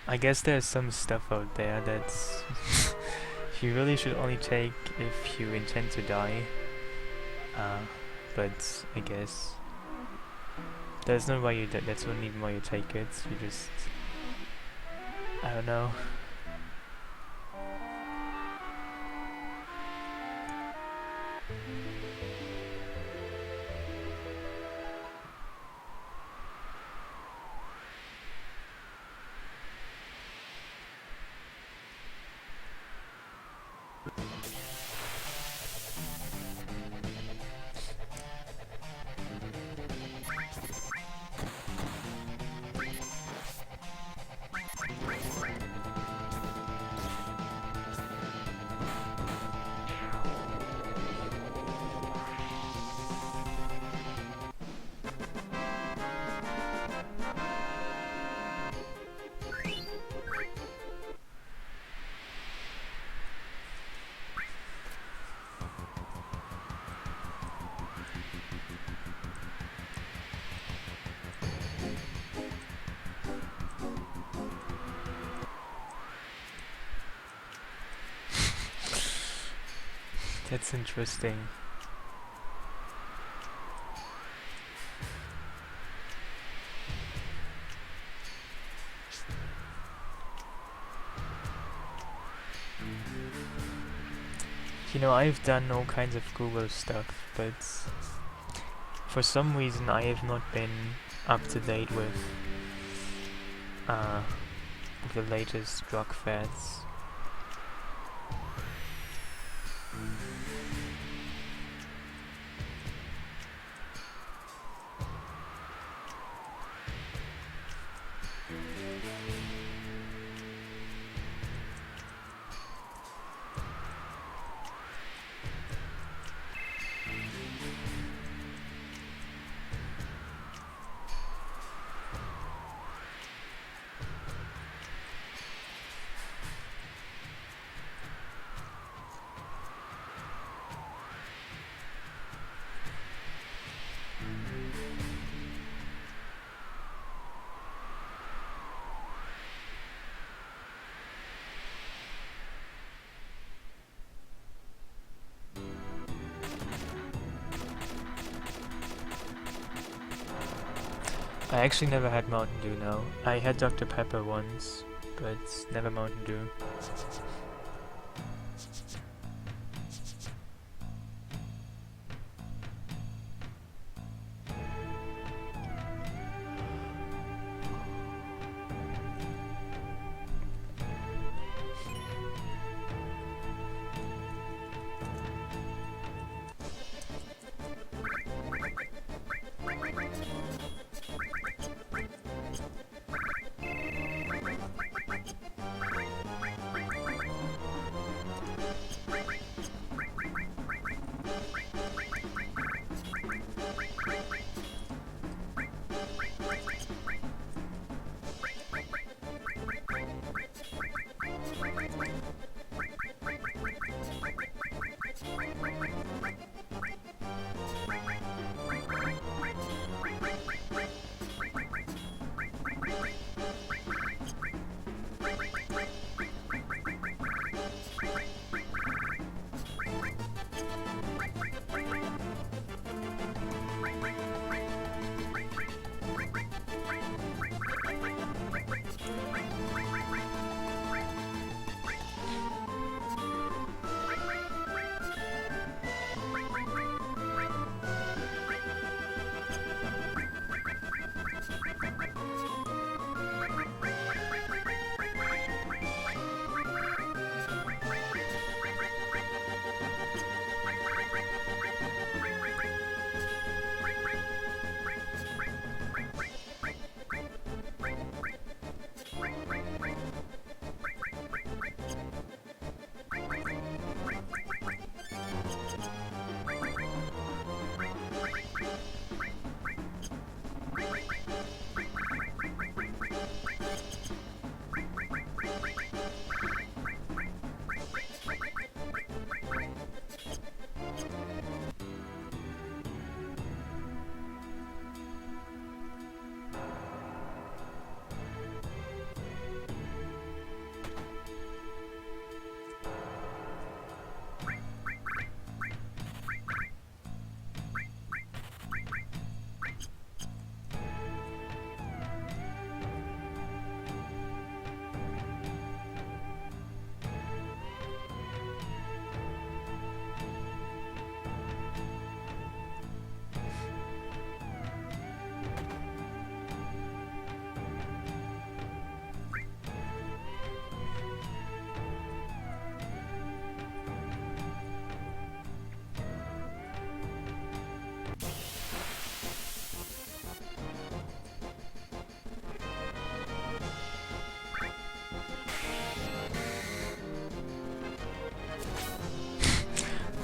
I guess there's some stuff out there that's you really should only take if you intend to die. But I guess There's no way that's not even why you take it. You just, I don't know. That's interesting. You know, I've done all kinds of Google stuff, but for some reason I have not been up to date with the latest drug fads. I actually never had Mountain Dew now. I had Dr. Pepper once, but never Mountain Dew.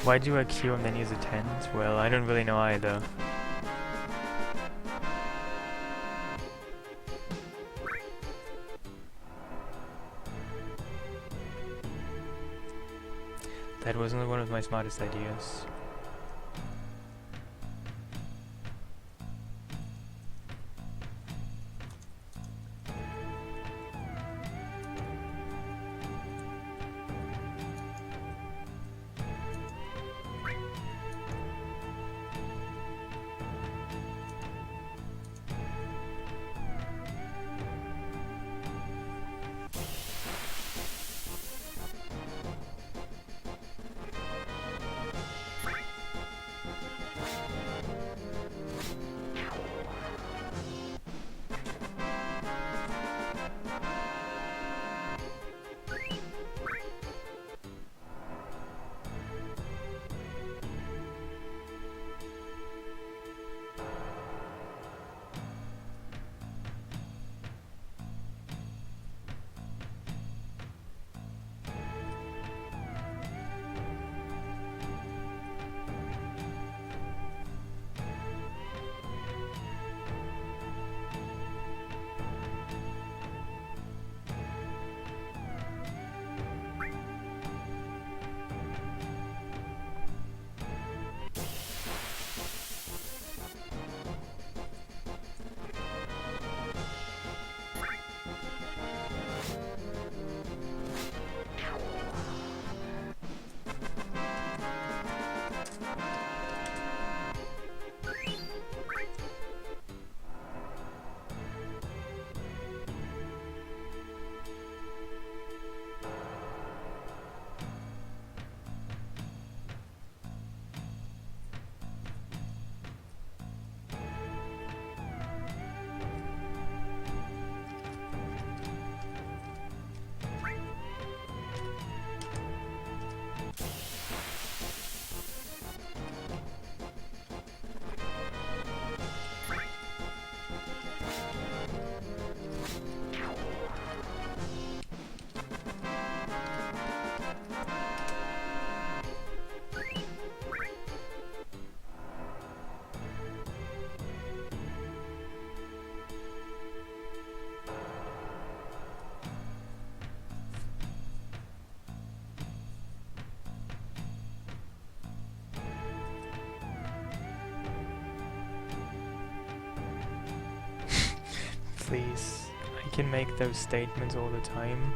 Why do I queue and then use a tent? Well, I don't really know either. That wasn't one of my smartest ideas. Please, I can make those statements all the time.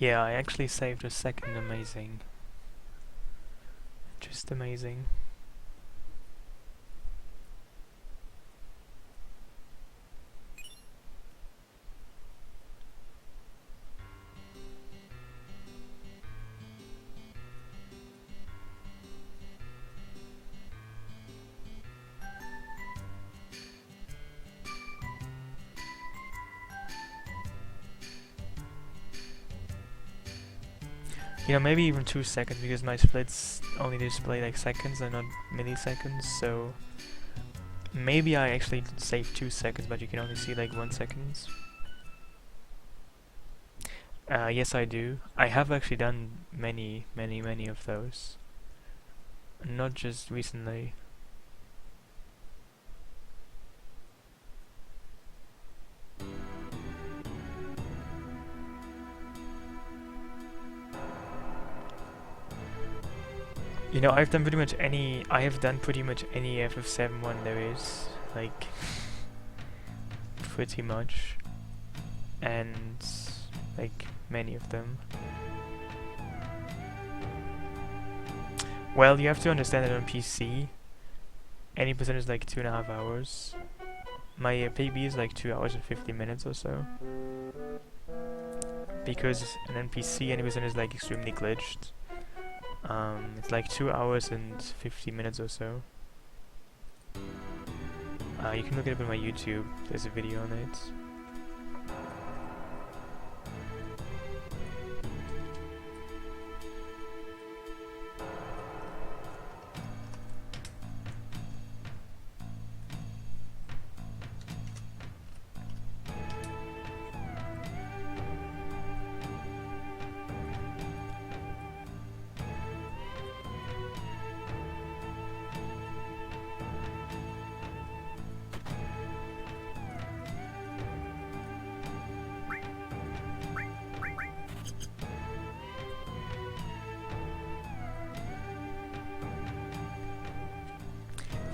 Yeah, I actually saved a second amazing. Just amazing. You know, maybe even 2 seconds, because my splits only display like seconds and not milliseconds, so maybe I actually saved 2 seconds, but you can only see like 1 second. Yes, I do. I have actually done many of those. Not just recently. You know, I have done pretty much any FF7 one there is, like, pretty much, and like many of them. Well, you have to understand that on PC, any percent is like 2.5 hours. My PB is like 2 hours and 50 minutes or so. Because an NPC, any percent is like extremely glitched. It's like 2 hours and 50 minutes or so. You can look it up on my YouTube, there's a video on it.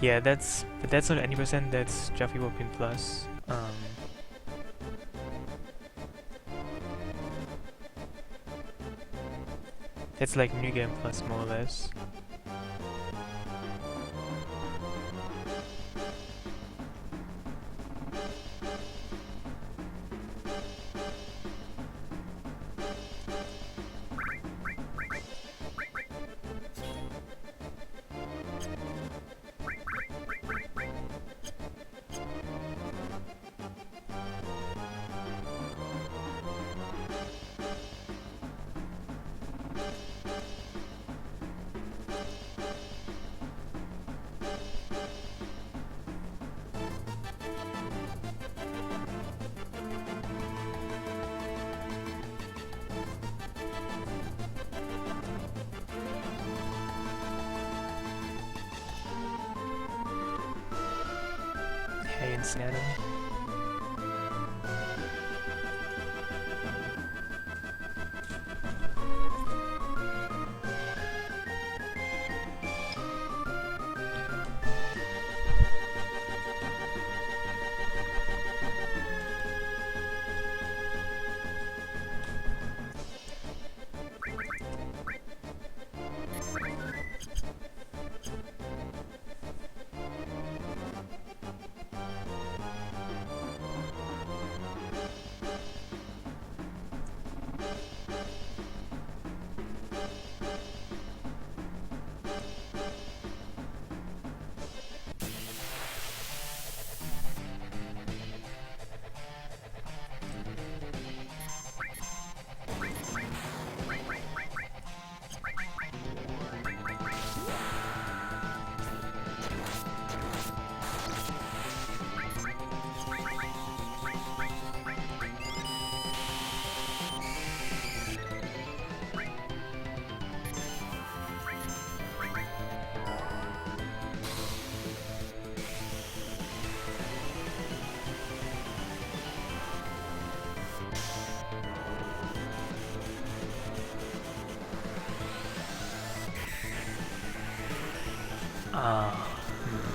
Yeah, but that's not any percent, that's Jaffe Warpin Plus. It's like New Game Plus, more or less. Hey, and Snadam.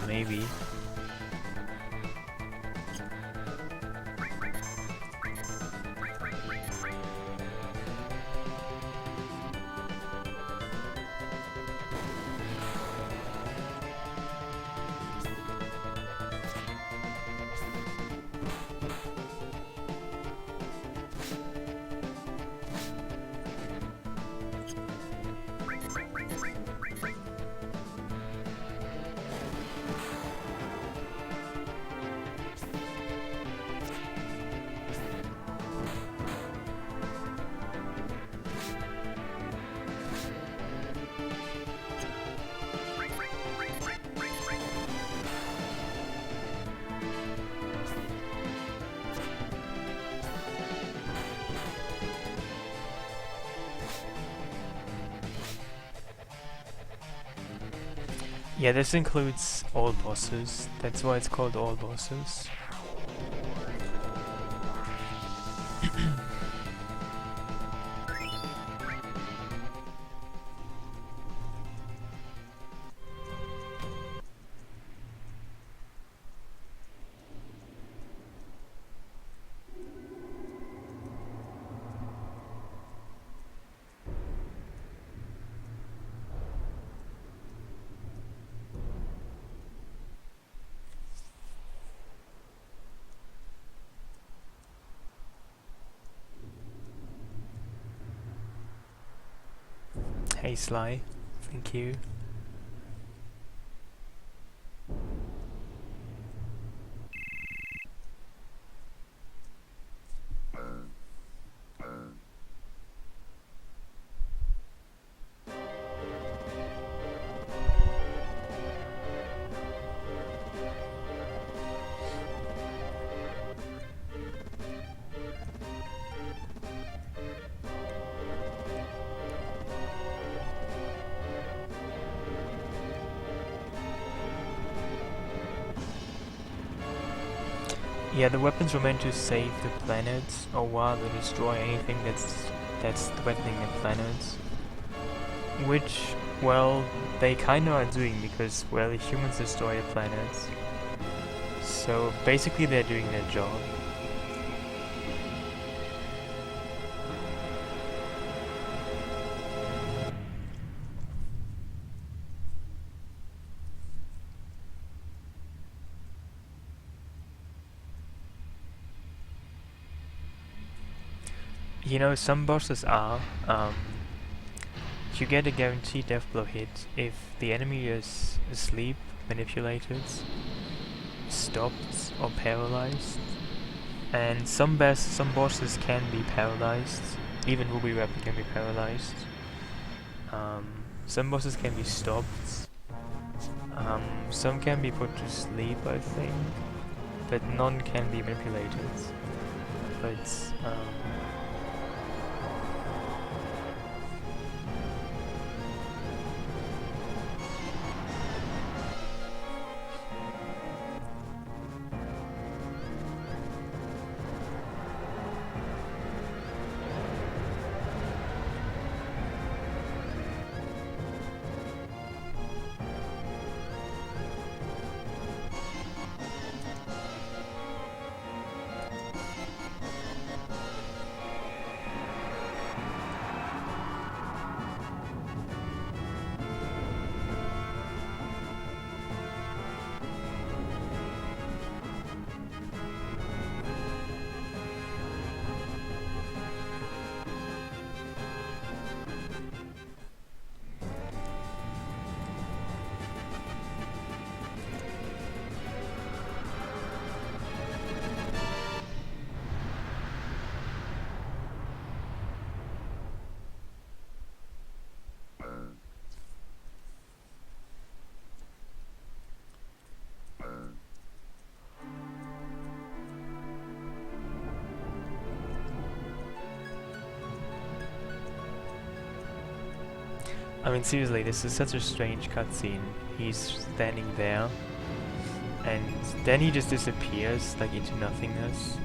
Maybe. Yeah, this includes all bosses. That's why it's called All Bosses. Hey Sly, thank you. Yeah, the weapons were meant to save the planets, or rather destroy anything that's threatening the planets. Which, well, they kinda are doing because, well, humans destroy the planets. So basically they're doing their job. You know, some bosses are, you get a guaranteed death blow hit if the enemy is asleep, manipulated, stopped, or paralyzed. And some bosses can be paralyzed. Even Ruby Weapon can be paralyzed. Some bosses can be stopped. Some can be put to sleep, I think. But none can be manipulated. But, I mean, seriously, this is such a strange cutscene. He's standing there, and then he just disappears, like, into nothingness.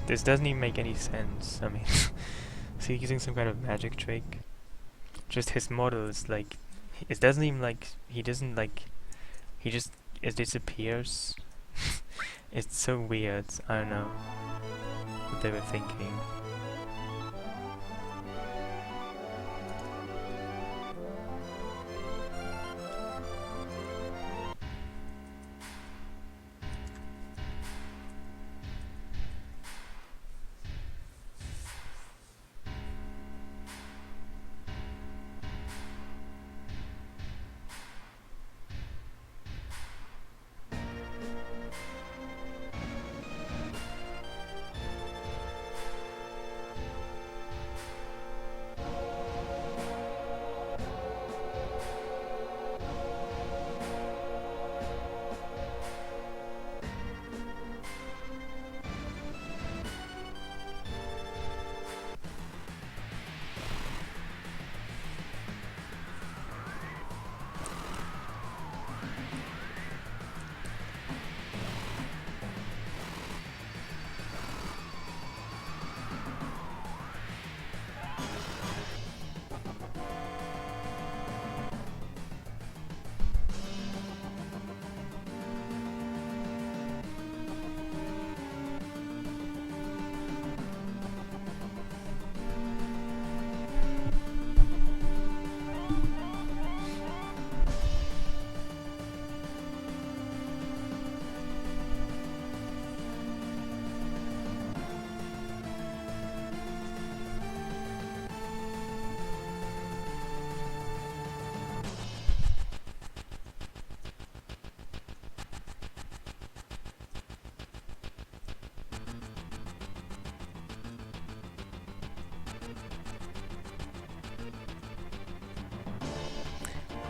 This doesn't even make any sense. I mean, is he using some kind of magic trick? Just his model is like, it doesn't even like, he doesn't like, he just, it disappears. It's so weird. I don't know what they were thinking.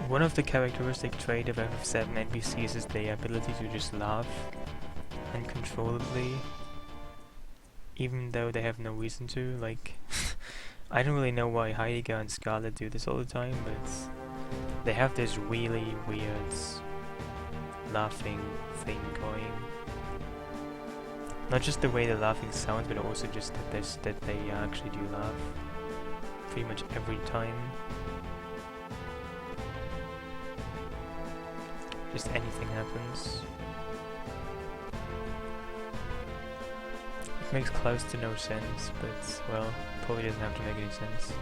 One of the characteristic traits of FF7 NPCs is their ability to just laugh uncontrollably, even though they have no reason to. Like, I don't really know why Heidegger and Scarlet do this all the time, but they have this really weird laughing thing going. Not just the way the laughing sounds, but also just that they actually do laugh pretty much every time. Just anything happens. It makes close to no sense, but well, probably doesn't have to make any sense.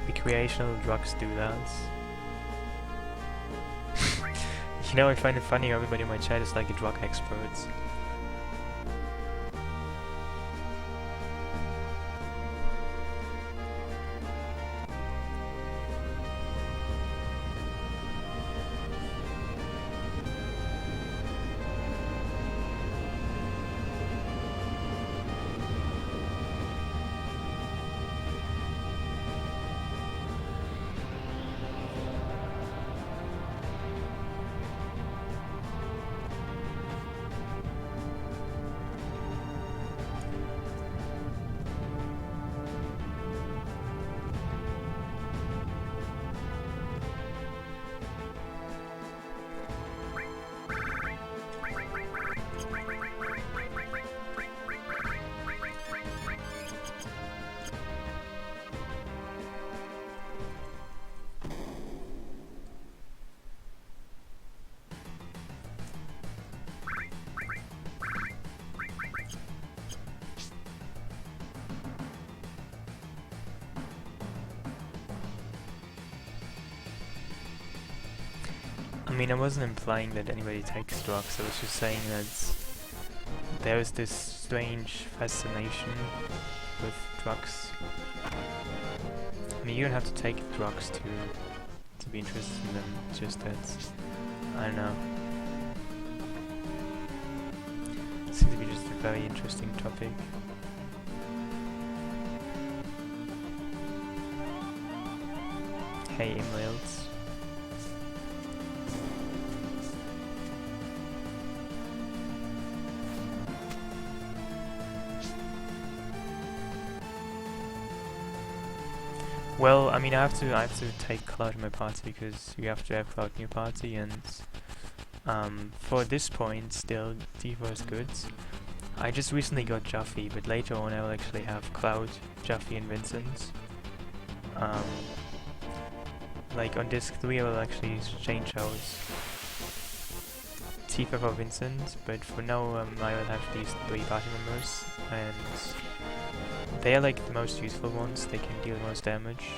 Recreational drugs do that. You know, I find it funny how everybody in my chat is like a drug expert. I mean, I wasn't implying that anybody takes drugs, I was just saying that there is this strange fascination with drugs. I mean, you don't have to take drugs to be interested in them, it's just that, I don't know. It seems to be just a very interesting topic. Hey, Emotes. Well, I mean, I have to take Cloud in my party because you have to have Cloud in your party, and for this point, still Diva is good. I just recently got Juffy, but later on I will actually have Cloud, Juffy, and Vincent. Like on disc 3 I will actually change out Tifa for Vincent, but for now I will have these 3 party members, and they are like the most useful ones, they can deal the most damage.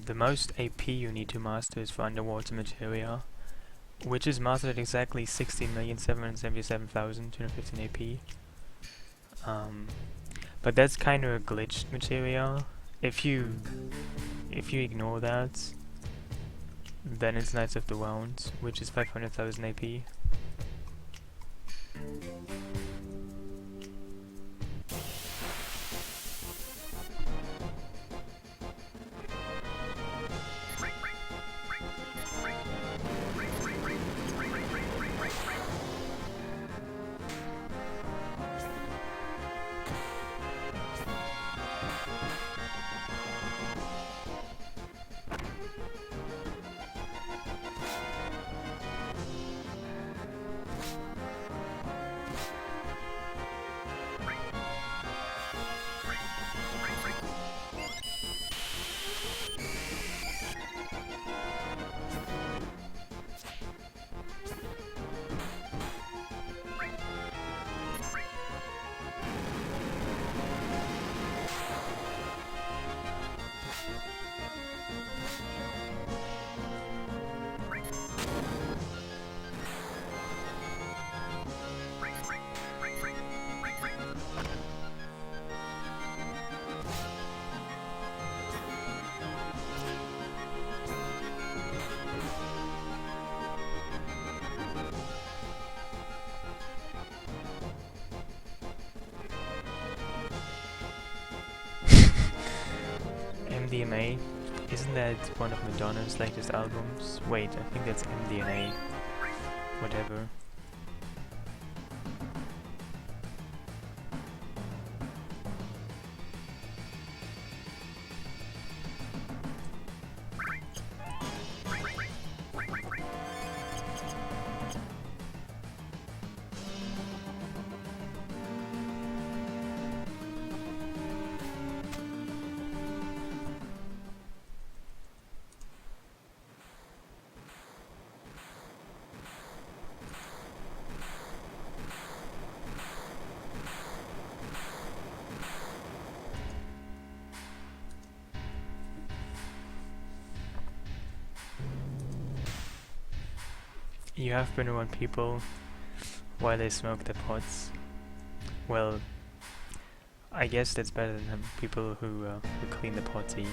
The most AP you need to master is for underwater materia, which is mastered at exactly 16,777,215 AP. But that's kind of a glitched materia. If you ignore that, then it's Knights of the Round, which is 500,000 AP. MDMA, isn't that one of Madonna's latest albums? Wait, I think that's MDNA. Whatever. You have been around people while they smoke their pots. Well, I guess that's better than people who clean the potty.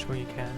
sure you can.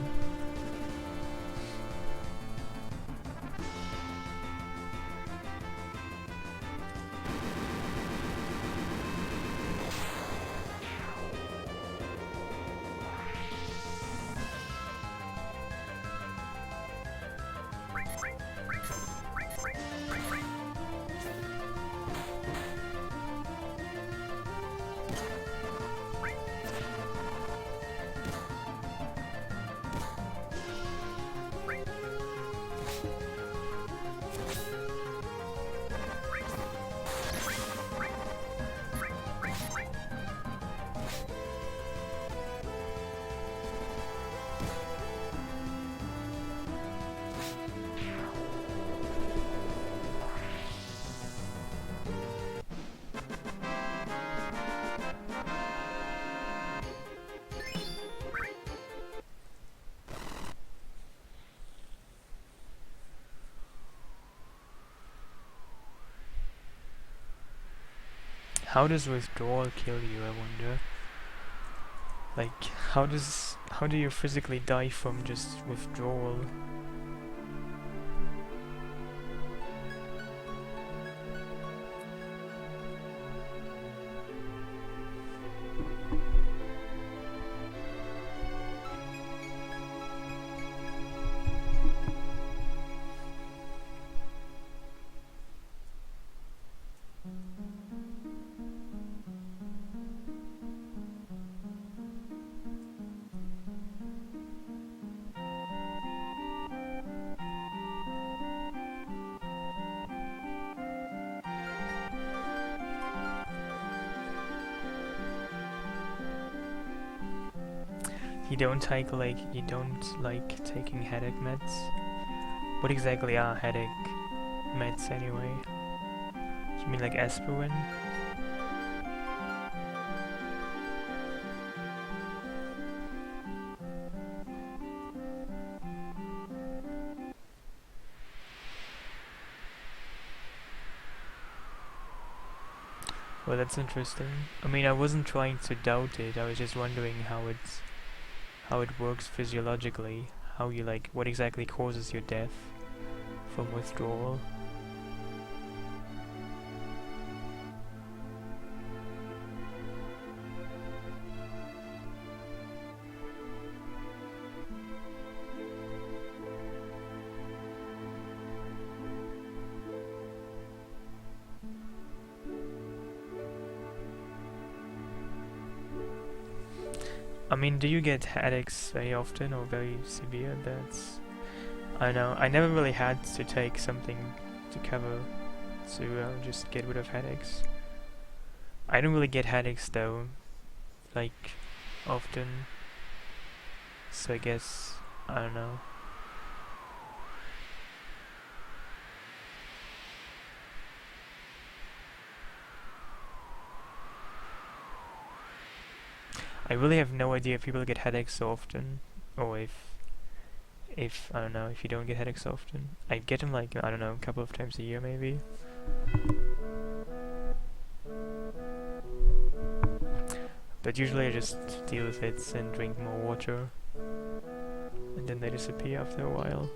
How does withdrawal kill you, I wonder? Like, how do you physically die from just withdrawal? You don't like taking headache meds? What exactly are headache meds anyway? You mean like aspirin? Well, that's interesting. I mean, I wasn't trying to doubt it, I was just wondering how it works physiologically, how you what exactly causes your death from withdrawal. I mean, do you get headaches very often or very severe? I know, I never really had to take something to cover to just get rid of headaches. I don't really get headaches though, often. So I guess, I don't know. I really have no idea if people get headaches so often, or if I don't know, if you don't get headaches so often. I get them I don't know, a couple of times a year maybe. But usually I just deal with it and drink more water, and then they disappear after a while.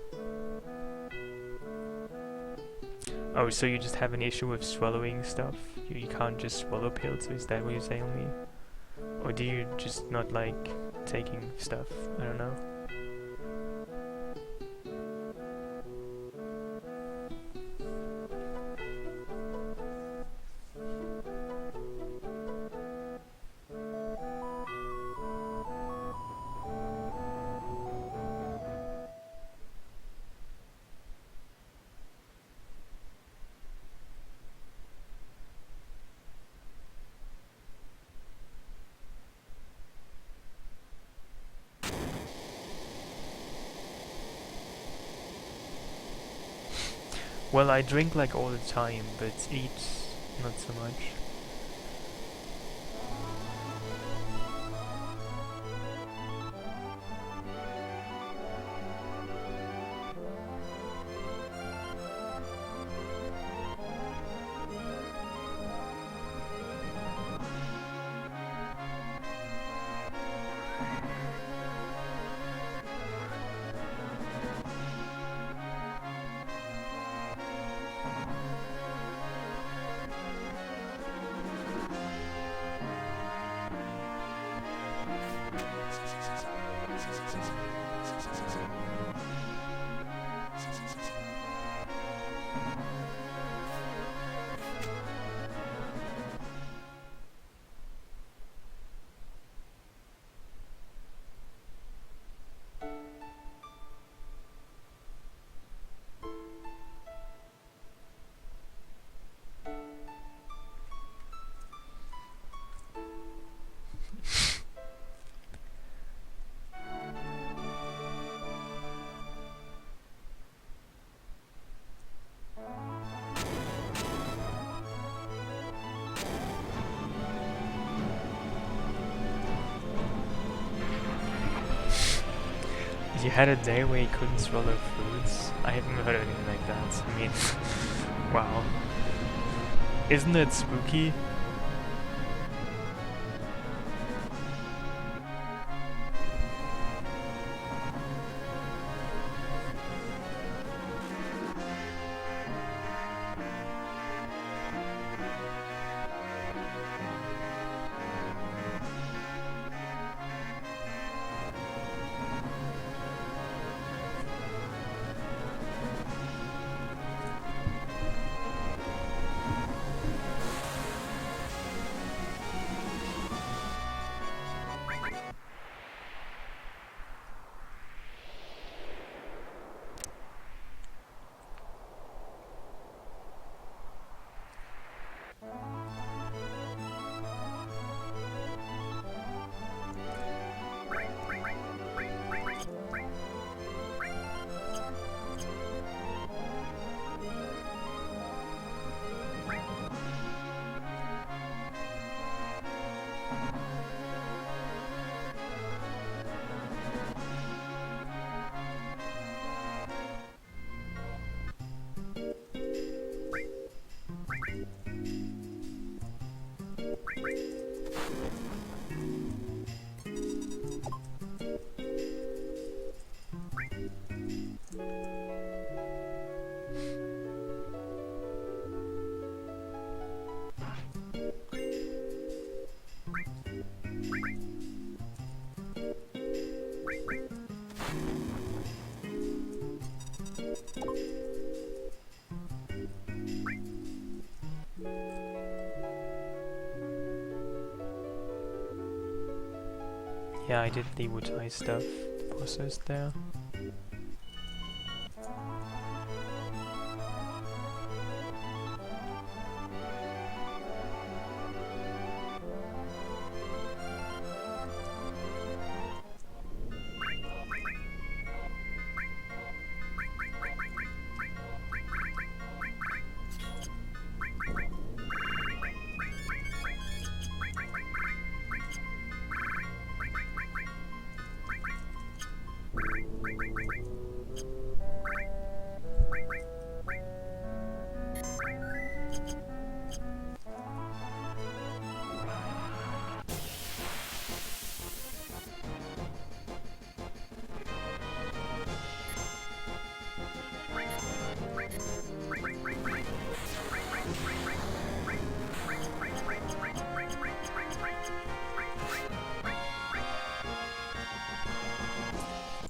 Oh, so you just have an issue with swallowing stuff? You can't just swallow pills, is that what you're saying to me? Or do you just not like taking stuff? I don't know. Well, I drink all the time, but eat not so much. You had a day where you couldn't swallow foods? I haven't heard of anything like that. I mean, wow. Isn't it spooky? Yeah, I did the Wutai stuff, the bosses there.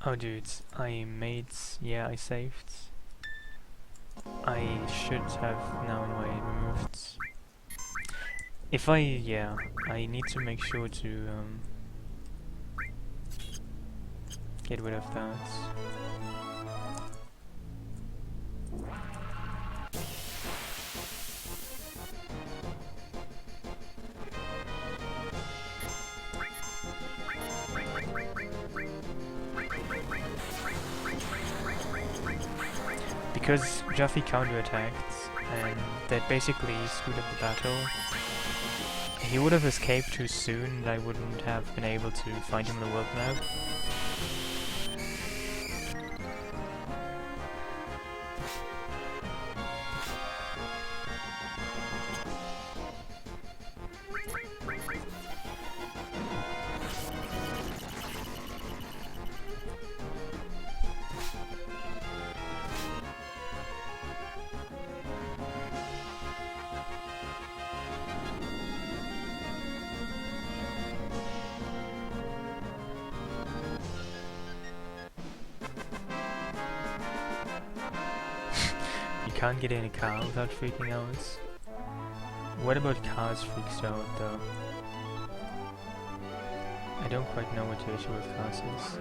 Oh dudes, yeah, I saved. I should have now removed. I need to make sure to get rid of that. Because Jaffe counterattacked, and that basically screwed up the battle. He would have escaped too soon, and I wouldn't have been able to find him on the world map. Can't get in a car without freaking out. What about cars freaks you out though? I don't quite know what the issue with cars is.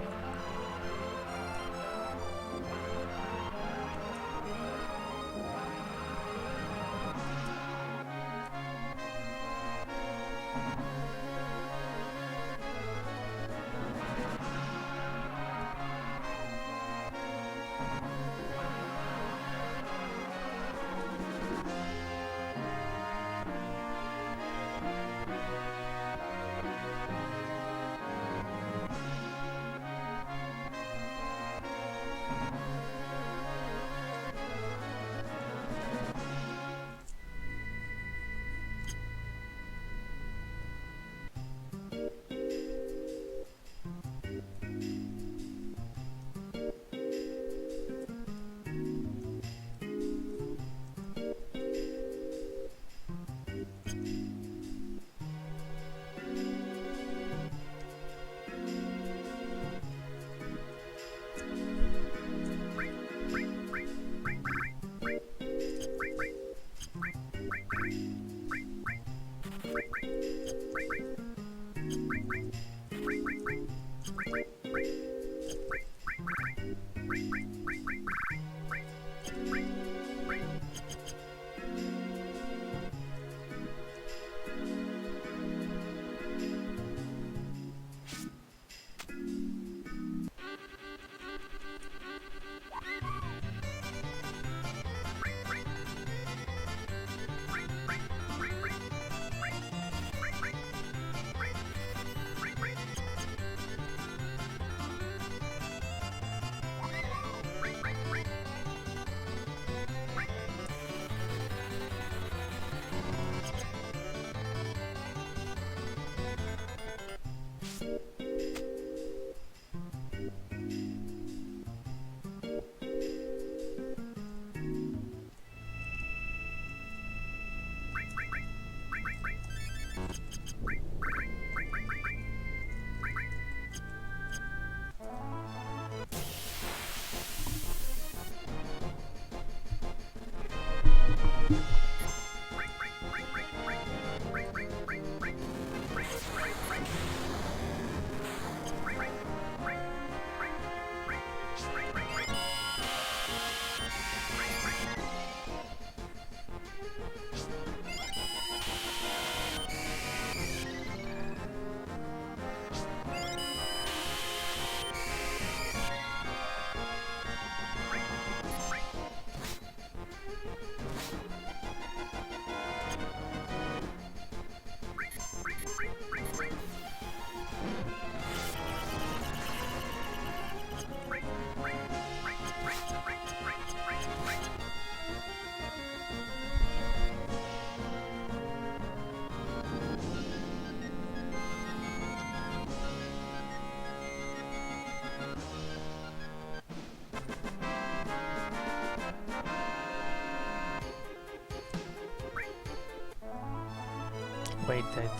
Wait, that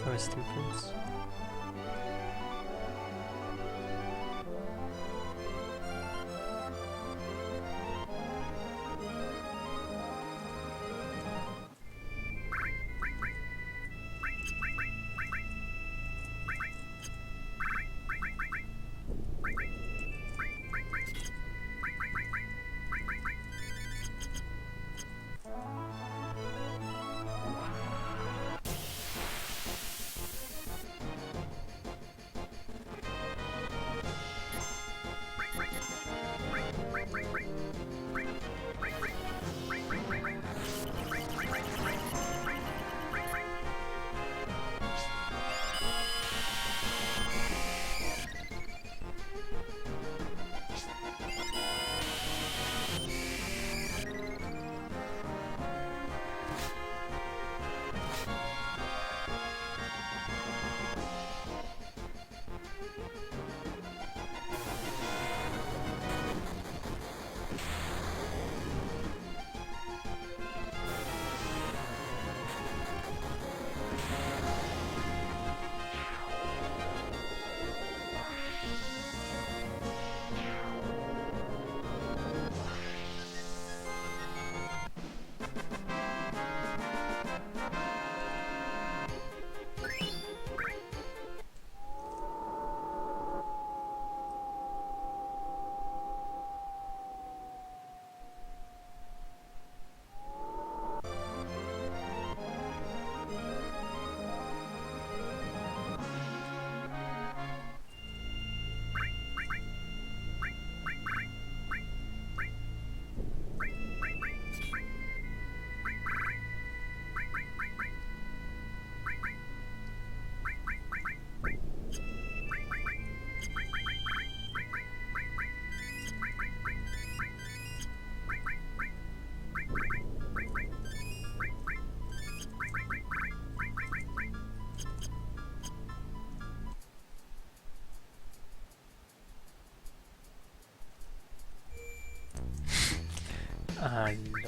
was stupid.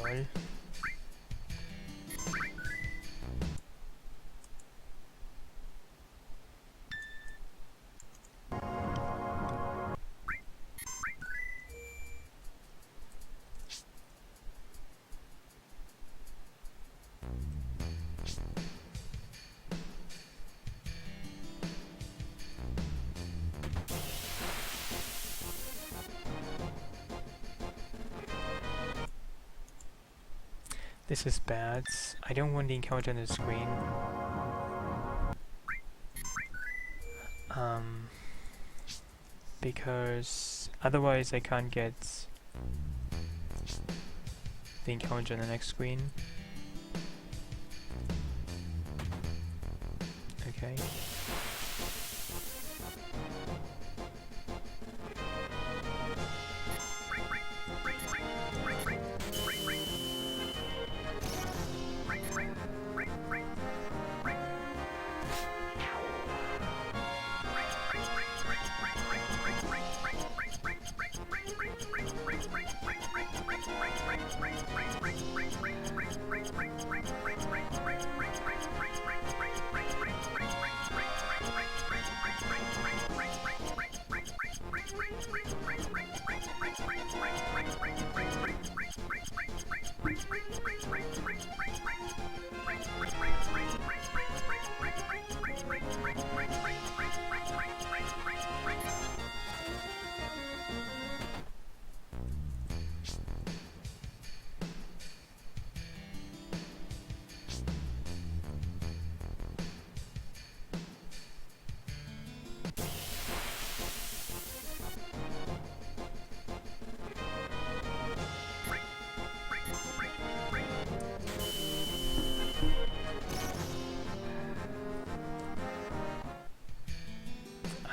Lol. This is bad. I don't want the encounter on the screen. Because otherwise I can't get the encounter on the next screen. Okay.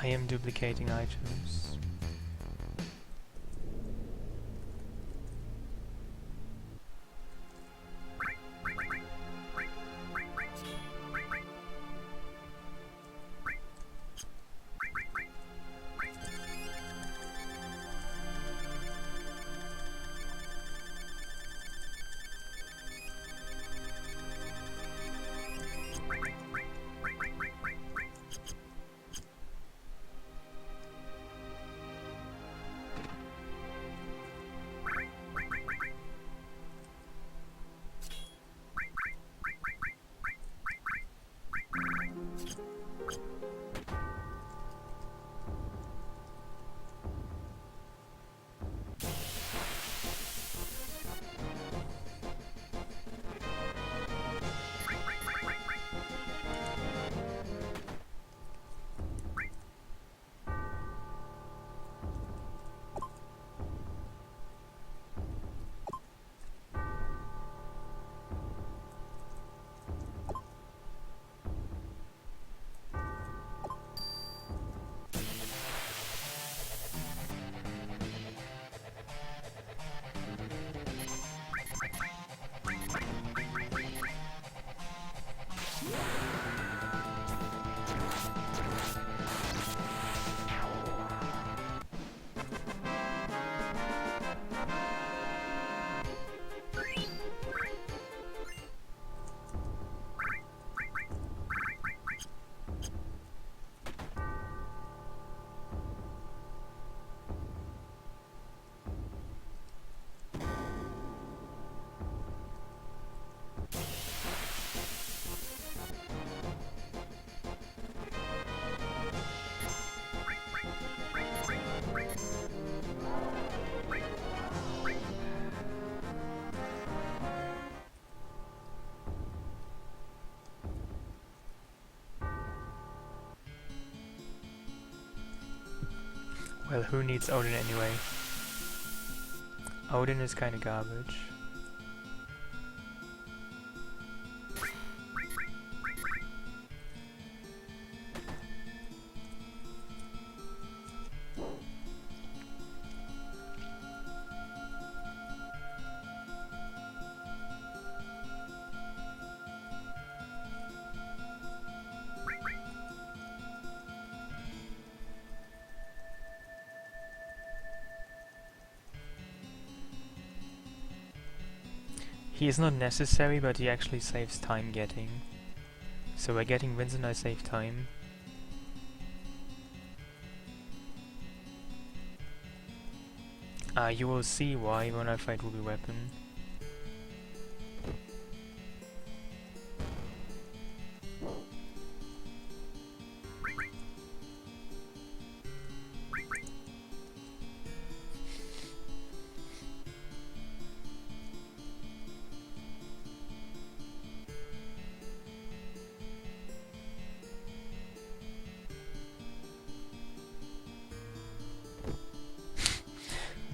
I am duplicating items. Well, who needs Odin anyway? Odin is kinda garbage. He is not necessary, but he actually saves time getting. So by getting Vincent I save time. You will see why when I fight Ruby Weapon.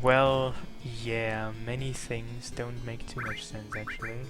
Well, yeah, many things don't make too much sense actually.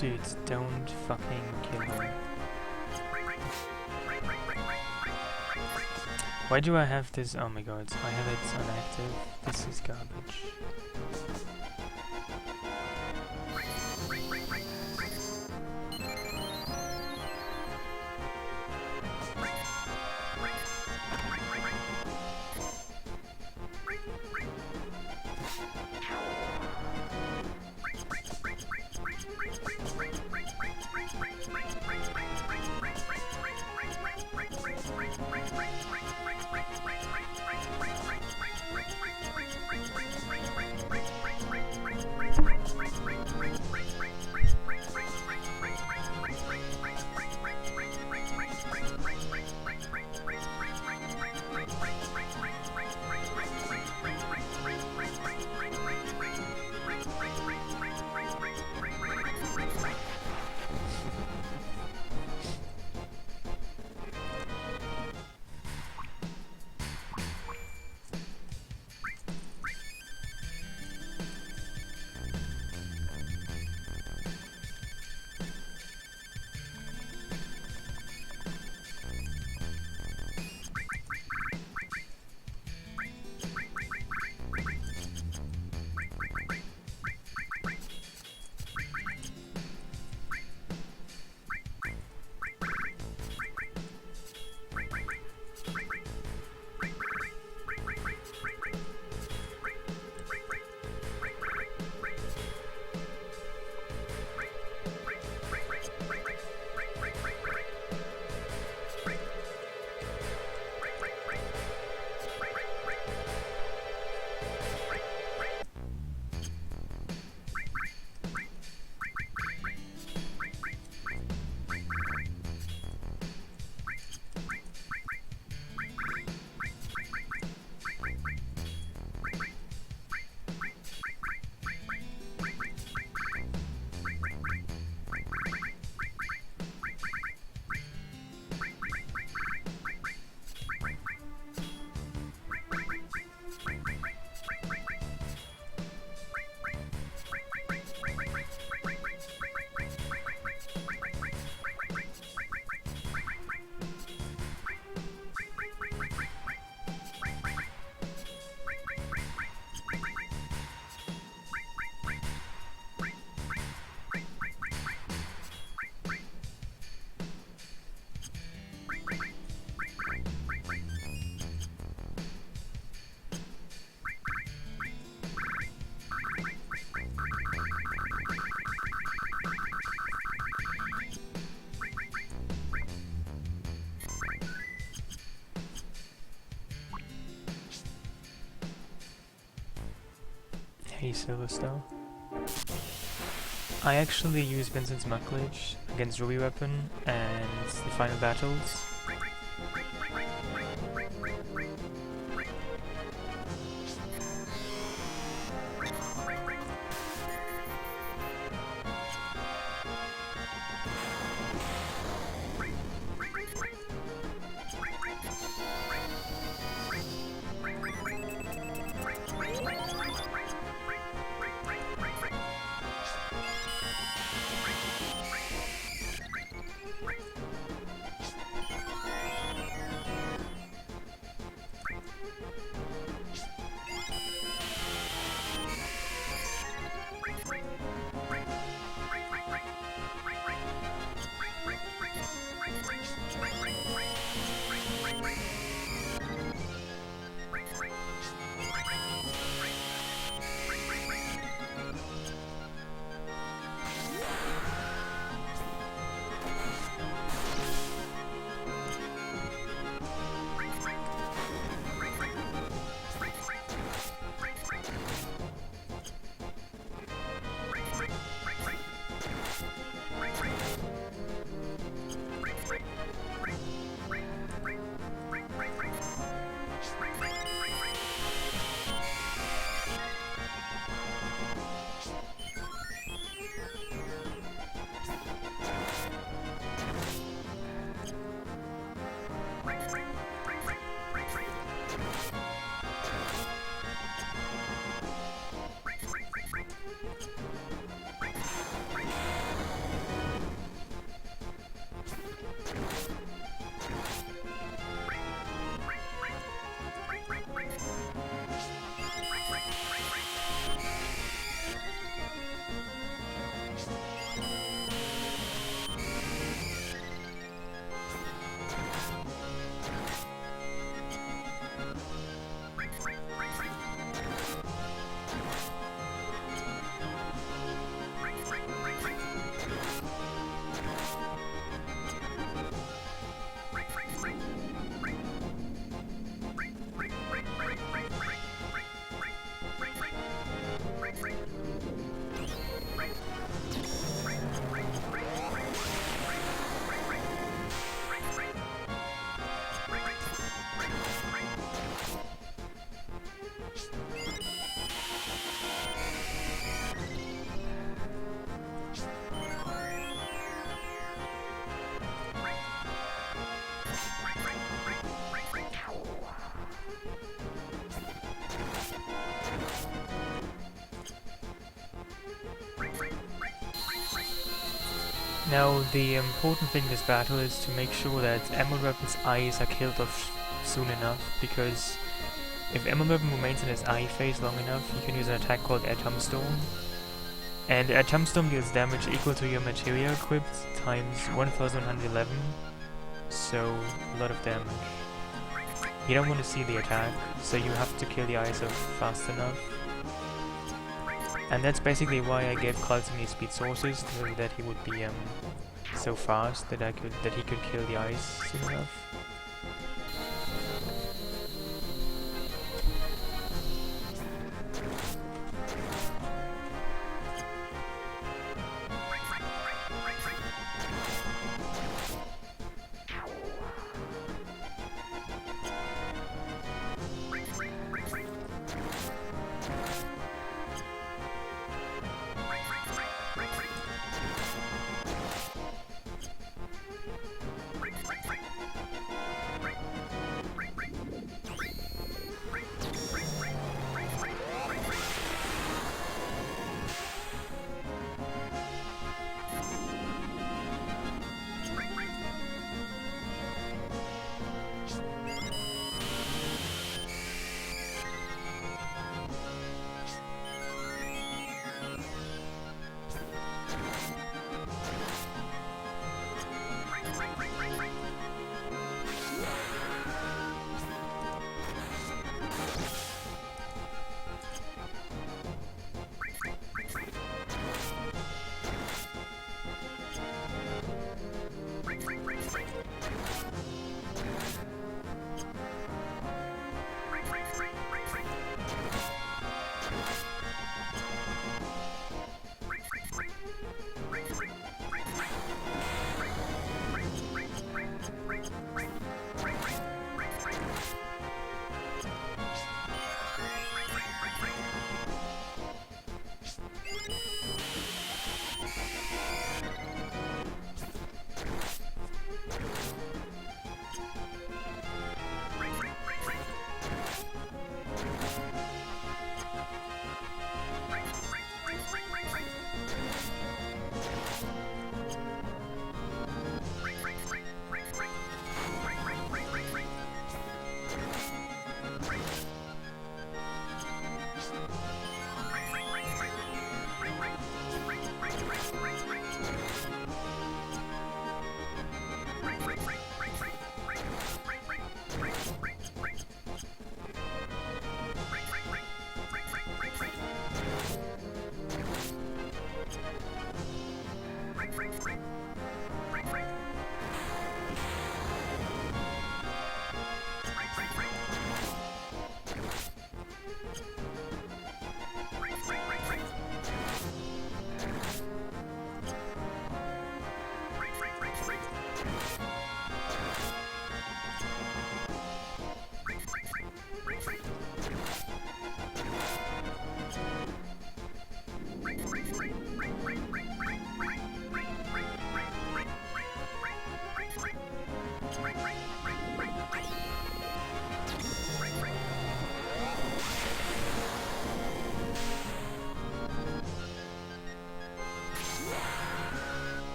Dude, don't fucking kill her. Why do I have this? Oh my god, I have it unactive. This is garbage. Hey Silverstone. I actually use Vincent's Muckledge against Ruby Weapon and the final battles. Now, the important thing in this battle is to make sure that Emerald Weapon's eyes are killed off soon enough, because if Emerald Weapon remains in his eye phase long enough, you can use an attack called Atom Storm. And Atom Storm deals damage equal to your materia equipped times 1111, so a lot of damage. You don't want to see the attack, so you have to kill the eyes off fast enough. And that's basically why I gave Calamity speed sources, so that he would be so fast that he could kill the eyes soon enough.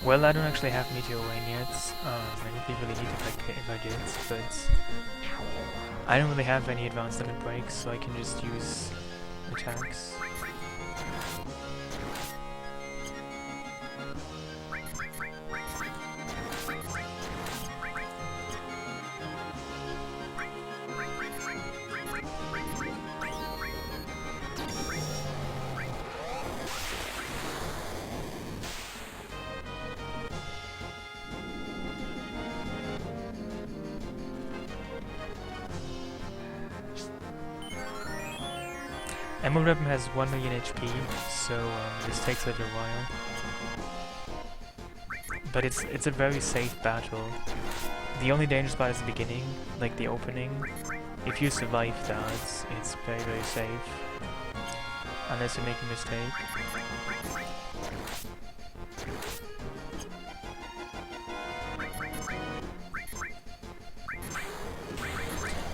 Well, I don't actually have Meteor Rain yet. I would be really neat if I did, but I don't really have any advanced limit breaks, so I can just use attacks. Emotes has 1 million HP, so this takes a little while. But it's a very safe battle. The only danger spot is the beginning, like the opening. If you survive that, it's very, very safe. Unless you make a mistake.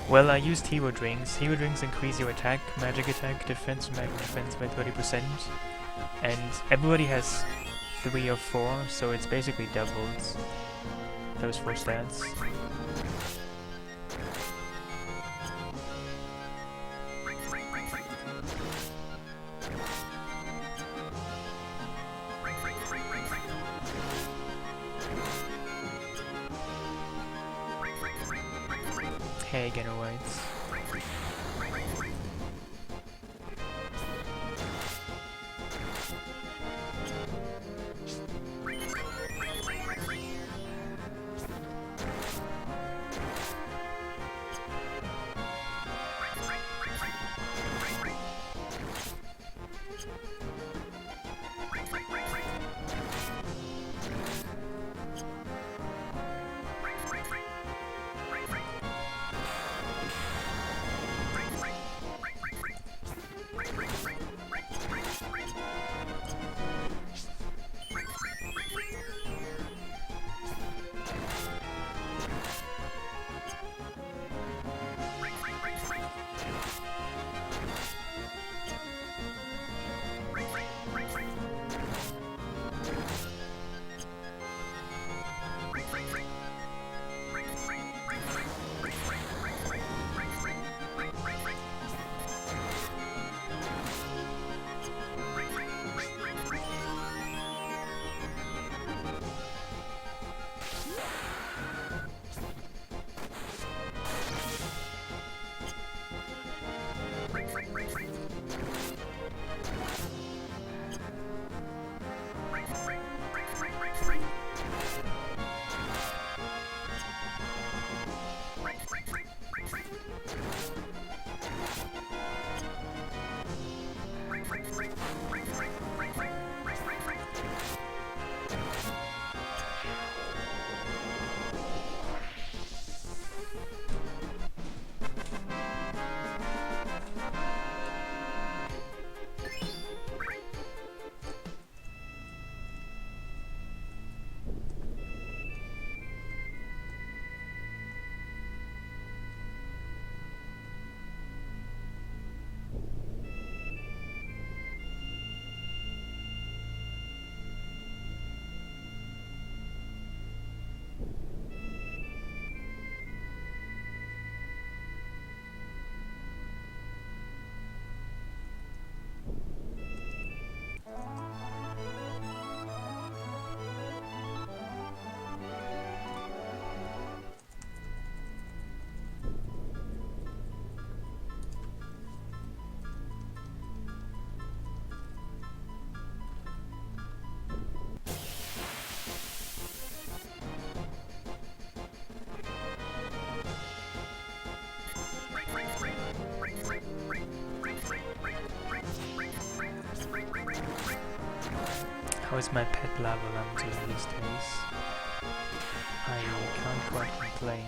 Well, I used hero drinks. Hero drinks increase your attack, magic attack, defense, magic defense by 30%. And everybody has 3 or 4, so it's basically doubles those 4 stats. Hey, again, alright. How is my pet level I'm doing these days? I can't quite complain.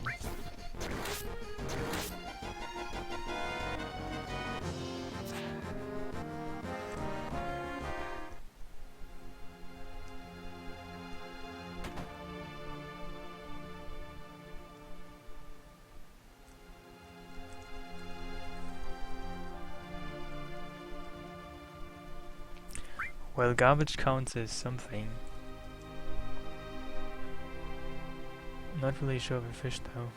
Well, garbage counts as something. Not really sure of a fish though.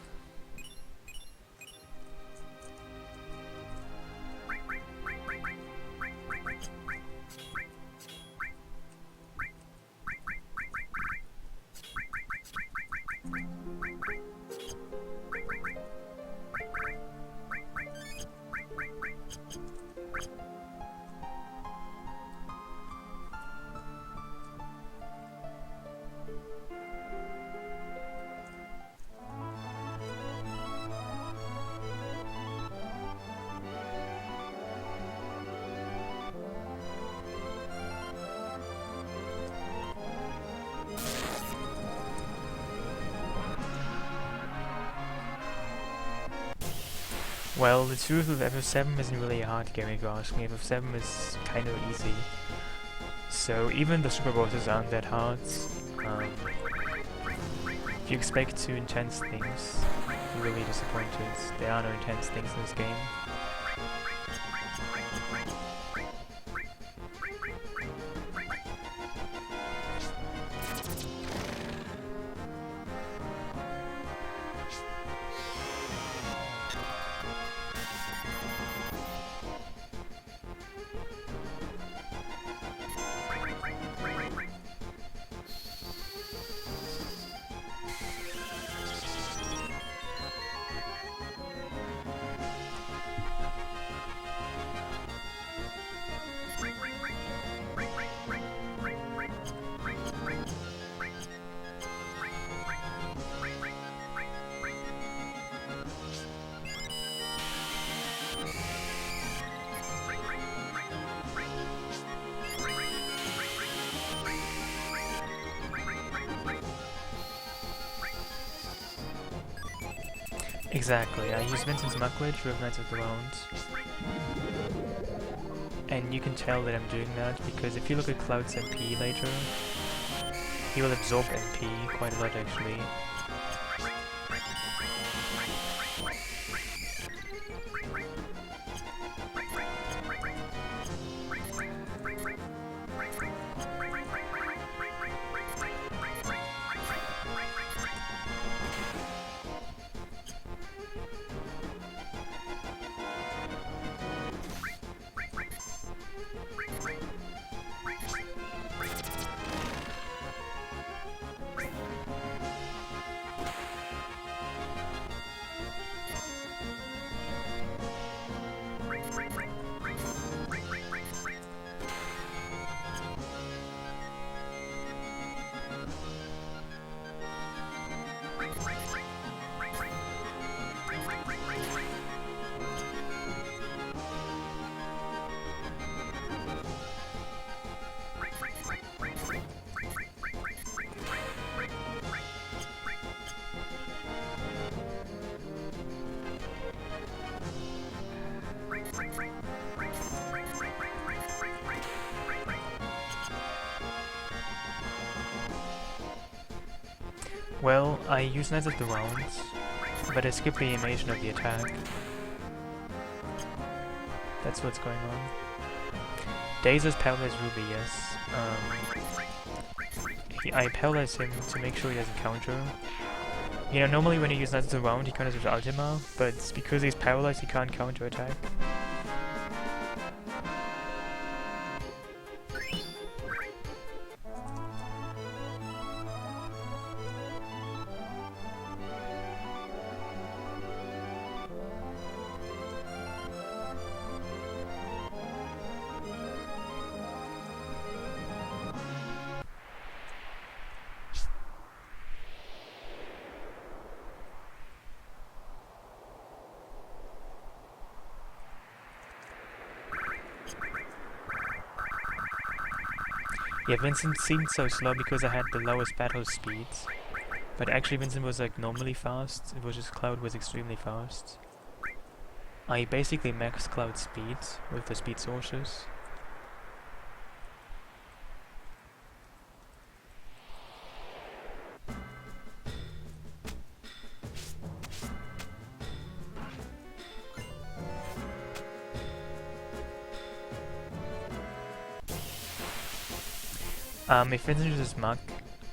Well, the truth with FF7 isn't really a hard game if you ask me. FF7 is kind of easy. So even the super bosses aren't that hard. If you expect too intense things, you're really disappointed. There are no intense things in this game. Exactly, I use Vincent's Mucklage with Knights of the Round. And you can tell that I'm doing that because if you look at Cloud's MP later, he will absorb MP quite a lot actually. Well, I use Knights of the Round, but I skip the animation of the attack. That's what's going on. Daze's paralyze Ruby, yes. I paralyze him to make sure he doesn't counter. You know, normally when you use Knights of the Round, he counters with Ultima, but because he's paralyzed, he can't counter attack. Yeah, Vincent seemed so slow because I had the lowest battle speed. But actually Vincent was like normally fast, it was just Cloud was extremely fast. I basically maxed Cloud's speed with the speed sources. If Vincent uses Muck,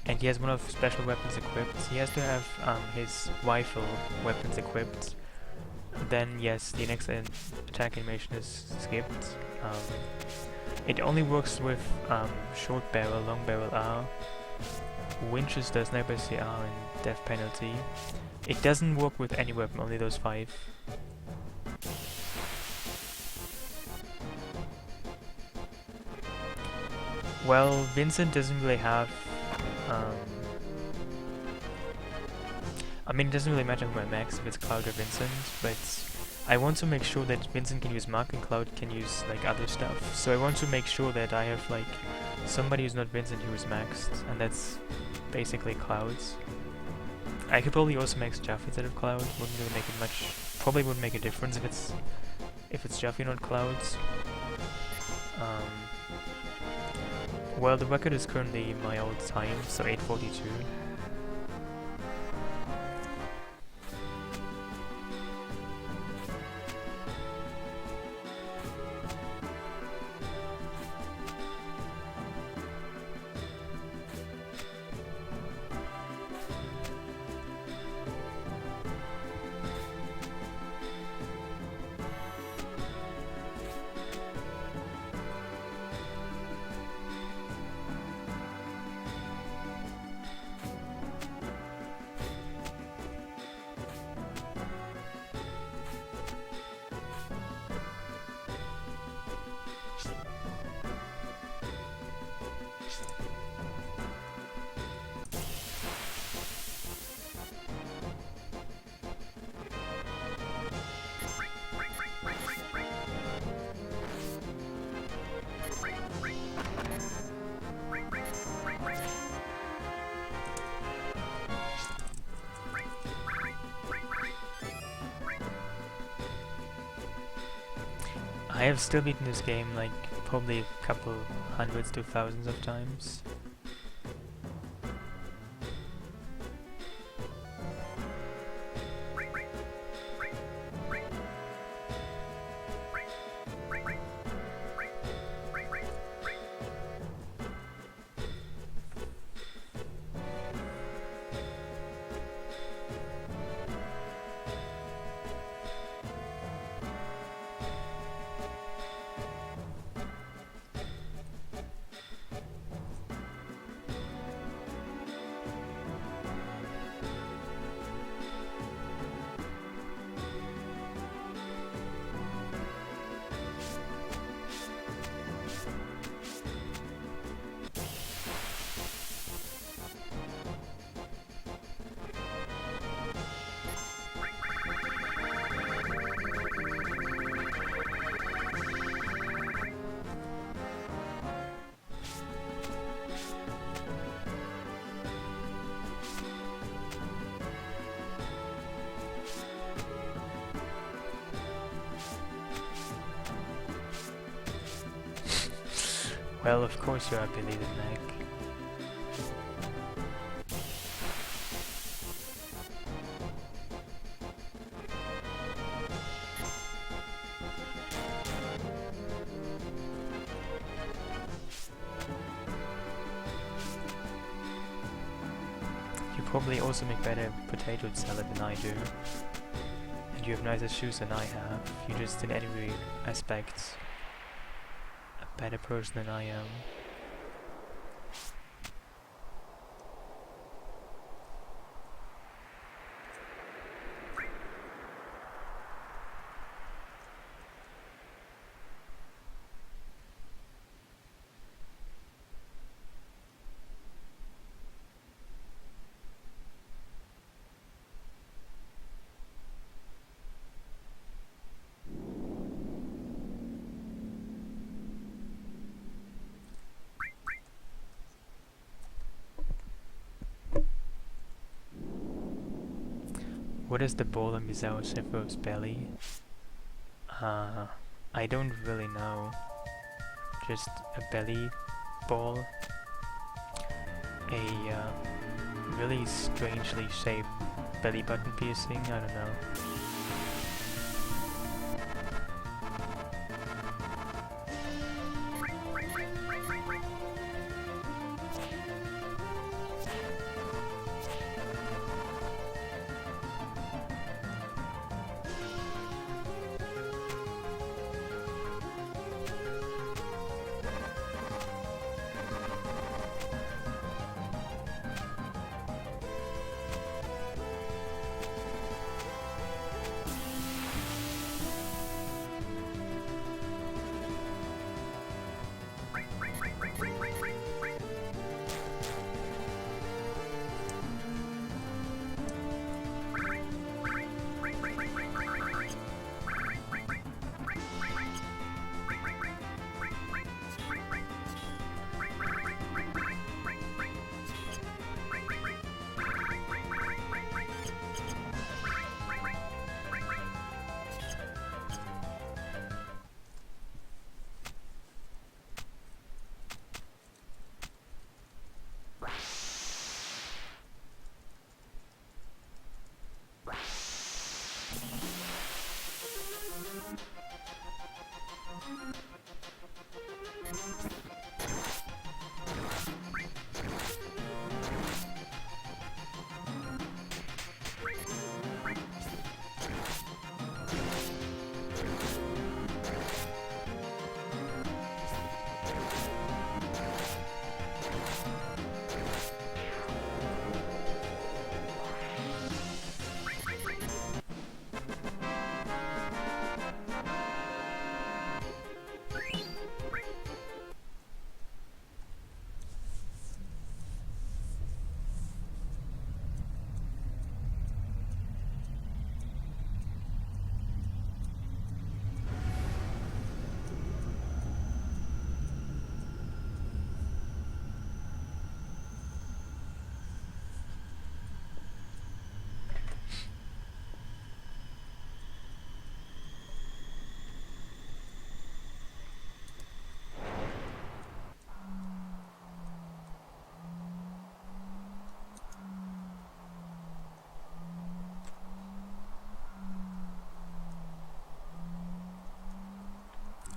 and he has one of special weapons equipped, he has to have his rifle weapons equipped, then yes, the next attack animation is skipped. It only works with short barrel, long barrel R, Winchester, sniper CR, and death penalty. It doesn't work with any weapon, only those 5. Well, Vincent doesn't really have... I mean, it doesn't really matter who I max, if it's Cloud or Vincent, but I want to make sure that Vincent can use Mark and Cloud can use, like, other stuff. So I want to make sure that I have, like, somebody who's not Vincent who is maxed, and that's basically Cloud's. I could probably also max Jeff instead of Cloud, wouldn't really make it much probably would make a difference if it's Jeffy, not Clouds. Well, the record is currently my old time, so 8:42. I have still beaten this game like probably a couple hundreds to thousands of times. Well, of course you are Billy the Neck. You probably also make better potato salad than I do. And you have nicer shoes than I have. You're just in every aspect a better person than I am. What is the ball on Bizarro Sephiroth's belly? I don't really know. Just a belly ball. A really strangely shaped belly button piercing, I don't know.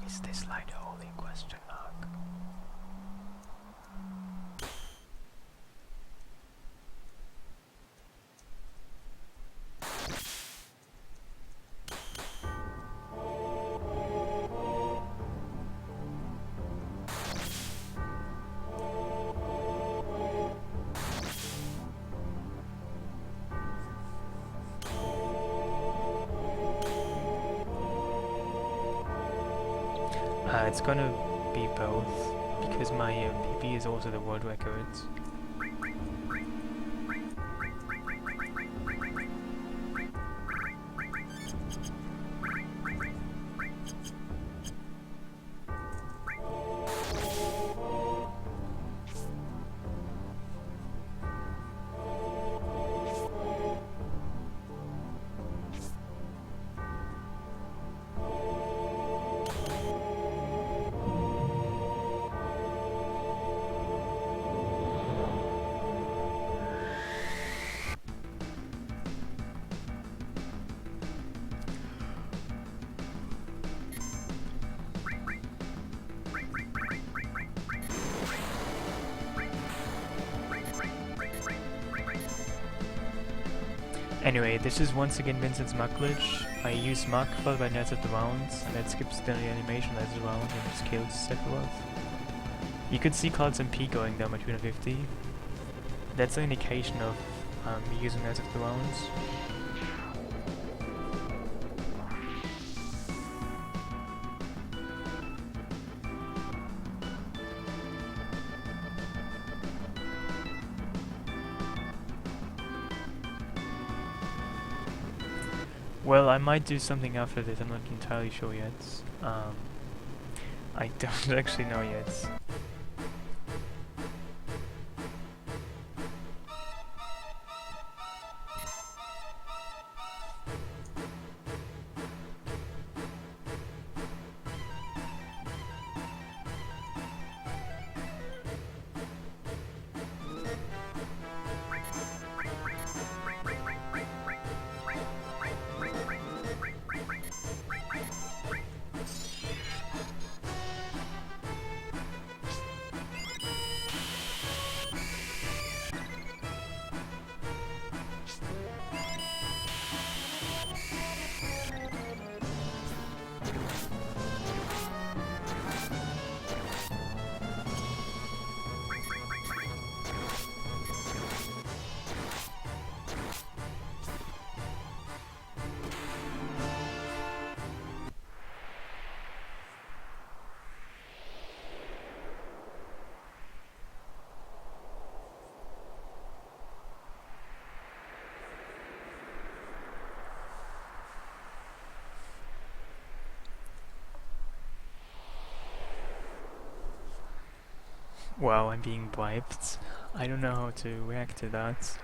Is this like the holy question mark? It's gonna be both, because my PP is also the world record. Anyway, this is once again Vincent's Mach glitch. I use Mach followed by Knights of the Rounds, and that skips the animation Knights of the Round and just kills Sephiroth. You could see Cloud's MP going down by 250. That's an indication of me using Knights of the Rounds. Well, I might do something after this, I'm not entirely sure yet. I don't actually know yet. Wow, I'm being bribed. I don't know how to react to that.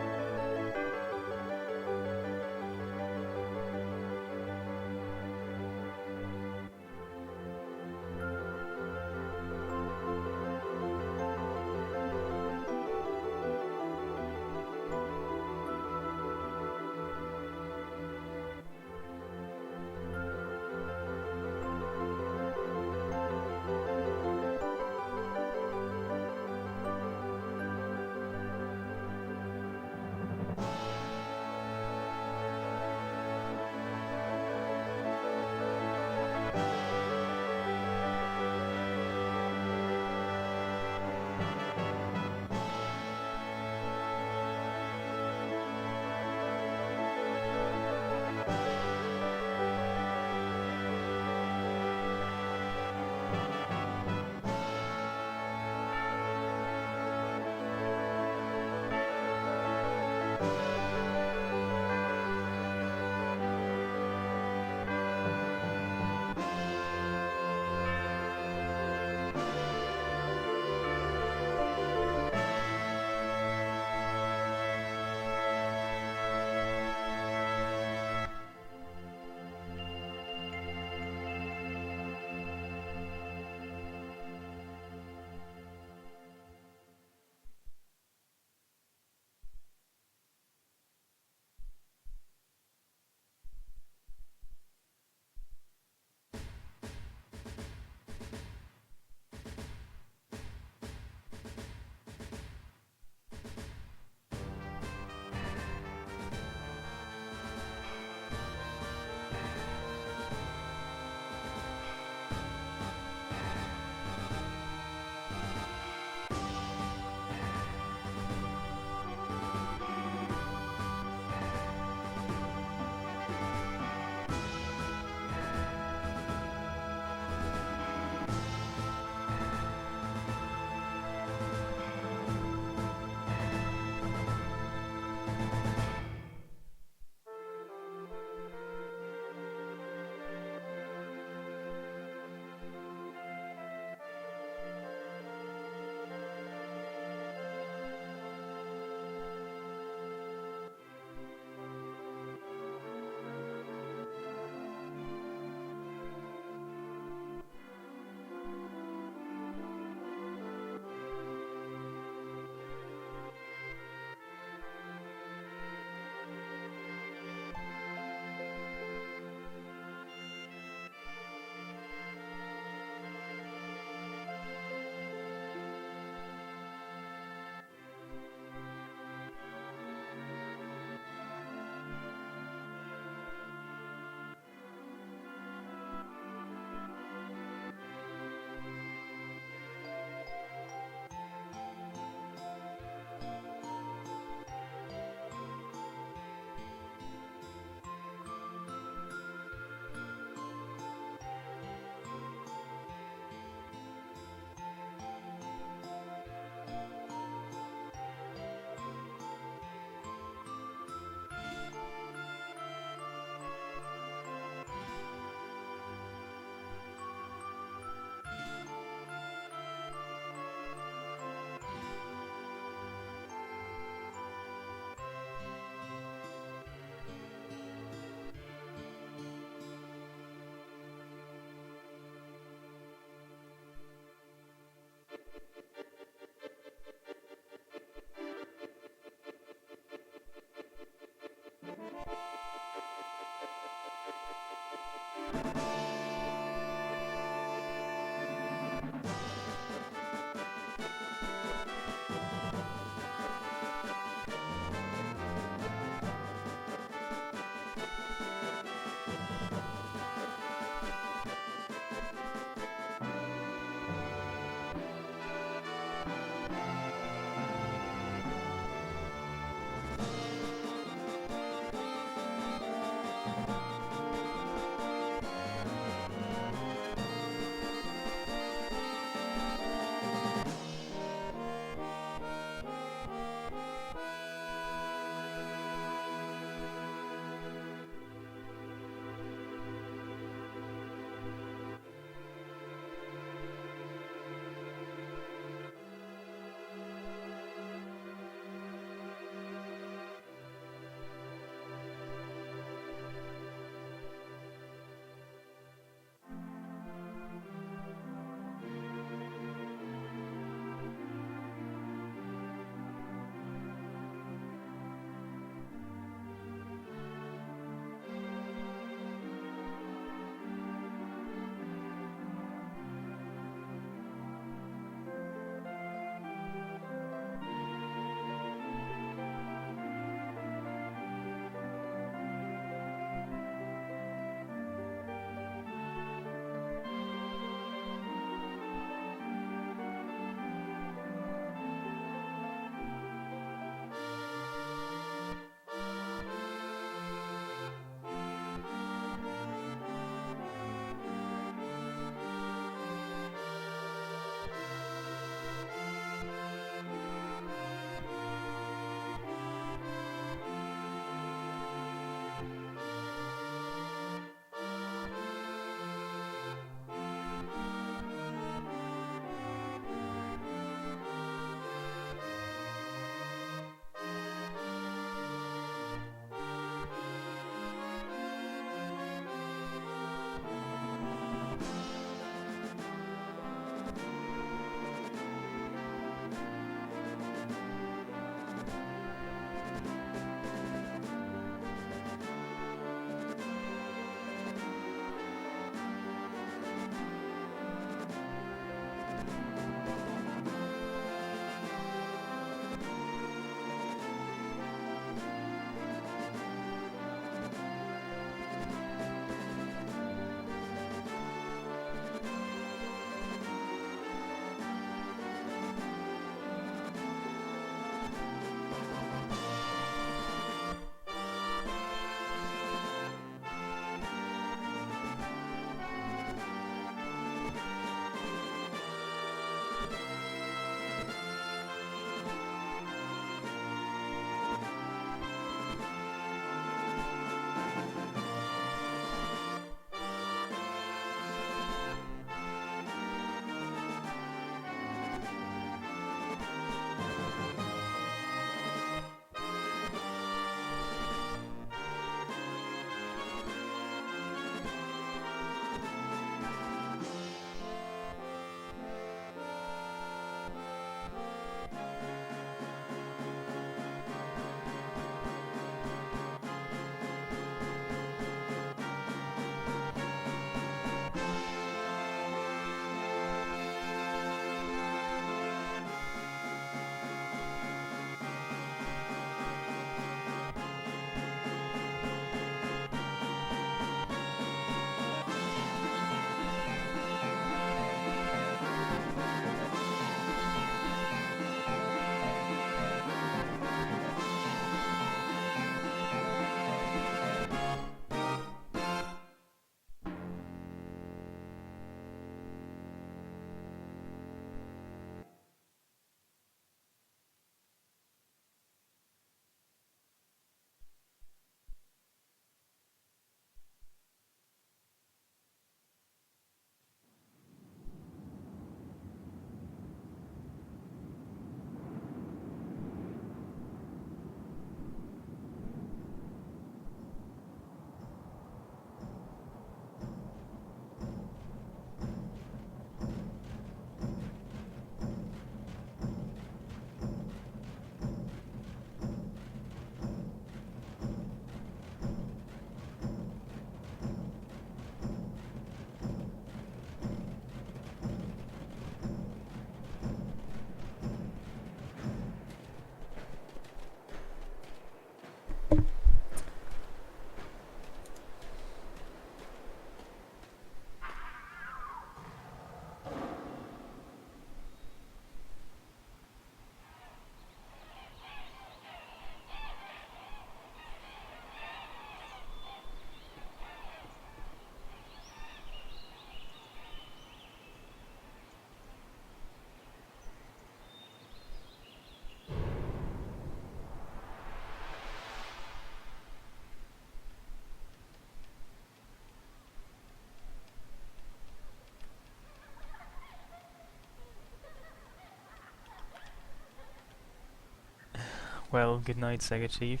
Well, good night, Sega Chief.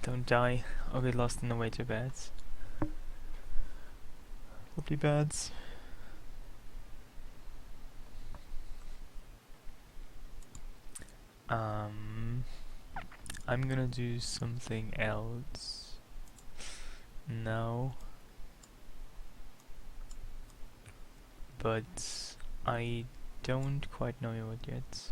Don't die or get lost in the way to beds. Lovely beds. I'm gonna do something else now, but I don't quite know what yet.